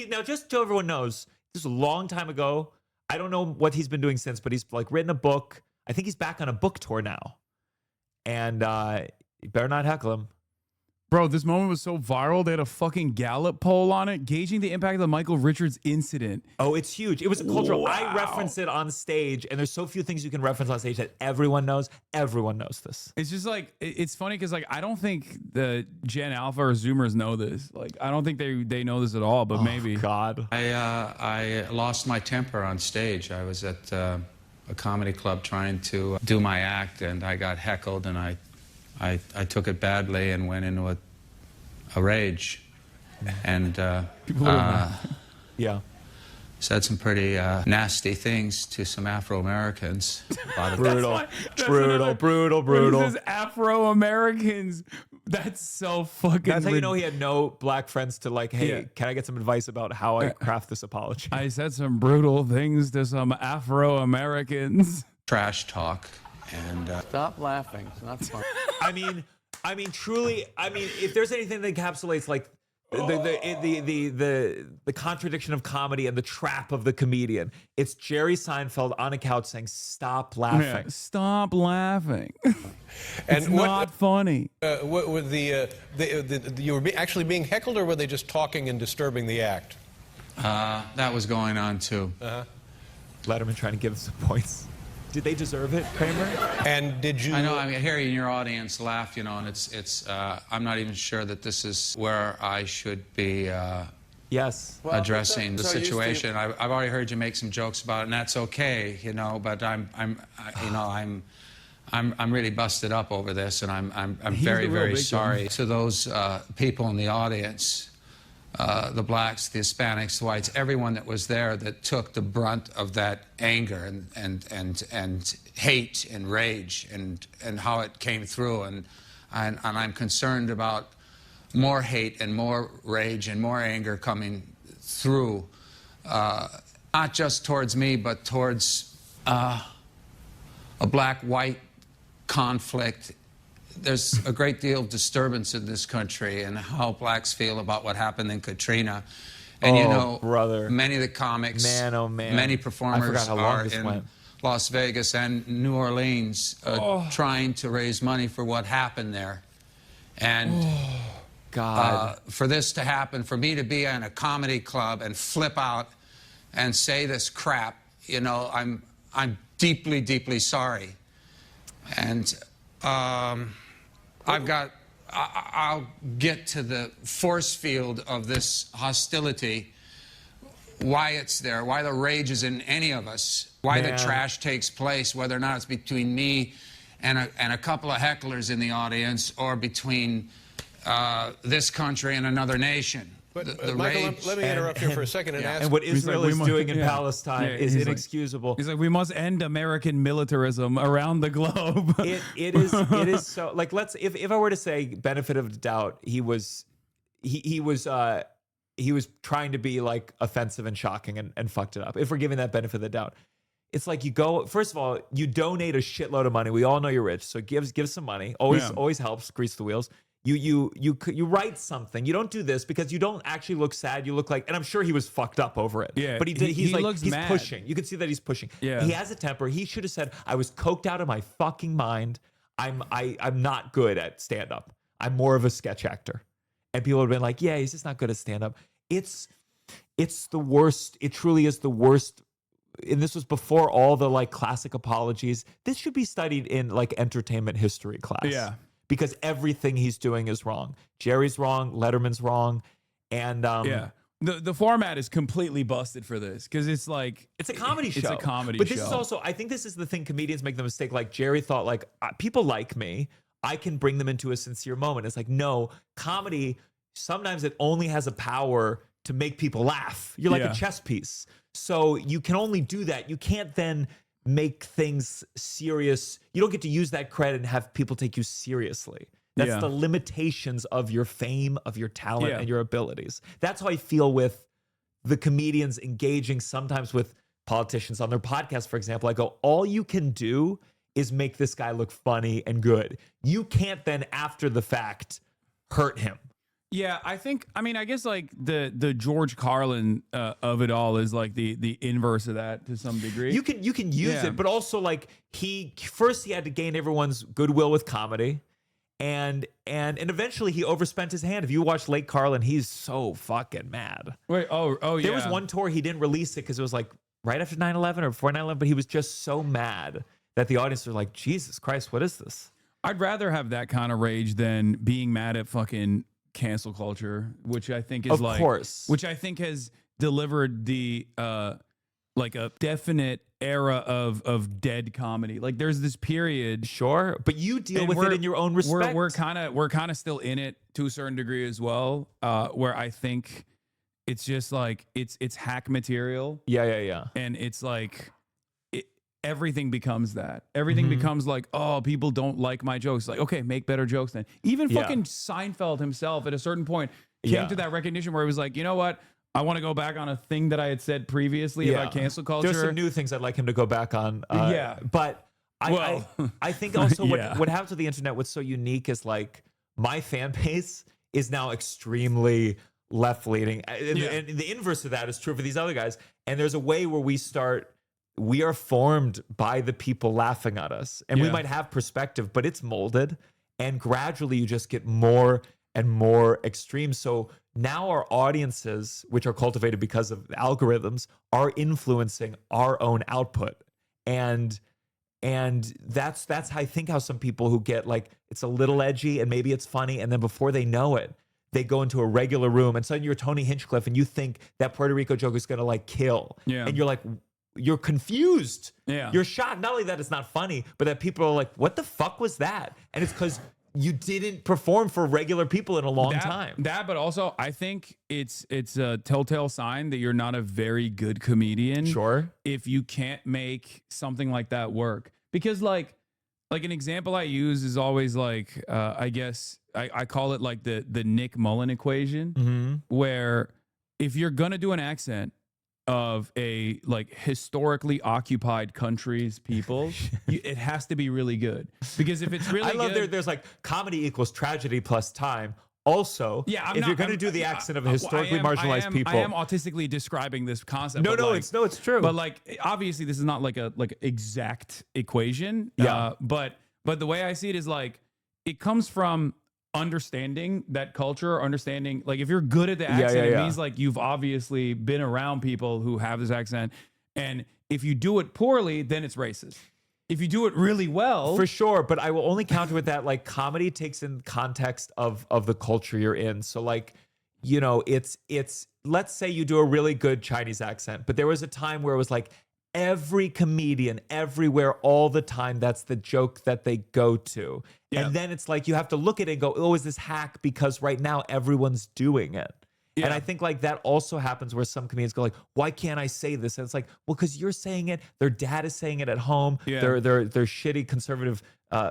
Now just so everyone knows, this was a long time ago. I don't know what he's been doing since, but he's like written a book. I think he's back on a book tour now. And you better not heckle him. Bro, this moment was so viral. They had a fucking Gallup poll on it, gauging the impact of the Michael Richards incident. Oh, it's huge. It was a cultural. Wow. I reference it on stage, and there's so few things you can reference on stage that everyone knows. Everyone knows this. It's just like, it's funny because like I don't think the Gen Alpha or Zoomers know this. Like I don't think they know this at all. But maybe. God. I lost my temper on stage. I was at a comedy club trying to do my act, and I got heckled, and I took it badly and went into a rage, and said some pretty nasty things to some Afro-Americans. Brutal. Brutal. This is Afro-Americans. That's so fucking. That's how you know he had no black friends to like, hey, can I get some advice about how I craft this apology? I said some brutal things to some Afro-Americans. Trash talk. And Stop laughing. It's not fun. I mean, truly. I mean, if there's anything that encapsulates like the contradiction of comedy and the trap of the comedian, it's Jerry Seinfeld on a couch saying, "Stop laughing. Yeah, stop laughing." And it's not funny. What with you were actually being heckled, or were they just talking and disturbing the act? That was going on too. Letterman trying to give us some points. Did they deserve it, Kramer? And did you? I know. I mean, hearing your audience laugh, you know, and it's. I'm not even sure that this is where I should be. Addressing the situation. I've already heard you make some jokes about it, and that's okay, you know. But I'm really busted up over this, and I'm very sorry to those people in the audience. The blacks, the Hispanics, the whites, everyone that was there that took the brunt of that anger and hate and rage and how it came through, and I'm concerned about more hate and more rage and more anger coming through, not just towards me, but towards a black-white conflict. There's a great deal of disturbance in this country and how blacks feel about what happened in Katrina. And you know, many of the comics, many performers are in Las Vegas and New Orleans trying to raise money for what happened there. And for this to happen, for me to be in a comedy club and flip out and say this crap, you know, I'm deeply, deeply sorry. And I'll get to the force field of this hostility, why it's there, why the rage is in any of us, why the trash takes place, whether or not it's between me and a couple of hecklers in the audience, or between this country and another nation. But Michael, let me interrupt here for a second and ask. And what Israel is doing in Palestine is inexcusable. He's like, we must end American militarism around the globe. It is so like, if I were to say benefit of the doubt, he was trying to be like offensive and shocking and fucked it up. If we're giving that benefit of the doubt, it's like you go, first of all, you donate a shitload of money. We all know you're rich, so give some money. Always helps grease the wheels. You write something. You don't do this because you don't actually look sad. You look like, and I'm sure he was fucked up over it. Yeah, but he's mad. pushing. You can see that he's pushing. Yeah, he has a temper. He should have said, "I was coked out of my fucking mind. I'm not good at stand up. I'm more of a sketch actor." And people would have been like, "Yeah, he's just not good at stand up." It's the worst. It truly is the worst. And this was before all the like classic apologies. This should be studied in like entertainment history class. Yeah. Because everything he's doing is wrong. Jerry's wrong. Letterman's wrong. And the format is completely busted for this because it's like it's a comedy show. It's a comedy but show. This is also, I think this is the thing comedians make the mistake. Like Jerry thought, like people like me, I can bring them into a sincere moment. It's like, no, comedy sometimes it only has a power to make people laugh. You're like a chess piece, so you can only do that. You can't then make things serious. You don't get to use that credit and have people take you seriously. That's the limitations of your fame, of your talent, and your abilities. That's how I feel with the comedians engaging sometimes with politicians on their podcast, for example. I go, all you can do is make this guy look funny and good. You can't then, after the fact, hurt him. Yeah, I guess like the George Carlin of it all is like the inverse of that to some degree. You can use it, but also like he had to gain everyone's goodwill with comedy, And eventually he overspent his hand. If you watch Lake Carlin, he's so fucking mad. Wait, yeah. There was one tour he didn't release it because it was like right after 9/11 or before 9/11, but he was just so mad that the audience was like, Jesus Christ, what is this? I'd rather have that kind of rage than being mad at fucking cancel culture, which I think is which I think has delivered the like a definite era of dead comedy. Like there's this period, sure, but you deal with it in your own respect. We're kind of still in it to a certain degree as well, where I think it's just like it's hack material. Yeah. And it's like everything becomes that. Everything becomes like, oh, people don't like my jokes. Like, okay, make better jokes then. Even fucking Seinfeld himself at a certain point came to that recognition where he was like, you know what? I want to go back on a thing that I had said previously about cancel culture. There's some new things I'd like him to go back on. But I think also what happens with the internet, what's so unique is like my fan base is now extremely left-leaning. And the inverse of that is true for these other guys. And there's a way where we are formed by the people laughing at us. And we might have perspective, but it's molded. And gradually you just get more and more extreme. So now our audiences, which are cultivated because of algorithms, are influencing our own output. And that's I think how some people who get like, it's a little edgy and maybe it's funny. And then before they know it, they go into a regular room and suddenly you're Tony Hinchcliffe and you think that Puerto Rico joke is going to like kill. Yeah. And you're like, you're confused. Yeah. You're shocked. Not only that it's not funny, but that people are like, what the fuck was that? And it's because you didn't perform for regular people in a long time. But also I think it's a telltale sign that you're not a very good comedian. Sure. If you can't make something like that work. Because like an example I use is always like, I guess I call it like the Nick Mullen equation, where if you're going to do an accent of a like historically occupied country's people, it has to be really good. Because if it's really I love good, there's like comedy equals tragedy plus time. Also, if you're going to do the accent of historically marginalized people, I am autistically describing this concept. It's true. But like, obviously, this is not like a exact equation. Yeah. But the way I see it is like it comes from understanding that culture, understanding like if you're good at the accent, it means like you've obviously been around people who have this accent, and if you do it poorly, then it's racist. If you do it really well, for sure. But I will only counter with that, like comedy takes in context of the culture you're in. So like, you know, it's let's say you do a really good Chinese accent, but there was a time where it was like every comedian everywhere all the time, that's the joke that they go to. Yeah. And then it's like you have to look at it and go, oh, is this hack because right now everyone's doing it? Yeah. And I think like that also happens where some comedians go like, why can't I say this? And it's like, well, because you're saying it, their dad is saying it at home, their shitty conservative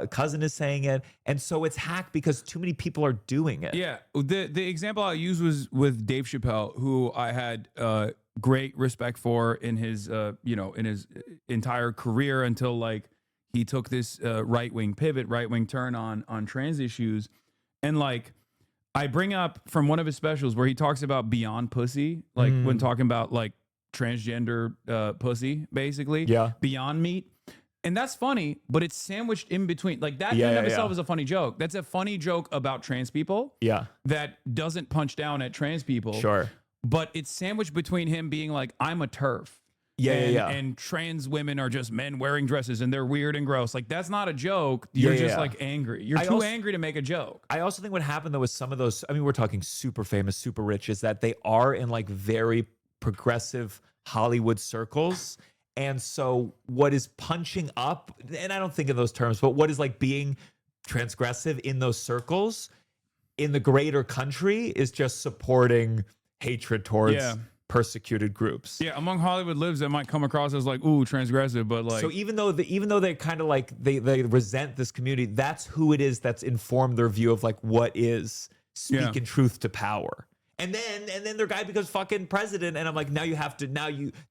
cousin is saying it, and so it's hack because too many people are doing it. Yeah, the example I used was with Dave Chappelle, who I had great respect for in his in his entire career until like he took this right wing turn on trans issues, and like. I bring up from one of his specials where he talks about beyond pussy, like when talking about like transgender pussy, basically. Yeah. Beyond meat. And that's funny, but it's sandwiched in between. Like that in and of itself is a funny joke. That's a funny joke about trans people. Yeah. That doesn't punch down at trans people. Sure. But it's sandwiched between him being like, I'm a TERF. And trans women are just men wearing dresses and they're weird and gross. Like that's not a joke. You're just like angry. You're too angry to make a joke. I also think what happened though with some of those, I mean, we're talking super famous, super rich, is that they are in like very progressive Hollywood circles. And so what is punching up, and I don't think in those terms, but what is like being transgressive in those circles in the greater country is just supporting hatred towards persecuted groups. Yeah, among Hollywood libs, that might come across as like, ooh, transgressive, but like. So even though they kind of like they resent this community, that's who it is that's informed their view of like what is speaking truth to power. And then their guy becomes fucking president, and I'm like,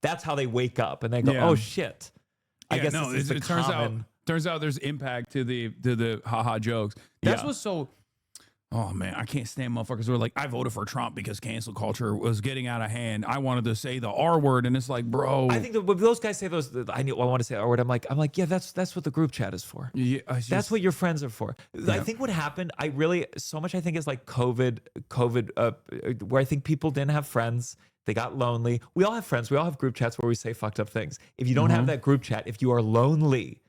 that's how they wake up and they go, oh shit. I guess this is the turns out there's impact to the haha jokes. That's what's so. oh man, I can't stand motherfuckers who are like, I voted for Trump because cancel culture was getting out of hand. I wanted to say the R word, and it's like, bro. I think that when those guys say those, I want to say R word. I'm like, yeah, that's what the group chat is for. Yeah, that's what your friends are for. Yeah. I think what happened, I think is like COVID, where I think people didn't have friends. They got lonely. We all have friends. We all have group chats where we say fucked up things. If you don't have that group chat, if you are lonely,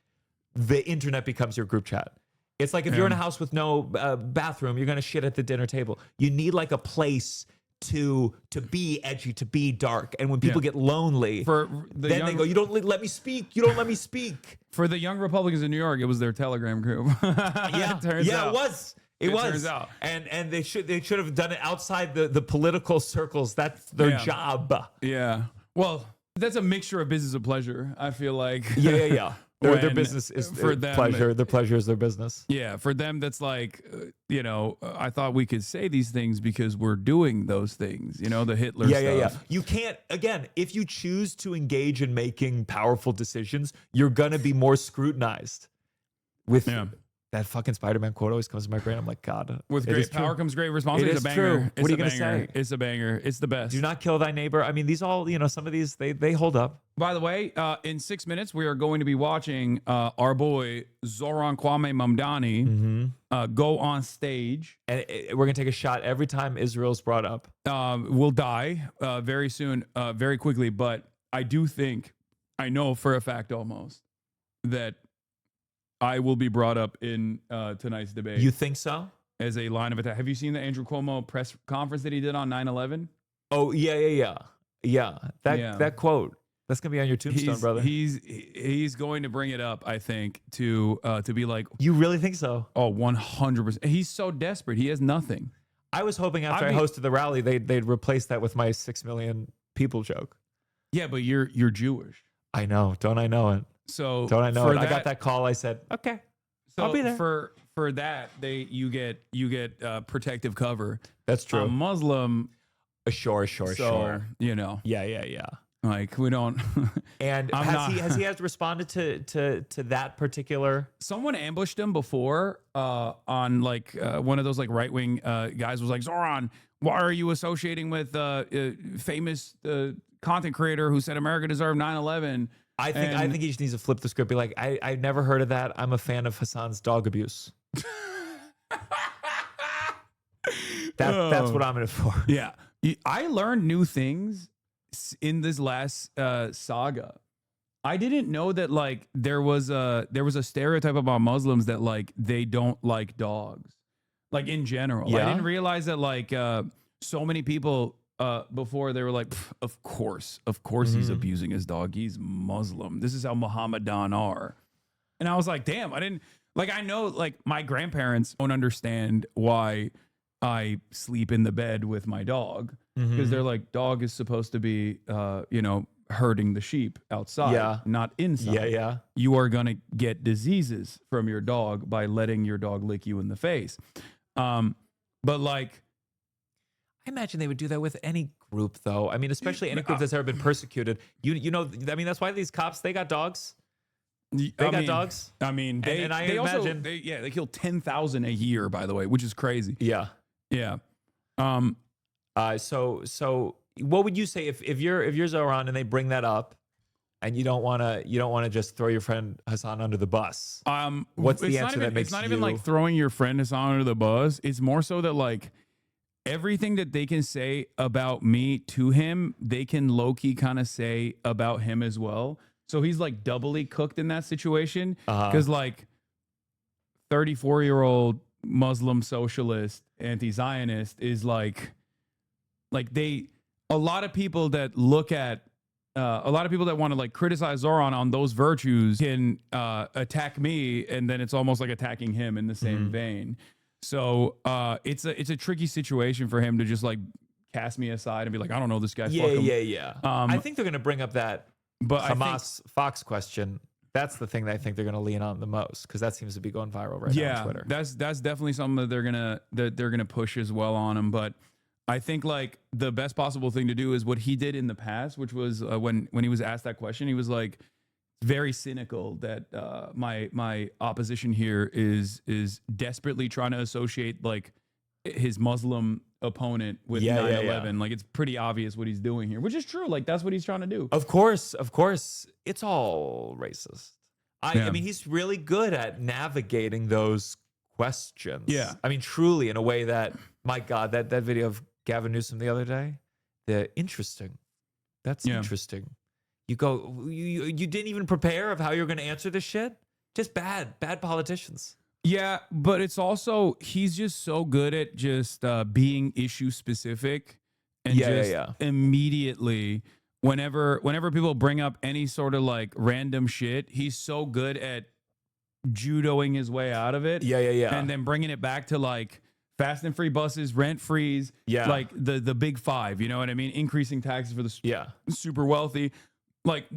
the internet becomes your group chat. It's like if you're in a house with no bathroom, you're gonna shit at the dinner table. You need like a place to be edgy, to be dark. And when people get lonely, then they go, you don't let me speak. You don't let me speak. For the young Republicans in New York, it was their Telegram group. Yeah, it was. It was. Turns out. And they should have done it outside the political circles. That's their job. Yeah. Well, that's a mixture of business and pleasure, I feel like. Yeah. Their business is for them, pleasure. Their pleasure is their business. Yeah, for them, that's like, I thought we could say these things because we're doing those things, the Hitler stuff. Yeah. You can't, again, if you choose to engage in making powerful decisions, you're going to be more scrutinized. With that fucking Spider-Man quote always comes to my brain. I'm like, God. With great power comes great responsibility. It's a banger. True. What are you going to say? It's a banger. It's the best. Do not kill thy neighbor. I mean, these all, some of these, they hold up. By the way, in 6 minutes, we are going to be watching our boy Zoran Kwame Mamdani go on stage. And we're going to take a shot every time Israel's brought up. Will die very soon, very quickly. But I do think, I know for a fact almost, that I will be brought up in tonight's debate. You think so? As a line of attack. Have you seen the Andrew Cuomo press conference that he did on 9/11? Oh, yeah. That quote. That's gonna be on your tombstone, brother. He's going to bring it up, I think, to be like. You really think so? Oh, 100%. He's so desperate. He has nothing. I was hoping after I hosted the rally, they'd replace that with my 6 million people joke. Yeah, but you're Jewish. I know. Don't I know it? So don't I know it? I got that call. I said, okay, so I'll be there. For that, you get protective cover. That's true. A Muslim. Sure. Yeah. Like we don't. And has he responded to that particular? Someone ambushed him before on like one of those like right wing guys was like, Zoran, why are you associating with famous content creator who said America deserved 9/11? I think he just needs to flip the script. Be like, I've never heard of that. I'm a fan of Hassan's dog abuse. That's what I'm in it for. Yeah, I learned new things in this last saga. I didn't know that like there was a stereotype about Muslims that like they don't like dogs, like in general. Yeah. I didn't realize that like so many people. Before they were like, of course he's abusing his dog. He's Muslim. This is how Mohammedan are. And I was like, damn, I didn't like. I know like my grandparents don't understand why I sleep in the bed with my dog because they're like, dog is supposed to be, herding the sheep outside, not inside. Yeah. You are gonna get diseases from your dog by letting your dog lick you in the face. But like. I imagine they would do that with any group, though. I mean, especially any group that's ever been persecuted. I mean, that's why these cops, they got dogs. They got dogs. I mean, they imagine they kill 10,000 a year, by the way, which is crazy. Yeah. So what would you say if you're Zoran and they bring that up, and you don't want to just throw your friend Hassan under the bus? What's the answer that makes it's not even like throwing your friend Hassan under the bus. It's more so that like. Everything that they can say about me to him, they can low-key kind of say about him as well. So he's like doubly cooked in that situation because like 34-year-old Muslim socialist, anti-Zionist is like a lot of people that look at a lot of people that want to like criticize Zoran on those virtues can attack me, and then it's almost like attacking him in the same vein. So it's a tricky situation for him to just like cast me aside and be like, I don't know this guy. Yeah. I think they're going to bring up that Hamas Fox question. That's the thing that I think they're going to lean on the most because that seems to be going viral right now on Twitter. That's definitely something that they're gonna push as well on him. But I think like the best possible thing to do is what he did in the past, which was when he was asked that question, he was like, very cynical that my opposition here is desperately trying to associate like his Muslim opponent with 9/11. Like, it's pretty obvious what he's doing here, which is true. Like, that's what he's trying to do. Of course, it's all racist. I mean, he's really good at navigating those questions. Yeah. I mean, truly, in a way that, my God, that video of Gavin Newsom the other day, interesting. That's interesting. You go, you didn't even prepare of how you're going to answer this shit? Just bad politicians. Yeah, but it's also, he's just so good at just being issue specific and immediately, whenever people bring up any sort of like random shit, he's so good at judoing his way out of it. And then bringing it back to like fast and free buses, rent freeze, like the big five, you know what I mean? Increasing taxes for the super wealthy. Like,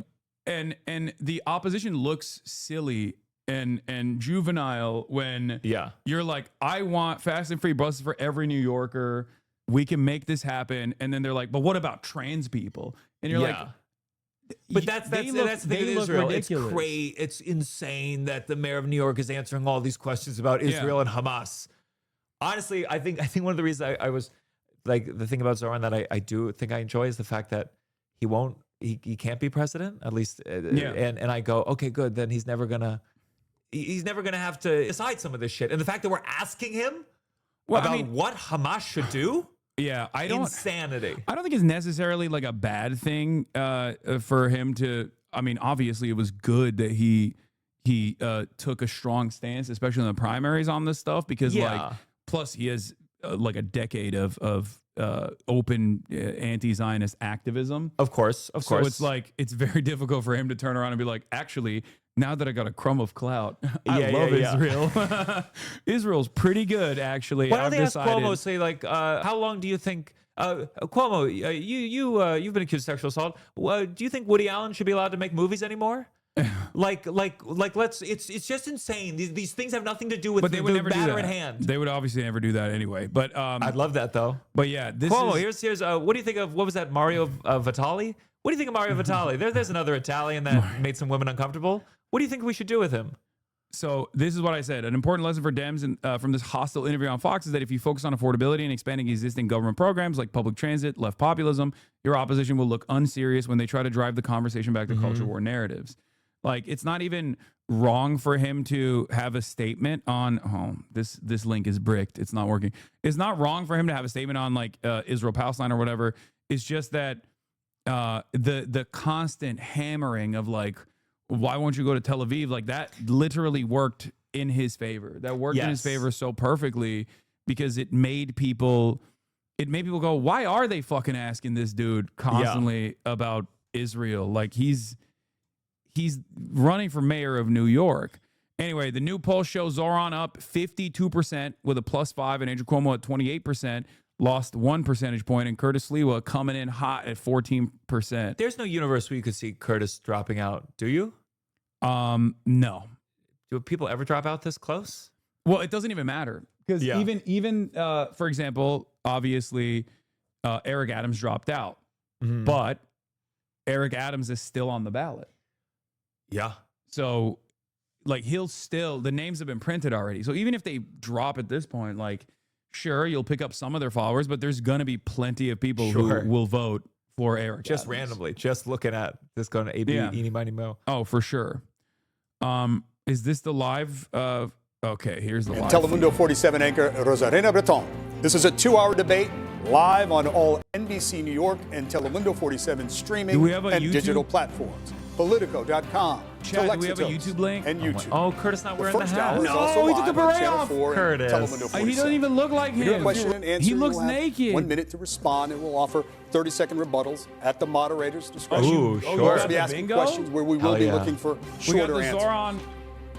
and the opposition looks silly and juvenile when you're like, I want fast and free buses for every New Yorker. We can make this happen. And then they're like, but what about trans people? And you're like, but that's the thing with Israel. Ridiculous. It's great. It's insane that the mayor of New York is answering all these questions about Israel and Hamas. Honestly, I think one of the reasons I was like, the thing about Zoran that I do think I enjoy is the fact that he can't be president, at least. And I go, okay, good. Then he's never gonna have to decide some of this shit. And the fact that we're asking him about what Hamas should do. Insanity. I don't think it's necessarily like a bad thing for him to. I mean, obviously, it was good that he took a strong stance, especially in the primaries on this stuff, because like, plus he has like a decade of open anti-Zionist activism. Of course. So it's like, it's very difficult for him to turn around and be like, actually, now that I got a crumb of clout, I love Israel. Israel's pretty good, actually. Why don't they ask Cuomo, say like, how long do you think, Cuomo, you've been accused of sexual assault. Do you think Woody Allen should be allowed to make movies anymore? It's just insane. These things have nothing to do with the matter at hand. They would obviously never do that anyway. But I'd love that though. But yeah, Cuomo, here's what do you think of, what was that, Mario Vitali? What do you think of Mario Vitali? There's another Italian that made some women uncomfortable. What do you think we should do with him? So this is what I said. An important lesson for Dems and, from this hostile interview on Fox is that if you focus on affordability and expanding existing government programs like public transit, left populism, your opposition will look unserious when they try to drive the conversation back to culture war narratives. Like, it's not even wrong for him to have a statement on, this link is bricked, it's not working. It's not wrong for him to have a statement on like Israel, Palestine or whatever. It's just that the constant hammering of like, why won't you go to Tel Aviv? Like, that literally worked in his favor. That worked in his favor so perfectly because it made people go, why are they fucking asking this dude constantly about Israel? Like, he's running for mayor of New York. Anyway, the new poll shows Zoran up 52% with a +5 and Andrew Cuomo at 28%. Lost 1 percentage point, and Curtis Sliwa coming in hot at 14%. There's no universe where you could see Curtis dropping out, do you? No. Do people ever drop out this close? Well, it doesn't even matter because even for example, obviously, Eric Adams dropped out, but Eric Adams is still on the ballot. Yeah. So, like, the names have been printed already. So even if they drop at this point, like, sure, you'll pick up some of their followers, but there's going to be plenty of people who will vote for Eric Just Adams. randomly, just looking at this going to AB, eeny, miny, mo. Oh, for sure. Is this the live? Okay, here's the live. Telemundo 47 anchor Rosarena Breton. This is a 2-hour debate live on all NBC New York and Telemundo 47 streaming and digital platforms. Politico.com. Chad, do we have a YouTube link? And YouTube. Oh, Curtis not wearing the hat. No, he took the beret off. Curtis. He doesn't even look like him. Question and answer. He looks naked. 1 minute to respond, and we'll offer 30-second rebuttals at the moderator's discretion. Ooh, sure. We'll also be asking questions where we will be looking for shorter answers.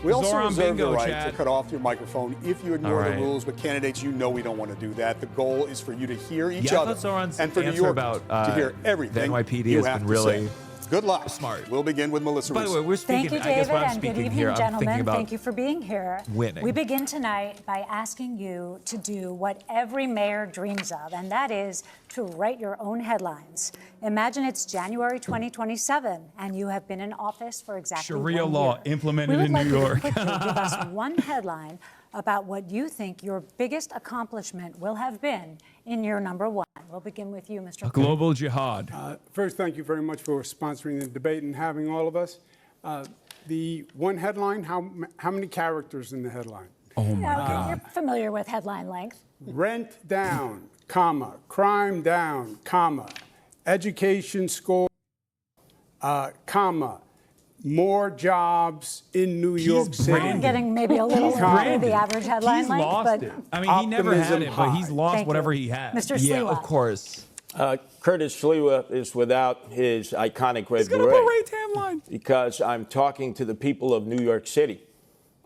We also reserve the right to cut off your microphone if you ignore the rules, but candidates, you know we don't want to do that. The goal is for you to hear each other and for New Yorkers to hear everything the NYPD you has have been to really say. Good luck. Smart. We'll begin with Melissa. By the way, we're speaking. Thank you, David, I guess what I'm and good speaking evening, here, gentlemen. Thank you for being here. Winning. We begin tonight by asking you to do what every mayor dreams of, and that is to write your own headlines. Imagine it's January 2027, and you have been in office for exactly Sharia 1 law year. implemented in New York. Give us one headline about what you think your biggest accomplishment will have been in year number one. We'll begin with you, Mr. A global jihad. First, thank you very much for sponsoring the debate and having all of us. The one headline, how many characters in the headline? Oh, my God. You're familiar with headline length. Rent down, comma, crime down, comma, education score, comma, more jobs in New York City. I'm getting maybe a little over the average headline length. Lost it. I mean, he never had it, but he's lost Thank whatever you. he had. Mr. Yeah, Sliwa. of course. Curtis Sliwa is without his iconic red He's got a beret beret tan line. because I'm talking to the people of New York City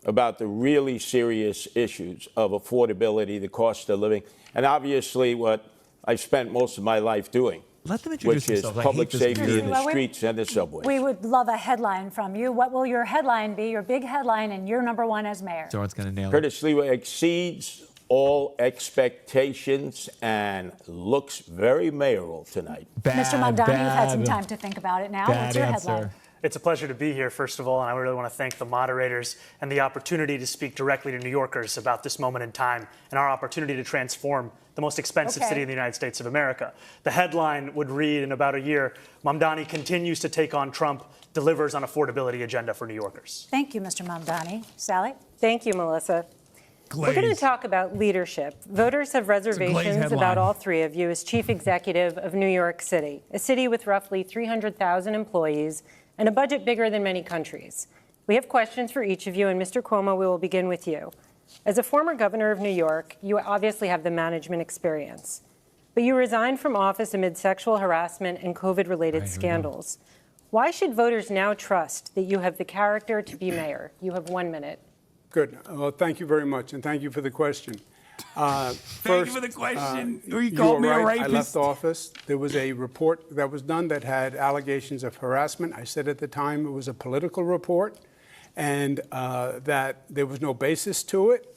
about the really serious issues of affordability, the cost of living, and obviously what I've spent most of my life doing, Let them introduce which is themselves. I public hate this safety in Well, the streets and the subways. We would love a headline from you. What will your headline be, your big headline in year number one as mayor? Someone's going to nail it. Curtis Sliwa exceeds all expectations and looks very mayoral tonight. Mr. Mamdani, you've had some time to think about it now. What's your headline? It's a pleasure to be here, first of all, and I really want to thank the moderators and the opportunity to speak directly to New Yorkers about this moment in time and our opportunity to transform the most expensive city in the United States of America. The headline would read in about a year, Mamdani continues to take on Trump, delivers on affordability agenda for New Yorkers. Thank you, Mr. Mamdani. Sally? Thank you, Melissa. We're going to talk about leadership. Voters have reservations about all three of you as chief executive of New York City, a city with roughly 300,000 employees and a budget bigger than many countries. We have questions for each of you, and Mr. Cuomo, we will begin with you. As a former governor of New York, you obviously have the management experience, but you resigned from office amid sexual harassment and COVID-related scandals. Why should voters now trust that you have the character to be mayor? You have 1 minute. Good. Well, thank you very much, and thank you for the question. Thank you for the question. You were called me a right. rapist. I left office. There was a report that was done that had allegations of harassment. I said at the time it was a political report and that there was no basis to it.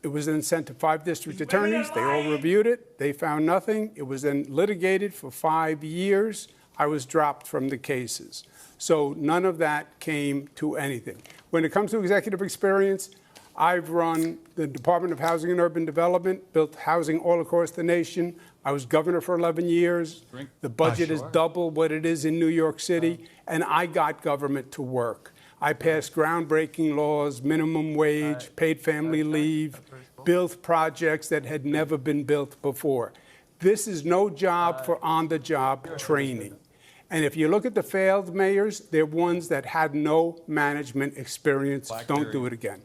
It was then sent to 5 district attorneys. They all reviewed it. They found nothing. It was then litigated for 5 years. I was dropped from the cases. So none of that came to anything. When it comes to executive experience, I've run the Department of Housing and Urban Development, built housing all across the nation. I was governor for 11 years. The budget is double what it is in New York City, and I got government to work. I passed groundbreaking laws, minimum wage, paid family leave, built projects that had never been built before. This is no job for on-the-job training. And if you look at the failed mayors, they're ones that had no management experience. Don't do it again.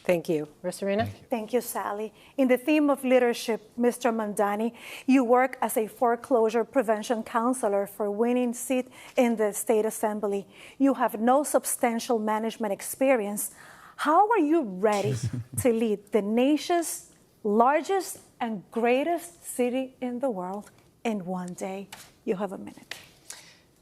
Thank you. Rosarina? Thank you, Sally. In the theme of leadership, Mr. Mamdani, you work as a foreclosure prevention counselor for winning seat in the state assembly. You have no substantial management experience. How are you ready to lead the nation's largest and greatest city in the world in one day? You have a minute.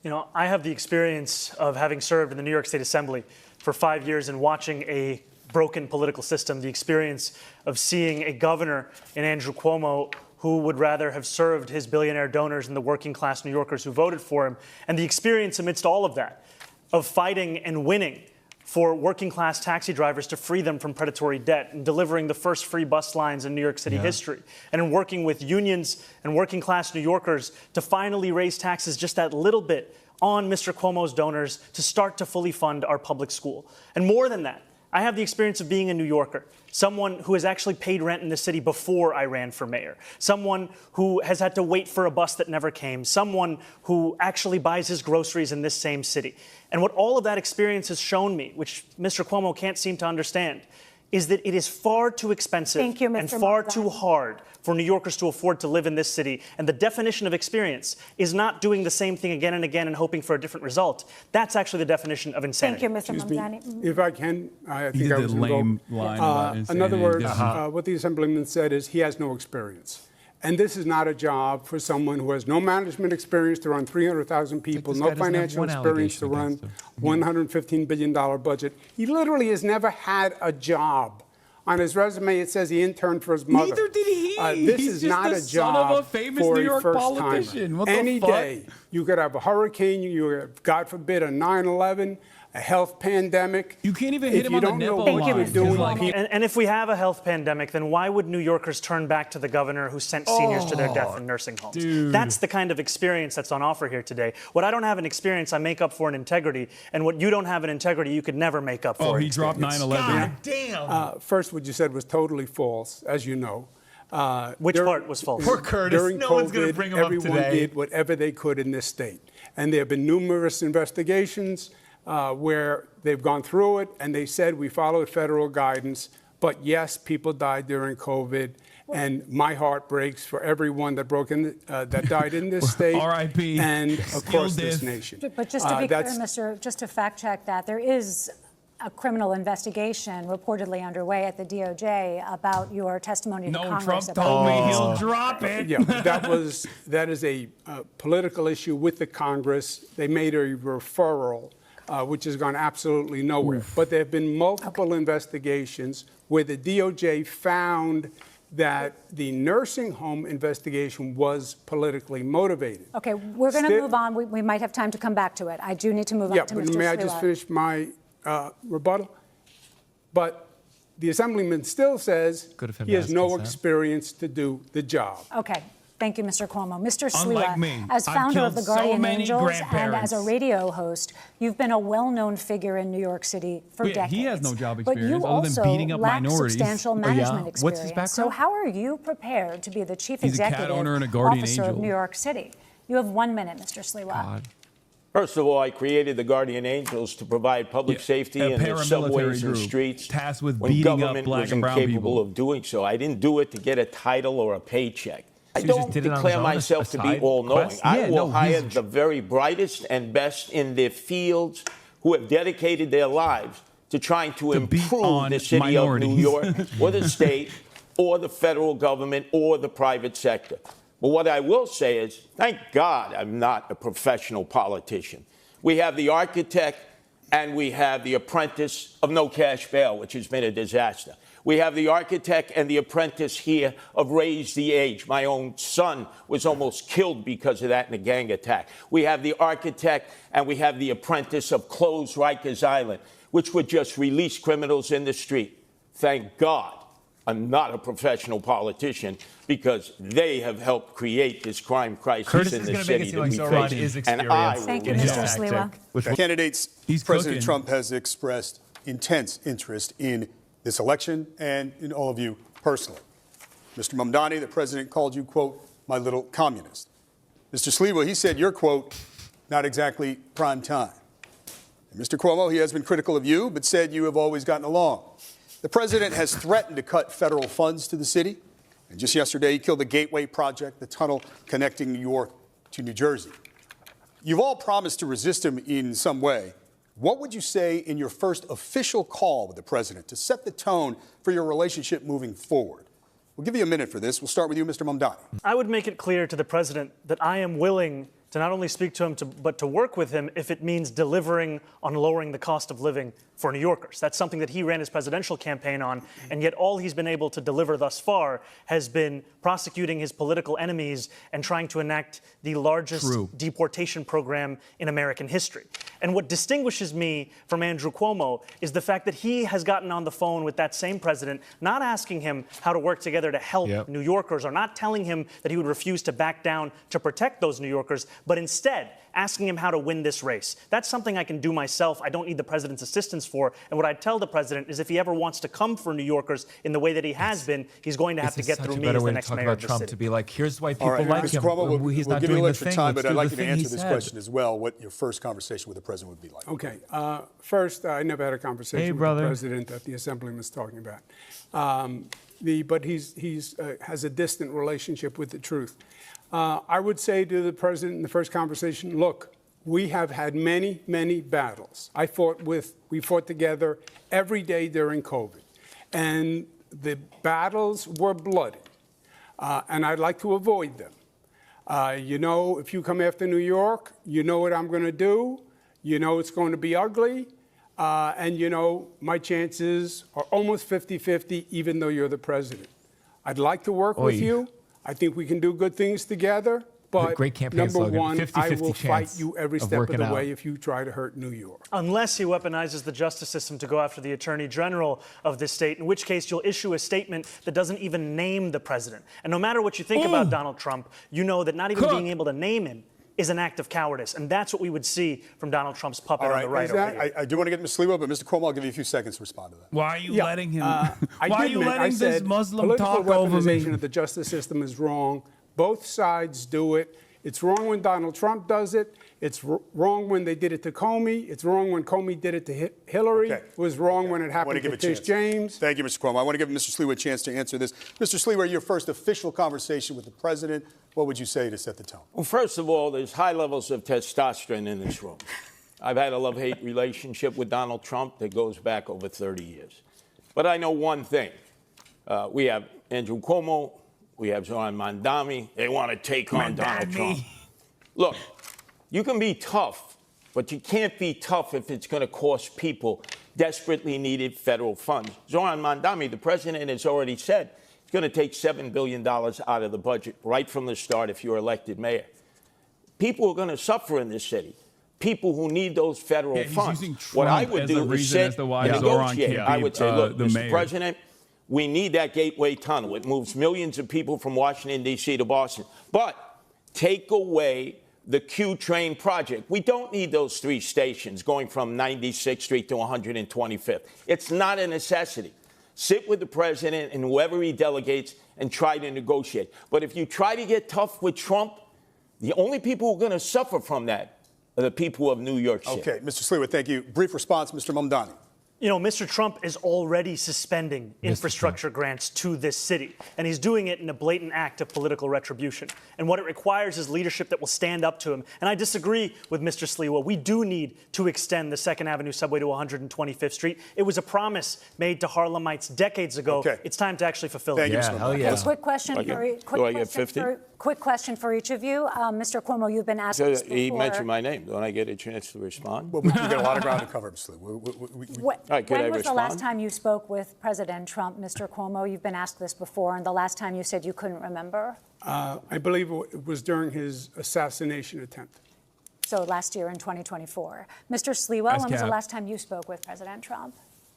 You know, I have the experience of having served in the New York State Assembly for 5 years and watching a broken political system, the experience of seeing a governor in Andrew Cuomo who would rather have served his billionaire donors and the working class New Yorkers who voted for him, and the experience amidst all of that of fighting and winning for working class taxi drivers to free them from predatory debt and delivering the first free bus lines in New York City history, and in working with unions and working class New Yorkers to finally raise taxes just that little bit on Mr. Cuomo's donors to start to fully fund our public school. And more than that, I have the experience of being a New Yorker, someone who has actually paid rent in the city before I ran for mayor, someone who has had to wait for a bus that never came, someone who actually buys his groceries in this same city. And what all of that experience has shown me, which Mr. Cuomo can't seem to understand, is that it is far too expensive and far too hard for New Yorkers to afford to live in this city. And the definition of experience is not doing the same thing again and again and hoping for a different result. That's actually the definition of insanity. Thank you, Mr. Mamdani. If I can, I think did I was the lame line about in other words, insanity. what the Assemblyman said is he has no experience. And this is not a job for someone who has no management experience to run 300,000 people, no financial experience to run $115 billion budget. He literally has never had a job. On his resume, it says he interned for his mother. Neither did he. This He's is just not the a son job of a famous for New a York first-timer. politician. What the Any fuck? day, you could have a hurricane, you could have, God forbid, a 9/11. a health pandemic. You can't even hit him on the nipple line. And if we have a health pandemic, then why would New Yorkers turn back to the governor who sent seniors to their death in nursing homes? Dude. That's the kind of experience that's on offer here today. What I don't have in experience, I make up for in integrity. And what you don't have in integrity, you could never make up for. Oh, he dropped 9/11. God damn. First, what you said was totally false, as you know. Which part was false? Poor Curtis. During No COVID, one's going to bring him up everyone today. did whatever they could in this state. And there have been numerous investigations where they've gone through it, and they said we followed federal guidance. But yes, people died during COVID, and my heart breaks for everyone that died in this state, R.I.P. and across this nation. But just to be clear, just to fact check that, there is a criminal investigation reportedly underway at the DOJ about your testimony to Congress. Trump told me he'll drop it. Yeah, that is a political issue with the Congress. They made a referral, which has gone absolutely nowhere. But there have been multiple investigations where the DOJ found that the nursing home investigation was politically motivated. Okay, we're going to move on. We might have time to come back to it. I do need to move on to Mr. May I just finish my rebuttal? But the Assemblyman still says he has no experience to do the job. Okay. Thank you, Mr. Cuomo. Mr. Unlike Sliwa, me, as I've founder of the killed so Guardian many Angels and grandparents. as a radio host, you've been a well-known figure in New York City for decades. He has no job But experience you other than also beating up lack minorities. substantial management experience. What's his background? So how are you prepared to be the chief He's a cat executive owner and a guardian officer of angel. New York City? You have 1 minute, Mr. Sliwa. First of all, I created the Guardian Angels to provide public safety in the subways and streets tasked with when beating up government black was and brown incapable people. of doing so. I didn't do it to get a title or a paycheck. I So he just don't did it on his declare own, myself to be aside all-knowing. quest? I Yeah, will no, hire he's- the very brightest and best in their fields who have dedicated their lives to trying to improve the city minorities. of New York or the state or the federal government or the private sector. But what I will say is, thank God I'm not a professional politician. We have the architect and we have the apprentice of no cash bail, which has been a disaster. We have the architect and the apprentice here of Raise the Age. My own son was almost killed because of that in a gang attack. We have the architect and we have the apprentice of Close Rikers Island, which would just release criminals in the street. Thank God I'm not a professional politician because they have helped create this crime crisis Curtis in is the gonna make city it seem that like we Sauron face. is And I experienced. will Thank you, win Mr. this. Sliwa. Candidates, He's President cooking. Trump has expressed intense interest in this election and in all of you personally. Mr. Mamdani, the president called you, quote, my little communist. Mr. Sliwa, he said you're, quote, not exactly prime time. And Mr. Cuomo, he has been critical of you, but said you have always gotten along. The president has threatened to cut federal funds to the city. And just yesterday, he killed the Gateway Project, the tunnel connecting New York to New Jersey. You've all promised to resist him in some way. What would you say in your first official call with the president to set the tone for your relationship moving forward? We'll give you a minute for this. We'll start with you, Mr. Mamdani. I would make it clear to the president that I am willing to not only speak to him, but to work with him if it means delivering on lowering the cost of living for New Yorkers. That's something that he ran his presidential campaign on, and yet all he's been able to deliver thus far has been prosecuting his political enemies and trying to enact the largest deportation program in American history. And what distinguishes me from Andrew Cuomo is the fact that he has gotten on the phone with that same president, not asking him how to work together to help New Yorkers, or not telling him that he would refuse to back down to protect those New Yorkers, but instead asking him how to win this race. That's something I can do myself. I don't need the president's assistance for. And what I'd tell the president is if he ever wants to come for New Yorkers in the way that he has been, he's going to have to get through me as the next mayor of the city. To be like, here's why people All right, like Mr. him. Cuomo, He's we'll not give doing you a the little extra thing. time, Let's but I'd do like the you to thing he answer this said. question as well, what your first conversation with the president would be like. Okay. First, I never had a conversation with brother. the president that the Assemblyman is talking about. But he has a distant relationship with the truth. I would say to the president in the first conversation, look, we have had many, many battles. We fought together every day during COVID. And the battles were bloody. And I'd like to avoid them. If you come after New York, you know what I'm going to do. You know it's going to be ugly. And my chances are almost 50-50, even though you're the president. I'd like to work with you. I think we can do good things together. But great campaign number slogan, one, 50-50 I will fight chance you every of step of working the out. way if you try to hurt New York. Unless he weaponizes the justice system to go after the attorney general of this state, in which case you'll issue a statement that doesn't even name the president. And no matter what you think about Donald Trump, you know that not even being able to name him is an act of cowardice. And that's what we would see from Donald Trump's puppet on the right over here. I do want to get Ms. Sliwa, but Mr. Cuomo, I'll give you a few seconds to respond to that. Why are you letting him? I why are you letting this Muslim talk over me? Political weaponization of the justice system is wrong. Both sides do it. It's wrong when Donald Trump does it. It's wrong when they did it to Comey. It's wrong when Comey did it to Hillary. It was wrong when it happened to Tish James. Thank you, Mr. Cuomo. I want to give Mr. Sliwa a chance to answer this. Mr. Sliwa, your first official conversation with the president, what would you say to set the tone? Well, first of all, there's high levels of testosterone in this room. I've had a love-hate relationship with Donald Trump that goes back over 30 years. But I know one thing. We have Andrew Cuomo. We have Zoran Mandami. They want to take on Donald Trump. Look, you can be tough, but you can't be tough if it's going to cost people desperately needed federal funds. Zoran Mandami, the president, has already said it's going to take $7 billion out of the budget right from the start if you're elected mayor. People are going to suffer in this city. People who need those federal funds. What I would do is sit and negotiate. I would say, look, Mr. President, we need that Gateway Tunnel. It moves millions of people from Washington, D.C. to Boston. But take away the Q train project. We don't need those 3 stations going from 96th Street to 125th. It's not a necessity. Sit with the president and whoever he delegates and try to negotiate. But if you try to get tough with Trump, the only people who are going to suffer from that are the people of New York City. Okay, Mr. Sliwa, thank you. Brief response, Mr. Mamdani. You know, Mr. Trump is already suspending infrastructure grants to this city, and he's doing it in a blatant act of political retribution. And what it requires is leadership that will stand up to him. And I disagree with Mr. Sliwa. We do need to extend the 2nd Avenue subway to 125th Street. It was a promise made to Harlemites decades ago. Okay. It's time to actually fulfill it. Thank you, A quick question quick question for each of you. Mr. Cuomo, you've been asked this before. He mentioned my name. Don't I get a chance to respond? Well, we've got a lot of ground to cover, Mr. Sliwa. When was the last time you spoke with President Trump, Mr. Cuomo? You've been asked this before, and the last time you said you couldn't remember? I believe it was during his assassination attempt. So last year in 2024. Mr. Sliwa, when was the last time you spoke with President Trump?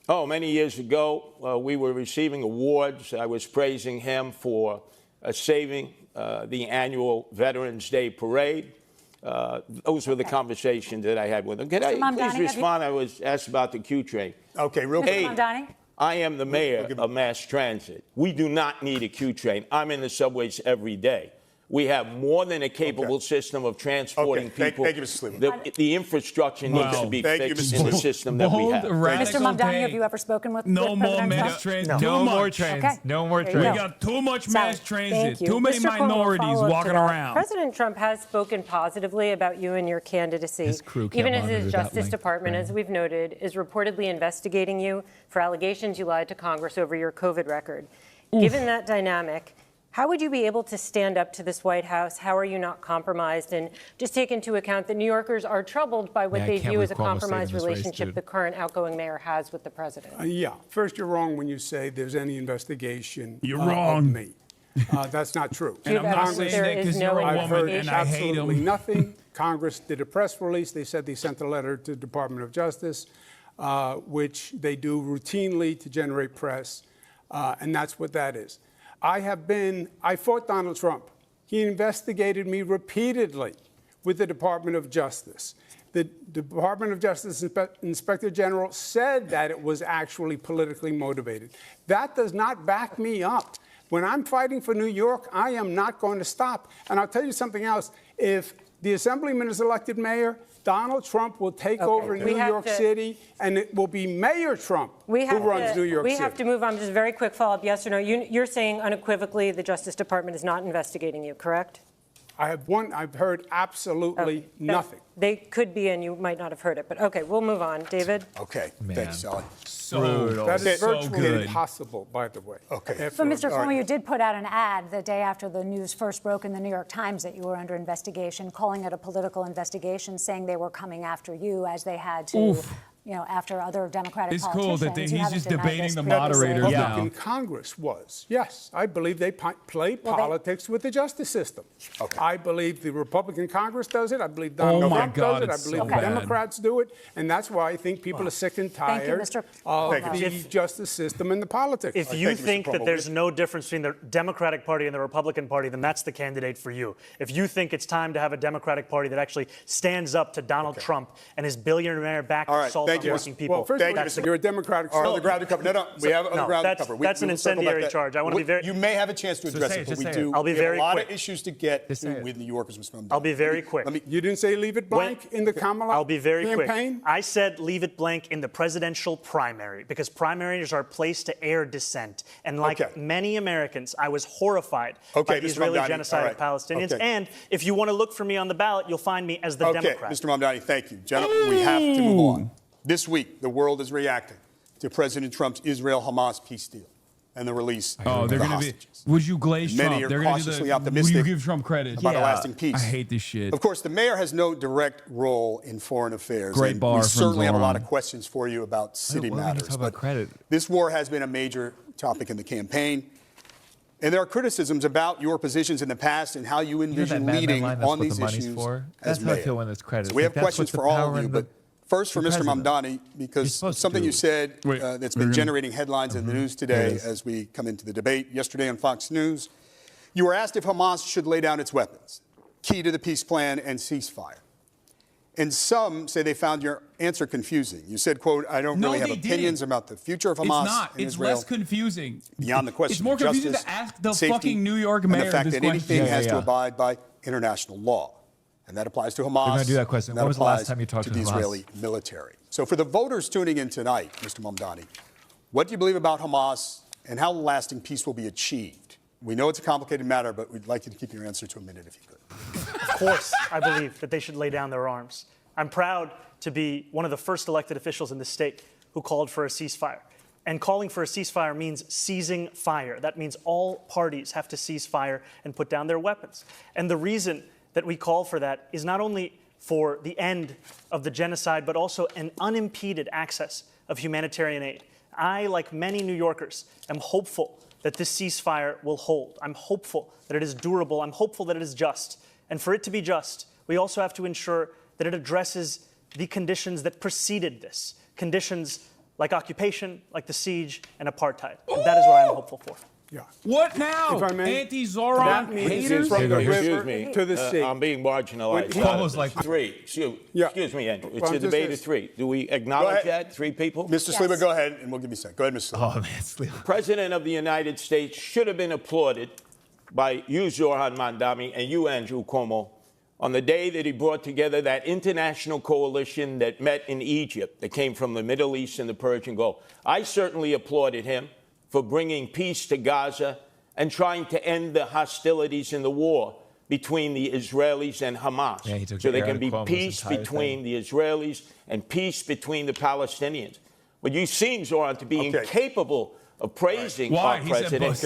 Oh, many years ago, we were receiving awards. I was praising him for saving the annual Veterans Day Parade. Those were the conversations that I had with him. Can I please respond? I was asked about the Q train. Okay, real quick. Hey, I am the mayor of mass transit. We do not need a Q train. I'm in the subways every day. We have more than a capable system of transporting people. Thank you, Mr. Sliwa. The infrastructure needs to be fixed in the system that we have. Mr. Mamdani, have you ever spoken with No with more President mass Trump? transit. No more trains. Okay. No more There trains. you We go. got too much Sally, mass transit. thank you. Too many Mr. Cuomo, minorities follow-up to walking that. around. President Trump has spoken positively about you and your candidacy, His crew can't even as monitor his that Justice link. Department, as we've noted, is reportedly investigating you for allegations you lied to Congress over your COVID record. Given that dynamic, how would you be able to stand up to this White House? How are you not compromised? And just take into account that New Yorkers are troubled by what they view as a compromised relationship the current outgoing mayor has with the president. Yeah. First, you're wrong when you say there's any investigation wrong. of me. That's not true. And I'm not saying that because you're a woman and I hate absolutely him. nothing. Congress did a press release. They said they sent a letter to the Department of Justice, which they do routinely to generate press, and that's what that is. I fought Donald Trump. He investigated me repeatedly with the Department of Justice. The Department of Justice Inspector General said that it was actually politically motivated. That does not back me up. When I'm fighting for New York, I am not going to stop. And I'll tell you something else. If the Assemblyman is elected mayor, Donald Trump will take over New York City, and it will be Mayor Trump who runs New York City. We have to move on. Just a very quick follow-up, yes or no. You're saying unequivocally the Justice Department is not investigating you, correct? I've heard absolutely nothing. They could be, and you might not have heard it. But okay, we'll move on. David? Okay. Thanks, Sally. That is virtually impossible, by the way. Okay. But Mr. Cuomo, you did put out an ad the day after the news first broke in the New York Times that you were under investigation, calling it a political investigation, saying they were coming after you as they had to, after other Democratic it's politicians. cool that you he's just haven't denied debating this the previously. moderators now. Republican Congress was. Yes, I believe they play politics with the justice system. Okay. I believe the Republican Congress does it. I believe Donald Trump does it. I believe the Democrats do it. And that's why I think people are sick and tired of the justice system and the politics. If you think that there's no difference between the Democratic Party and the Republican Party, then that's the candidate for you. If you think it's time to have a Democratic Party that actually stands up to Donald Trump and his billionaire-backed assault on working people, well, first of all, you're a Democratic. On the ground to cover. No, we have other ground to cover. That's an incendiary charge. I want to be very. You may have a chance to address it, but we do. I'll be very quick. A lot of issues to get to with New Yorkers, Mr. Mamdani. I'll be very quick. You didn't say leave it blank in the Kamala I'll be very campaign? quick. I said leave it blank in the presidential primary because primaries are a place to air dissent. And like many Americans, I was horrified by the Israeli genocide of Palestinians. And if you want to look for me on the ballot, you'll find me as the Democrat. Mr. Mamdani, thank you. Gentlemen, we have to move on. This week, the world is reacting to President Trump's Israel-Hamas peace deal and the release of the hostages. Would you glaze Trump? Many are cautiously Would optimistic you give Trump credit? about a lasting peace. I hate this shit. Of course, the mayor has no direct role in foreign affairs. Great and bar we from certainly have a lot Zoran. of questions for you about city matters. Talk about credit. This war has been a major topic in the campaign. And there are criticisms about your positions in the past and how you envision leading on these issues as mayor. That's how I feel when there's credit. So we have questions for all of you, but first for Mr. Mamdani, because something you said that's been generating headlines in the news today as we come into the debate. Yesterday on Fox News, you were asked if Hamas should lay down its weapons, key to the peace plan and ceasefire. And some say they found your answer confusing. You said, quote, I don't really have opinions about the future of Hamas. It's not. In It's Israel. less confusing. Beyond the question It's more of confusing justice, to ask the safety, fucking New York mayor and the fact this that question. anything has to abide by international law. And that applies to Hamas. We're going to do that question. That When was the applies last time you talked to the Hamas? Israeli military? So for the voters tuning in tonight, Mr. Mamdani, what do you believe about Hamas and how lasting peace will be achieved? We know it's a complicated matter, but we'd like you to keep your answer to a minute if you could. Of course, I believe that they should lay down their arms. I'm proud to be one of the first elected officials in the state who called for a ceasefire. And calling for a ceasefire means seizing fire. That means all parties have to cease fire and put down their weapons. And the reason that we call for that is not only for the end of the genocide, but also an unimpeded access of humanitarian aid. I, like many New Yorkers, am hopeful that this ceasefire will hold. I'm hopeful that it is durable. I'm hopeful that it is just. And for it to be just, we also have to ensure that it addresses the conditions that preceded this, conditions like occupation, like the siege, and apartheid. And that is what I'm hopeful for. Yeah. What now? If I may, Anti-Zoran that means haters? from the Excuse river me. to the sea. I'm being marginalized. Almost like three. Excuse me, Andrew. It's Well, a debate of three. Do we acknowledge that? Three people? Mr. Sliwa, go ahead, and we'll give you a second. Go ahead, Mr. Sliwa. Oh, man, Sliwa. President of the United States should have been applauded by you, Zoran Mamdani, and you, Andrew Cuomo, on the day that he brought together that international coalition that met in Egypt, that came from the Middle East and the Persian Gulf. I certainly applauded him for bringing peace to Gaza and trying to end the hostilities in the war between the Israelis and Hamas. Yeah, he took so there care can of be Cuomo's peace entire between the Israelis and peace between the Palestinians. But you seem, Zoran, to be incapable of praising our president.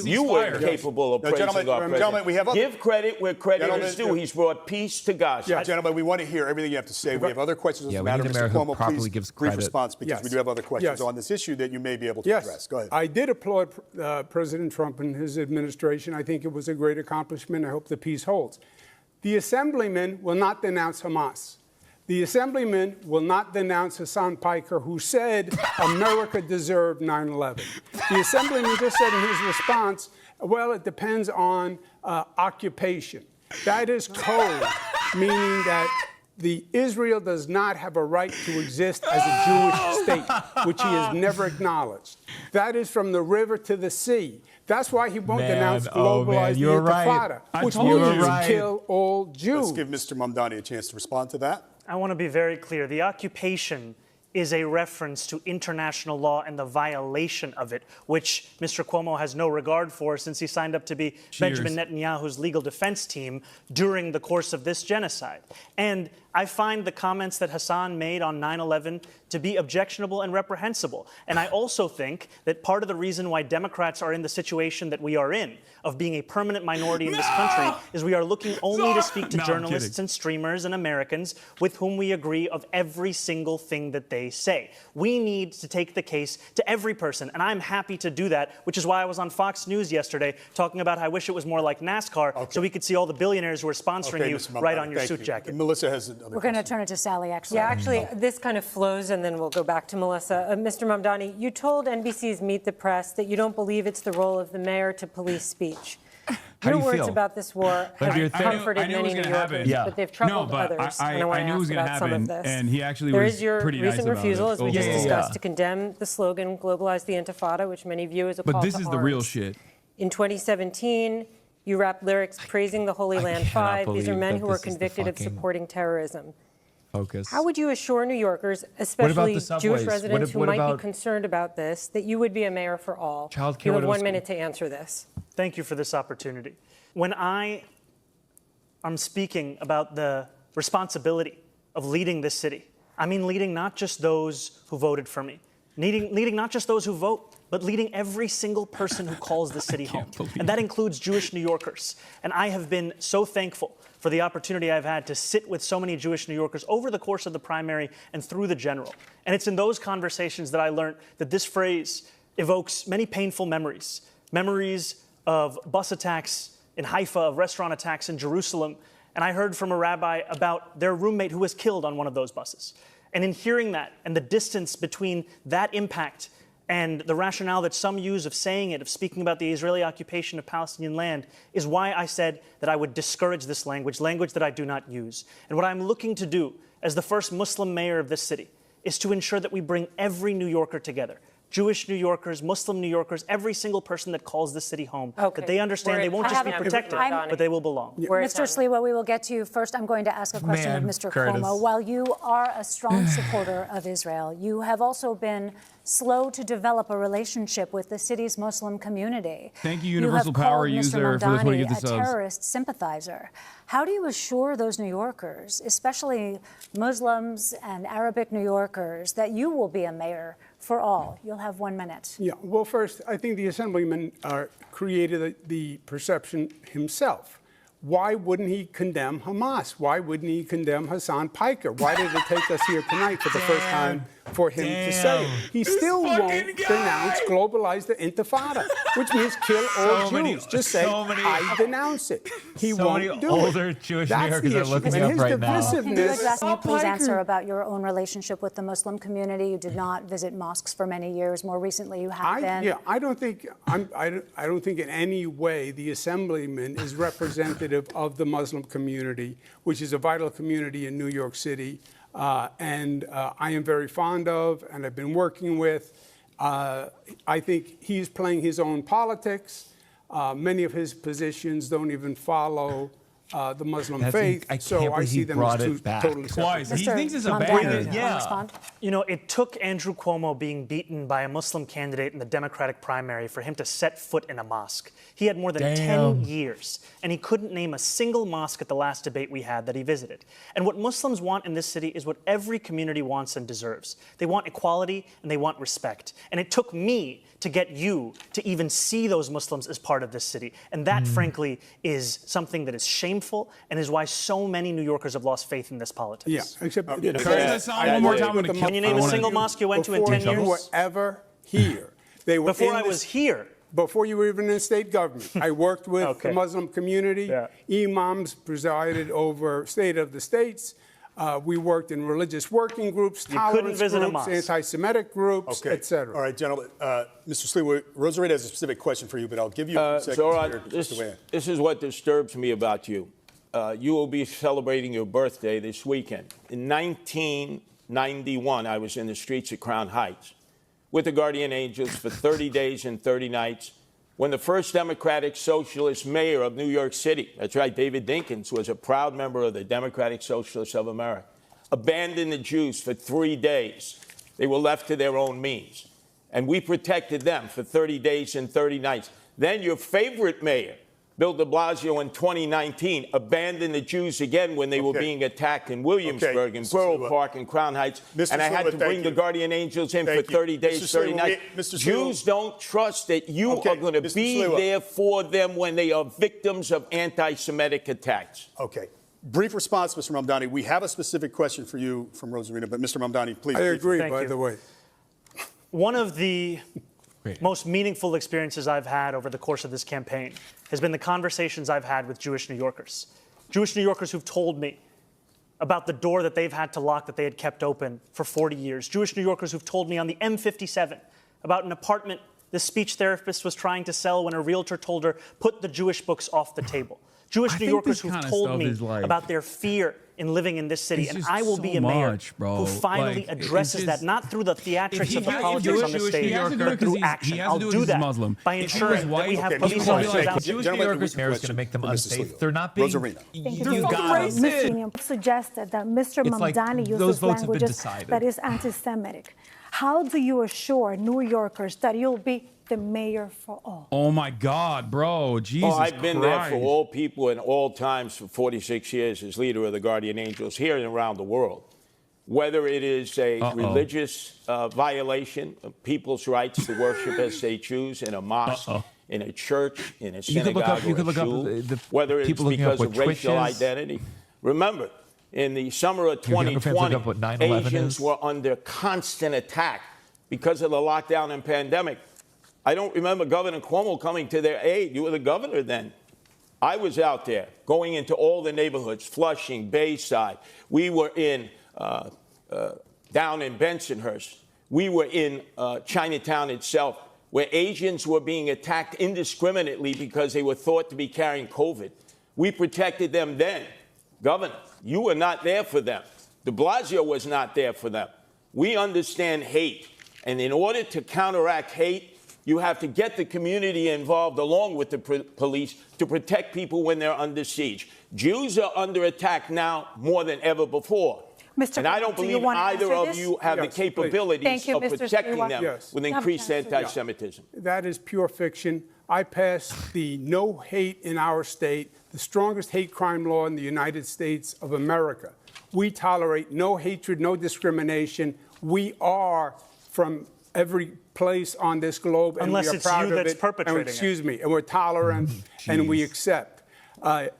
You were incapable of praising our president. Gentlemen, we have Give credit where credit is due. He's brought peace to Gaza. Yeah, gentlemen, we want to hear everything you have to say. We have other questions on the matter. Mr. Cuomo, please, brief response, because we do have other questions on this issue that you may be able to address. Go ahead. I did applaud President Trump and his administration. I think it was a great accomplishment. I hope the peace holds. The assemblyman will not denounce Hamas. The assemblyman will not denounce Hassan Piker, who said America deserved 9/11. The assemblyman just said in his response, well, it depends on occupation. That is code, meaning that Israel does not have a right to exist as a Jewish state, which he has never acknowledged. That is from the river to the sea. That's why he won't denounce globalize the Intifada, which means kill all Jews. Let's give Mr. Mamdani a chance to respond to that. I want to be very clear. The occupation is a reference to international law and the violation of it, which Mr. Cuomo has no regard for since he signed up to be Benjamin Netanyahu's legal defense team during the course of this genocide. And I find the comments that Hassan made on 9/11 to be objectionable and reprehensible. And I also think that part of the reason why Democrats are in the situation that we are in, of being a permanent minority in this country, is we are looking only to speak to journalists and streamers and Americans with whom we agree of every single thing that they say. We need to take the case to every person, and I'm happy to do that, which is why I was on Fox News yesterday talking about how I wish it was more like NASCAR, so we could see all the billionaires who are sponsoring you right on your suit jacket. Melissa has We're going to turn it to Sally, actually. Yeah, actually, this kind of flows, and then we'll go back to Melissa. Mr. Mamdani, you told NBC's Meet the Press that you don't believe it's the role of the mayor to police speech. Your words about this war have comforted many New Yorkers, but they've troubled others. I knew it was going to happen, and he actually there was is your pretty recent nice about refusal, it. as we just discussed, to condemn the slogan "Globalize the Intifada," which many view as a call to arms. But this is the real shit. In 2017, you rapped lyrics praising the Holy Land Five. These are men who were convicted of supporting terrorism. Focus. How would you assure New Yorkers, especially Jewish residents who might be concerned about this, that you would be a mayor for all? You have 1 minute to answer this. Thank you for this opportunity. When I am speaking about the responsibility of leading this city, I mean leading not just those who voted for me, leading not just those who vote, but leading every single person who calls the city home. And that includes Jewish New Yorkers. And I have been so thankful for the opportunity I've had to sit with so many Jewish New Yorkers over the course of the primary and through the general. And it's in those conversations that I learned that this phrase evokes many painful memories. Memories of bus attacks in Haifa, of restaurant attacks in Jerusalem. And I heard from a rabbi about their roommate who was killed on one of those buses. And in hearing that and the distance between that impact and the rationale that some use of saying it, of speaking about the Israeli occupation of Palestinian land, is why I said that I would discourage this language that I do not use. And what I'm looking to do as the first Muslim mayor of this city is to ensure that we bring every New Yorker together. Jewish New Yorkers, Muslim New Yorkers, every single person that calls this city home, that they understand they won't just be protected, but they will belong. Mr. Sliwa, we will get to you. First, I'm going to ask a question of Mr. Cuomo. While you are a strong supporter of Israel, you have also been slow to develop a relationship with the city's Muslim community. Thank you, Universal Power user, for this one to get the subs. A terrorist sympathizer. How do you assure those New Yorkers, especially Muslims and Arabic New Yorkers, that you will be a mayor for all? You'll have 1 minute. Yeah, well, first, I think the Assemblyman created the perception himself. Why wouldn't he condemn Hamas? Why wouldn't he condemn Hassan Piker? Why did it take us here tonight for the first time for him to say it? He still won't denounce globalize the Intifada, which means kill all Jews. Just say, I denounce it. He won't do it. Older Jewish New Yorkers are looking up right now. Can you address, can you please answer about your own relationship with the Muslim community? You did not visit mosques for many years. More recently, you have been. Yeah, I don't think in any way the Assemblyman is representative of the Muslim community, which is a vital community in New York City, and I am very fond of, and I've been working with. I think he's playing his own politics. Many of his positions don't even follow the Muslim faith, so I see them as two totally separate. He thinks it's a banger. Yeah. You know, it took Andrew Cuomo being beaten by a Muslim candidate in the Democratic primary for him to set foot in a mosque. He had more than 10 years, and he couldn't name a single mosque at the last debate we had that he visited. And what Muslims want in this city is what every community wants and deserves. They want equality, and they want respect. And it took me to get you to even see those Muslims as part of this city. And that, frankly, is something that is shameful and is why so many New Yorkers have lost faith in this politics. Yeah, except Can you name a single mosque you went to in 10 years? Before you were ever here. They were Before I was here. Before you were even in state government. I worked with the Muslim community. Imams presided over State of the States. We worked in religious working groups, tolerance groups, anti-Semitic groups, etc. All right, gentlemen. Mr. Sliwa, Rosarita has a specific question for you, but I'll give you a second this is what disturbs me about you. You will be celebrating your birthday this weekend. In 1991, I was in the streets of Crown Heights with the Guardian Angels for 30 days and 30 nights when the first Democratic Socialist mayor of New York City, that's right, David Dinkins, was a proud member of the Democratic Socialists of America, abandoned the Jews for 3 days They were left to their own means. And we protected them for 30 days and 30 nights. Then your favorite mayor, Bill de Blasio, in 2019, abandoned the Jews again when they were being attacked in Williamsburg, in Borough Park, and Crown Heights. And I had to bring the guardian angels in for 30 days, 30 nights. Jews don't trust that you are going to be there for them when they are victims of anti-Semitic attacks. Okay. Brief response, Mr. Mamdani. We have a specific question for you from Rosarina, but Mr. Mamdani, please. I agree, Thank by you. the way. One of the most meaningful experiences I've had over the course of this campaign has been the conversations I've had with Jewish New Yorkers. Jewish New Yorkers who've told me about the door that they've had to lock that they had kept open for 40 years. Jewish New Yorkers who've told me on the M57 about an apartment the speech therapist was trying to sell when a realtor told her, put the Jewish books off the table. Jewish New Yorkers who've told me about their fear in living in this city, and I will be a mayor who finally addresses that, not through the theatrics of the politics on the stage, but through action. I'll do that by ensuring that we have police officers out. Jewish New Yorkers' mayor is going to make them unsafe. They're not being. You got it. Suggested that Mr. Mamdani uses languages that is anti-Semitic. How do you assure New Yorkers that you'll be the mayor for all? Oh my God, bro. Jesus Christ. I've been there for all people in all times for 46 years as leader of the Guardian Angels here and around the world. Whether it is a religious violation of people's rights to worship as they choose in a mosque, in a church, in a synagogue, or a shul, whether it's because of racial identity. Remember, in the summer of 2020, Asians were under constant attack because of the lockdown and pandemic. I don't remember Governor Cuomo coming to their aid. You were the governor then. I was out there going into all the neighborhoods, Flushing, Bayside. We were in down in Bensonhurst. We were in Chinatown itself, where Asians were being attacked indiscriminately because they were thought to be carrying COVID. We protected them then. Governor, you were not there for them. De Blasio was not there for them. We understand hate. And in order to counteract hate, you have to get the community involved along with the police to protect people when they're under siege. Jews are under attack now more than ever before. And I don't believe either of you have the capabilities of protecting them with increased anti-Semitism. That is pure fiction. I passed the no hate in our state, the strongest hate crime law in the United States of America. We tolerate no hatred, no discrimination. We are from every place on this globe, and unless we are it's proud you of that's it. perpetrating and, excuse me, and we're tolerant and we accept.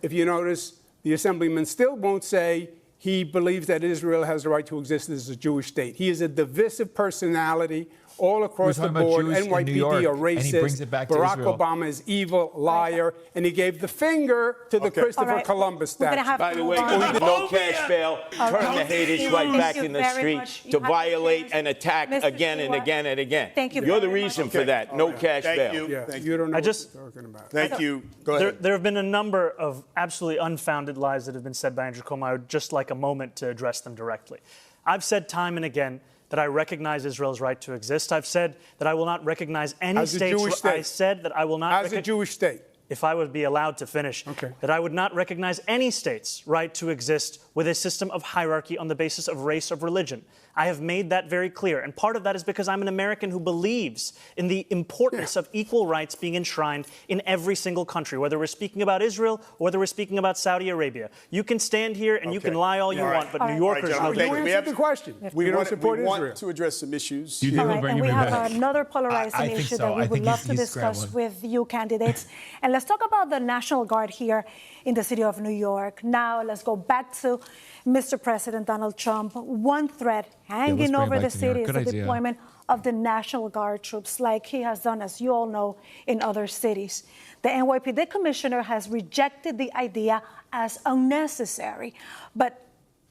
If you notice, the assemblyman still won't say he believes that Israel has the right to exist as a Jewish state. He is a divisive personality all across the board. NYPD are racist. Barack Obama is evil, liar, and he gave the finger to the Christopher Columbus statue. By the way, no cash bail, turn the haters right back in the street to violate and attack again and again and again. Thank you. You're the reason for that. No cash bail. You don't know what you're talking about. Thank you. Go ahead. There have been a number of absolutely unfounded lies that have been said by Andrew Cuomo. I would just like a moment to address them directly. I've said time and again that I recognize Israel's right to exist. I've said that I will not recognize any state. I said that I will not. As a Jewish state. If I would be allowed to finish, that I would not recognize any state's right to exist with a system of hierarchy on the basis of race or religion. I have made that very clear. And part of that is because I'm an American who believes in the importance of equal rights being enshrined in every single country, whether we're speaking about Israel or whether we're speaking about Saudi Arabia. You can stand here and you can lie all you want, but New Yorkers know. We have the question. We want to address some issues. And we have another polarizing issue that we would love to discuss with you candidates. And let's talk about the National Guard here in the city of New York. Now let's go back to Mr. President Donald Trump. One threat hanging over the city is the deployment of the National Guard troops, like he has done, as you all know, in other cities. The NYPD commissioner has rejected the idea as unnecessary, but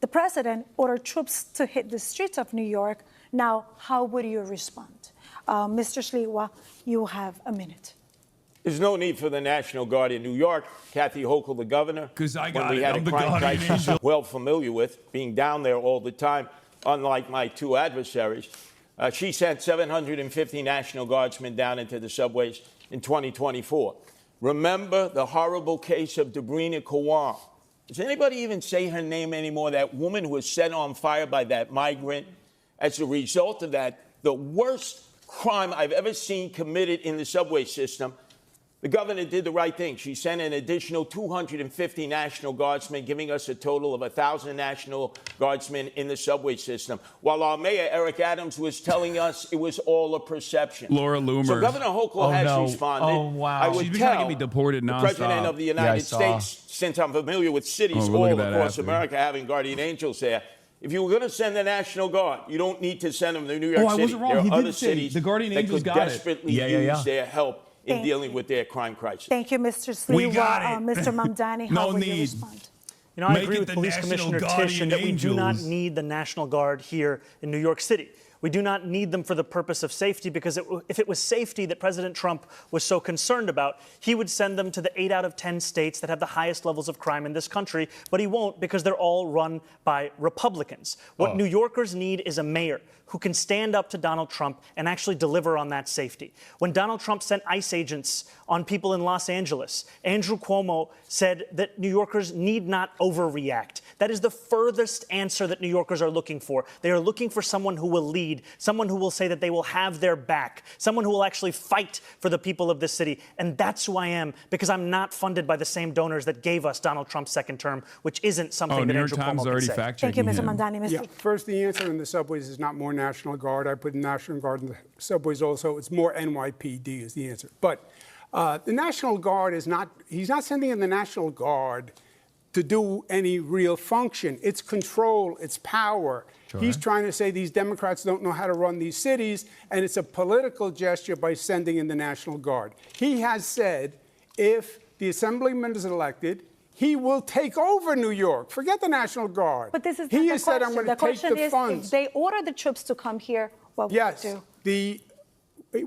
the president ordered troops to hit the streets of New York. Now, how would you respond? Mr. Sliwa, you have a minute. There's no need for the National Guard in New York. Kathy Hochul, the governor, when we had a crime crisis, well familiar with, being down there all the time, unlike my two adversaries. She sent 750 National Guardsmen down into the subways in 2024. Remember the horrible case of Debrina Kawan. Does anybody even say her name anymore? That woman who was set on fire by that migrant as a result of that, the worst crime I've ever seen committed in the subway system, the governor did the right thing. She sent an additional 250 National Guardsmen, giving us a total of 1,000 National Guardsmen in the subway system, while our mayor, Eric Adams, was telling us it was all a perception. Laura Loomer. So Governor Hochul has responded. Oh, wow. I would She's been tell trying to get me deported the nonstop. President of the United States, since I'm familiar with cities all across America having guardian angels there, if you were going to send the National Guard, you don't need to send them to New York City. I wasn't wrong. There He are did other say cities the guardian that angels could got it. desperately use their help in dealing with their crime crisis. Thank you, Mr. We Sliwa. got it. Mr. Mamdani, how No would you need. respond? You know, I Make agree it with the Police National Commissioner Tish Guardian in that we do not Angels. need the National Guard here in New York City. We do not need them for the purpose of safety, because if it was safety that President Trump was so concerned about, he would send them to the 8 out of 10 states that have the highest levels of crime in this country, but he won't, because they're all run by Republicans. What New Yorkers need is a mayor who can stand up to Donald Trump and actually deliver on that safety. When Donald Trump sent ICE agents on people in Los Angeles, Andrew Cuomo said that New Yorkers need not overreact. That is the furthest answer that New Yorkers are looking for. They are looking for someone who will lead, someone who will say that they will have their back, someone who will actually fight for the people of this city. And that's who I am, because I'm not funded by the same donors that gave us Donald Trump's second term, which isn't something that Andrew Cuomo can say. Thank you, Mr. Mamdani. Yeah, first, the answer in the subways is not more National Guard. I put National Guard in the subways also. It's more NYPD is the answer. But the National Guard is not, he's not sending in the National Guard to do any real function. It's control, it's power. Sure. He's trying to say these Democrats don't know how to run these cities, and it's a political gesture by sending in the National Guard. He has said if the Assemblyman is elected, he will take over New York. Forget the National Guard. But this is he not has the said, question. I'm going The to take question the is, funds. if they order the troops to come here, what would you do?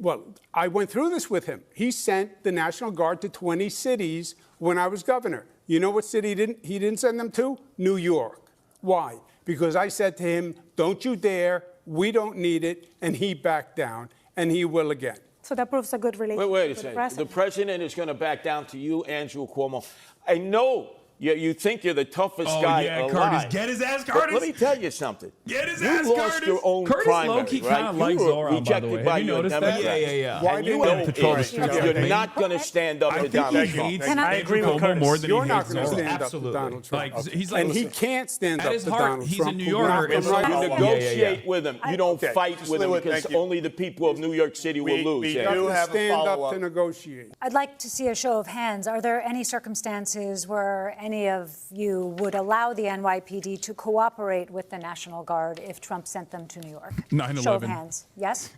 Well, I went through this with him. He sent the National Guard to 20 cities when I was governor. You know what city he didn't send them to? New York. Why? Because I said to him, don't you dare, we don't need it, and he backed down, and he will again. So that proves a good relationship Wait a with the second. president. The president is going to back down to you, Andrew Cuomo. I know you think you're the toughest guy alive. Curtis, get his ass, Curtis. Let me tell you something. Get his you ass, lost Curtis. your own Curtis primary, low-key right? kind of likes Zoran, by the way. Have you noticed that? Yeah. Why And did you they know patrol the streets you're campaign? not going to stand up to Donald Trump. And I agree with Cuomo more than You're he not hates going to Zoran. stand Absolutely. up to Donald Trump. Like, he's like, and he can't stand at up his to heart, Donald he's Trump. a New Yorker. You negotiate with him. You don't fight with him, because only the people of New York City will lose. We do have stand up to negotiate. I'd like to see a show of hands. Are there any circumstances where any of you would allow the NYPD to cooperate with the National Guard if Trump sent them to New York? 9/11. Show of hands. Yes?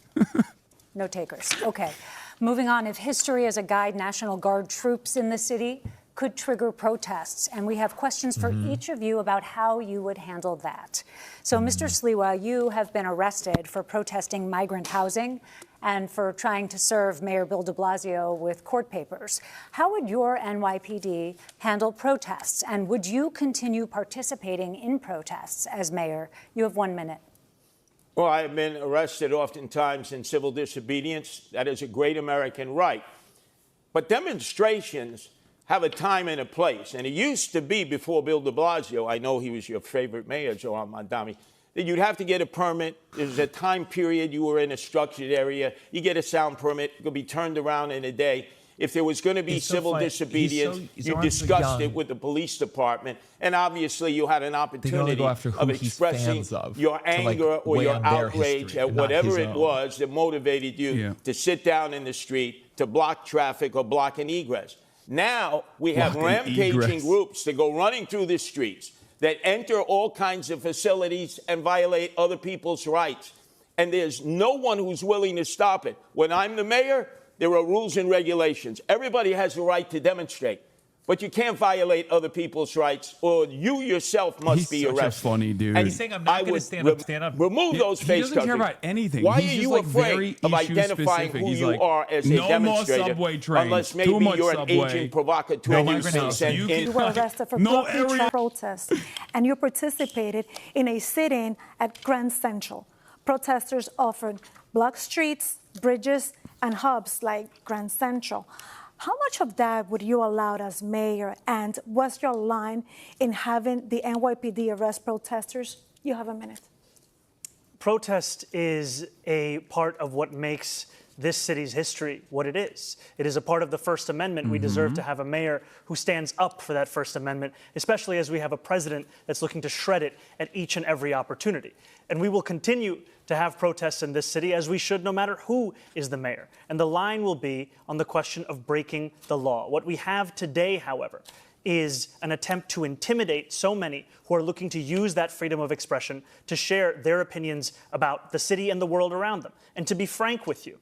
No takers. Okay. Moving on. If history is a guide, National Guard troops in the city could trigger protests. And we have questions for each of you about how you would handle that. So, Mr. Sliwa, you have been arrested for protesting migrant housing and for trying to serve Mayor Bill de Blasio with court papers. How would your NYPD handle protests? And would you continue participating in protests as mayor? You have 1 minute. Well, I have been arrested oftentimes in civil disobedience. That is a great American right. But demonstrations have a time and a place. And it used to be before Bill de Blasio, I know he was your favorite mayor, Joe Mondami, that you'd have to get a permit. There's a time period you were in a structured area. You get a sound permit. It could be turned around in a day. If there was going to be civil disobedience, you discussed it with the police department. And obviously, you had an opportunity of expressing your anger or your outrage at whatever it was that motivated you to sit down in the street, to block traffic or block an egress. Now we have rampaging groups that go running through the streets, that enter all kinds of facilities and violate other people's rights. And there's no one who's willing to stop it. When I'm the mayor, there are rules and regulations. Everybody has the right to demonstrate. But you can't violate other people's rights, or you yourself must be arrested. He's such a funny dude. He's saying I'm not going to stand up. Remove those face He doesn't care coverings. about anything. Why He's are just you like afraid of identifying who you are as a demonstrator? Subway trains. Unless maybe you're an agent provocateur who sent in. You were arrested for blocking protests, and you participated in a sit-in at Grand Central. Protesters offered block streets, bridges, and hubs like Grand Central. How much of that would you allow as mayor? And what's your line in having the NYPD arrest protesters? You have a minute. protest is a part of what makes this city's history what it is. It is a part of the First Amendment. We deserve to have a mayor who stands up for that First Amendment, especially as we have a president that's looking to shred it at each and every opportunity. And we will continue to have protests in this city, as we should, no matter who is the mayor. And the line will be on the question of breaking the law. What we have today, however, is an attempt to intimidate so many who are looking to use that freedom of expression to share their opinions about the city and the world around them. And to be frank with you,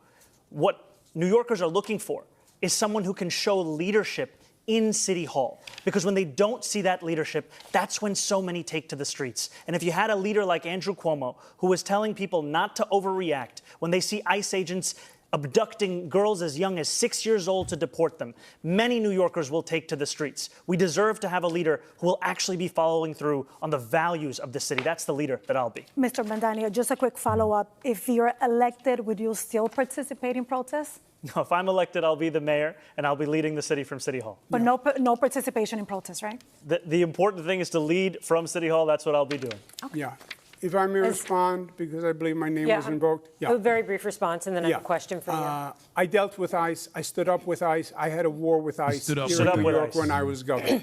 what New Yorkers are looking for is someone who can show leadership in City Hall. Because when they don't see that leadership, that's when so many take to the streets. And if you had a leader like Andrew Cuomo, who was telling people not to overreact when they see ICE agents abducting girls as young as 6 years old to deport them, many New Yorkers will take to the streets. We deserve to have a leader who will actually be following through on the values of the city. That's the leader that I'll be. Mr. Mandani, just a quick follow-up. If you're elected, would you still participate in protests? No, if I'm elected, I'll be the mayor, and I'll be leading the city from City Hall. But no participation in protests, right? The important thing is to lead from City Hall. That's what I'll be doing. Okay. Yeah. If I may respond, because I believe my name was invoked. Yeah. A very brief response, and then I have a question for you. I dealt with ICE. I stood up with ICE. I had a war with ICE here in New York when I was governor.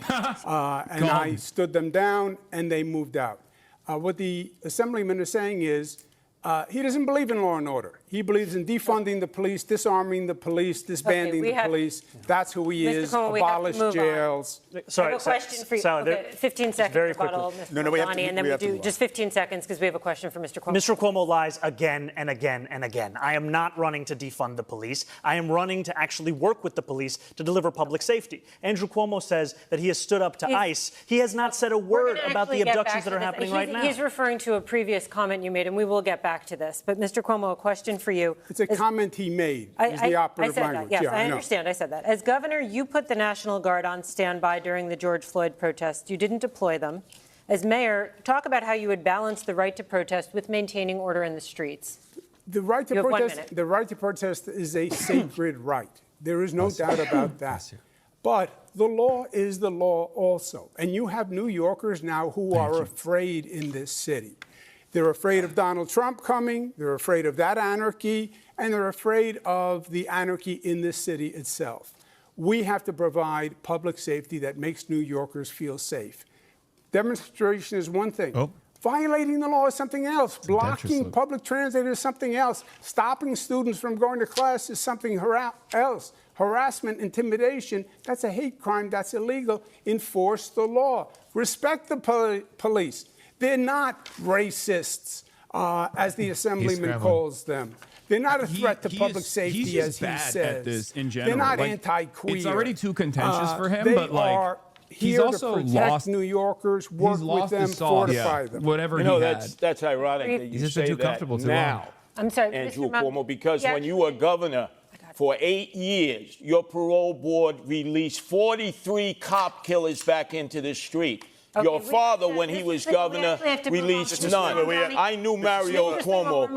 And I stood them down, and they moved out. What the assemblyman is saying is he doesn't believe in law and order. He believes in defunding the police, disarming the police, disbanding the police. That's who he is. Abolish jails. Sorry, I have a question for you. Okay, 15 seconds. Very rebuttal, quickly. Mr. Mandani, and then we do just 15 seconds because we have a question for Mr. Cuomo. Mr. Cuomo lies again and again and again. I am not running to defund the police. I am running to actually work with the police to deliver public safety. Andrew Cuomo says that he has stood up to ICE. He has not said a word about the abductions that are happening right now. He's referring to a previous comment you made, and we will get back to this. But Mr. Cuomo, a question for you. It's a comment he made. Is the operative language. Yes, I understand. I said that. As governor, you put the National Guard on standby during the George Floyd protests. You didn't deploy them. As mayor, talk about how you would balance the right to protest with maintaining order in the streets. The right to protest is a sacred right. There is no doubt about that. But the law is the law also. And you have New Yorkers now who are afraid in this city. They're afraid of Donald Trump coming. They're afraid of that anarchy. And they're afraid of the anarchy in this city itself. We have to provide public safety that makes New Yorkers feel safe. Demonstration is one thing. Violating the law is something else. Blocking public transit is something else. Stopping students from going to class is something else. Harassment, intimidation, that's a hate crime. That's illegal. Enforce the law. Respect the police. They're not racists, as the assemblyman calls them. They're not a threat to public safety, as he says. At this in general. They're not anti-queer. It's already too contentious for him, but like he's also lost New Yorkers, work with them, fortify them. Whatever that's ironic that you say that now. I'm sorry, Andrew Cuomo, because when you were governor for 8 years, your parole board released 43 cop killers back into the street. Your father, when he was governor, released none. I knew Mario Cuomo.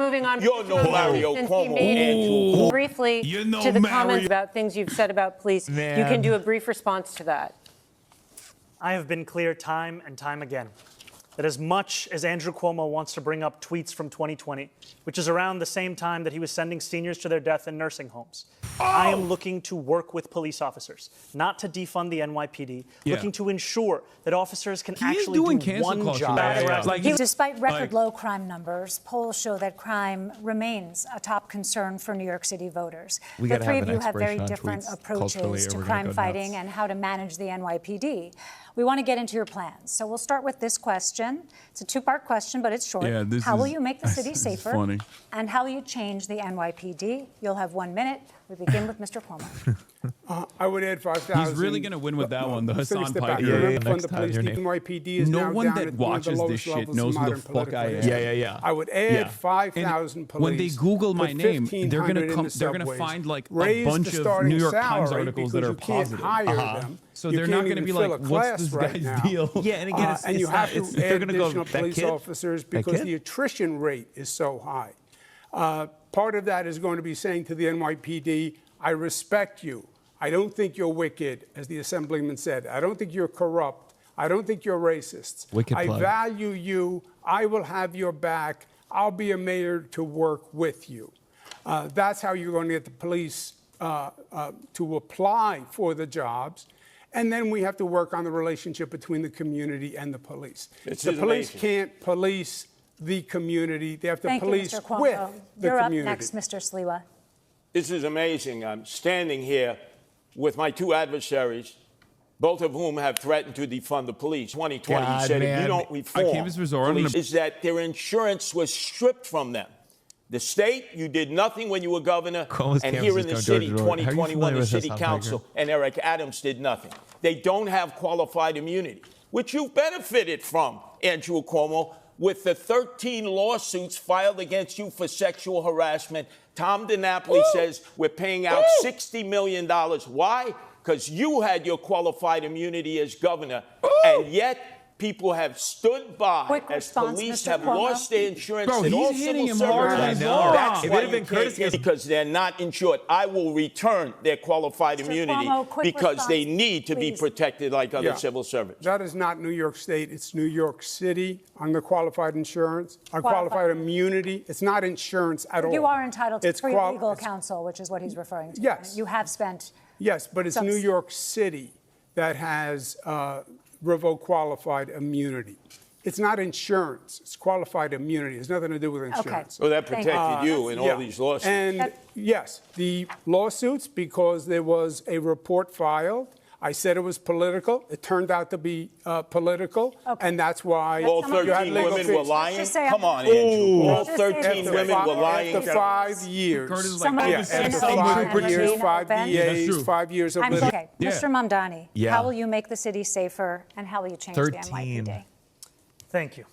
You know Mario Cuomo, Andrew Cuomo. Briefly, to the comments about things you've said about police, you can do a brief response to that. I have been clear time and time again that as much as Andrew Cuomo wants to bring up tweets from 2020, which is around the same time that he was sending seniors to their death in nursing homes, I am looking to work with police officers, not to defund the NYPD, looking to ensure that officers can actually do one job. Despite record low crime numbers, polls show that crime remains a top concern for New York City voters. The three of you have very different approaches to crime fighting and how to manage the NYPD. We want to get into your plans. So we'll start with this question. It's a two-part question, but it's short. How will you make the city safer? Funny. And how will you change the NYPD? You'll have 1 minute. We begin with Mr. Cuomo. I would add 5,000. He's really going to win with that one, the Hassan Piker. NYPD is no now one down that at watches this shit knows who the fuck I am. I would add 5,000 police. When they Google my name, they're going to find like a bunch of New York Times articles that are positive. So they're not going to be like, what's this guy's deal? Yeah, and again, and you have to add additional police officers because the attrition rate is so high. Part of that is going to be saying to the NYPD, I respect you. I don't think you're wicked, as the assemblyman said. I don't think you're corrupt. I don't think you're racist. I value you. I will have your back. I'll be a mayor to work with you. That's how you're going to get the police to apply for the jobs. And then we have to work on the relationship between the community and the police. The police can't police the community. They have to police with the community. You're up next, Mr. Sliwa. This is amazing. I'm standing here with my two adversaries, both of whom have threatened to defund the police. 2020 said if you don't reform police, is that their insurance was stripped from them. The state, you did nothing when you were governor, and here in the city, 2021, the city council and Eric Adams did nothing. They don't have qualified immunity, which you've benefited from, Andrew Cuomo, with the 13 lawsuits filed against you for sexual harassment. Tom DiNapoli says we're paying out $60 million. Why? Because you had your qualified immunity as governor, and yet people have stood by as police have lost their insurance and all civil servants. That's why you can't get, because they're not insured. I will return their qualified immunity because they need to be protected like other civil servants. That is not New York State. It's New York City on the qualified insurance, qualified immunity. It's not insurance at all. You are entitled to free legal counsel, which is what he's referring to. Yes. You have spent. Yes, but it's New York City that has revoke qualified immunity. It's not insurance. It's qualified immunity. It has nothing to do with insurance. Okay. So that protected you in all these lawsuits. And yes, the lawsuits, because there was a report filed. I said it was political. It turned out to be political, and that's why all 13 women were lying. Come on, Andrew. All 13 women were lying. After 5 years. After 5 years, 5 DAs, 5 years of litigation. Okay, Mr. Mamdani, how will you make the city safer, and how will you change the NYPD? Thank you.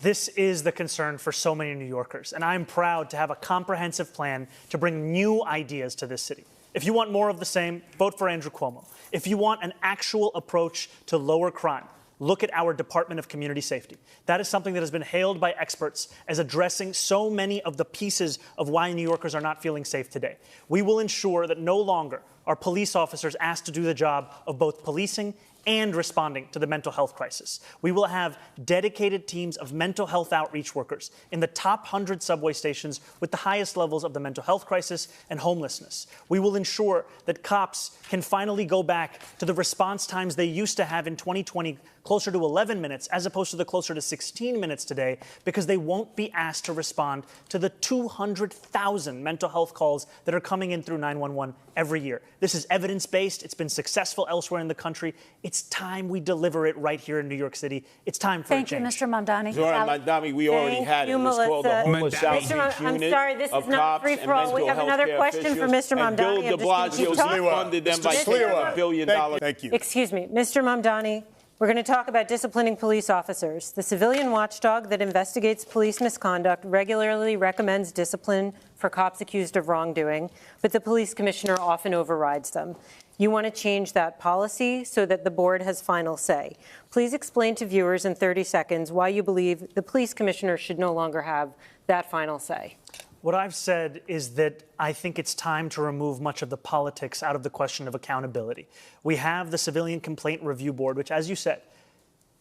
This is the concern for so many New Yorkers, and I'm proud to have a comprehensive plan to bring new ideas to this city. If you want more of the same, vote for Andrew Cuomo. If you want an actual approach to lower crime, look at our Department of Community Safety. That is something that has been hailed by experts as addressing so many of the pieces of why New Yorkers are not feeling safe today. We will ensure that no longer are police officers asked to do the job of both policing and responding to the mental health crisis. We will have dedicated teams of mental health outreach workers in the top 100 subway stations with the highest levels of the mental health crisis and homelessness. We will ensure that cops can finally go back to the response times they used to have in 2020, closer to 11 minutes, as opposed to the closer to 16 minutes today, because they won't be asked to respond to the 200,000 mental health calls that are coming in through 911 every year. This is evidence-based. It's been successful elsewhere in the country. It's time we deliver it right here in New York City. It's time for a change. Thank you, Mr. Mamdani. Zora Mamdani, we already had it. It's called the Homeless Outreach Unit. I'm sorry, this is not free for all. We have another question for Mr. Mamdani. And Bill de Blasio funded them by $6 billion. Thank you. Excuse me, Mr. Mamdani. We're going to talk about disciplining police officers. The civilian watchdog that investigates police misconduct regularly recommends discipline for cops accused of wrongdoing, but the police commissioner often overrides them. You want to change that policy so that the board has final say. Please explain to viewers in 30 seconds why you believe the police commissioner should no longer have that final say. What I've said is that I think it's time to remove much of the politics out of the question of accountability. We have the Civilian Complaint Review Board, which, as you said,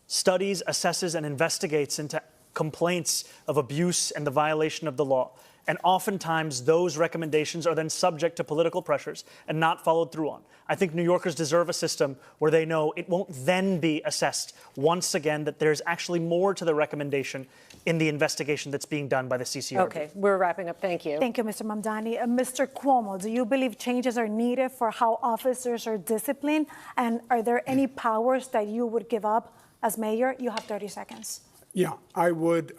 studies, assesses, and investigates into complaints of abuse and the violation of the law. And oftentimes, those recommendations are then subject to political pressures and not followed through on. I think New Yorkers deserve a system where they know it won't then be assessed once again, that there's actually more to the recommendation in the investigation that's being done by the CCRB. Okay, we're wrapping up. Thank you. Thank you, Mr. Mamdani. Mr. Cuomo, do you believe changes are needed for how officers are disciplined? And are there any powers that you would give up as mayor? You have 30 seconds. Yeah, I would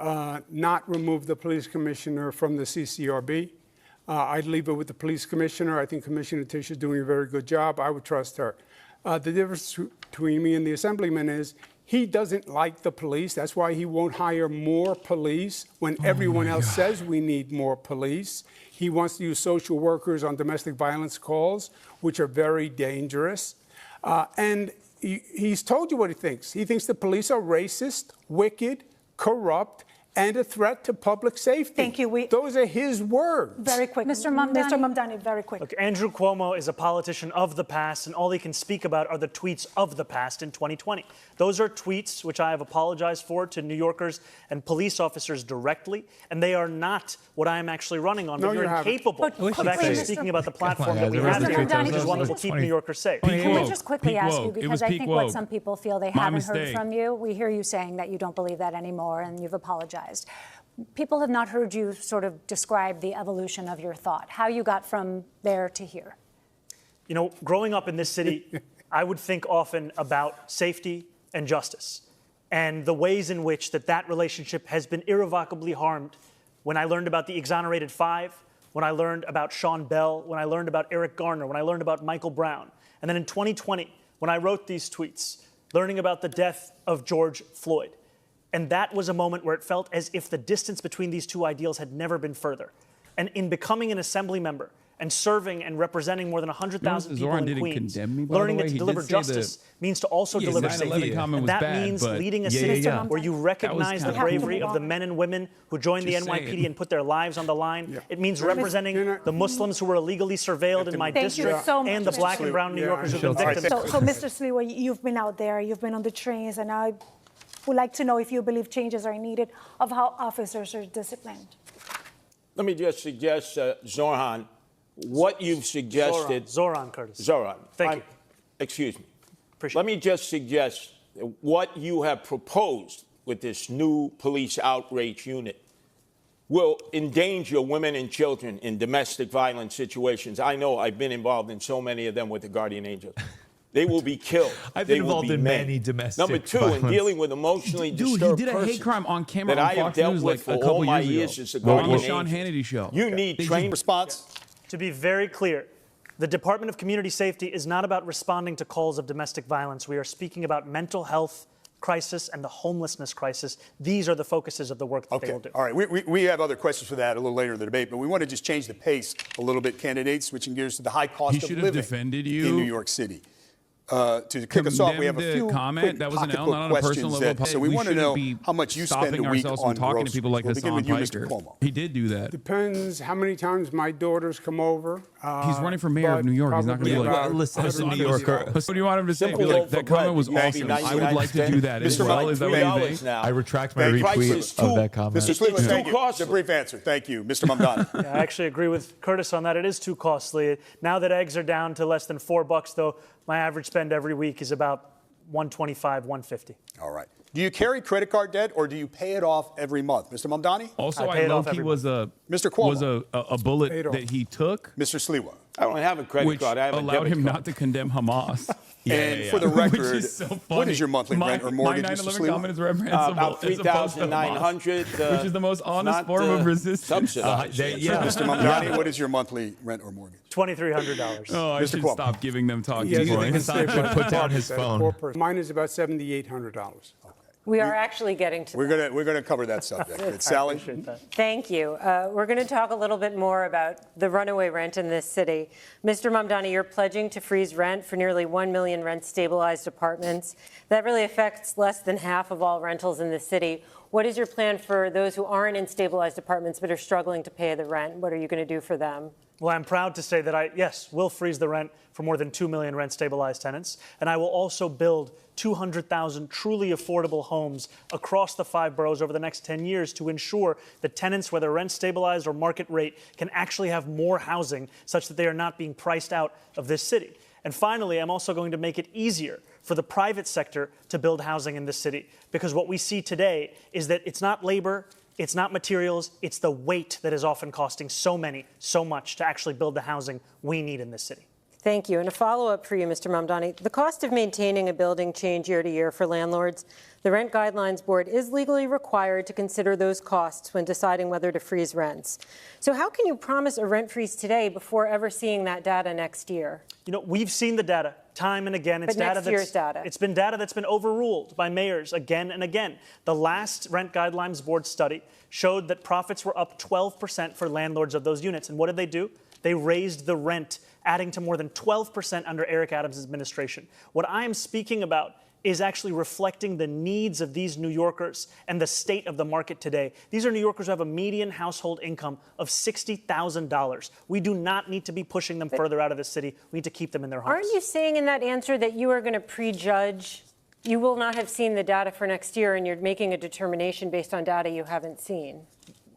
not remove the police commissioner from the CCRB. I'd leave it with the police commissioner. I think Commissioner Tisch is doing a very good job. I would trust her. The difference between me and the assemblyman is he doesn't like the police. That's why he won't hire more police when everyone else says we need more police. He wants to use social workers on domestic violence calls, which are very dangerous. And he's told you what he thinks. He thinks the police are racist, wicked, corrupt, and a threat to public safety. Thank you. Those are his words. Very quick. Mr. Mamdani, very quick. Look, Andrew Cuomo is a politician of the past, and all he can speak about are the tweets of the past in 2020. Those are tweets which I have apologized for to New Yorkers and police officers directly, and they are not what I am actually running on. No, but you're incapable of actually speaking about the platform that we have here, which is one that will keep New Yorkers safe. Can I just quickly ask you, because I think what some people feel they haven't heard from you, we hear you saying that you don't believe that anymore, and you've apologized. People have not heard you sort of describe the evolution of your thought, how you got from there to here. You know, growing up in this city, I would think often about safety and justice and the ways in which that relationship has been irrevocably harmed. When I learned about the exonerated five, when I learned about Sean Bell, when I learned about Eric Garner, when I learned about Michael Brown. And then in 2020, when I wrote these tweets, learning about the death of George Floyd. And that was a moment where it felt as if the distance between these two ideals had never been further. And in becoming an assembly member and serving and representing more than 100,000 people in Queens, learning that to deliver justice means to also deliver safety. And that means leading a city where you recognize the bravery of the men and women who joined the NYPD and put their lives on the line. It means representing the Muslims who were illegally surveilled in my district and the black and brown New Yorkers who've been victims. So Mr. Sliwa, you've been out there, you've been on the trains, and I would like to know if you believe changes are needed of how officers are disciplined. Let me just suggest, Zoran, what you've suggested. Zoran Curtis. Zoran. Thank you. Excuse me. Appreciate Let me just suggest what you have proposed with this new police outreach unit will endanger women and children in domestic violence situations. I know I've been involved in so many of them with the Guardian Angels. They will be killed. I've been involved in many domestic Number two, violence. in dealing with emotionally disturbed he did a hate crime on camera that on I have Fox dealt News with like a for couple all my years years ago. as a On the Guardian Sean Angel. Hannity show. You need training. Response? To be very clear, the Department of Community Safety is not about responding to calls of domestic violence. We are speaking about mental health crisis and the homelessness crisis. These are the focuses of the work that they will do. All right. We have other questions for that a little later in the debate, but we want to just change the pace a little bit, candidates, switching gears to the high cost of living defended you in New York City. To kick us off, we have a few comment that was an L, not on a personal level. So we want to know how much you spend a week on talking to people like we'll Hassan begin with Piker. you, Mr. Cuomo. He did do that. Depends how many times my daughters come over. He's running for mayor of New York. He's not going to be like, listen, as a New Yorker. What do you want him to say? Be like, that comment was awesome. I would like to do that as well. Is that what you think? I retract my retweet of that comment. Mr. Sliwa, thank you. It's a brief answer. Thank you. Mr. Mamdani. I actually agree with Curtis on that. It is too costly. Now that eggs are down to less than $4, though, my average spend every week is about $125, $150. All right. Do you carry credit card debt or do you pay it off every month? Mr. Mamdani? Also, I know he was a bullet that he took. Mr. Sliwa. I don't have a credit card. I have allowed a debit him card. not to condemn Hamas. And for the record, Which is so funny. what is your monthly rent or mortgage, my Mr. 9/11 Sliwa? comment is reprehensible. About $3,900. Which is the most honest form of resistance. Mr. Mamdani, what is your monthly rent or mortgage? $2,300. Oh, I should Cuomo. stop giving them talking Hassan points. should put down his phone. Mine is about $7,800. We are actually getting to We're going to cover that subject. Sally? Thank you. We're going to talk a little bit more about the runaway rent in this city. Mr. Mamdani, you're pledging to freeze rent for nearly 1 million rent-stabilized apartments. That really affects less than half of all rentals in the city. What is your plan for those who aren't in stabilized apartments but are struggling to pay the rent? What are you going to do for them? Well, I'm proud to say that yes, will freeze the rent for more than 2 million rent-stabilized tenants, and I will also build 200,000 truly affordable homes across the 5 boroughs over the next 10 years to ensure that tenants, whether rent-stabilized or market rate, can actually have more housing such that they are not being priced out of this city. And finally, I'm also going to make it easier for the private sector to build housing in this city, because what we see today is that it's not labor, it's not materials, it's the weight that is often costing so much to actually build the housing we need in this city. Thank you. And a follow-up for you, Mr. Mamdani. The cost of maintaining a building change year to year for landlords. The Rent Guidelines Board is legally required to consider those costs when deciding whether to freeze rents. So how can you promise a rent freeze today before ever seeing that data next year? You know, we've seen the data time and again. It's next year's data. It's been data that's been overruled by mayors again and again. The last Rent Guidelines Board study showed that profits were up 12% for landlords of those units. And what did they do? They raised the rent, adding to more than 12% under Eric Adams' administration. What I am speaking about is actually reflecting the needs of these New Yorkers and the state of the market today. These are New Yorkers who have a median household income of $60,000. We do not need to be pushing them further out of the city. We need to keep them in their homes. Aren't you saying in that answer that you are going to prejudge? You will not have seen the data for next year, and you're making a determination based on data you haven't seen?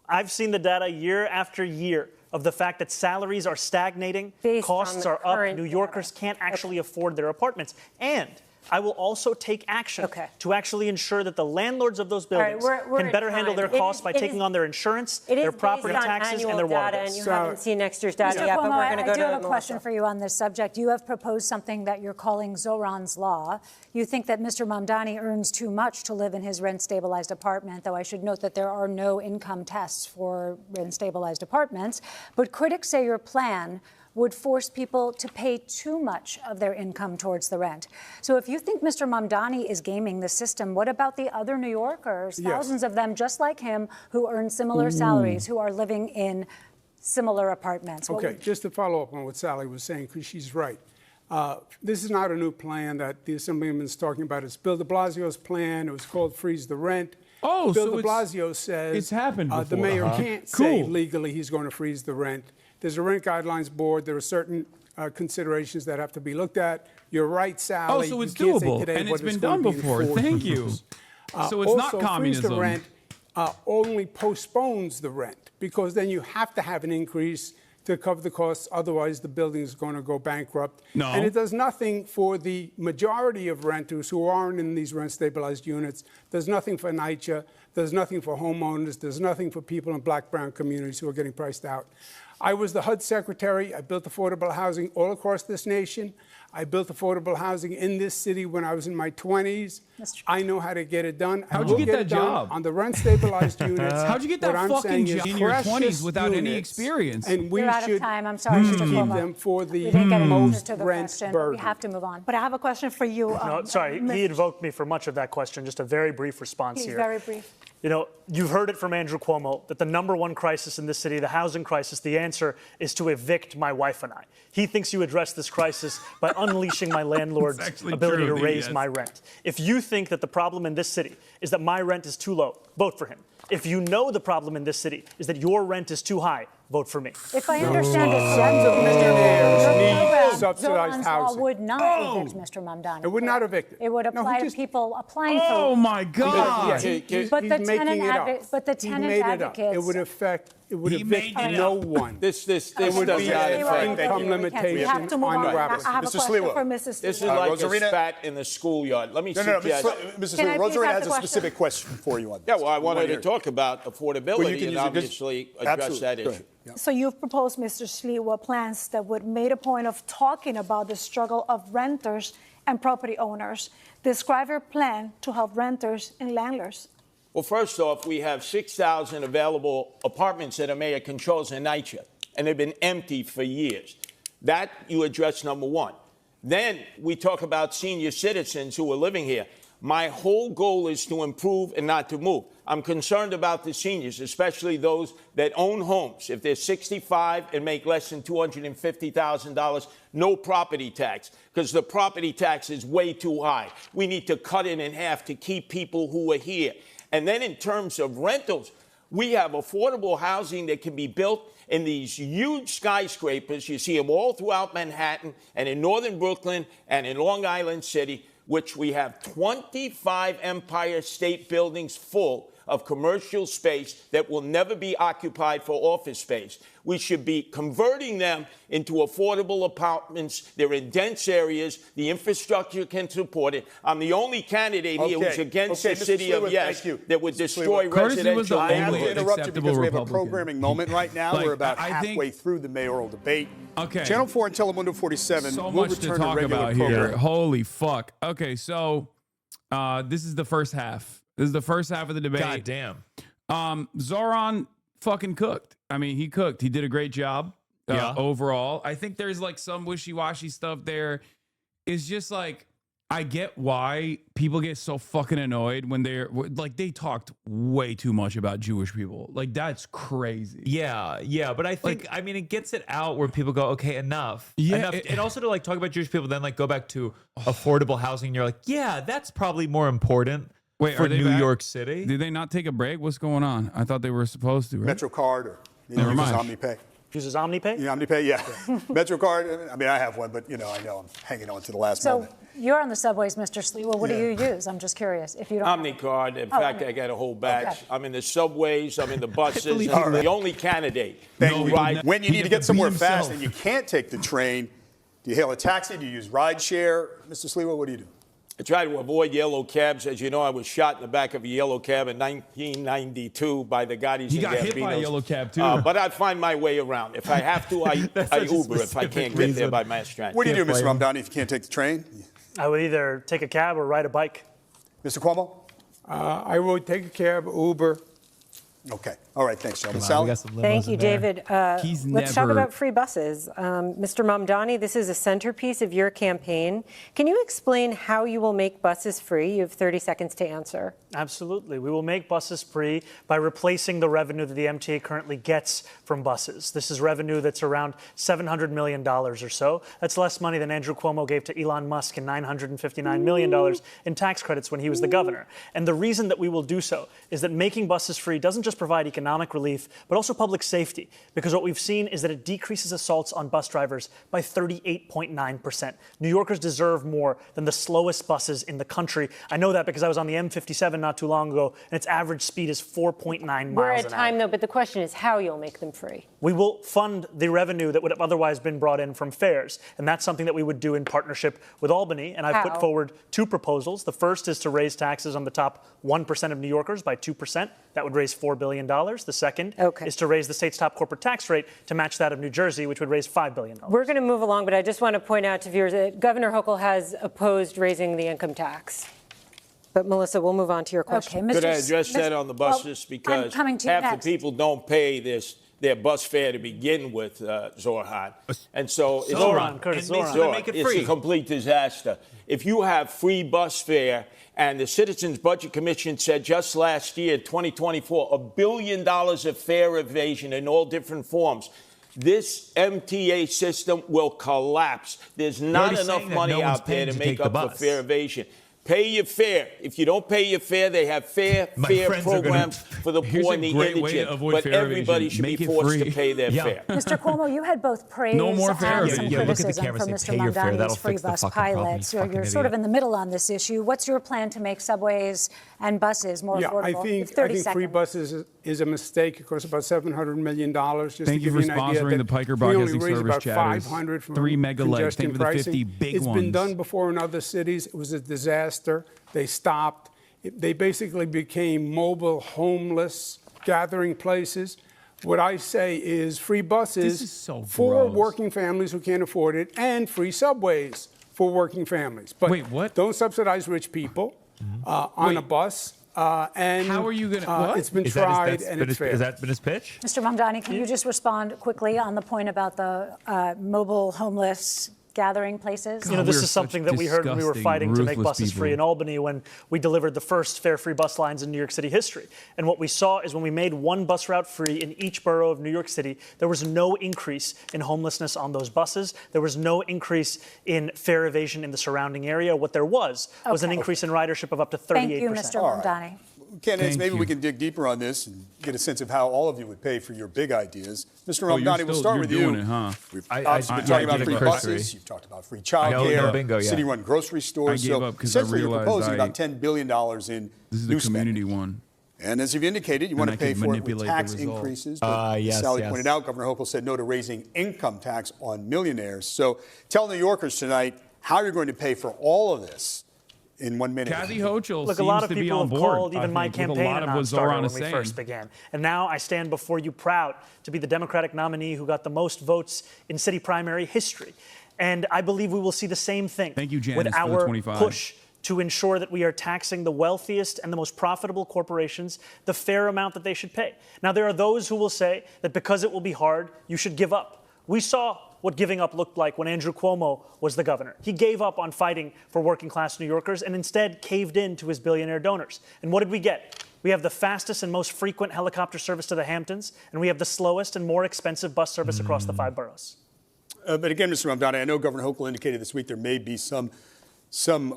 I've seen the data year after year of the fact that salaries are stagnating, costs are up, New Yorkers can't actually afford their apartments. And I will also take action to actually ensure that the landlords of those buildings can better handle their costs by taking on their insurance, their property taxes, and their water bills. And you haven't seen next year's data yet, but we're going to go to I do have a question for you on this subject. You have proposed something that you're calling Zoran's Law. You think that Mr. Mamdani earns too much to live in his rent-stabilized apartment, though I should note that there are no income tests for rent-stabilized apartments. But critics say your plan would force people to pay too much of their income towards the rent. So if you think Mr. Mamdani is gaming the system, what about the other New Yorkers, thousands of them just like him, who earn similar salaries, who are living in similar apartments? Okay, just to follow up on what Sally was saying, because she's right. This is not a new plan that the Assemblyman's talking about. It's Bill de Blasio's plan. It was called Freeze the Rent. Oh, Bill so de Blasio says it's happened before. The mayor can't say legally he's going to freeze the rent. There's a rent guidelines board. There are certain considerations that have to be looked at. You're right, Sally. Oh, so it's doable, and it's been done before. Thank you. So it's not communism. Freeze the rent only postpones the rent, because then you have to have an increase to cover the costs. Otherwise, the building is going to go bankrupt. No. And it does nothing for the majority of renters who aren't in these rent-stabilized units. Does nothing for NYCHA. Does nothing for homeowners. Does nothing for people in black, brown communities who are getting priced out. I was the HUD secretary. I built affordable housing all across this nation. I built affordable housing in this city when I was in my 20s. I know how to get it done. How'd you get that job? On the rent-stabilized units. How'd you get that fucking job in your 20s without any experience? And we You're out should of time. I'm sorry, Mr. keep Cuomo. them for We the didn't get an answer most to the rent question. burden. We have to move on. But I have a question for you. No, sorry, he invoked me for much of that question. Just a very brief response Please, here. very brief. You know, you've heard it from Andrew Cuomo that the number one crisis in this city, the housing crisis, the answer is to evict my wife and I. He thinks you address this crisis by unleashing my landlord's ability to raise my rent. If you think that the problem in this city is that my rent is too low, vote for him. If you know the problem in this city is that your rent is too high, vote for me. If I understand it Sons of millionaires need subsidized Zoran's Law housing. would not evict Mr. Mamdani. It would not evict it. It would apply to people applying for. Oh my God! But the tenant advocates. It would affect. It would evict no one. This does Okay, not Mr. Sliwa, affect income limitation We have to move on. I have a Mr. question Sliwa. for Mrs. This is Sliwa. like Rosarina- a spat in the schoolyard. Let me No, suggest. Mrs. Can I Lee, please Rosarina ask has the a question? specific question for you on this. Yeah, well, I wanted to hear it. talk about affordability Well, you can and use it. obviously address that Go issue. ahead. So you've proposed, Mr. Sliwa, plans that would make a point of talking about the struggle of renters and property owners. Describe your plan to help renters and landlords. Well, first off, we have 6,000 available apartments that the mayor controls in NYCHA, and they've been empty for years. That you address, number one. Then we talk about senior citizens who are living here. My whole goal is to improve and not to move. I'm concerned about the seniors, especially those that own homes. If they're 65 and make less than $250,000, no property tax, because the property tax is way too high. We need to cut it in half to keep people who are here. And then in terms of rentals, we have affordable housing that can be built in these huge skyscrapers. You see them all throughout Manhattan and in northern Brooklyn and in Long Island City, which we have 25 Empire State Buildings full of commercial space that will never be occupied for office space. We should be converting them into affordable apartments. They're in dense areas. The infrastructure can support it. I'm the only candidate here who's against the city of yes that would destroy residential. I have to interrupt you because we have a Republican. programming moment right now. Like, We're about I think- halfway through the mayoral debate. Okay. Channel 4 and Telemundo 47 So will much to return talk regular about here. programming. Holy fuck. Okay, so this is the first half. This is the first half of the debate. God damn. Zoran fucking cooked. I mean, he cooked. He did a great job overall. I think there's like some wishy-washy stuff there. It's just like, I get why people get so fucking annoyed when they talked way too much about Jewish people. Like, that's crazy. Yeah, but I think, I mean, it gets it out where people go, okay, enough. Yeah, and also to talk about Jewish people, then go back to affordable housing. And you're like, yeah, that's probably more important for New York City. Did they not take a break? What's going on? I thought they were supposed to, right? MetroCard or Never mind. OmniPay. Uses OmniPay? Yeah, OmniPay, yeah. MetroCard, I mean, I have one, but, I know I'm hanging on to the last moment. You're on the subways, Mr. Sliwa. What do you use? I'm just curious. If you don't OmniCard. In fact, I got a whole batch. Okay. I'm in the subways. I'm in the buses. I'm the only candidate. When you need to get somewhere fast and you can't take the train, do you hail a taxi? Do you use rideshare? Mr. Sliwa, what do you do? I try to avoid yellow cabs. As you know, I was shot in the back of a yellow cab in 1992 by the Gottis You and got hit by a Gambinos. yellow cab, too. But I find my way around. If I have to, I Uber if I can't get there by mass transit. What do you do, Mr. Ramdani, if you can't take the train? I would either take a cab or ride a bike. Mr. Cuomo? I would take a cab, Uber. Okay. All right. Thanks, gentlemen. Sally? Thank you, David. Let's talk never- about free buses. Mr. Mamdani, this is a centerpiece of your campaign. Can you explain how you will make buses free? You have 30 seconds to answer. Absolutely. We will make buses free by replacing the revenue that the MTA currently gets from buses. This is revenue that's around $700 million or so. That's less money than Andrew Cuomo gave to Elon Musk and $959 million in tax credits when he was the governor. And the reason that we will do so is that making buses free doesn't just provide economic relief, but also public safety. Because what we've seen is that it decreases assaults on bus drivers by 38.9%. New Yorkers deserve more than the slowest buses in the country. I know that because I was on the M57 not too long ago, and its average speed is 4.9 miles We're at an time, hour. though, but the question is how you'll make them free. We will fund the revenue that would have otherwise been brought in from fares. And that's something that we would do in partnership with Albany. And I've put How? forward two proposals. The first is to raise taxes on the top 1% of New Yorkers by 2%. That would raise $4 billion. The second is to raise the state's top corporate tax rate to match that of New Jersey, which would raise $5 billion. We're going to move along, but I just want to point out to viewers that Governor Hochul has opposed raising the income tax. But Melissa, we'll move on to your question. Could I address that on the buses? Because half the people don't pay their bus fare to begin with, Zorhan. And so it's, it's a complete disaster. If you have free bus fare, and the Citizens Budget Commission said just last year, 2024, $1 billion of fare evasion in all different forms. This MTA system will collapse. There's not enough money out there to make up for fare evasion. Pay your fare. If you don't pay your fare, they have fare programs for the poor and the indigent. But everybody should be forced to pay their fare. Mr. Cuomo, you had both praise and some criticism from Mr. Mamdani's free bus pilots. You're sort of in the middle on this issue. What's your plan to make subways and buses more affordable? I think free buses is a mistake. It costs about $700 million. Just Thank you for sponsoring the Piker Broadcasting Service chatters. 500 from 3 mega legs. Thank congestion you for the 50 pricing. big It's ones. been done before in other cities. It was a disaster. They stopped. They basically became mobile, homeless, gathering places. What I say is free buses for working families who can't afford it and free subways for working families. But don't subsidize rich people on a bus. And how are you going to? It's been tried and it's failed. Has that been his pitch? Mr. Mamdani, can you just respond quickly on the point about the mobile homeless gathering places? You know, this is something that we heard when we were fighting to make buses free in Albany when we delivered the first fare-free bus lines in New York City history. And what we saw is when we made one bus route free in each borough of New York City, there was no increase in homelessness on those buses. There was no increase in fare evasion in the surrounding area. What there was an increase in ridership of up to 38%. Thank you, Mr. Mamdani. Candidates, maybe we can dig deeper on this and get a sense of how all of you would pay for your big ideas. Mr. Ramdani, we'll start with you. We've obviously been talking about free buses. You've talked about free childcare, city-run grocery stores. I gave up because essentially, I you're realized proposing about $10 billion in this is new the community one. And as you've indicated, you want to pay for it with tax increases. But as Sally pointed out, Governor Hochul said no to raising income tax on millionaires. So tell New Yorkers tonight how you're going to pay for all of this in 1 minute. Kathy Hochul Look, seems a lot of to be people on have board. called even my campaign a non-starter when we first began. And now I stand before you proud to be the Democratic nominee who got the most votes in city primary history. And I believe we will see the same thing with our push to ensure that we are taxing the wealthiest and the most profitable corporations the fair amount that they should pay. Now, there are those who will say that because it will be hard, you should give up. We saw what giving up looked like when Andrew Cuomo was the governor. He gave up on fighting for working-class New Yorkers and instead caved in to his billionaire donors. And what did we get? We have the fastest and most frequent helicopter service to the Hamptons, and we have the slowest and more expensive bus service across the 5 boroughs. But again, Mr. Mamdani, I know Governor Hochul indicated this week there may be some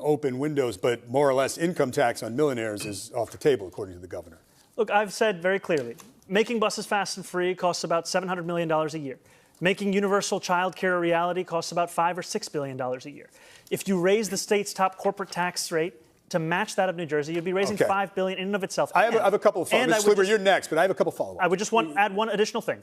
open windows, but more or less income tax on millionaires is off the table, according to the governor. Look, I've said very clearly, making buses fast and free costs about $700 million a year. Making universal child care a reality costs about $5 or $6 billion a year. If you raise the state's top corporate tax rate to match that of New Jersey, you'd be raising $5 billion in and of itself. I have a couple of follow-ups. Mr. Sluiber, you're next, but I have a couple of follow-ups. I would just add one additional thing.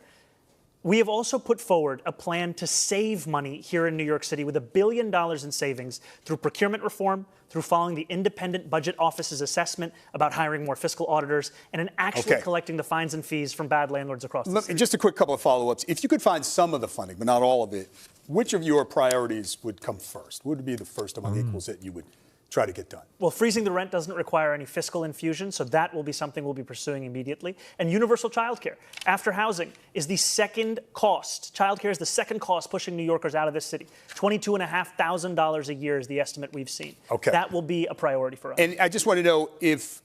We have also put forward a plan to save money here in New York City with $1 billion in savings through procurement reform, through following the independent budget office's assessment about hiring more fiscal auditors, and in actually collecting the fines and fees from bad landlords across the city. Just a quick couple of follow-ups. If you could find some of the funding, but not all of it, which of your priorities would come first? What would be the first among equals that you would try to get done? Well, freezing the rent doesn't require any fiscal infusion, so that will be something we'll be pursuing immediately. And universal child care, after housing, is the second cost. Child care is the second cost pushing New Yorkers out of this city. $22,500 a year is the estimate we've seen. Okay. That will be a priority for us. And I just want to know if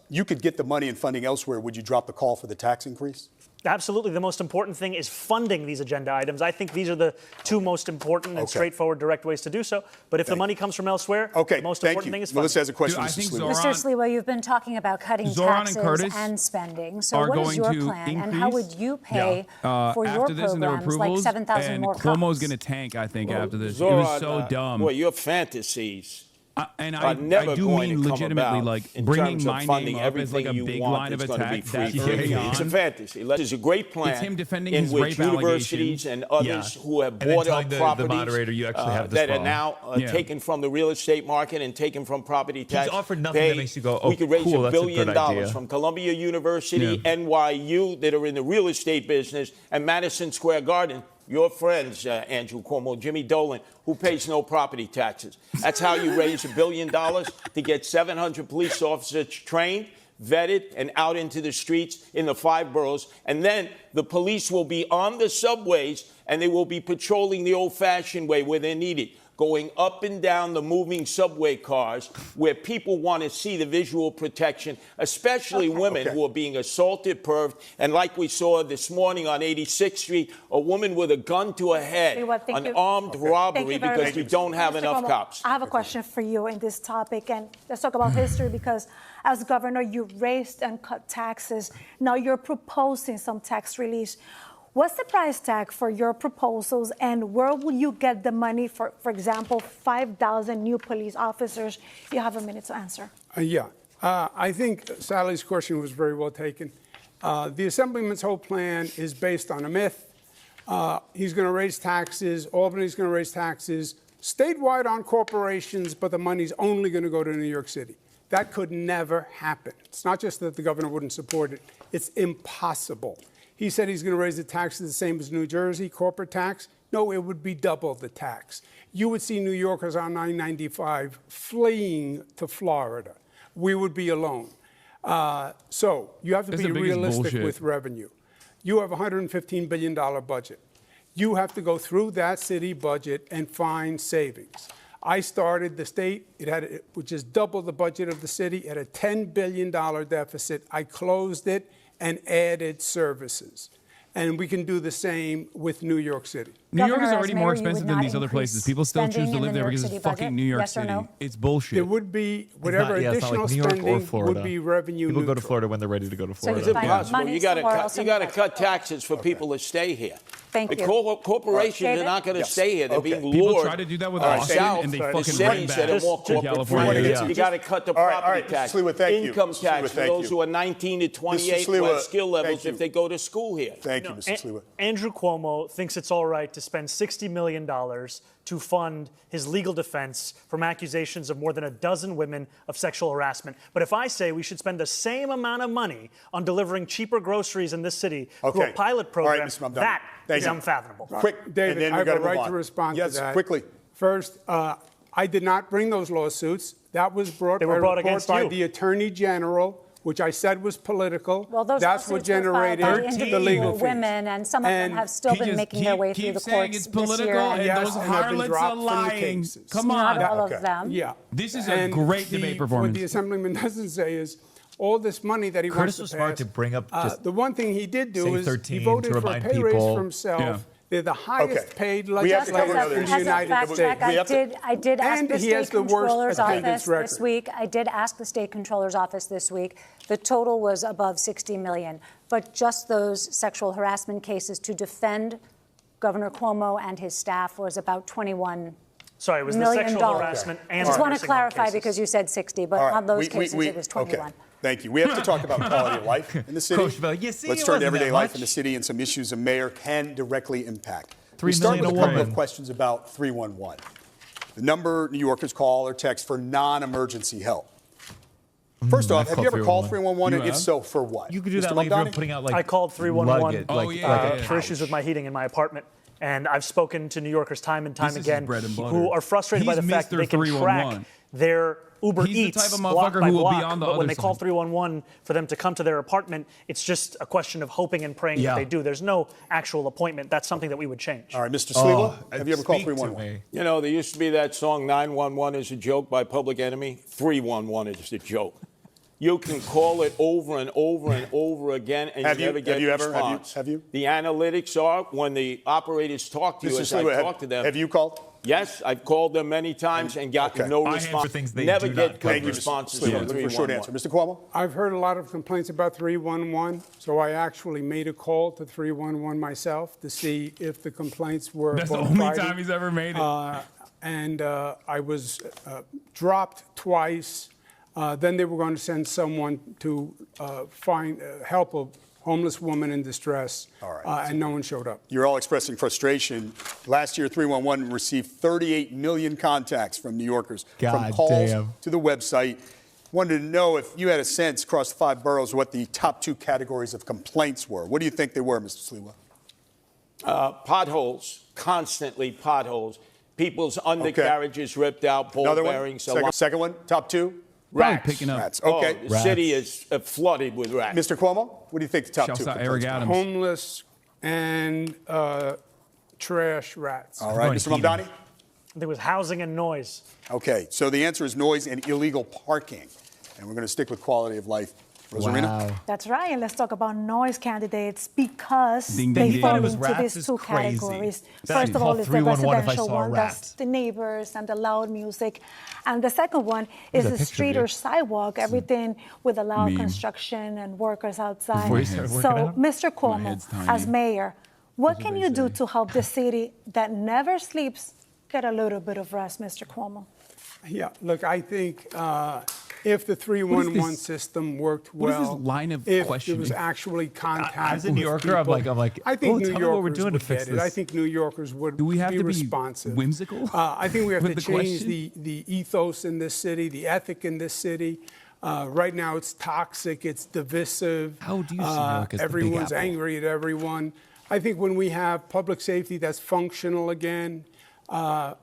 you could get the money and funding elsewhere, would you drop the call for the tax increase? Absolutely. The most important thing is funding these agenda items. I think these are the two most important and straightforward, direct ways to do so. But if the money comes from elsewhere, the most important thing is funding. Melissa has a question. Mr. Sliwa, you've been talking about cutting taxes and spending. So what is your plan, and how would you pay for your programs, like 7,000 more cops? Cuomo's going to tank, I think, after this. It was so dumb. Boy, your fantasies. I do mean legitimately, like bringing my name up as like a big line of attack. It's a fantasy. It's a great plan. It's him defending in his which rape universities and others who have bought up properties the moderator, you actually have this that are now taken from the real estate market and taken from property tax. He's offered nothing that makes you go, oh, we could raise cool, $1 billion from Columbia University, NYU, that are in the real estate business, and Madison Square Garden. Your friends, Andrew Cuomo, Jimmy Dolan, who pays no property taxes. That's how you raise $1 billion to get 700 police officers trained, vetted, and out into the streets in the 5 boroughs. And then the police will be on the subways, and they will be patrolling the old-fashioned way where they're needed, going up and down the moving subway cars where people want to see the visual protection, especially women who are being assaulted, perved. And like we saw this morning on 86th Street, a woman with a gun to her head, an armed robbery because we don't have enough cops. I have a question for you in this topic, and let's talk about history, because as governor, you raised and cut taxes. Now you're proposing some tax relief. What's the price tag for your proposals, and where will you get the money for example, 5,000 new police officers? You have a minute to answer. I think Sally's question was very well taken. The Assemblyman's whole plan is based on a myth. He's going to raise taxes. Albany's going to raise taxes statewide on corporations, but the money's only going to go to New York City. That could never happen. It's not just that the governor wouldn't support it. It's impossible. He said he's going to raise the taxes the same as New Jersey, corporate tax. No, it would be double the tax. You would see New Yorkers on 995 fleeing to Florida. We would be alone. So you have to be realistic with revenue. You have a $115 billion budget. You have to go through that city budget and find savings. I started the state, which is double the budget of the city, at a $10 billion deficit. I closed it and added services. And we can do the same with New York City. New York is already more expensive than these other places. People still choose to live there because it's fucking New York City. It's bullshit. It would be whatever additional spending would be revenue neutral. People go to Florida when they're ready to go to Florida. It's impossible. You got to cut taxes for people to stay here. Thank you. Corporations are not going to stay here. They're being lured. People try to do that with Austin, and they fucking run back to California. You got to cut the property tax, income tax for those who are 19 to 28 who have skill levels if they go to school here. Thank you, Mr. Sliwa. Andrew Cuomo thinks it's all right to spend $60 million to fund his legal defense from accusations of more than a dozen women of sexual harassment. But if I say we should spend the same amount of money on delivering cheaper groceries in this city through a pilot program, that is unfathomable. Quick, David, I have a right to respond to that. Yes, quickly. First, I did not bring those lawsuits. That was brought by the Attorney General, which I said was political. Well, those that's what generated the legal fees. Women, and some of them have still been making their way through the courts this year. And Yes, those and have been harlots dropped are from the lying. cases. Come on. Not all of them. Yeah. This is a great debate performance. What the Assemblyman doesn't say is all this money that he Curtis wants to was pass. smart to bring up just the one thing he did do say is 13 he voted to for a remind pay raise people. for himself. Yeah. They're the highest paid We have to cover legislators in the another United States. I did ask And the he has state the worst controller's attendance office this record. week. I did ask the state controller's office this week. The total was above 60 million. But just those sexual harassment cases to defend Governor Cuomo and his staff was about $21 Sorry, it was the million. sexual harassment and I just want to nursing home clarify cases. because you said 60, but All right. on those cases it was 21. Okay. Thank you. We have to talk about quality of life in the city. Coach, you see, Let's it turn wasn't to everyday that life much. in the city and some issues a mayor can directly impact. 3 We start million with a a couple woman. of questions about 311. The number New Yorkers call or text for non-emergency help. First off, have you ever called 311, and if so, for what? You could do Mr. that like if you're Mamdani? putting out like I called 311 luggage, for issues with my heating in my apartment. And I've spoken to New Yorkers time and time This is again bread and butter. who are frustrated by the He's fact that they can Mr. track 311. their Uber He's the Eats type of block motherfucker by who will be block, on the but when other they call side. 311 for them to come to their apartment, it's just a question of hoping and praying that they do. There's no actual appointment. That's something that we would change. All right, Mr. Sliwa, have you ever called 311? You know, there used to be that song 911 is a joke by Public Enemy. 311 is a joke. You can call it over and over and over again, and Have you you- never get have you a ever? response. Have you? The analytics are when the operators talk to you, Mr. as I Sliwa, talk to them. have you called? Yes, I've called them many times and gotten no I answer response. things they Never do get not good cover. responses Sliwa, from looking for a short 311. answer. Mr. Cuomo? I've heard a lot of complaints about 311, so I actually made a call to 311 myself to see if the complaints were That's the bona only fide. time he's ever made it. And I was dropped twice. Then they were going to send someone to help a homeless woman in distress, and no one showed up. You're all expressing frustration. Last year, 311 received 38 million contacts from New Yorkers, from God calls damn. to the website. Wanted to know if you had a sense across the 5 boroughs what the top 2 categories of complaints were. What do you think they were, Mr. Sliwa? Potholes, constantly potholes. People's undercarriages ripped out, ball Another one? bearings. Second one, top 2? Rats. Picking up. Rats. Okay. Oh, the city is flooded with rats. Mr. Cuomo, what do you think the top Shouts 2 out Eric complaints Adams. Homeless and trash rats. were? All right, Mr. Mamdani? I think it was housing and noise. Okay, so the answer is noise and illegal parking. And we're going to stick with quality of life. Rosarina? That's right. And let's talk about noise candidates because Ding, they ding, fall ding. into Rats these is 2 crazy. categories. That'd First be of all, called it's the 311 if I residential saw a one. rat. That's the neighbors and the loud music. And the second one is There's a the picture street of you. or sidewalk, everything with the loud Meme. construction and workers outside. Before you started So, working out? Mr. Cuomo, head's tiny. as mayor, what can what you they do say. to help the city that never sleeps get a little bit of rest, Mr. Cuomo? Yeah, look, I think if the 311 system worked what is well, this line of if questioning? there was actually contact As a New with Yorker, I'm people, like, I think oh, New tell me Yorkers what we're doing to would fix get it. I this. think New Yorkers would Do we have be to be responsive. whimsical? I think we have with to the change question? the ethos in this city, the ethic in this city. Right now, it's toxic, it's divisive. How do you see New York as the Big Everyone's Apple? angry at everyone. I think when we have public safety that's functional again,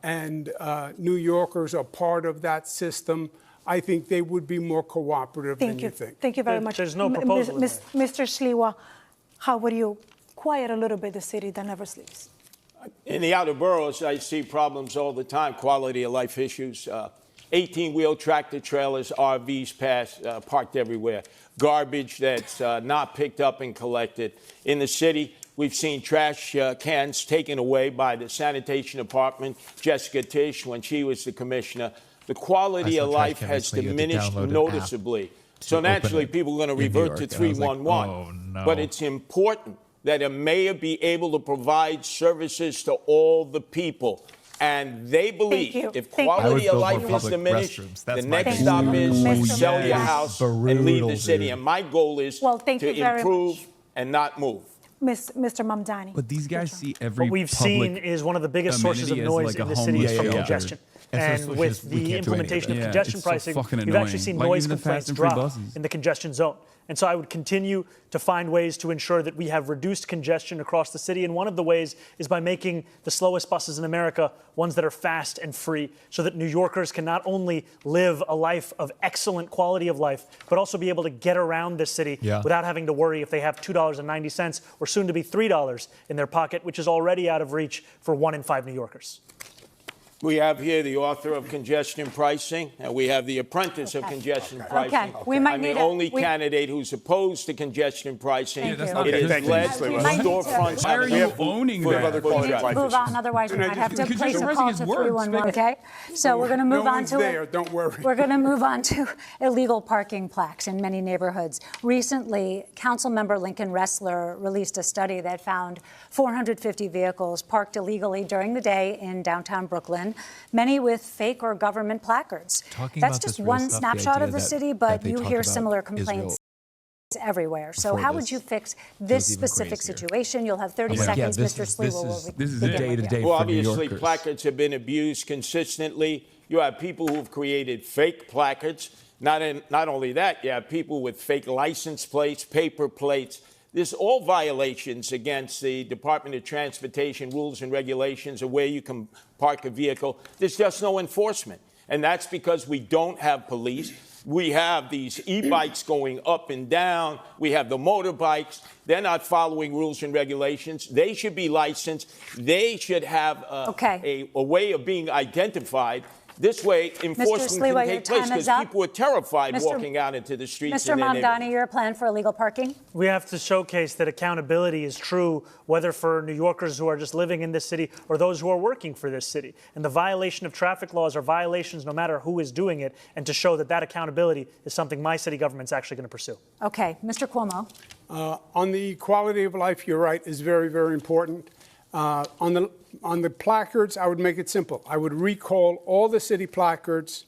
and New Yorkers are part of that system, I think they would be more cooperative than you think. Thank you very much. There's no proposal in there. Mr. Sliwa, how would you quiet a little bit the city that never sleeps? In the outer boroughs, I see problems all the time, quality of life issues. 18-wheel tractor trailers, RVs parked everywhere. Garbage that's not picked up and collected. In the city, we've seen trash cans taken away by the sanitation department, Jessica Tisch, when she was the commissioner. The quality of life has diminished noticeably. So naturally, people are going to revert to 311. But it's important that a mayor be able to provide services to all the people. And they believe if quality of life is diminished, the next stop is sell your house and leave the city. And my goal is to improve and not move. Mr. Mamdani. But these guys see every What we've public seen is one of the biggest sources of amenity as noise like a in the city is homeless from shelter. congestion. And with the implementation of congestion pricing, we've actually seen noise complaints drop in the congestion zone. And so I would continue to find ways to ensure that we have reduced congestion across the city. And one of the ways is by making the slowest buses in America ones that are fast and free, so that New Yorkers can not only live a life of excellent quality of life, but also be able to get around this city without having to worry if they have $2.90 or soon to be $3 in their pocket, which is already out of reach for 1 in 5 New Yorkers. We have here the author of congestion pricing, and we have the apprentice of congestion pricing. Okay, we might I'm need the only candidate who's opposed to congestion pricing. Thank you. It is led storefronts. Why are you owning that? We need to move on, otherwise we might have to place a call to 311. Okay, so we're going to move on to Don't worry. We're going to move on to illegal parking plaques in many neighborhoods. Recently, Councilmember Lincoln Ressler released a study that found 450 vehicles parked illegally during the day in downtown Brooklyn, many with fake or government placards. That's just one snapshot of the city, but you hear similar complaints everywhere. So how would you fix this specific situation? You'll have 30 seconds, Mr. Sliwa. This is the day-to-day Well, for New obviously, Yorkers. placards have been abused consistently. You have people who've created fake placards. Not only that, you have people with fake license plates, paper plates. There's all violations against the Department of Transportation rules and regulations of where you can park a vehicle. There's just no enforcement. And that's because we don't have police. We have these e-bikes going up and down. We have the motorbikes. They're not following rules and regulations. They should be licensed. They should have a way of being identified. This way, enforcement can take place because people are terrified walking out into the streets. Mr. Mamdani, your plan for illegal parking? We have to showcase that accountability is true, whether for New Yorkers who are just living in this city or those who are working for this city. And the violation of traffic laws are violations no matter who is doing it, and to show that that accountability is something my city government's actually going to pursue. Okay. Mr. Cuomo. On the quality of life, you're right, is very, very important. On the placards, I would make it simple. I would recall all the city placards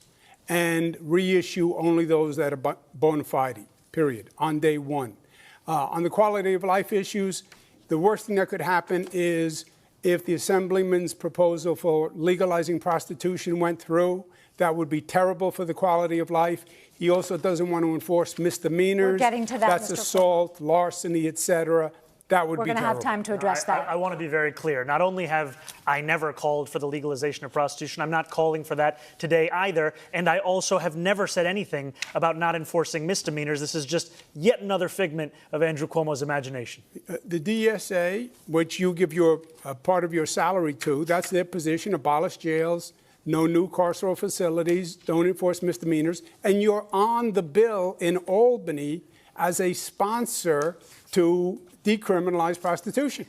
and reissue only those that are bona fide, period, on day one. On the quality of life issues, the worst thing that could happen is if the Assemblyman's proposal for legalizing prostitution went through. That would be terrible for the quality of life. He also doesn't want to enforce misdemeanors. We're getting to that, That's Mr. assault, larceny, et cetera. That would be terrible. We're going to have time to address that. I want to be very clear. Not only have I never called for the legalization of prostitution, I'm not calling for that today either. And I also have never said anything about not enforcing misdemeanors. This is just yet another figment of Andrew Cuomo's imagination. The DSA, which you give your part of your salary to, that's their position, abolish jails, no new carceral facilities, don't enforce misdemeanors. And you're on the bill in Albany as a sponsor to decriminalize prostitution.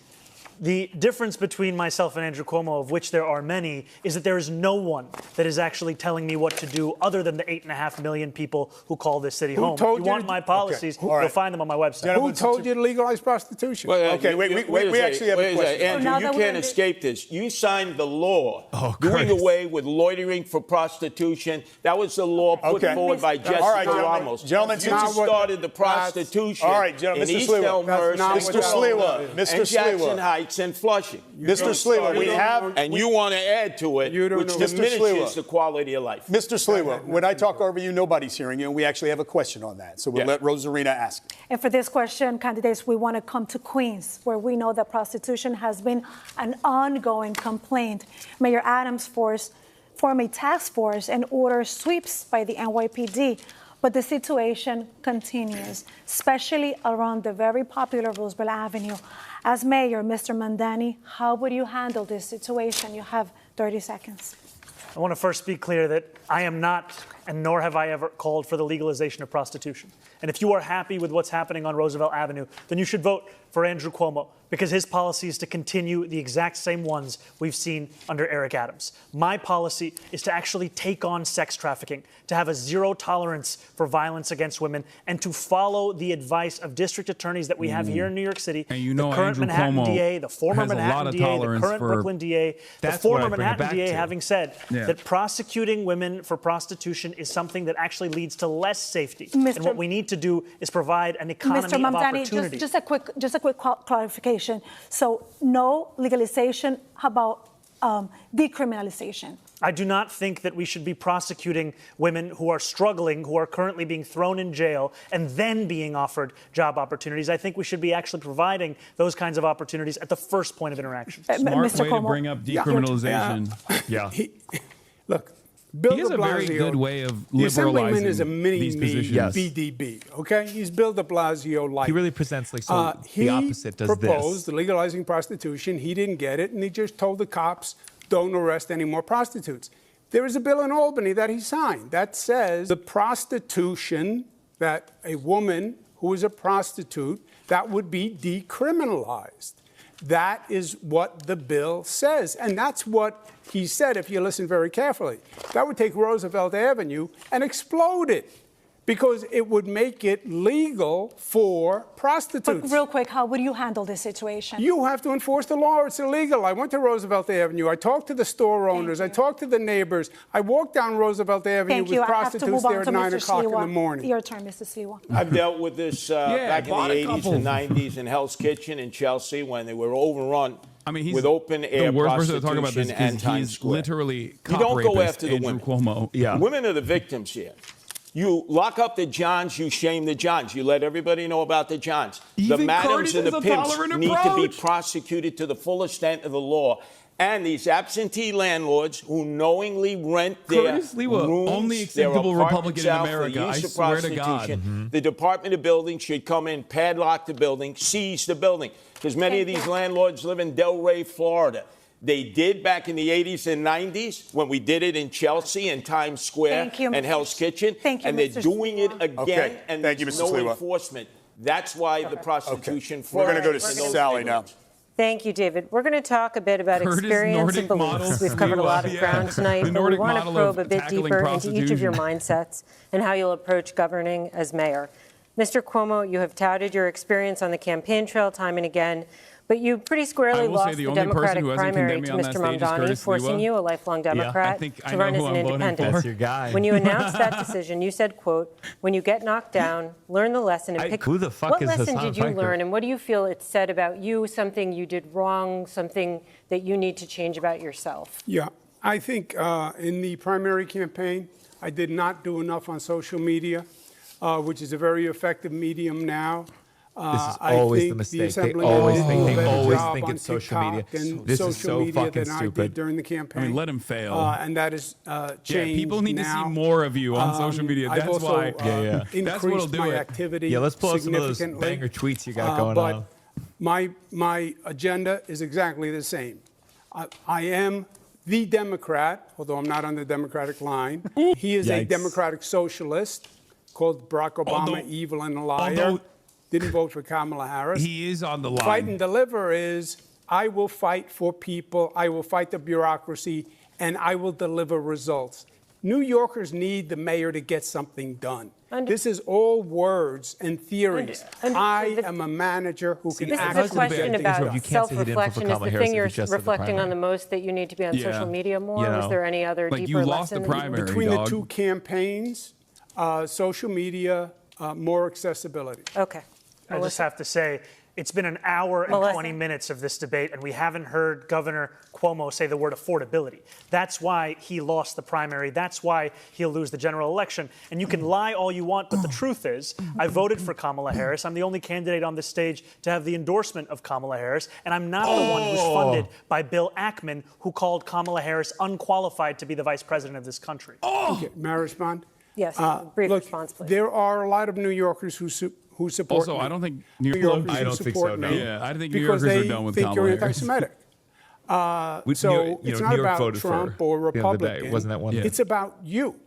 The difference between myself and Andrew Cuomo, of which there are many, is that there is no one that is actually telling me what to do other than the 8.5 million people who call this city home. If you want my policies, you'll find them on my website. Who told you to legalize prostitution? We actually have a question. Andrew, you can't escape this. You signed the law doing away with loitering for prostitution. That was the law put forward by Jessica Ramos. Gentlemen, you started the prostitution in East Elmhurst, and Jackson Heights and Flushing. Mr. Sliwa, and you want to add to it, which diminishes the quality of life. Mr. Sliwa, when I talk over you, nobody's hearing you, and we actually have a question on that. So we'll let Rosarina ask. And for this question, candidates, we want to come to Queens, where we know that prostitution has been an ongoing complaint. Mayor Adams formed a task force and ordered sweeps by the NYPD. But the situation continues, especially around the very popular Roosevelt Avenue. As mayor, Mr. Mamdani, how would you handle this situation? You have 30 seconds. I want to first be clear that I am not, and nor have I ever called for the legalization of prostitution. And if you are happy with what's happening on Roosevelt Avenue, then you should vote for Andrew Cuomo, because his policy is to continue the exact same ones we've seen under Eric Adams. My policy is to actually take on sex trafficking, to have a zero tolerance for violence against women, and to follow the advice of district attorneys that we have here in New York City, and you know, the current Andrew Manhattan Cuomo DA, the former Manhattan DA, the current Brooklyn DA, the former Manhattan DA having said that prosecuting women for prostitution is something that actually leads to less safety. And what we need to do is provide an economy Mr. Mamdani, of opportunity. Just a quick clarification. So no legalization, how about decriminalization? I do not think that we should be prosecuting women who are struggling, who are currently being thrown in jail, and then being offered job opportunities. I think we should be actually providing those kinds of opportunities at the first point of interaction. Smart way to bring up decriminalization. Yeah. Look, Bill he has de a very Blasio, good way of the Assemblyman liberalizing is a these mini-me positions. BDB, okay? He's Bill de Blasio like. He really presents like the opposite does He proposed legalizing prostitution. He didn't get it, and he just told the cops, don't arrest any more prostitutes. There is a bill in Albany that he signed that says the prostitution, that a woman who is a prostitute, that would be decriminalized. That is what the bill says. And that's what he said, if you listen very carefully. That would take Roosevelt Avenue and explode it, because it would make it legal for prostitutes. But real quick, how would you handle this situation? You have to enforce the law. It's illegal. I went to Roosevelt Avenue. I talked to the store owners. I talked to the neighbors. I walked down Roosevelt Avenue with prostitutes there at 9 o'clock in the morning. Your turn, Mr. Sliwa. I've dealt with this back in the 80s and 90s in Hell's Kitchen in Chelsea when they were overrun with open-air prostitution and Times Square. Literally you don't go after the Andrew women. Cuomo. The women are the victims here. You lock up the Johns, you shame the Johns. You let everybody know about the Johns. The madams and the pimps need to be prosecuted to the full extent of the law. And these absentee landlords who knowingly rent their rooms, only their acceptable apartments Republican in out for America, use I of swear to prostitution, God. the Department of Building should come in, padlock the building, seize the building. Because many of these landlords live in Delray, Florida. They did back in the 80s and 90s when we did it in Chelsea and Times Square and Hell's Kitchen. And they're doing it again, and there's no enforcement. That's why the prostitution. We're going to go to Sally now. Thank you, David. We're going to talk a bit about experience and beliefs. We've covered a lot of ground tonight, but we want to probe a bit deeper into each of your mindsets and how you'll approach governing as mayor. Mr. Cuomo, you have touted your experience on the campaign trail time and again, but you pretty squarely lost the Democratic primary to Mr. Mamdani, forcing you, a lifelong Democrat, to run as an independent. That's your guy. When you announced that decision, you said, quote, when you get knocked down, learn the lesson and pick. Who the fuck what is lesson Hassan did you Piker? learn, and what do you feel it said about you, something you did wrong, something that you need to change about yourself? Yeah, I think in the primary campaign, I did not do enough on social media, which is a very effective medium now. This is always the mistake. They always think it's social media. This is so fucking stupid. During the campaign. I mean, let him fail. And that is changed. Yeah, people need to see more of you on social media. That's I've also, why. Increased what'll do my it. activity. Yeah, let's pull up some of those significantly. banger tweets you got going but on. My agenda is exactly the same. I am the Democrat, although I'm not on the Democratic line. He is a Democratic socialist, called Barack Obama evil and a liar. Didn't vote for Kamala Harris. He is on the line. Fight and deliver is, I will fight for people, I will fight the bureaucracy, and I will deliver results. New Yorkers need the mayor to get something done. This is all words and theories. I am a manager who can actually This is a question about self-reflection. Is the thing you're reflecting on the most that you need to be on social media more? Is there any other deeper lesson? Between the two campaigns, social media, more accessibility. Okay. I just have to say, it's been an hour and 20 minutes of this debate, and we haven't heard Governor Cuomo say the word affordability. That's why he lost the primary. That's why he'll lose the general election. And you can lie all you want, but the truth is, I voted for Kamala Harris. I'm the only candidate on this stage to have the endorsement of Kamala Harris, and I'm not the one who's funded by Bill Ackman, who called Kamala Harris unqualified to be the vice president of this country. Okay, may I respond? Yes, brief response, please. There are a lot of New Yorkers who support also, me. I don't think New Yorkers I don't think so. No. Yeah, I think New Yorkers are done with Kamala Harris. Because they think you're anti-Semitic. So it's not about Trump or Republican. Wasn't that one? Yeah. It's about you.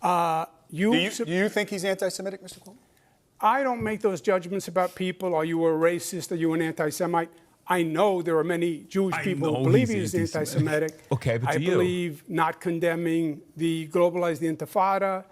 Do you think he's anti-Semitic, Mr. Cuomo? I don't make those judgments about people. Are you a racist? Are you an anti-Semite? I know there are many Jewish people who believe he's anti-Semitic. Okay, but I believe not condemning the globalized Intifada,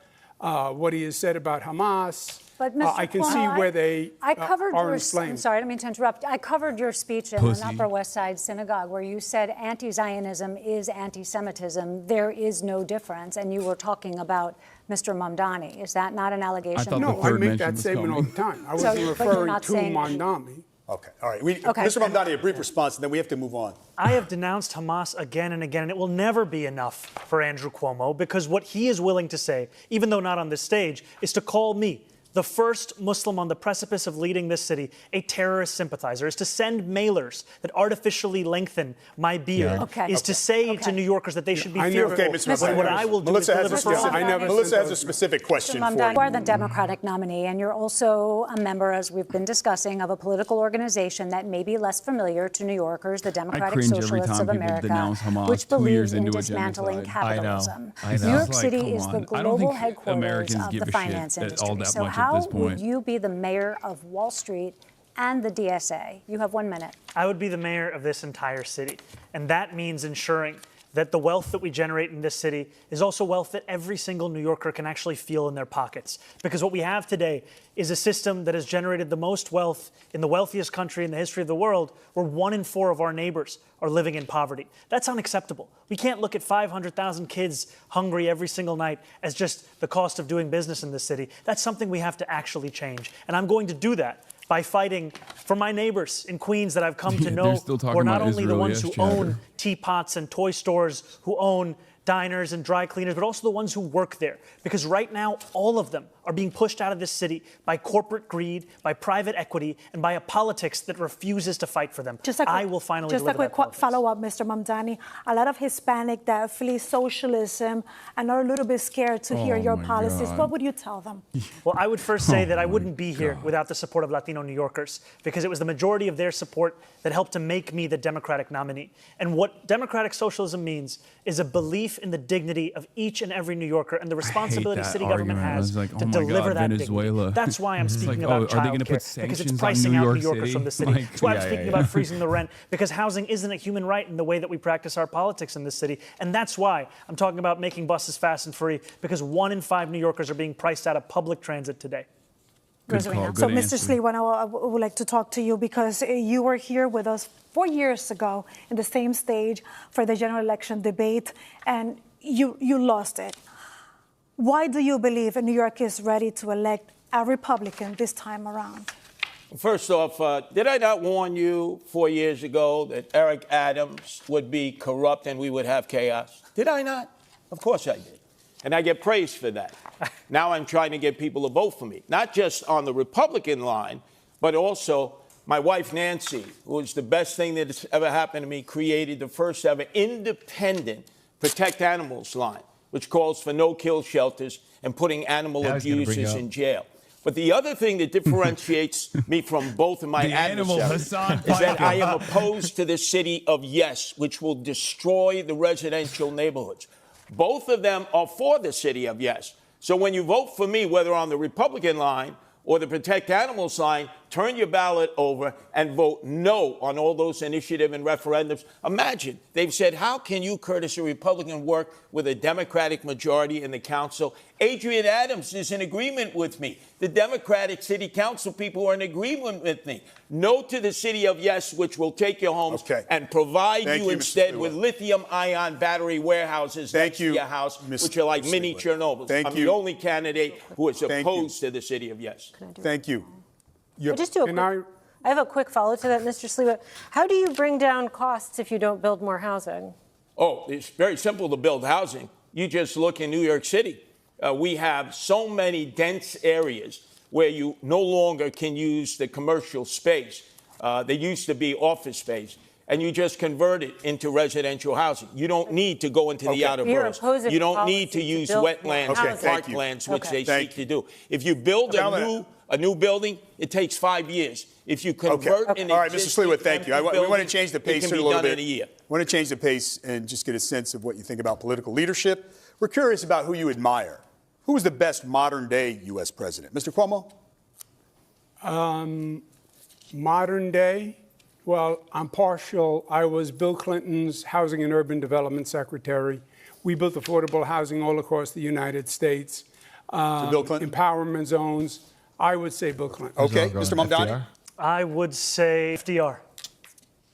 what he has said about Hamas. But Mr. I can Cuomo, see where they I covered are your, inflamed. I'm sorry, I didn't mean to interrupt. I covered your speech in an Upper West Side synagogue where you said anti-Zionism is anti-Semitism. There is no difference. And you were talking about Mr. Mamdani. Is that not an allegation? No, I make that statement all the time. I wasn't referring to Mamdani. Okay. All right. Mr. Mamdani, a brief response, and then we have to move on. I have denounced Hamas again and again, and it will never be enough for Andrew Cuomo, because what he is willing to say, even though not on this stage, is to call me, the first Muslim on the precipice of leading this city, a terrorist sympathizer, is to send mailers that artificially lengthen my beard, is to say to New Yorkers that they should be fearful. Okay, Mr. What I will do Melissa is deliver Melissa has a specific question for you. You are the Democratic nominee, and you're also a member, as we've been discussing, of a political organization that may be less familiar to New Yorkers, the Democratic Socialists of America, which believes in dismantling capitalism. New York City is the global headquarters of the finance industry. So how would you be the mayor of Wall Street and the DSA? You have 1 minute. I would be the mayor of this entire city. And that means ensuring that the wealth that we generate in this city is also wealth that every single New Yorker can actually feel in their pockets. Because what we have today is a system that has generated the most wealth in the wealthiest country in the history of the world, where 1 in 4 of our neighbors are living in poverty. That's unacceptable. We can't look at 500,000 kids hungry every single night as just the cost of doing business in this city. That's something we have to actually change. And I'm going to do that by fighting for my neighbors in Queens that I've come to know, who are not only the ones who own teapots and toy stores, who own diners and dry cleaners, but also the ones who work there. Because right now, all of them are being pushed out of this city by corporate greed, by private equity, and by a politics that refuses to fight for them. I will finally deliver that. Just a quick follow-up, Mr. Mamdani. A lot of Hispanic that flee socialism and are a little bit scared to hear your policies. God. What would you tell them? Well, I would first say that I wouldn't be here without the support of Latino New Yorkers, because it was the majority of their support that helped to make me the Democratic nominee. And what democratic socialism means is a belief in the dignity of each and every New Yorker and the responsibility city government has to deliver that dignity. That's why I'm speaking about child care, because it's pricing out New Yorkers from the city. That's why I'm speaking about freezing the rent, because housing isn't a human right in the way that we practice our politics in this city. And that's why I'm talking about making buses fast and free, because 1 in 5 New Yorkers are being priced out of public transit today. So, Mr. Sliwa, I would like to talk to you, because you were here with us 4 years ago in the same stage for the general election debate, and you lost it. Why do you believe New York is ready to elect a Republican this time around? First off, did I not warn you 4 years ago that Eric Adams would be corrupt and we would have chaos? Did I not? Of course I did. And I get praised for that. Now I'm trying to get people to vote for me, not just on the Republican line, but also my wife, Nancy, who is the best thing that has ever happened to me, created the first ever independent Protect Animals line, which calls for no-kill shelters and putting animal abusers in jail. But the other thing that differentiates me from both of my adversaries is that I am opposed to the city of Yes, which will destroy the residential neighborhoods. Both of them are for the city of Yes. So when you vote for me, whether on the Republican line or the Protect Animals line, turn your ballot over and vote no on all those initiatives and referendums. Imagine, they've said, how can you, Curtis, a Republican, work with a Democratic majority in the council? Adrian Adams is in agreement with me. The Democratic city council people are in agreement with me. No to the city of Yes, which will take your homes and provide you instead with lithium-ion battery warehouses next to your house, which are like mini Chernobyls. I'm the only candidate who is opposed to the city of Yes. Thank you. I have a quick follow to that, Mr. Sliwa. How do you bring down costs if you don't build more housing? Oh, it's very simple to build housing. You just look in New York City. We have so many dense areas where you no longer can use the commercial space. They used to be office space. And you just convert it into residential housing. You don't need to go into the outer boroughs. You don't need to use wetlands and parklands, which they seek to do. If you build a new building, it takes 5 years. If you convert an All right, Mr. Sliwa, thank you. We want to change the pace here a little bit. In a year. I want to change the pace and just get a sense of what you think about political leadership. We're curious about who you admire. Who is the best modern-day U.S. president? Mr. Cuomo? Modern day? Well, I'm partial. I was Bill Clinton's Housing and Urban Development Secretary. We built affordable housing all across the United States. Bill Clinton? Empowerment zones. I would say Bill Clinton. Okay. Mr. Mamdani? I would say FDR.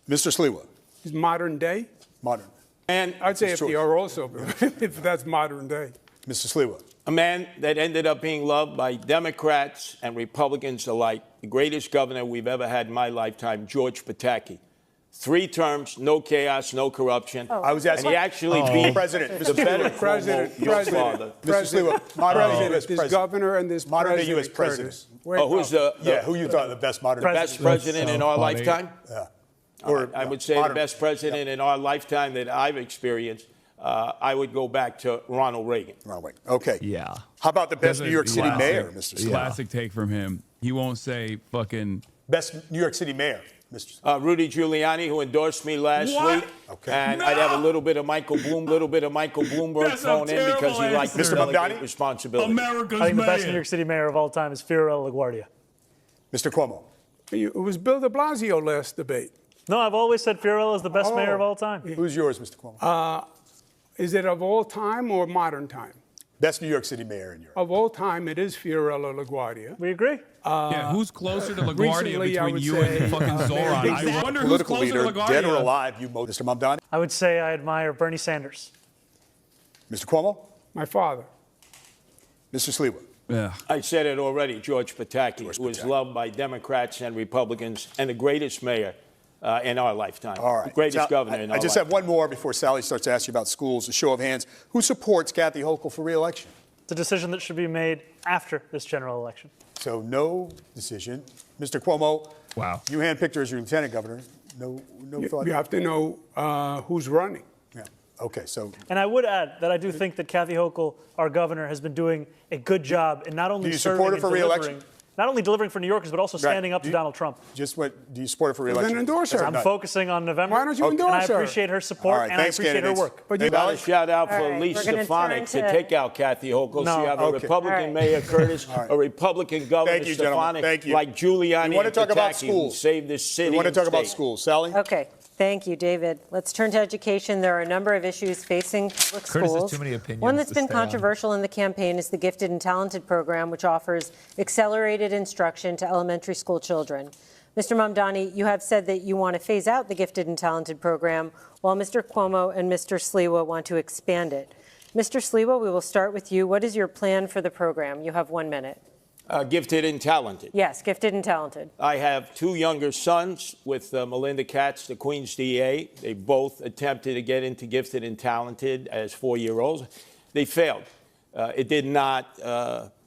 Mr. Sliwa? Is modern day? Modern. And I'd say FDR also, if that's modern day. Mr. Sliwa? A man that ended up being loved by Democrats and Republicans alike. the greatest governor we've ever had in my lifetime, George Pataki. 3 terms, no chaos, no corruption. I was asking. And he actually beat President. the better Cuomo, your father. Mr. Sliwa, this governor and this modern day president, U.S. president. Curtis. Who's the Who you thought the best modern best president in our lifetime? Yeah. Or I would say the best president in our lifetime that I've experienced. I would go back to Ronald Reagan. Ronald Reagan. Okay. Yeah. How about the best New York City mayor, Mr. Sliwa? Classic take from him. He won't say fucking best New York City mayor, Mr. Rudy Giuliani, who endorsed me last week. Okay. And I'd have a little bit of Michael Bloomberg thrown in because he likes to delegate responsibility. I think the best New York City mayor of all time is Fiorello LaGuardia. Mr. Cuomo. It was Bill de Blasio last debate. No, I've always said Fiorello is the best mayor of all time. Who's yours, Mr. Cuomo? Is it of all time or modern time? Best New York City mayor in Europe. Of all time, it is Fiorello LaGuardia. We agree. Yeah, who's closer to LaGuardia between you and fucking Zoran? Exactly. I wonder who's Political closer leader, to LaGuardia. dead or alive, you, Mr. Mamdani. I would say I admire Bernie Sanders. Mr. Cuomo. My father. Mr. Sliwa. Yeah. I said it already, George Pataki, who is loved by Democrats and Republicans and the greatest mayor in our lifetime. All right. The greatest governor in our I just have one more before Sally starts to ask you about schools. A show of hands. Who supports Kathy Hochul for re-election? It's a decision that should be made after this general election. So no decision. Mr. Cuomo. Wow. You handpicked her as your lieutenant governor. No thought. You have to know who's running. Yeah. Okay. So. And I would add that I do think that Kathy Hochul, our governor, has been doing a good job in not only Do you serving support her and for re-election? not only delivering for New Yorkers, but also standing up to Donald Trump. Just what? Do you support her for re-election? Then endorse her. I'm focusing on November. Why don't you endorse and I her? appreciate her support, All right, and I thanks, appreciate her candidates. work. But you got a shout out for right, Lee we're gonna Stefanik turn to to- take out Kathy Hochul. No. So you have a Okay. Republican All right. Mayor Curtis, a Republican Governor Thank you, gentlemen. Stefanik, Thank you. like Giuliani We want to and talk about Pataki, schools. who saved this city. We want to and talk about state. schools. Sally. Okay. Thank you, David. Let's turn to education. There are a number of issues facing public Curtis has schools. too many opinions One that's to been stay on. controversial in the campaign is the Gifted and Talented program, which offers accelerated instruction to elementary school children. Mr. Mamdani, you have said that you want to phase out the Gifted and Talented program, while Mr. Cuomo and Mr. Sliwa want to expand it. Mr. Sliwa, we will start with you. What is your plan for the program? You have 1 minute. Gifted and talented. Yes, Gifted and Talented. I have 2 younger sons with Melinda Katz, the Queens DA. They both attempted to get into Gifted and Talented as 4-year-olds. They failed. It did not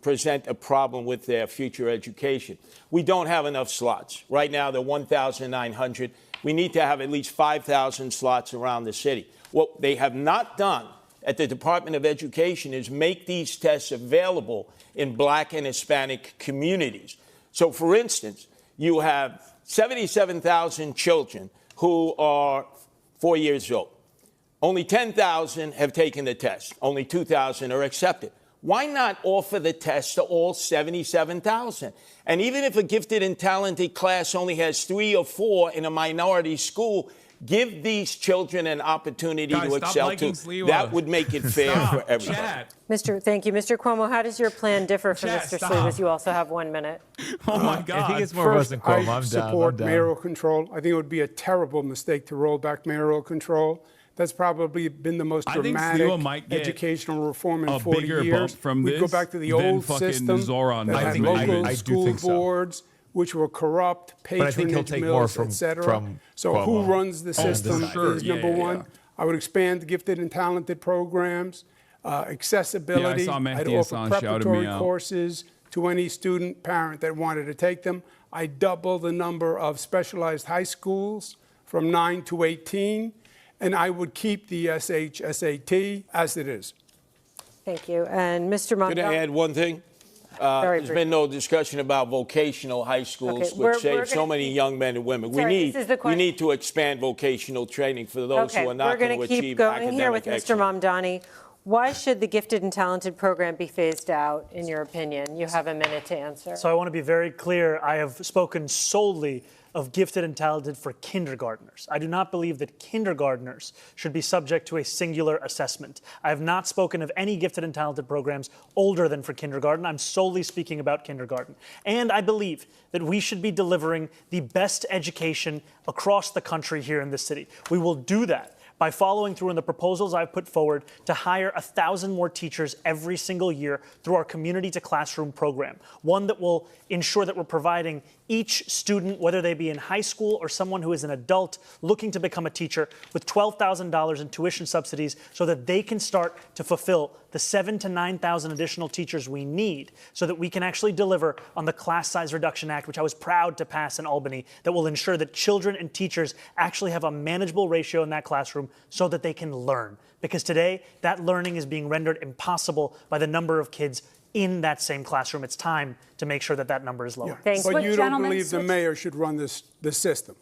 present a problem with their future education. We don't have enough slots. Right now, they're 1,900. We need to have at least 5,000 slots around the city. What they have not done at the Department of Education is make these tests available in Black and Hispanic communities. So, for instance, you have 77,000 children who are 4 years old. Only 10,000 have taken the test. Only 2,000 are accepted. Why not offer the test to all 77,000? And even if a gifted and talented class only has 3 or 4 in a minority school, give these children an opportunity to excel too. That would make it fair for everybody. Thank you. Mr. Cuomo, how does your plan differ from Mr. Sliwa's? You also have 1 minute. Oh, my God. If he gets more votes than Cuomo, I I'm support down. mayoral control. I think it would be a terrible mistake to roll back mayoral control. That's probably been the most dramatic educational reform in 40 years. From we go back to the old system Zoran. that had local school boards, which were corrupt, patronage mills, etc. So Cuomo. who runs the system is number one. I would expand gifted and talented programs, accessibility. Yeah, I saw Mehdi I'd offer Hassan shouted me preparatory out. courses to any student, parent that wanted to take them. I double the number of specialized high schools from 9 to 18. And I would keep the SAT as it is. Thank you. And Mr. Mamdani. Can I add one thing? There's been no discussion about vocational high schools, which save so many young men and women. We need to expand vocational training for those who are not going to achieve academic excellence. We're going to keep going here with Mr. Mamdani. Why should the Gifted and Talented program be phased out, in your opinion? You have a minute to answer. So I want to be very clear. I have spoken solely of gifted and talented for kindergartners. I do not believe that kindergartners should be subject to a singular assessment. I have not spoken of any gifted and talented programs older than for kindergarten. I'm solely speaking about kindergarten. And I believe that we should be delivering the best education across the country here in this city. We will do that by following through on the proposals I've put forward to hire 1,000 more teachers every single year through our Community to Classroom program, one that will ensure that we're providing each student, whether they be in high school or someone who is an adult looking to become a teacher, with $12,000 in tuition subsidies so that they can start to fulfill the 7,000 to 9,000 additional teachers we need so that we can actually deliver on the Class Size Reduction Act, which I was proud to pass in Albany, that will ensure that children and teachers actually have a manageable ratio in that classroom so that they can learn. Because today, that learning is being rendered impossible by the number of kids in that same classroom. It's time to make sure that that number is lower. Yeah. But you don't believe the mayor should run this system?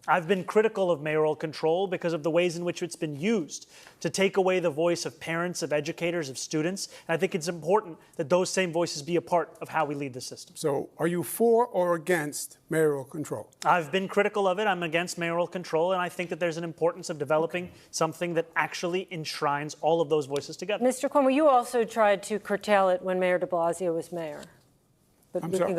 I've been critical of mayoral control because of the ways in which it's been used to take away the voice of parents, of educators, of students. And I think it's important that those same voices be a part of how we lead the system. So are you for or against mayoral control? I've been critical of it. I'm against mayoral control. And I think that there's an importance of developing something that actually enshrines all of those voices together. Mr. Cuomo, you also tried to curtail it when Mayor de Blasio was mayor. But I'm sorry?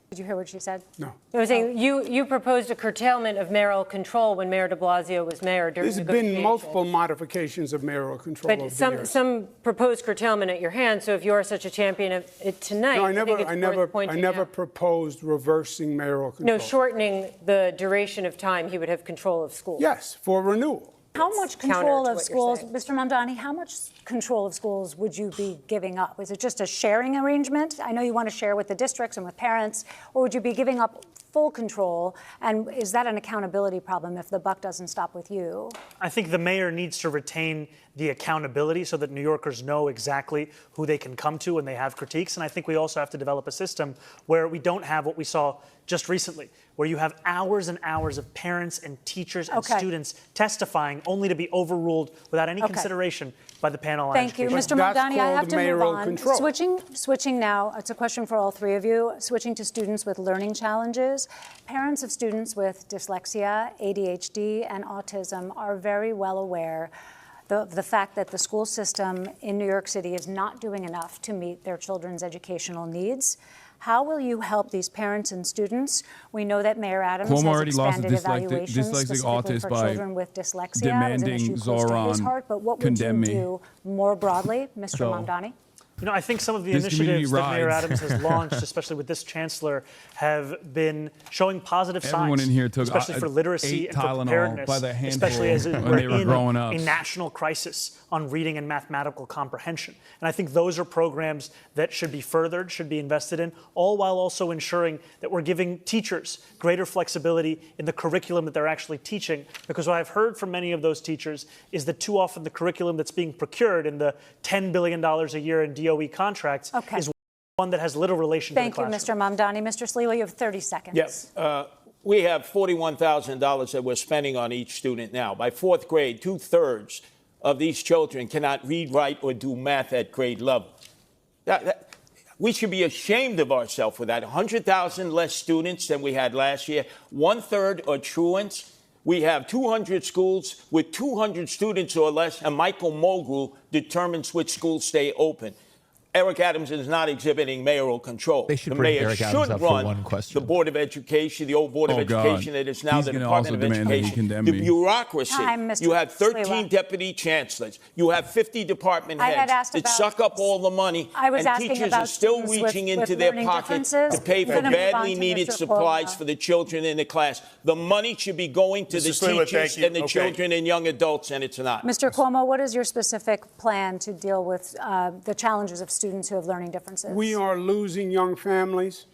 Did you hear what she said? No. I was saying you proposed a curtailment of mayoral control when Mayor de Blasio was mayor during There's been multiple modifications of mayoral control over the years. Some proposed curtailment at your hand. So if you are such a champion of it tonight, No, I never out. proposed reversing mayoral control. No, shortening the duration of time he would have control of schools. Yes, for renewal. How much control of schools, Mr. Mamdani, how much control of schools would you be giving up? Is it just a sharing arrangement? I know you want to share with the districts and with parents, or would you be giving up full control? And is that an accountability problem if the buck doesn't stop with you? I think the mayor needs to retain the accountability so that New Yorkers know exactly who they can come to when they have critiques. And I think we also have to develop a system where we don't have what we saw just recently, where you have hours and hours of parents and teachers and students testifying only to be overruled without any consideration by the panel on Thank you. Mr. Mamdani, I have to move on. Control. Switching now, it's a question for all three of you, switching to students with learning challenges. Parents of students with dyslexia, ADHD, and autism are very well aware the fact that the school system in New York City is not doing enough to meet their children's educational needs. How will you help these parents and students? We know that Mayor Adams has expanded evaluations specifically for children with dyslexia. Demanding it was an issue close to his heart, but what would you do more broadly, Mr. Mamdani? You know, I think some of the initiatives that Mayor Adams has launched, especially with this chancellor, have been showing positive Everyone signs, in here took especially for literacy and for Tylenol preparedness, by the handful especially as when we're they were in growing up. a national crisis on reading and mathematical comprehension. And I think those are programs that should be furthered, should be invested in, all while also ensuring that we're giving teachers greater flexibility in the curriculum that they're actually teaching. Because what I've heard from many of those teachers is that too often the curriculum that's being procured in the $10 billion a year in DOE contracts is one that has little relation to the classroom. Thank you, Mr. Mamdani. Mr. Sliwa, you have 30 seconds. Yes. We have $41,000 that we're spending on each student now. By fourth grade, 2/3 of these children cannot read, write, or do math at grade level. We should be ashamed of ourselves for that. 100,000 less students than we had last year. 1/3 are truants. We have 200 schools with 200 students or less, and Michael Mulgrew determines which schools stay open. Eric Adams is not exhibiting mayoral control. They should the bring mayor Eric Adams should up run for one question. the Board of Education, the old Board of Education that is now He's the gonna Department also of demand that he Education. condemn The me. bureaucracy. Time, Mr. You have 13 Sliwa. deputy chancellors. You have 50 department I had heads asked that about- suck up all the money. I was and asking teachers about are still students reaching with into their learning pockets differences. to pay We're for gonna move on badly to needed Mr. supplies Cuomo. for the children in the class. The money should be going to the Mr. Sliwa, teachers thank you. and the Okay. children and young adults, and it's not. Mr. Cuomo, what is your specific plan to deal with the challenges of students who have learning differences? We are losing young families.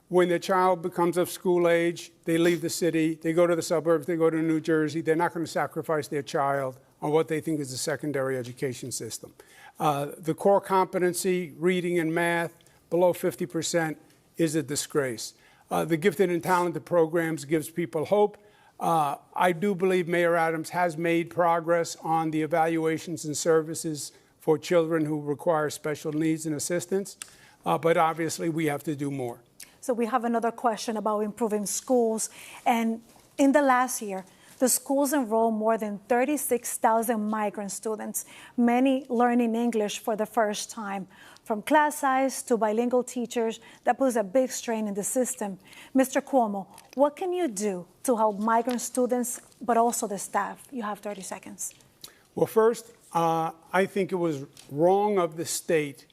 When the child becomes of school age, they leave the city, they go to the suburbs, they go to New Jersey. They're not going to sacrifice their child on what they think is a secondary education system. The core competency, reading and math, below 50% is a disgrace. The gifted and talented programs gives people hope. I do believe Mayor Adams has made progress on the evaluations and services for children who require special needs and assistance, but obviously we have to do more. So we have another question about improving schools. And in the last year, the schools enrolled more than 36,000 migrant students, many learning English for the first time. From class size to bilingual teachers, that puts a big strain in the system. Mr. Cuomo, what can you do to help migrant students, but also the staff? You have 30 seconds. Well, first, I think it was wrong of the state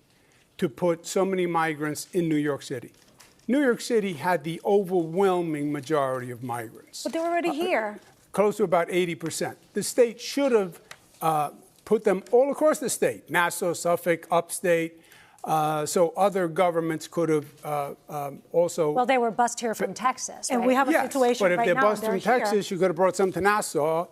to put so many migrants in New York City. New York City had the overwhelming majority of migrants. But they're already here. Close to about 80%. The state should have put them all across the state, Nassau, Suffolk, upstate, so other governments could have also. Well, they were bused here from Texas, right? And we have a Yes, situation but if right they're now. bused from Texas, you could have brought some to Nassau,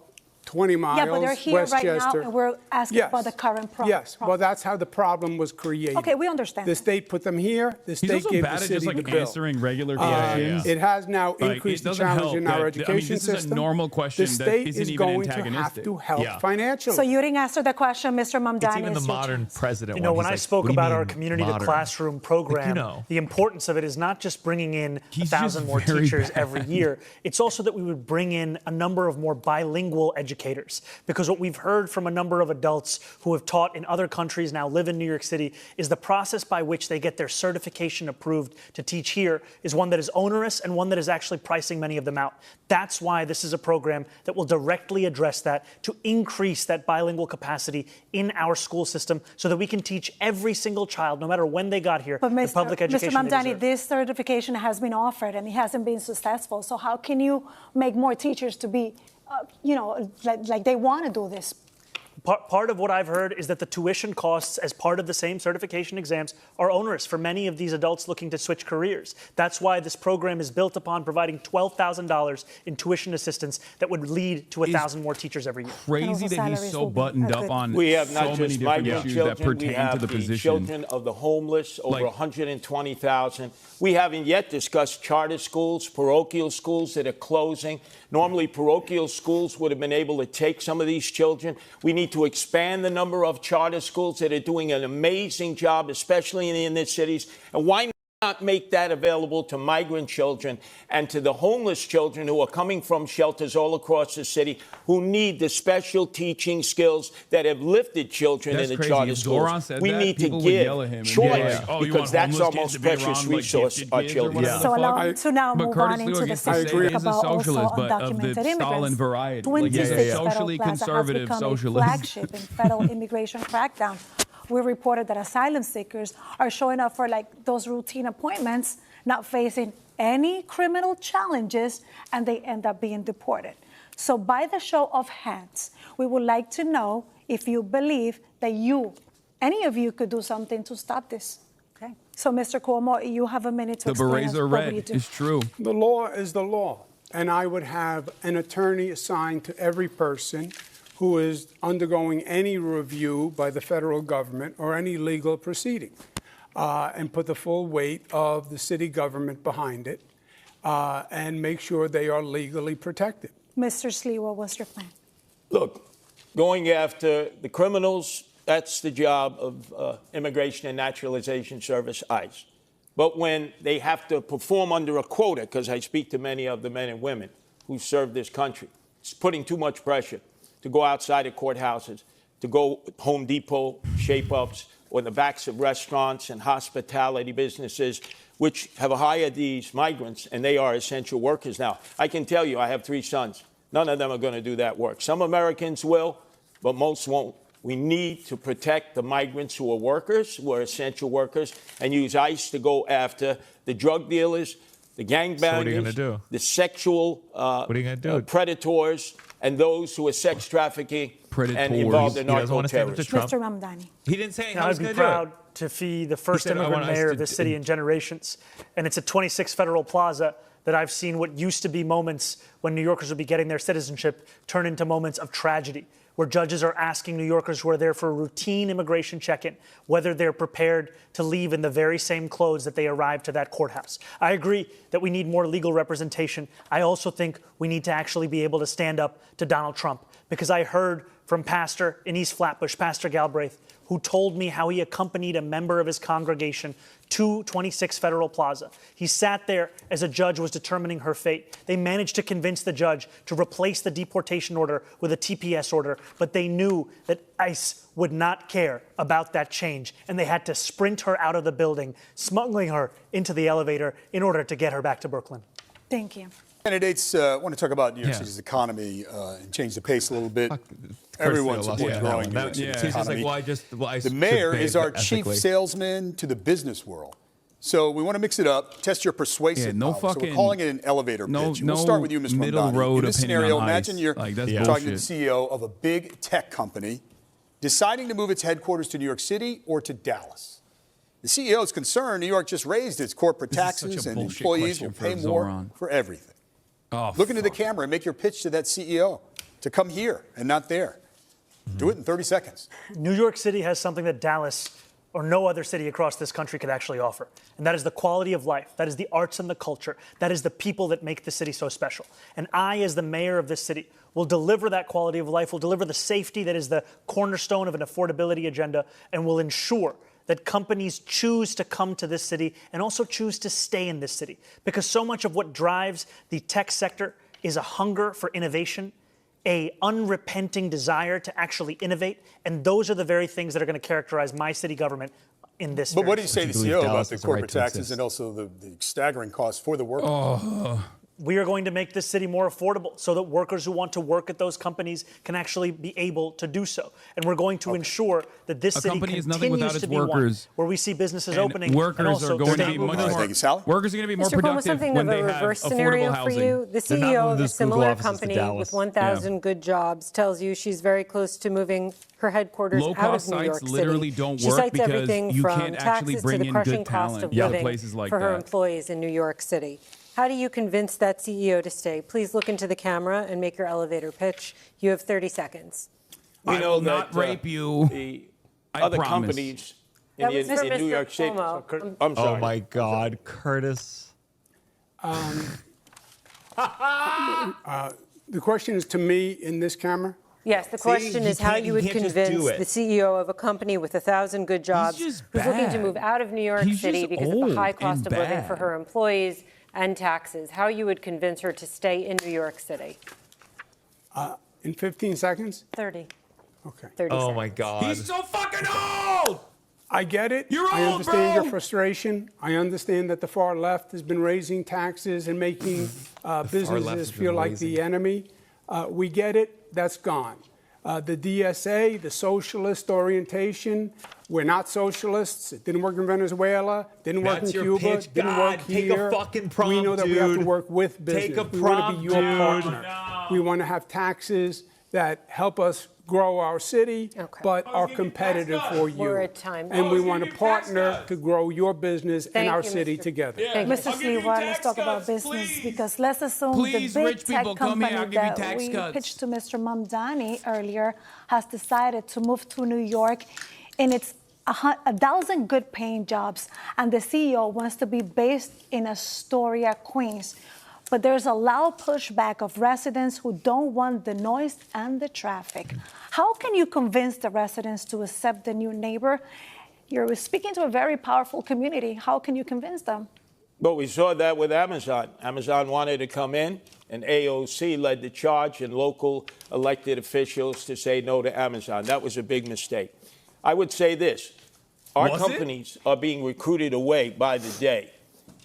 20 miles, Yeah, but they're here right now, Westchester. and we're asking about the current problem. Yes, well, that's how the problem was created. Okay, we understand. The state put them here. The He's state also gave bad the at city just like the bill. answering regular questions. It has now Like, increased it the doesn't challenge help in our that- education this is a system. normal question The that state isn't is even going to have antagonistic. to help Yeah. financially. So you didn't answer the question, Mr. Mamdani. It's even the It's your modern chance. president. You know, when I spoke about our community to modern? classroom program, the importance of it is not just bringing in 1,000 more teachers every year. It's also that we would bring in a number of more bilingual educators. Because what we've heard from a number of adults who have taught in other countries, now live in New York City, is the process by which they get their certification approved to teach here is one that is onerous and one that is actually pricing many of them out. That's why this is a program that will directly address that, to increase that bilingual capacity in our school system so that we can teach every single child, no matter when they got here, But the public education Mr. they Mamdani, deserve. this certification has been offered and it hasn't been successful. So how can you make more teachers to be, like they want to do this? Part of what I've heard is that the tuition costs as part of the same certification exams are onerous for many of these adults looking to switch careers. That's why this program is built upon providing $12,000 in tuition assistance that would lead to 1,000 more teachers every year. Crazy that he's so buttoned up on We have so not many just different migrant issues children, that pertain we have to the the position. children of the homeless, over Like- 120,000. We haven't yet discussed charter schools, parochial schools that are closing. Normally, parochial schools would have been able to take some of these children. We need to expand the number of charter schools that are doing an amazing job, especially in the inner cities. And why not make that available to migrant children and to the homeless children who are coming from shelters all across the city who need the special teaching skills that have lifted children That's in the crazy. charter If schools. Zoran said We that, need to people would yell at give him and be choice like, "Oh, you because want that's our homeless kids most to be precious around, like, resource, gifted our kids or children. whatever So the allow fuck?" me to now But move Curtis on into Lewick the is subject saying he's a about also socialist, but of the undocumented Stalin immigrants. variety. Like, he's a 26 socially Federal Plaza conservative has become socialist. a flagship in federal immigration crackdown. We reported that asylum seekers are showing up for like those routine appointments, not facing any criminal challenges, and they end up being deported. So by the show of hands, we would like to know if you believe that any of you could do something to stop this. Okay. So Mr. Cuomo, you have a minute to The explain berets us are what red. will you do. It's true. The law is the law. And I would have an attorney assigned to every person who is undergoing any review by the federal government or any legal proceeding, and put the full weight of the city government behind it, and make sure they are legally protected. Mr. Sliwa, what's your plan? Look, going after the criminals, that's the job of Immigration and Naturalization Service, ICE. But when they have to perform under a quota, because I speak to many of the men and women who serve this country, it's putting too much pressure to go outside of courthouses, to go Home Depot shape-ups, or in the backs of restaurants and hospitality businesses, which have hired these migrants, and they are essential workers now. I can tell you, I have 3 sons. None of them are going to do that work. Some Americans will, but most won't. We need to protect the migrants who are workers, who are essential workers, and use ICE to go after the drug dealers, the gangbangers, So what are you gonna do? the sexual What are you going to do? predators, and those who are sex trafficking and involved in He doesn't want to stand up to narco-terrorism. Trump. Mr. Mamdani. He didn't say And how I'd he's be going to do it. proud to be the first said, "I immigrant want us mayor to of the city in generations. And it's at 26 Federal Plaza that I've seen what used to be moments when New Yorkers would be getting their citizenship turn into moments of tragedy, where judges are asking New Yorkers who are there for a routine immigration check-in whether they're prepared to leave in the very same clothes that they arrived to that courthouse. I agree that we need more legal representation. I also think we need to actually be able to stand up to Donald Trump, because I heard from Pastor in East Flatbush, Pastor Galbraith, who told me how he accompanied a member of his congregation to 26 Federal Plaza. He sat there as a judge was determining her fate. They managed to convince the judge to replace the deportation order with a TPS order, but they knew that ICE would not care about that change, and they had to sprint her out of the building, smuggling her into the elevator in order to get her back to Brooklyn. Thank you. Candidates want to talk about New York City's economy and change the pace a little bit. Everyone supports growing New York City's economy. The mayor is our chief salesman to the business world. So we want to mix it up, test your persuasive power. So we're calling it an elevator pitch. We'll start with you, Mr. Mamdani. In this scenario, imagine you're talking to the CEO of a big tech company deciding to move its headquarters to New York City or to Dallas. The CEO is concerned New York just raised its corporate taxes and employees will pay more for everything. Look into the camera and make your pitch to that CEO to come here and not there. Do it in 30 seconds. New York City has something that Dallas or no other city across this country could actually offer. And that is the quality of life. That is the arts and the culture. That is the people that make the city so special. And I, as the mayor of this city, will deliver that quality of life, will deliver the safety that is the cornerstone of an affordability agenda, and will ensure that companies choose to come to this city and also choose to stay in this city. Because so much of what drives the tech sector is a hunger for innovation, a unrepenting desire to actually innovate, and those are the very things that are going to characterize my city government in this. But what do you say to the CEO about the corporate taxes and also the staggering costs for the workers? We are going to make this city more affordable so that workers who want to work at those companies can actually be able to do so. And we're going to ensure that this city continues to be one where we see businesses opening. Workers are going to be much more. Workers are going to be more productive when they have affordable housing. For you. The CEO of a similar company with 1,000 good jobs tells you she's very close to moving her headquarters out of New York City. Literally don't she work cites because everything you from can't actually taxes bring to the in crushing good cost talent of to living places like for her that. employees in New York City. How do you convince that CEO to stay? Please look into the camera and make your elevator pitch. You have 30 seconds. We know not that, rape you. The I other promise. companies in New York City. I'm sorry. Oh my God, Curtis. The question is to me in this camera. Yes, the question is how you would convince the CEO of a company with 1,000 good jobs who's looking to move out of New York City because of the high cost of living for her employees and taxes, how you would convince her to stay in New York City. In 15 seconds? 30. Okay. 30 seconds. Oh my God. He's so fucking old! I get it. I understand your frustration. I understand that the far left has been raising taxes and making businesses feel like the enemy. We get it. That's gone. The DSA, the socialist orientation, we're not socialists. It didn't work in Venezuela, didn't work in Cuba, didn't work here. Take a fucking prompt, we know that we have to work with business. Take a we want to be your partner. No. We want to have taxes that help us grow our city, but are competitive for you. We're at time. And we want to partner to grow your business and our city together. Mr. Sliwa, let's talk about business because let's assume the big tech company that we pitched to Mr. Mamdani earlier has decided to move to New York, and it's 1,000 good paying jobs, and the CEO wants to be based in Astoria, Queens. But there's a loud pushback of residents who don't want the noise and the traffic. How can you convince the residents to accept the new neighbor? You're speaking to a very powerful community. How can you convince them? But we saw that with Amazon. Amazon wanted to come in, and AOC led the charge and local elected officials to say no to Amazon. That was a big mistake. I would say this. Our companies are being recruited away by the day.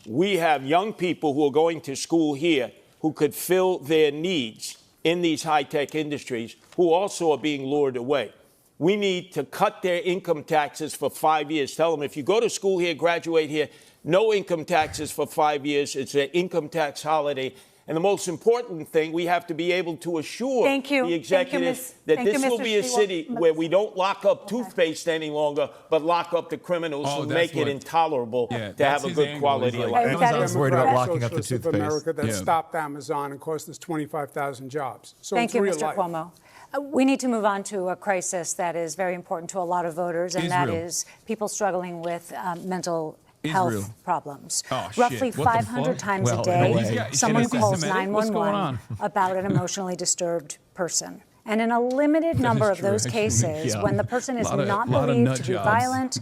We have young people who are going to school here who could fill their needs in these high-tech industries who also are being lured away. We need to cut their income taxes for 5 years. Tell them if you go to school here, graduate here, no income taxes for 5 years. It's an income tax holiday. And the most important thing, we have to be able to assure the executive that this will be a city where we don't lock up toothpaste any longer, but lock up the criminals who make it intolerable to have a good quality of life. Amazon's worried about locking up the toothpaste. America that stopped Amazon and cost us 25,000 jobs. So Thank you, Mr. life. Cuomo. We need to move on to a crisis that is very important to a lot of voters, and that is people struggling with mental health problems. Roughly 500 times a day, someone calls 911 about an emotionally disturbed person. And in a limited number of those cases, when the person is not believed to be violent,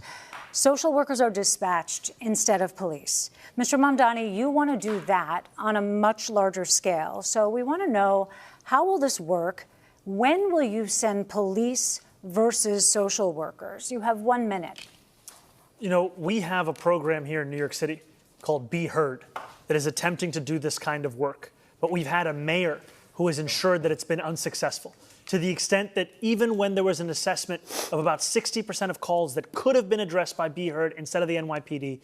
social workers are dispatched instead of police. Mr. Mamdani, you want to do that on a much larger scale. So we want to know, how will this work? When will you send police versus social workers? You have 1 minute. You know, we have a program here in New York City called Be Heard that is attempting to do this kind of work. but we've had a mayor who has ensured that it's been unsuccessful, to the extent that even when there was an assessment of about 60% of calls that could have been addressed by Be Heard instead of the NYPD,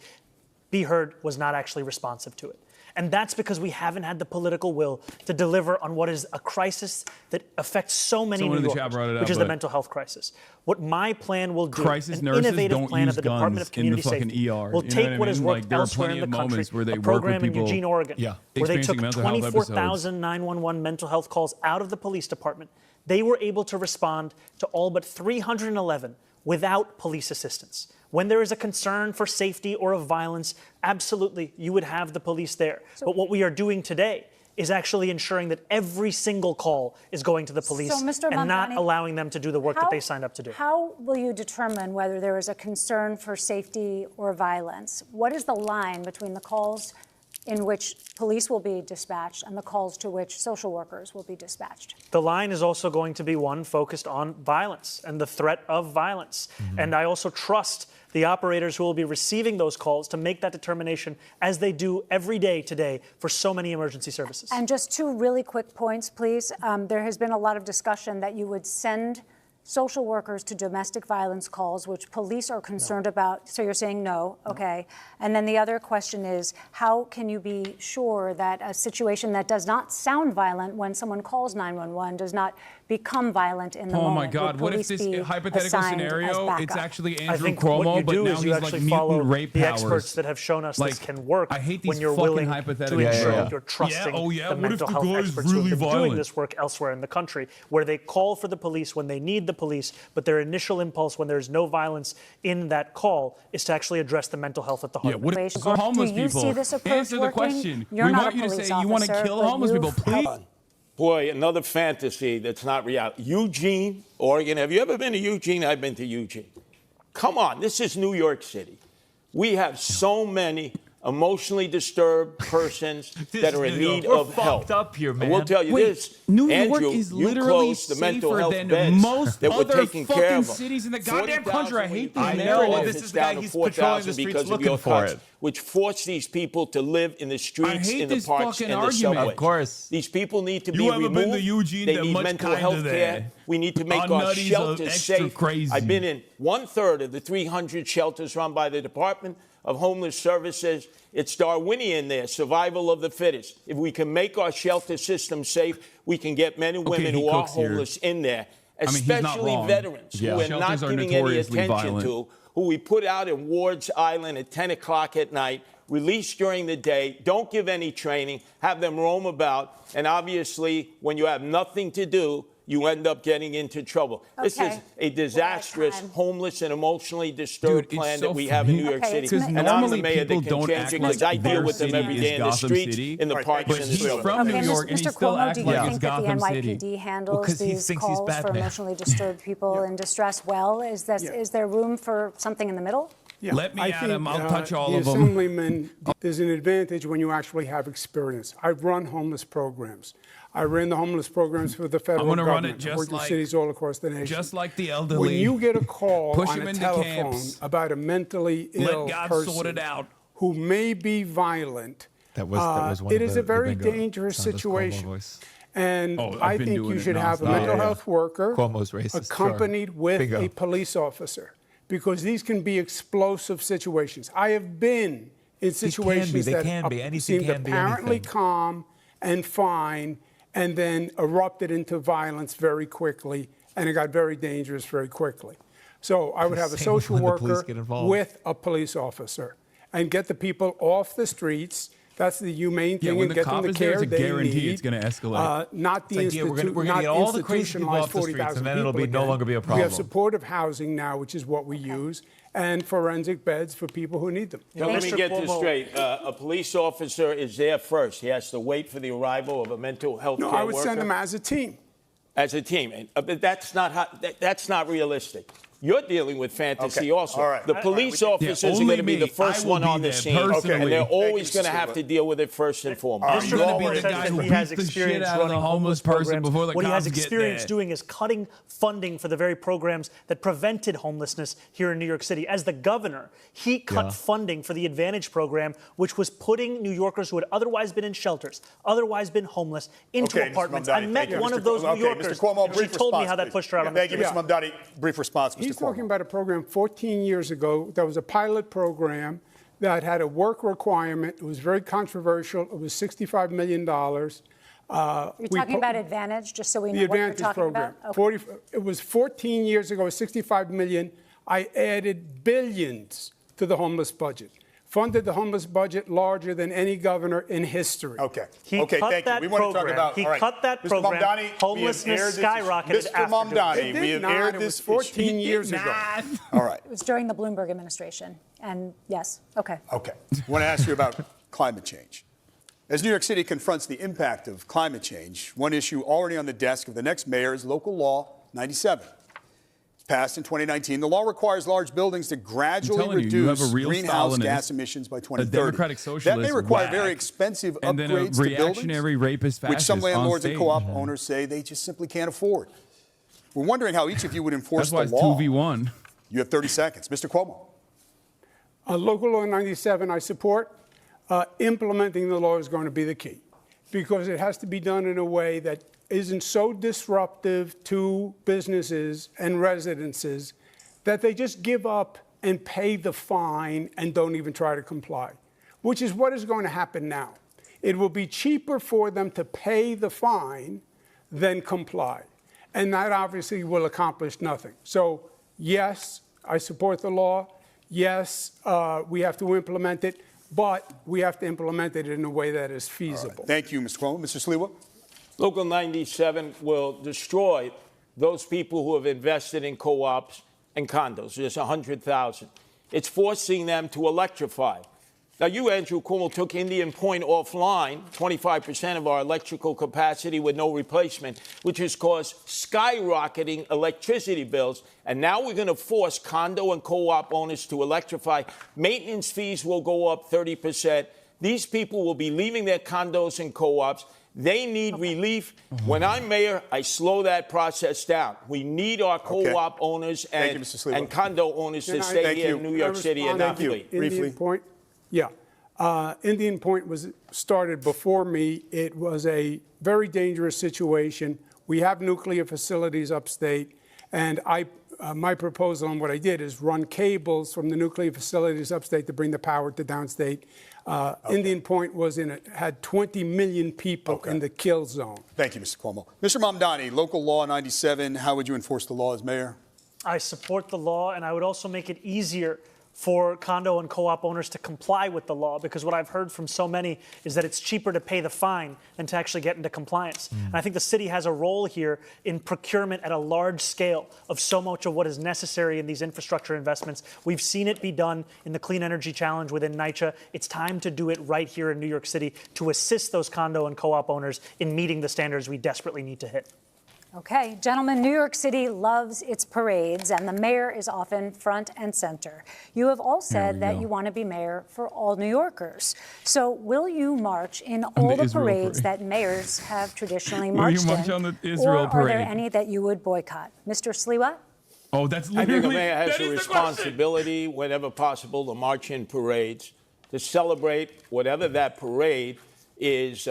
Be Heard was not actually responsive to it. And that's because we haven't had the political will to deliver on what is a crisis that affects so many New Yorkers, which is the mental health crisis. What my plan will do, an innovative plan of the Department of Community Safety, will take what has worked elsewhere in the country, a program in Eugene, Oregon, where they took 24,000 911 mental health calls out of the police department. They were able to respond to all but 311 without police assistance. When there is a concern for safety or of violence, absolutely, you would have the police there. But what we are doing today is actually ensuring that every single call is going to the police and not allowing them to do the work that they signed up to do. How will you determine whether there is a concern for safety or violence? What is the line between the calls in which police will be dispatched and the calls to which social workers will be dispatched? The line is also going to be one focused on violence and the threat of violence. And I also trust the operators who will be receiving those calls to make that determination, as they do every day today for so many emergency services. And just two really quick points, please. There has been a lot of discussion that you would send social workers to domestic violence calls, which police are concerned about. So you're saying no, okay. And then the other question is, how can you be sure that a situation that does not sound violent when someone calls 911 does not become violent in the moment? Oh my God, what if this hypothetical scenario, it's actually Andrew Cuomo, but now he's like mutant rape powers. The experts that have shown us this can work I hate these when you're willing to ensure that you're trusting the mental health experts who have been doing this work elsewhere in the country, where they call for the police when they need the police, but their initial impulse when there's no violence in that call is to actually address the mental health at the heart. Yeah, what if homeless Do you people? see this approach Answer the working? question. You're We not want a you to police say you want to officer, kill but homeless people, please. Boy, another fantasy that's not reality. Eugene, Oregon. Have you ever been to Eugene? I've been to Eugene. Come on, this is New York City. We have so many emotionally disturbed persons that are in need of help. Up here, man. I will tell you this, New York Andrew, is you literally closed the mental safer health than beds most that were other taking care fucking of them. cities in the goddamn country. I hate these I narratives. know this it's is the guy, down to he's patrolling the 4,000 streets because of looking your for cuts, it. which force these people to live in the streets, hate in the this parks, fucking and the argument. subways. Of course. These people need to You be ever removed. been to Eugene? They They're need much mental kinder health care. there. We need to make Our our nutties are shelters extra safe. crazy. I've been in 1/3 of the 300 shelters run by the Department of Homeless Services. It's Darwinian there, survival of the fittest. If we can make our shelter system safe, we can get men and women who are homeless in there, especially veterans who we're not giving any attention to, who we put out in Ward's Island at 10 o'clock at night, released during the day, don't give any training, have them roam about, and obviously when you have nothing to do, you end up getting into trouble. This is a disastrous, homeless, and emotionally disturbed plan that we have in New York City. And I'm the mayor that can change it because I deal with them every day in the streets, in the parks, and the subways. From New York, and he Mr. still Cuomo, acts do you like think it's that the Gotham NYPD City. handles these calls for emotionally disturbed people in distress well? Is there room for something in the middle? Yeah, Let me I at think, him. I'll touch all the of them. Assemblyman, there's an advantage when you actually have experience. I've run homeless programs. I ran the homeless programs for the federal I'm gonna government. run it just worked in like cities all across the nation. Just like the elderly. When you get a call Push on him a into telephone camps. about a mentally ill Let God person sort it out. who may be violent, That was one it of is the a very bingo dangerous sound of Cuomo situation. voice. And I been think doing you it should have a nonstop. mental health worker Cuomo's racist. accompanied with Bingo. a police officer, because these can be explosive situations. I have been in situations that seemed apparently calm and fine, and then erupted into violence very quickly, and it got very dangerous very quickly. So I would have a social worker with a police officer and get the people off the streets. That's the humane thing, when and the get them cop the is there, care it's a they guarantee need. it's going to escalate. Not the we're going to get all the crazy people off the streets, and then it'll be no longer be a problem. We have supportive housing now, which is what we use, and forensic beds for people who need them. Now, let me get this straight. A police officer is there first. He has to wait for the arrival of a mental health care worker. No, I would send them as a team. As a team. But that's not realistic. You're dealing with fantasy also. All right. The police officers are going to be the first one on the scene, and they're always going to have to deal with it first and foremost. Mr. Cuomo says that he has experience running homeless programs. What he has experience doing is cutting funding for the very programs that prevented homelessness here in New York City. As the governor, he cut funding for the Advantage program, which was putting New Yorkers who had otherwise been in shelters, otherwise been homeless, into apartments. I met one of those New Yorkers, Mr. Cuomo, and she told me how that pushed her out on the street. Thank you, Mr. Mamdani. Brief response, Mr. He's Cuomo. talking about a program 14 years ago that was a pilot program that had a work requirement. It was very controversial. It was $65 million. You're talking about Advantage, just so we know what you're talking program. about? Okay. It was 14 years ago, $65 million. I added billions to the homeless budget. Funded the homeless budget larger than any governor in history. Okay. He okay, cut thank that you. We want to talk program. about. He all right. cut that Mr. program. Mamdani, Homelessness skyrocketed Mr. after Mamdani, It we did have aired not. this. It was 14 years ago. All right. It was during the Bloomberg administration. And yes, okay. Okay. I want to ask you about climate change. As New York City confronts the impact of climate change, one issue already on the desk of the next mayor is Local Law 97. Passed in 2019, the law requires large buildings to gradually reduce greenhouse gas emissions by 2030. A democratic socialist, that may require very expensive and upgrades then a to buildings, reactionary rapist fascist which some landlords on and stage. co-op owners say they just simply can't afford. We're wondering how each of you would enforce That's the why law. it's 2v1. You have 30 seconds. Mr. Cuomo. Local Law 97, I support. Implementing the law is going to be the key because it has to be done in a way that isn't so disruptive to businesses and residences that they just give up and pay the fine and don't even try to comply, which is what is going to happen now. It will be cheaper for them to pay the fine than comply. And that obviously will accomplish nothing. So, yes, I support the law. Yes, we have to implement it, but we have to implement it in a way that is feasible. Right. Thank you, Mr. Cuomo. Mr. Sliwa? Local 97 will destroy those people who have invested in co-ops and condos. There's 100,000. It's forcing them to electrify. Now, you, Andrew Cuomo, took Indian Point offline, 25% of our electrical capacity with no replacement, which has caused skyrocketing electricity bills. And now we're going to force condo and co-op owners to electrify. Maintenance fees will go up 30%. These people will be leaving their condos and co-ops. They need relief. When I'm mayor, I slow that process down. We need our co-op owners and condo owners to stay here in New York City and not flee. Indian Point? Yeah. Indian Point was started before me. It was a very dangerous situation. We have nuclear facilities upstate, and my proposal on what I did is run cables from the nuclear facilities upstate to bring the power to downstate. Indian Point had 20 million people in the kill zone. Thank you, Mr. Cuomo. Mr. Mamdani, Local Law 97, how would you enforce the law as mayor? I support the law, and I would also make it easier for condo and co-op owners to comply with the law, because what I've heard from so many is that it's cheaper to pay the fine than to actually get into compliance. And I think the city has a role here in procurement at a large scale of so much of what is necessary in these infrastructure investments. We've seen it be done in the Clean Energy Challenge within NYCHA. It's time to do it right here in New York City to assist those condo and co-op owners in meeting the standards we desperately need to hit. Okay, gentlemen, New York City loves its parades, and the mayor is often front and center. You have all said that you want to be mayor for all New Yorkers. So will you march in all the parades that mayors have traditionally marched in? Will you march on the Israel parade? Or are there any that you would boycott? Mr. Sliwa? Oh, that's literally, I think a mayor has a responsibility, whenever possible, to march in parades, to celebrate whatever that parade is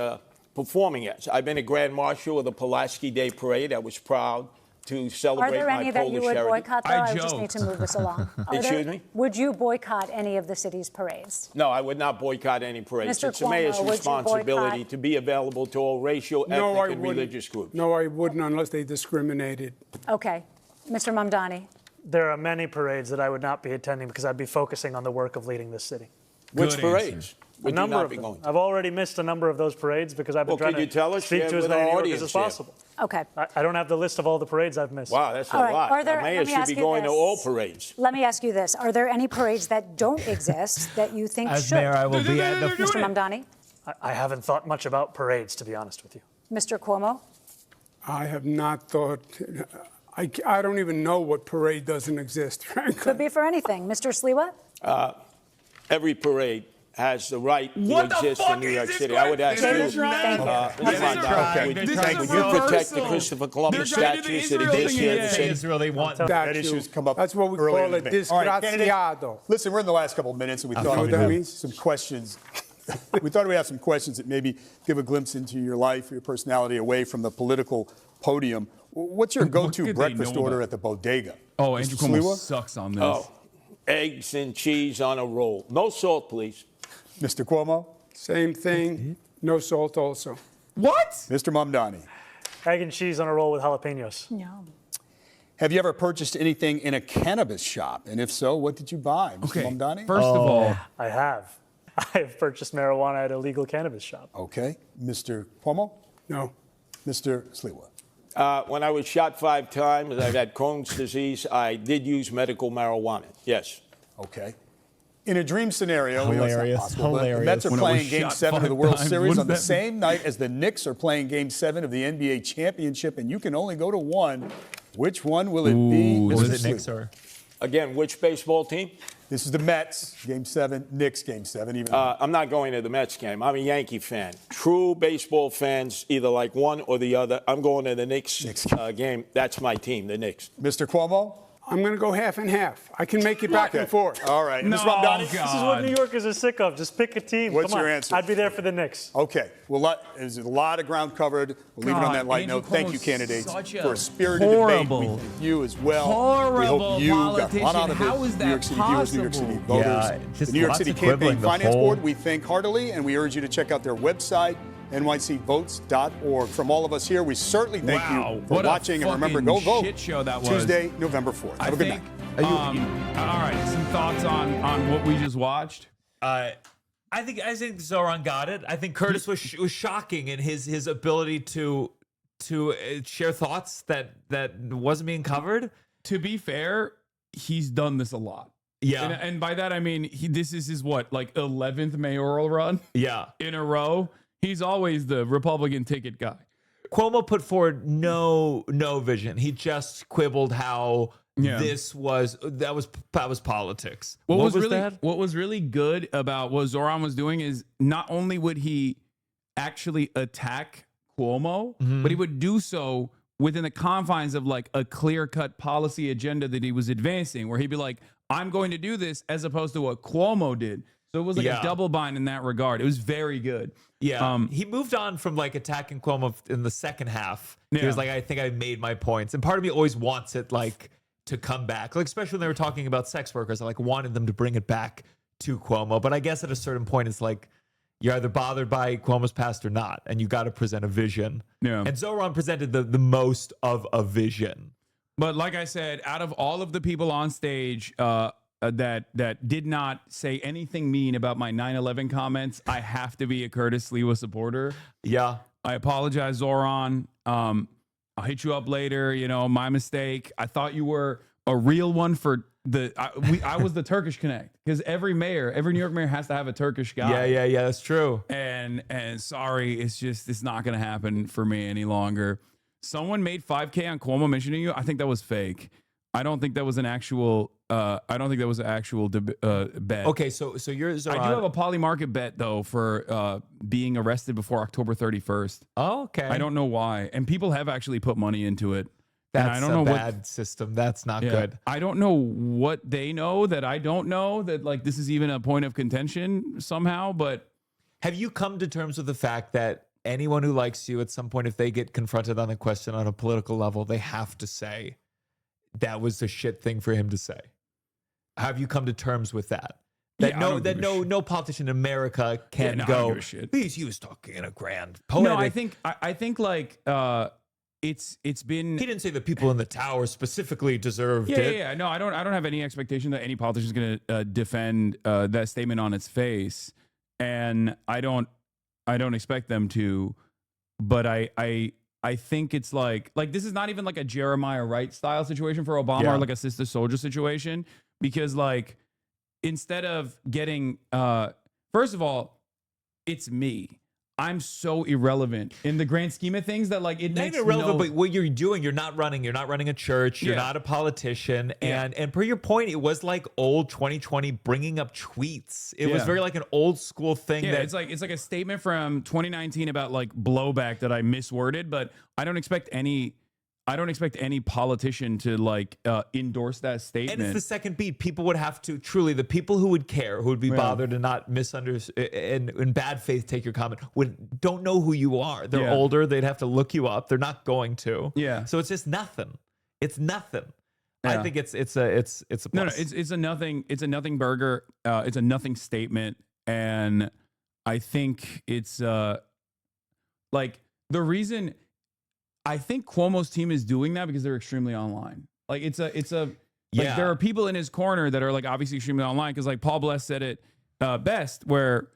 performing as. I've been a Grand Marshal of the Pulaski Day Parade. I was proud to celebrate my Polish heritage. Are there any that you would boycott, though? I just need to move this along. Excuse me? Would you boycott any of the city's parades? No, I would not boycott any parades. Mr. It's the mayor's Cuomo, responsibility to be available to all racial, ethnic, and religious groups. No, I wouldn't unless they discriminated. Okay. Mr. Mamdani? There are many parades that I would not be attending because I'd be focusing on the work of leading this city. Which parades? A number of them. I've already missed a number of those parades because I've been trying to speak to as many New Yorkers as possible. Okay. I don't have the list of all the parades I've missed. Wow, that's a lot. Are there, the mayor should be going to all parades. Let me ask you this. Are there any parades that don't exist that you think as should? Mayor, I will be at the Mr. Mamdani? I haven't thought much about parades, to be honest with you. Mr. Cuomo? I have not thought. I don't even know what parade doesn't exist, frankly. Could be for anything. Mr. Sliwa? Every parade has the right to exist in New York City. I would ask you, would you protect the Christopher Columbus statues that exist here in the city? Israel, they want that issu's come up. That's what we earlier call in it, the debate. All right, disgraziado. Listen, we're in the last couple of minutes, and we thought know what we'd that have means? some questions. We thought we'd have some questions that maybe give a glimpse into your life, your personality, away from the political podium. What's your go-to breakfast order at the bodega? Oh, Andrew Cuomo sucks on this. Oh, eggs and cheese on a roll. No salt, please. Mr. Cuomo? Same thing. No salt also. What? Mr. Mamdani? Egg and cheese on a roll with jalapenos. No. Have you ever purchased anything in a cannabis shop? And if so, what did you buy, Mr. Mamdani? First of all, I have. I have purchased marijuana at a legal cannabis shop. Okay. Mr. Cuomo? No. Mr. Sliwa? When I was shot 5 times, I've had Crohn's disease. I did use medical marijuana. Yes. Okay. In a dream scenario, we know it's not possible, but Hilarious. the Mets are When it playing was Game shot 7 of the 5 World times, Series what on the does that same night as the Knicks are playing Game 7 of the NBA Championship, and you can only go to one. Which one will it be? Was Mr. it Sliwa? Knicks or? Again, which baseball team? This is the Mets, Game 7, Knicks, Game 7. Even I'm not going to the Mets game. I'm a Yankee fan. True baseball fans either like one or the other. I'm going to the Knicks game. That's my team, the Knicks. Mr. Cuomo? I'm going to go half and half. I can make it back and forth. All right. No, Mr. Mamdani? This is what New Yorkers are sick of. Just pick a team. What's Come on. your answer? I'd be there for the Knicks. Okay. Well, there's a lot of ground covered. We'll leave it on that light Andrew note. Thank you, Cuomo's candidates, such a for a spirited debate. horrible, We thank you as well. we horrible hope you got a lot politician. out of it. How is New York that City viewers, New York City possible? voters. Yeah, the just New York lots City of Campaign quibbling, the Finance whole- Board, we thank heartily, and we urge you to check out their website, nycvotes.org. From all of us here, we certainly thank you for what watching. a And remember, go fucking vote shit show that was. Tuesday, November 4th. Have a good night. All right, some thoughts on what we just watched. I think Zoran got it. I think Curtis was shocking in his ability to share thoughts that wasn't being covered. To be fair, he's done this a lot. Yeah. And by that I mean this is his 11th mayoral run? Yeah. In a row. He's always the Republican ticket guy. Cuomo put forward no vision. He just quibbled how that was politics. What was really good about what Zoran was doing is not only would he actually attack Cuomo, but he would do so within the confines of a clear-cut policy agenda that he was advancing, where he'd be like, I'm going to do this, as opposed to what Cuomo did. So it was a double bind in that regard. It was very good. Yeah. He moved on from attacking Cuomo in the second half. He was like, I think I made my points. And part of me always wants it to come back. Especially when they were talking about sex workers, I wanted them to bring it back to Cuomo. But I guess at a certain point, it's you're either bothered by Cuomo's past or not, and you got to present a vision. Yeah. And Zoran presented the most of a vision. But like I said, out of all of the people on stage that did not say anything mean about my 9/11 comments, I have to be a Curtis Sliwa supporter. Yeah. I apologize, Zoran. I'll hit you up later. My mistake. I thought you were a real one for I was the Turkish Connect, because every New York mayor has to have a Turkish guy. Yeah, that's true. And sorry, it's not going to happen for me any longer. Someone made 5K on Cuomo mentioning you. I think that was fake. I don't think that was an actual. Bet. Okay, so you're Zoran. I do have a poly market bet though for being arrested before October 31st. Oh, okay. I don't know why, and people have actually put money into it. That's and I don't know bad system. That's not good. I don't know what they know that I don't know, that this is even a point of contention somehow. But have you come to terms with the fact that anyone who likes you, at some point, if they get confronted on a question on a political level, they have to say that was a shit thing for him to say? Have you come to terms with that? No politician in America can go, he was talking in a grand poetic. No, I think it's been. He didn't say the people in the tower specifically deserved it. Yeah. No, I don't have any expectation that any politician is going to defend that statement on its face, and I don't expect them to. But I think it's this is not even a Jeremiah Wright style situation for Obama, or a Sister Soldier situation, because instead of getting first of all, it's me. I'm so irrelevant in the grand scheme of things that like it not makes even relevant, no... but what you're doing, you're not running a church, you're not a politician, and per your point, it was like old 2020 bringing up tweets. It was very like an old school thing. Yeah, it's like a statement from 2019 about like blowback that I misworded, but I don't expect any politician to like endorse that statement. And it's the second beat. People would have to truly, the people who would care, who would be bothered and not misunderstand, and in bad faith take your comment, don't know who you are. They're older. They'd have to look you up. They're not going to. Yeah. So it's just nothing. It's nothing. Yeah. I think it's a plus. No, it's a nothing. It's a nothing burger. It's a nothing statement, and I think it's like the reason. I think Cuomo's team is doing that because they're extremely online. Like it's a like there are people in his corner that are like obviously extremely online because like Paul Bless said it best where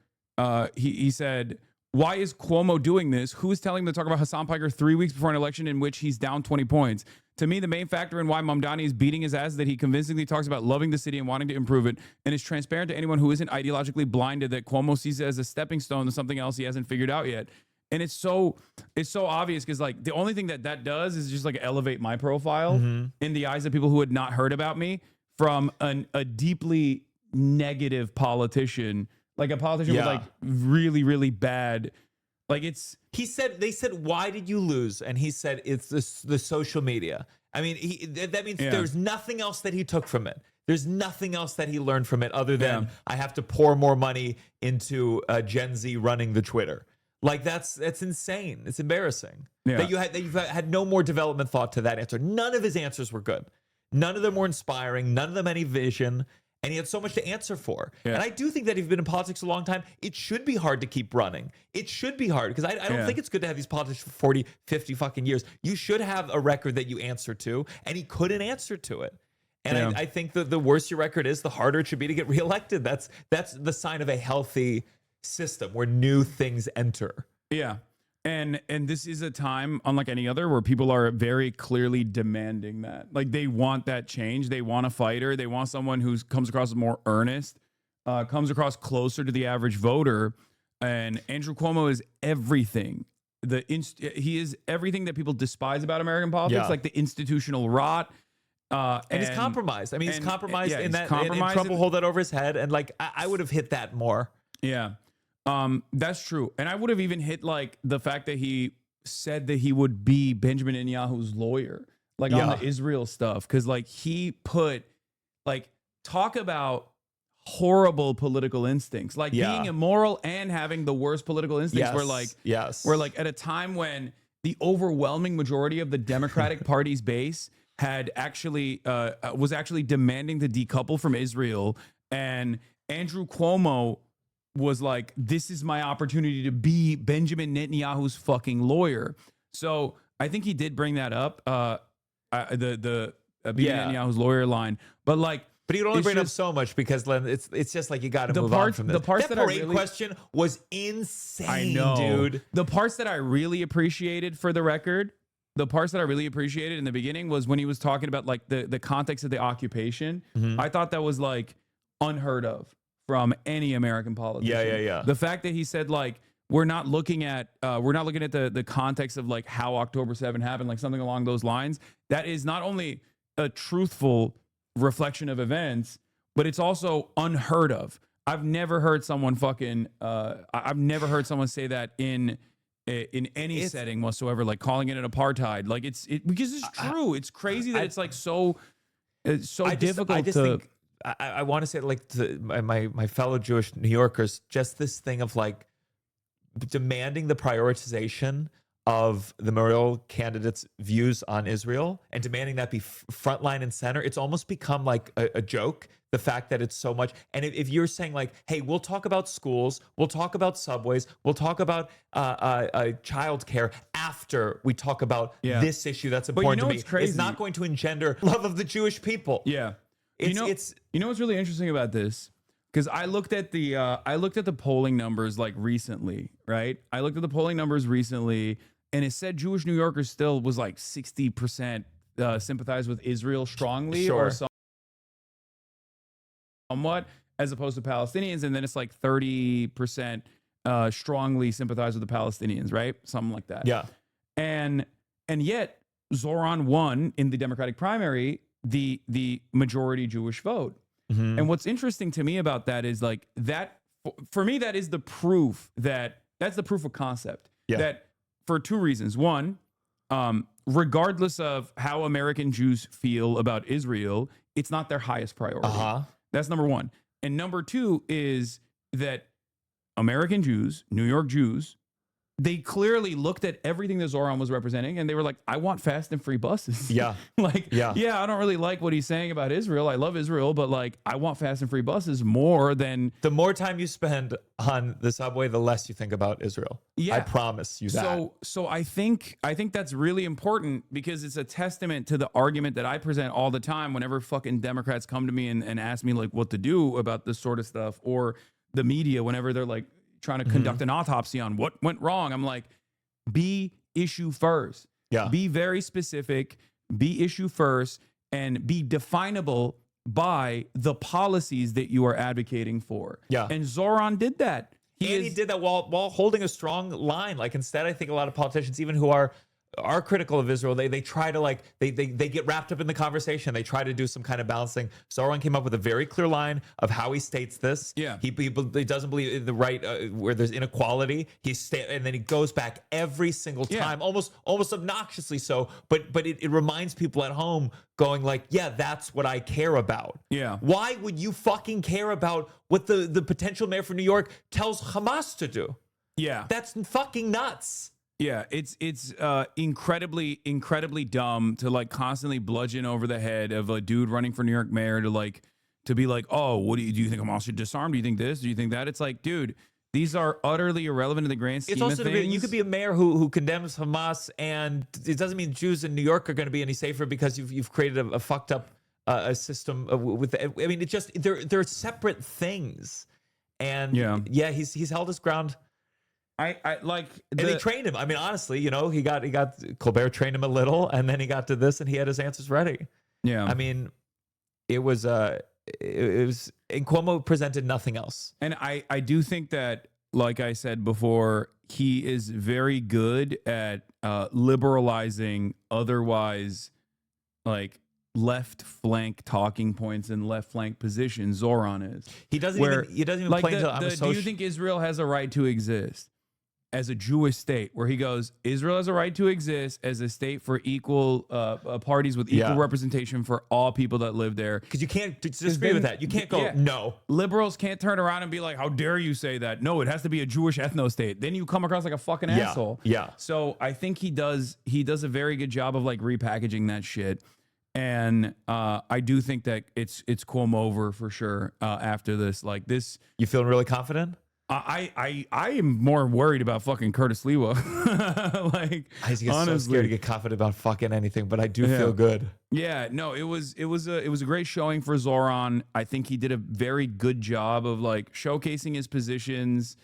he said, why is Cuomo doing this? Who is telling him to talk about Hassan Piker 3 weeks before an election in which he's down 20 points? To me, the main factor in why Mamdani is beating his ass is that he convincingly talks about loving the city and wanting to improve it and is transparent to anyone who isn't ideologically blinded that Cuomo sees it as a stepping stone to something else he hasn't figured out yet. And it's so obvious because like the only thing that does is just like elevate my profile in the eyes of people who had not heard about me from a deeply negative politician, like a politician with like really, really bad, like it's. They said, why did you lose? And he said, it's the social media. I mean, that means there's nothing else that he took from it. There's nothing else that he learned from it other than I have to pour more money into Gen Z running the Twitter. Like that's insane. It's embarrassing that you've had no more development thought to that answer. None of his answers were good. None of them were inspiring. None of them any vision. And he had so much to answer for. Yeah. And I do think that if you've been in politics a long time, it should be hard to keep running. It should be hard because I don't think it's good to have these politics for 40, 50 fucking years. You should have a record that you answer to, and he couldn't answer to it. And I think that the worse your record is, the harder it should be to get reelected. That's the sign of a healthy system where new things enter. Yeah. And this is a time unlike any other where people are very clearly demanding that. Like they want that change. They want a fighter. They want someone who comes across as more earnest, comes across closer to the average voter. And Andrew Cuomo is everything. He is everything that people despise about American politics, like the institutional rot. And he's compromised. I mean, he's compromised in that. And Trump will hold that over his head. And like, I would have hit that more. Yeah. That's true. And I would have even hit like the fact that he said that he would be Benjamin Netanyahu's lawyer, like on the Israel stuff. Cause like he put like, talk about horrible political instincts, like being immoral and having the worst political instincts were like, we're like at a time when the overwhelming majority of the Democratic Party's base had actually, was actually demanding to decouple from Israel. And Andrew Cuomo was like, this is my opportunity to be Benjamin Netanyahu's fucking lawyer. So I think he did bring that up, the Netanyahu's lawyer line. But like, but he would only bring it up so much because it's just like you got to move on from this. The parts that parade question was insane, I know, dude. The parts that I really appreciated, for the record, the parts that I really appreciated in the beginning was when he was talking about like the context of the occupation. I thought that was like unheard of from any American politician. Yeah. The fact that he said like we're not looking at the context of like how October 7 happened, like something along those lines. That is not only a truthful reflection of events, but it's also unheard of. I've never heard someone I've never heard someone say that in any setting whatsoever, like calling it an apartheid. Like because it's true. It's crazy that it's like so difficult to think, I want to say like to my fellow Jewish New Yorkers, just this thing of like demanding the prioritization of the mayoral candidates' views on Israel and demanding that be frontline and center. It's almost become like a joke, the fact that it's so much. And if you're saying like, hey, we'll talk about schools, we'll talk about subways, we'll talk about childcare after we talk about this issue that's important to me. It's not going to engender love of the Jewish people. Yeah. You know what's really interesting about this? Because I looked at the polling numbers like recently, right? I looked at the polling numbers recently, and it said Jewish New Yorkers still was like 60% sympathize with Israel strongly, or somewhat, as opposed to Palestinians, and then it's like 30% strongly sympathize with the Palestinians, right? Something like that. Yeah. And yet Zoran won in the Democratic primary the majority Jewish vote. Mm-hmm. And what's interesting to me about that is like that, for me, that is the proof that's the proof of concept. Yeah. That for two reasons. One, regardless of how American Jews feel about Israel, it's not their highest priority. That's number one. And number two is that American Jews, New York Jews, they clearly looked at everything that Zoran was representing and they were like, I want fast and free buses. Yeah. I don't really like what he's saying about Israel. I love Israel, but like, I want fast and free buses more than... The more time you spend on the subway, the less you think about Israel. Yeah. I promise you that. So I think that's really important because it's a testament to the argument that I present all the time whenever fucking Democrats come to me and ask me like what to do about this sort of stuff, or the media, whenever they're like, trying to conduct an autopsy on what went wrong. I'm like, be issue first. Yeah. Be very specific, be issue first, and be definable by the policies that you are advocating for. Yeah. And Zoran did that. He did that while holding a strong line. Like instead, I think a lot of politicians, even who are critical of Israel, they try to like they get wrapped up in the conversation. They try to do some kind of balancing. Zoran came up with a very clear line of how he states this. Yeah, he doesn't believe in the right where there's inequality. And then he goes back every single time, almost obnoxiously so. But it reminds people at home, going like, yeah, that's what I care about. Yeah. Why would you fucking care about what the potential mayor for New York tells Hamas to do? Yeah, that's fucking nuts. Yeah, it's incredibly dumb to like constantly bludgeon over the head of a dude running for New York mayor to be like, oh, what do you think Hamas should disarm? Do you think this? Do you think that? It's like, dude, these are utterly irrelevant in the grand scheme of things. You could be a mayor who condemns Hamas, and it doesn't mean Jews in New York are going to be any safer because you've created a fucked up a system with. I mean, it's just they're separate things, and he's held his ground. I like, and they trained him. I mean, honestly, he got Colbert trained him a little, and then he got to this, and he had his answers ready. Yeah, I mean, it was and Cuomo presented nothing else. And I do think that, like I said before, he is very good at liberalizing otherwise like left flank talking points and left flank positions. Zoran is. He doesn't even like play into do you think Israel has a right to exist as a Jewish state, where he goes, Israel has a right to exist as a state for equal parties with equal representation for all people that live there. Because you can't disagree with that. You can't go, no. Liberals can't turn around and be like, how dare you say that? No, it has to be a Jewish ethno state. Then you come across like a fucking asshole. Yeah. So I think he does a very good job of like repackaging that shit. And I do think that it's Cuomo over for sure after this. Like this. You feeling really confident? I am more worried about fucking Curtis Lewa. Like, I just get so scared to get confident about fucking anything, but I do feel good. Yeah, no, it was a great showing for Zoran. I think he did a very good job of like showcasing his positions.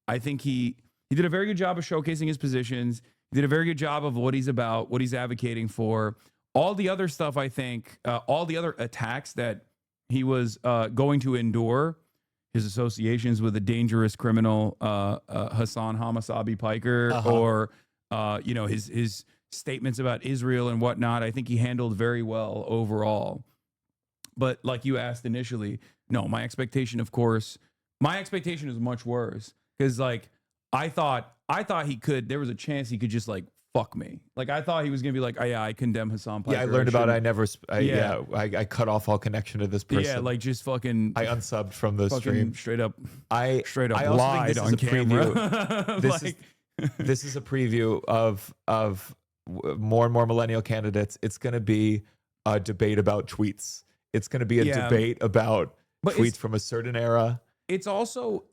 I think he did a very good job of showcasing his positions. He did a very good job of what he's about, what he's advocating for. All the other stuff, I think, all the other attacks that he was going to endure, his associations with a dangerous criminal, Hasanabi Piker, or his statements about Israel and whatnot, I think he handled very well overall. But like you asked initially, no, my expectation is much worse, because like I thought he could. There was a chance he could just like fuck me. Like I thought he was gonna be like, oh yeah, I condemn Hassan Piker. Yeah, I learned about it. I cut off all connection to this person. Yeah, like just fucking. I unsubbed from the stream. Straight up I lied on camera. This is a preview of more and more millennial candidates. It's gonna be a debate about tweets. It's gonna be a debate about tweets from a certain era. It's also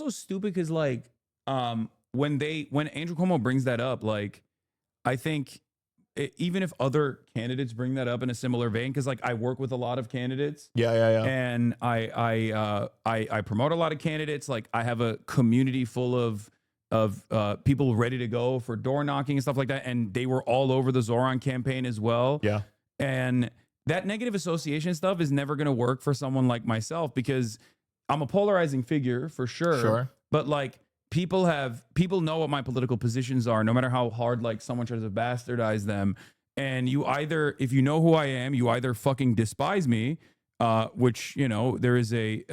stupid because like when Andrew Cuomo brings that up, like I think even if other candidates bring that up in a similar vein, because like I work with a lot of candidates, and I promote a lot of candidates. Like I have a community full of people ready to go for door knocking and stuff like that, and they were all over the Zoran campaign as well. Yeah, and that negative association stuff is never going to work for someone like myself, because I'm a polarizing figure for sure. Sure. But like people know what my political positions are, no matter how hard like someone tries to bastardize them. And you either, if you know who I am, you either fucking despise me, which, you know, there's a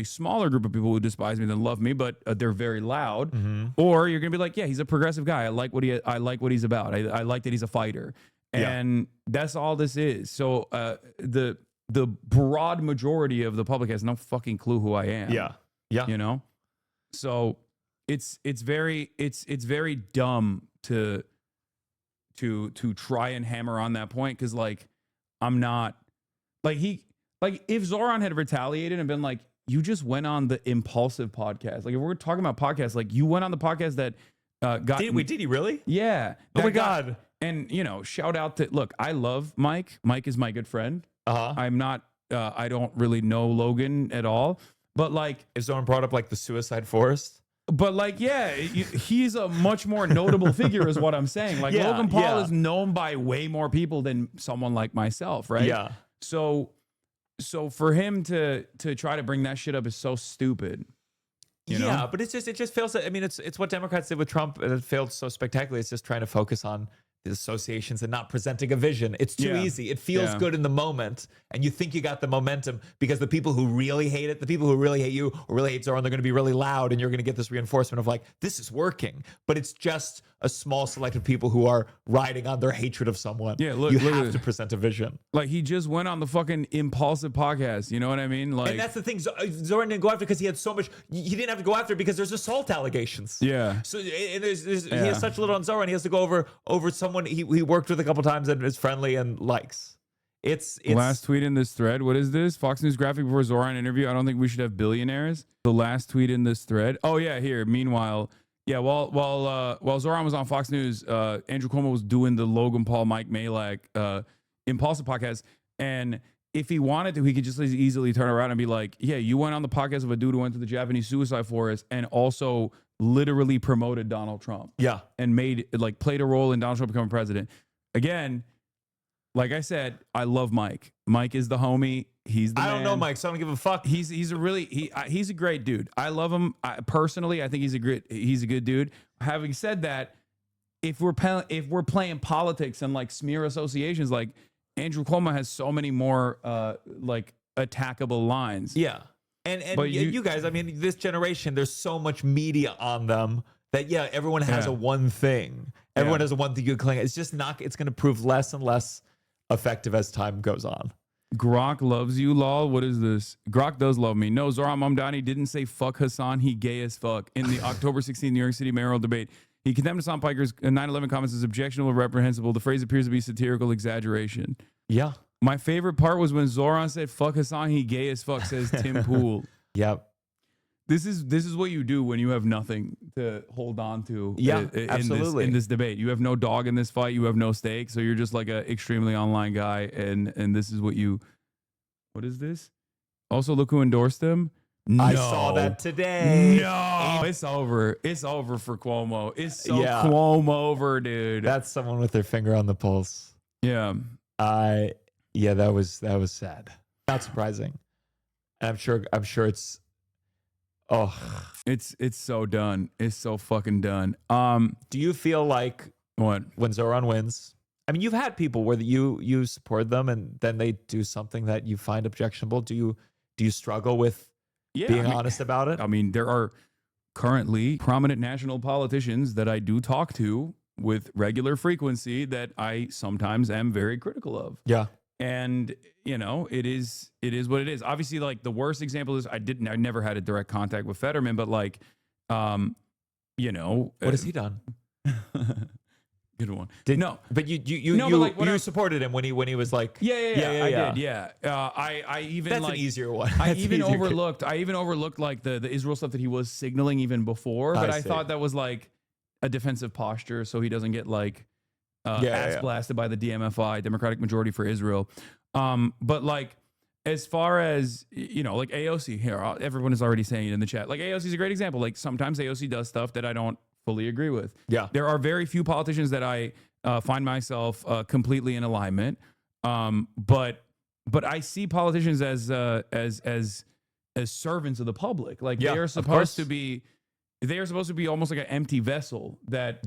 smaller group of people who despise me than love me, but they're very loud. Or you're gonna be like, yeah, he's a progressive guy. I like what he's about. I like that he's a fighter, and that's all this is. So the broad majority of the public has no fucking clue who I am. Yeah, you know. So it's very dumb to try and hammer on that point, because like I'm not like if Zoran had retaliated and been like, you just went on the Impulsive podcast, like if we're talking about podcasts, like you went on the podcast that got did he really? Yeah. Oh my God. And you know, shout out to, look, I love Mike. Mike is my good friend. I'm not I don't really know Logan at all, but like if Zoran brought up like the suicide forest. But like, yeah, he's a much more notable figure is what I'm saying. Like Logan Paul is known by way more people than someone like myself, right? Yeah. So for him to try to bring that shit up is so stupid. You know? But it just fails. I mean, it's what Democrats did with Trump, and it failed so spectacularly. It's just trying to focus on the associations and not presenting a vision. It's too easy. It feels good in the moment, and you think you got the momentum because the people who really hate it, the people who really hate you or really hate Zoran, they're going to be really loud, and you're going to get this reinforcement of like, this is working. But it's just a small select of people who are riding on their hatred of someone. Yeah, look, you have to present a vision. Like he just went on the fucking Impulsive podcast. You know what I mean? Like, and that's the thing. Zoran didn't go after because he had so much. He didn't have to go after because there's assault allegations. Yeah. So and he has such little on Zoran. He has to go over someone he worked with a couple times and is friendly and likes. It's last tweet in this thread. What is this? Fox News graphic before Zoran interview. I don't think we should have billionaires. The last tweet in this thread. Oh yeah, here. Meanwhile, yeah, while Zoran was on Fox News, Andrew Cuomo was doing the Logan Paul, Mike Malek, Impulsive podcast, and if he wanted to, he could just as easily turn around and be like, yeah, you went on the podcast of a dude who went to the Japanese suicide forest and also literally promoted Donald Trump. Yeah. And played a role in Donald Trump becoming president. Again, like I said, I love Mike. Mike is the homie. He's the man. I don't know Mike, so I don't give a fuck. He's a great dude. I love him. Personally, I think he's a good dude. Having said that, if we're playing politics and like smear associations, like Andrew Cuomo has so many more like attackable lines. Yeah. And but you guys, I mean, this generation, there's so much media on them that everyone has a one thing. Everyone has a one thing you cling. It's just not. It's going to prove less and less effective as time goes on. Grok loves you, lol. What is this? Grok does love me. No, Zoran Mamdani didn't say fuck Hassan. He gay as fuck. In the October 16th New York City mayoral debate, he condemned Hassan Piker's 9/11 comments as objectionable and reprehensible. The phrase appears to be satirical exaggeration. Yeah. My favorite part was when Zoran said fuck Hassan. He gay as fuck, says Tim Pool. Yep. This is what you do when you have nothing to hold on to. Absolutely. In this debate, you have no dog in this fight. You have no stake. So you're just like an extremely online guy, and this is what you. What is this? Also, look who endorsed him. No. I saw that today. No, it's over. It's over for Cuomo. It's so Cuomo over, dude. That's someone with their finger on the pulse. Yeah. That was sad. Not surprising. And I'm sure it's. Oh, it's so done. It's so fucking done. Do you feel like when Zoran wins? I mean, you've had people where you support them and then they do something that you find objectionable. Do you struggle with being honest about it? I mean, there are currently prominent national politicians that I do talk to with regular frequency that I sometimes am very critical of. Yeah. And it is what it is. Obviously, like the worst example is I never had a direct contact with Fetterman, but like, what has he done? Good one. But you supported him when he was like, I did. Yeah. I even that's an easier one. I even overlooked like the Israel stuff that he was signaling even before, but I thought that was like a defensive posture so he doesn't get like ass blasted by the DMFI, Democratic Majority for Israel. But like, as far as, like AOC here, everyone is already saying it in the chat. Like AOC is a great example. Like sometimes AOC does stuff that I don't fully agree with. Yeah. There are very few politicians that I find myself completely in alignment. But I see politicians as servants of the public. Like they are supposed to be they are supposed to be almost like an empty vessel that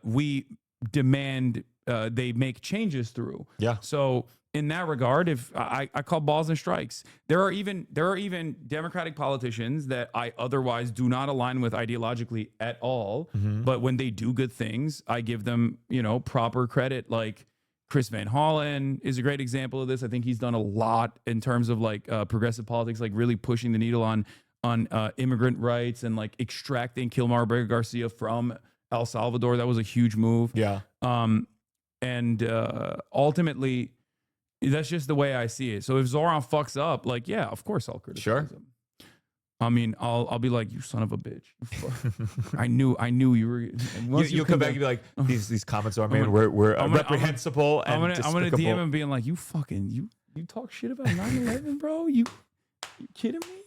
we demand they make changes through. Yeah. So in that regard, if I call balls and strikes, there are even Democratic politicians that I otherwise do not align with ideologically at all. But when they do good things, I give them, proper credit. Like Chris Van Hollen is a great example of this. I think he's done a lot in terms of like progressive politics, like really pushing the needle on immigrant rights and like extracting Kilmar Berger Garcia from El Salvador. That was a huge move. Yeah. And ultimately, that's just the way I see it. So if Zoran fucks up, like, yeah, of course I'll criticize him. I mean, I'll be like, you son of a bitch. I knew you were. You'll come back and be like, these comments are made were reprehensible and I'm gonna despicable. DM him being like, you fucking you talk shit about 9/11, bro. You kidding me?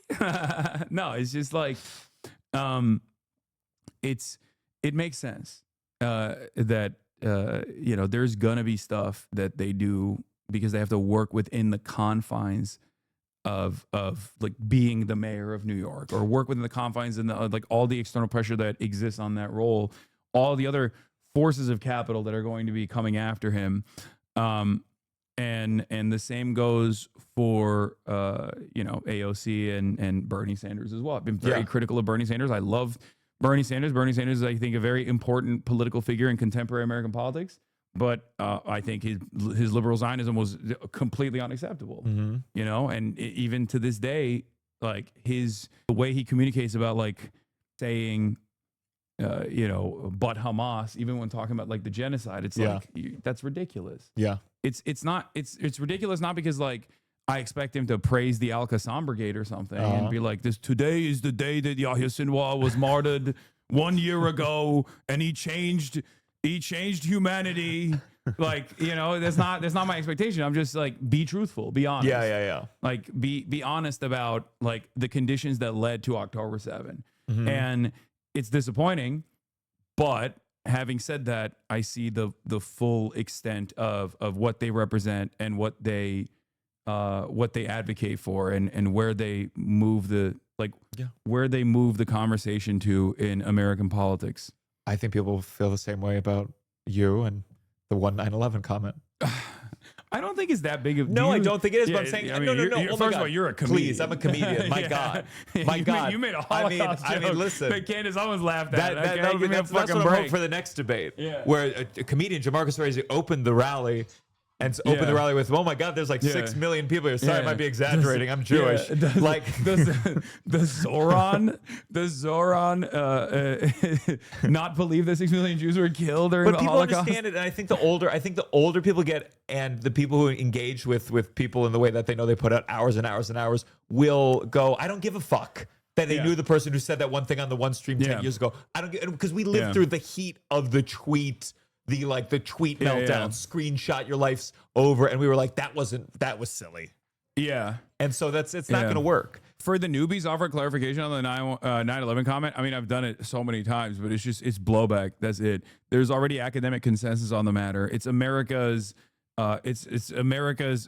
No, it's just like, it makes sense that there's gonna be stuff that they do because they have to work within the confines of like being the mayor of New York, or work within the confines and the like all the external pressure that exists on that role, all the other forces of capital that are going to be coming after him. And the same goes for AOC and Bernie Sanders as well. I've been very critical of Bernie Sanders. I love Bernie Sanders. Bernie Sanders is, I think, a very important political figure in contemporary American politics. But I think his liberal Zionism was completely unacceptable. And even to this day, like the way he communicates about like saying, but Hamas, even when talking about like the genocide, it's like that's ridiculous. Yeah, it's ridiculous, not because like I expect him to praise the Al-Qassam Brigade or something and be like, today is the day that Yahya Sinwar was martyred 1 year ago, and he changed humanity. Like, that's not my expectation. I'm just like, be truthful, be honest. Yeah. Like be honest about like the conditions that led to October 7. And it's disappointing, but having said that, I see the full extent of what they represent and what they advocate for, and where they move where they move the conversation to in American politics. I think people feel the same way about you and the 9/11 comment. I don't think it's that big of. No, I don't think it is. But I'm saying, I mean, no. First of all, you're a comedian. Please, I'm a comedian. My God, my God. You made a Holocaust joke. I mean, listen. That Candace Owens laughed at. That's what I'm hoping for the next debate. Yeah. Where a comedian, Gianmarco Soresi, opened the rally. And open the rally with, oh my God, there's like 6 million people here. Sorry, I might be exaggerating. I'm Jewish. Like the Zoran not believe that 6 million Jews were killed during the Holocaust. But people understand it, and I think the older people get, and the people who engage with people in the way that they know they put out hours and hours and hours will go, I don't give a fuck that they knew the person who said that one thing on the one stream 10 years ago. I don't get, because we lived through the heat of the tweet. The tweet meltdown, screenshot your life's over, and we were like, that was silly. Yeah. And so it's not going to work. For the newbies, offer clarification on the 9/11 comment. I mean, I've done it so many times, but it's blowback. That's it. There's already academic consensus on the matter. It's America's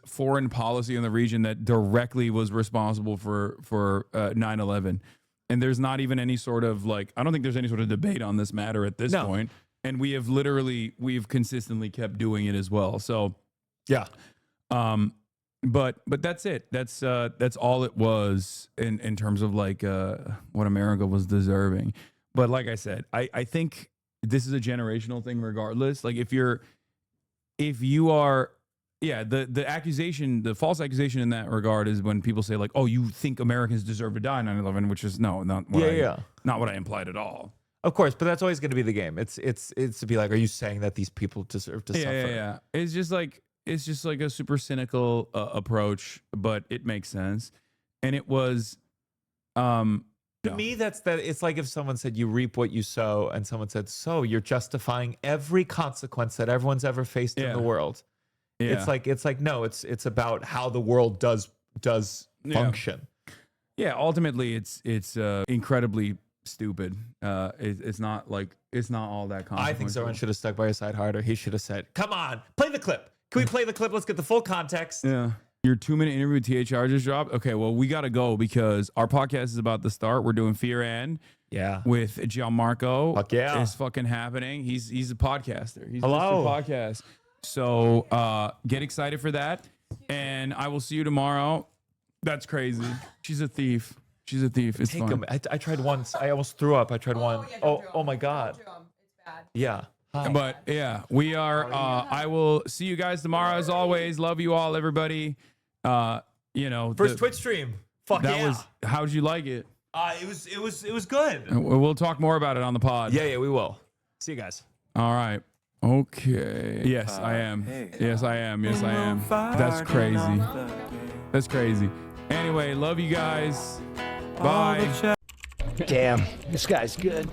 foreign policy in the region that directly was responsible for 9/11. And there's not even any sort of like, I don't think there's any sort of debate on this matter at this point. And we've consistently kept doing it as well. So, yeah. But that's it. That's all it was in terms of like what America was deserving. But like I said, I think this is a generational thing regardless. Like if you are, the accusation, the false accusation in that regard is when people say like, oh, you think Americans deserve to die in 9/11, which is not what I implied at all. Of course, but that's always going to be the game. It's to be like, are you saying that these people deserve to suffer? Yeah. It's just like a super cynical approach, but it makes sense. And it was, to me, it's like if someone said you reap what you sow, and someone said, so you're justifying every consequence that everyone's ever faced in the world. Yeah. It's like no, it's about how the world does function. Yeah, ultimately, it's incredibly stupid. It's not all that consequential. I think Zoran should have stuck by his side harder. He should have said, come on, play the clip. Can we play the clip? Let's get the full context. Yeah. Your 2-minute interview with THR just dropped. Okay, well, we got to go because our podcast is about to start. We're doing Fear and Yeah. with Gianmarco. Fuck yeah. Is fucking happening. He's a podcaster. He's Hello. Mr. Podcast. So get excited for that. And I will see you tomorrow. That's crazy. She's a thief. She's a thief. It's Take fun. them. I tried once. I almost threw up. I tried one. Oh my God. Yeah. Hi. But yeah, we are. I will see you guys tomorrow as always. Love you all, everybody. First Twitch stream. Fuck that yeah. was. How'd you like it? It was good. We'll talk more about it on the pod. Yeah, we will. See you guys. All right. Okay. Yes, I am. Yes, I am. Yes, I am. That's crazy. That's crazy. Anyway, love you guys. Bye. Damn, this guy's good.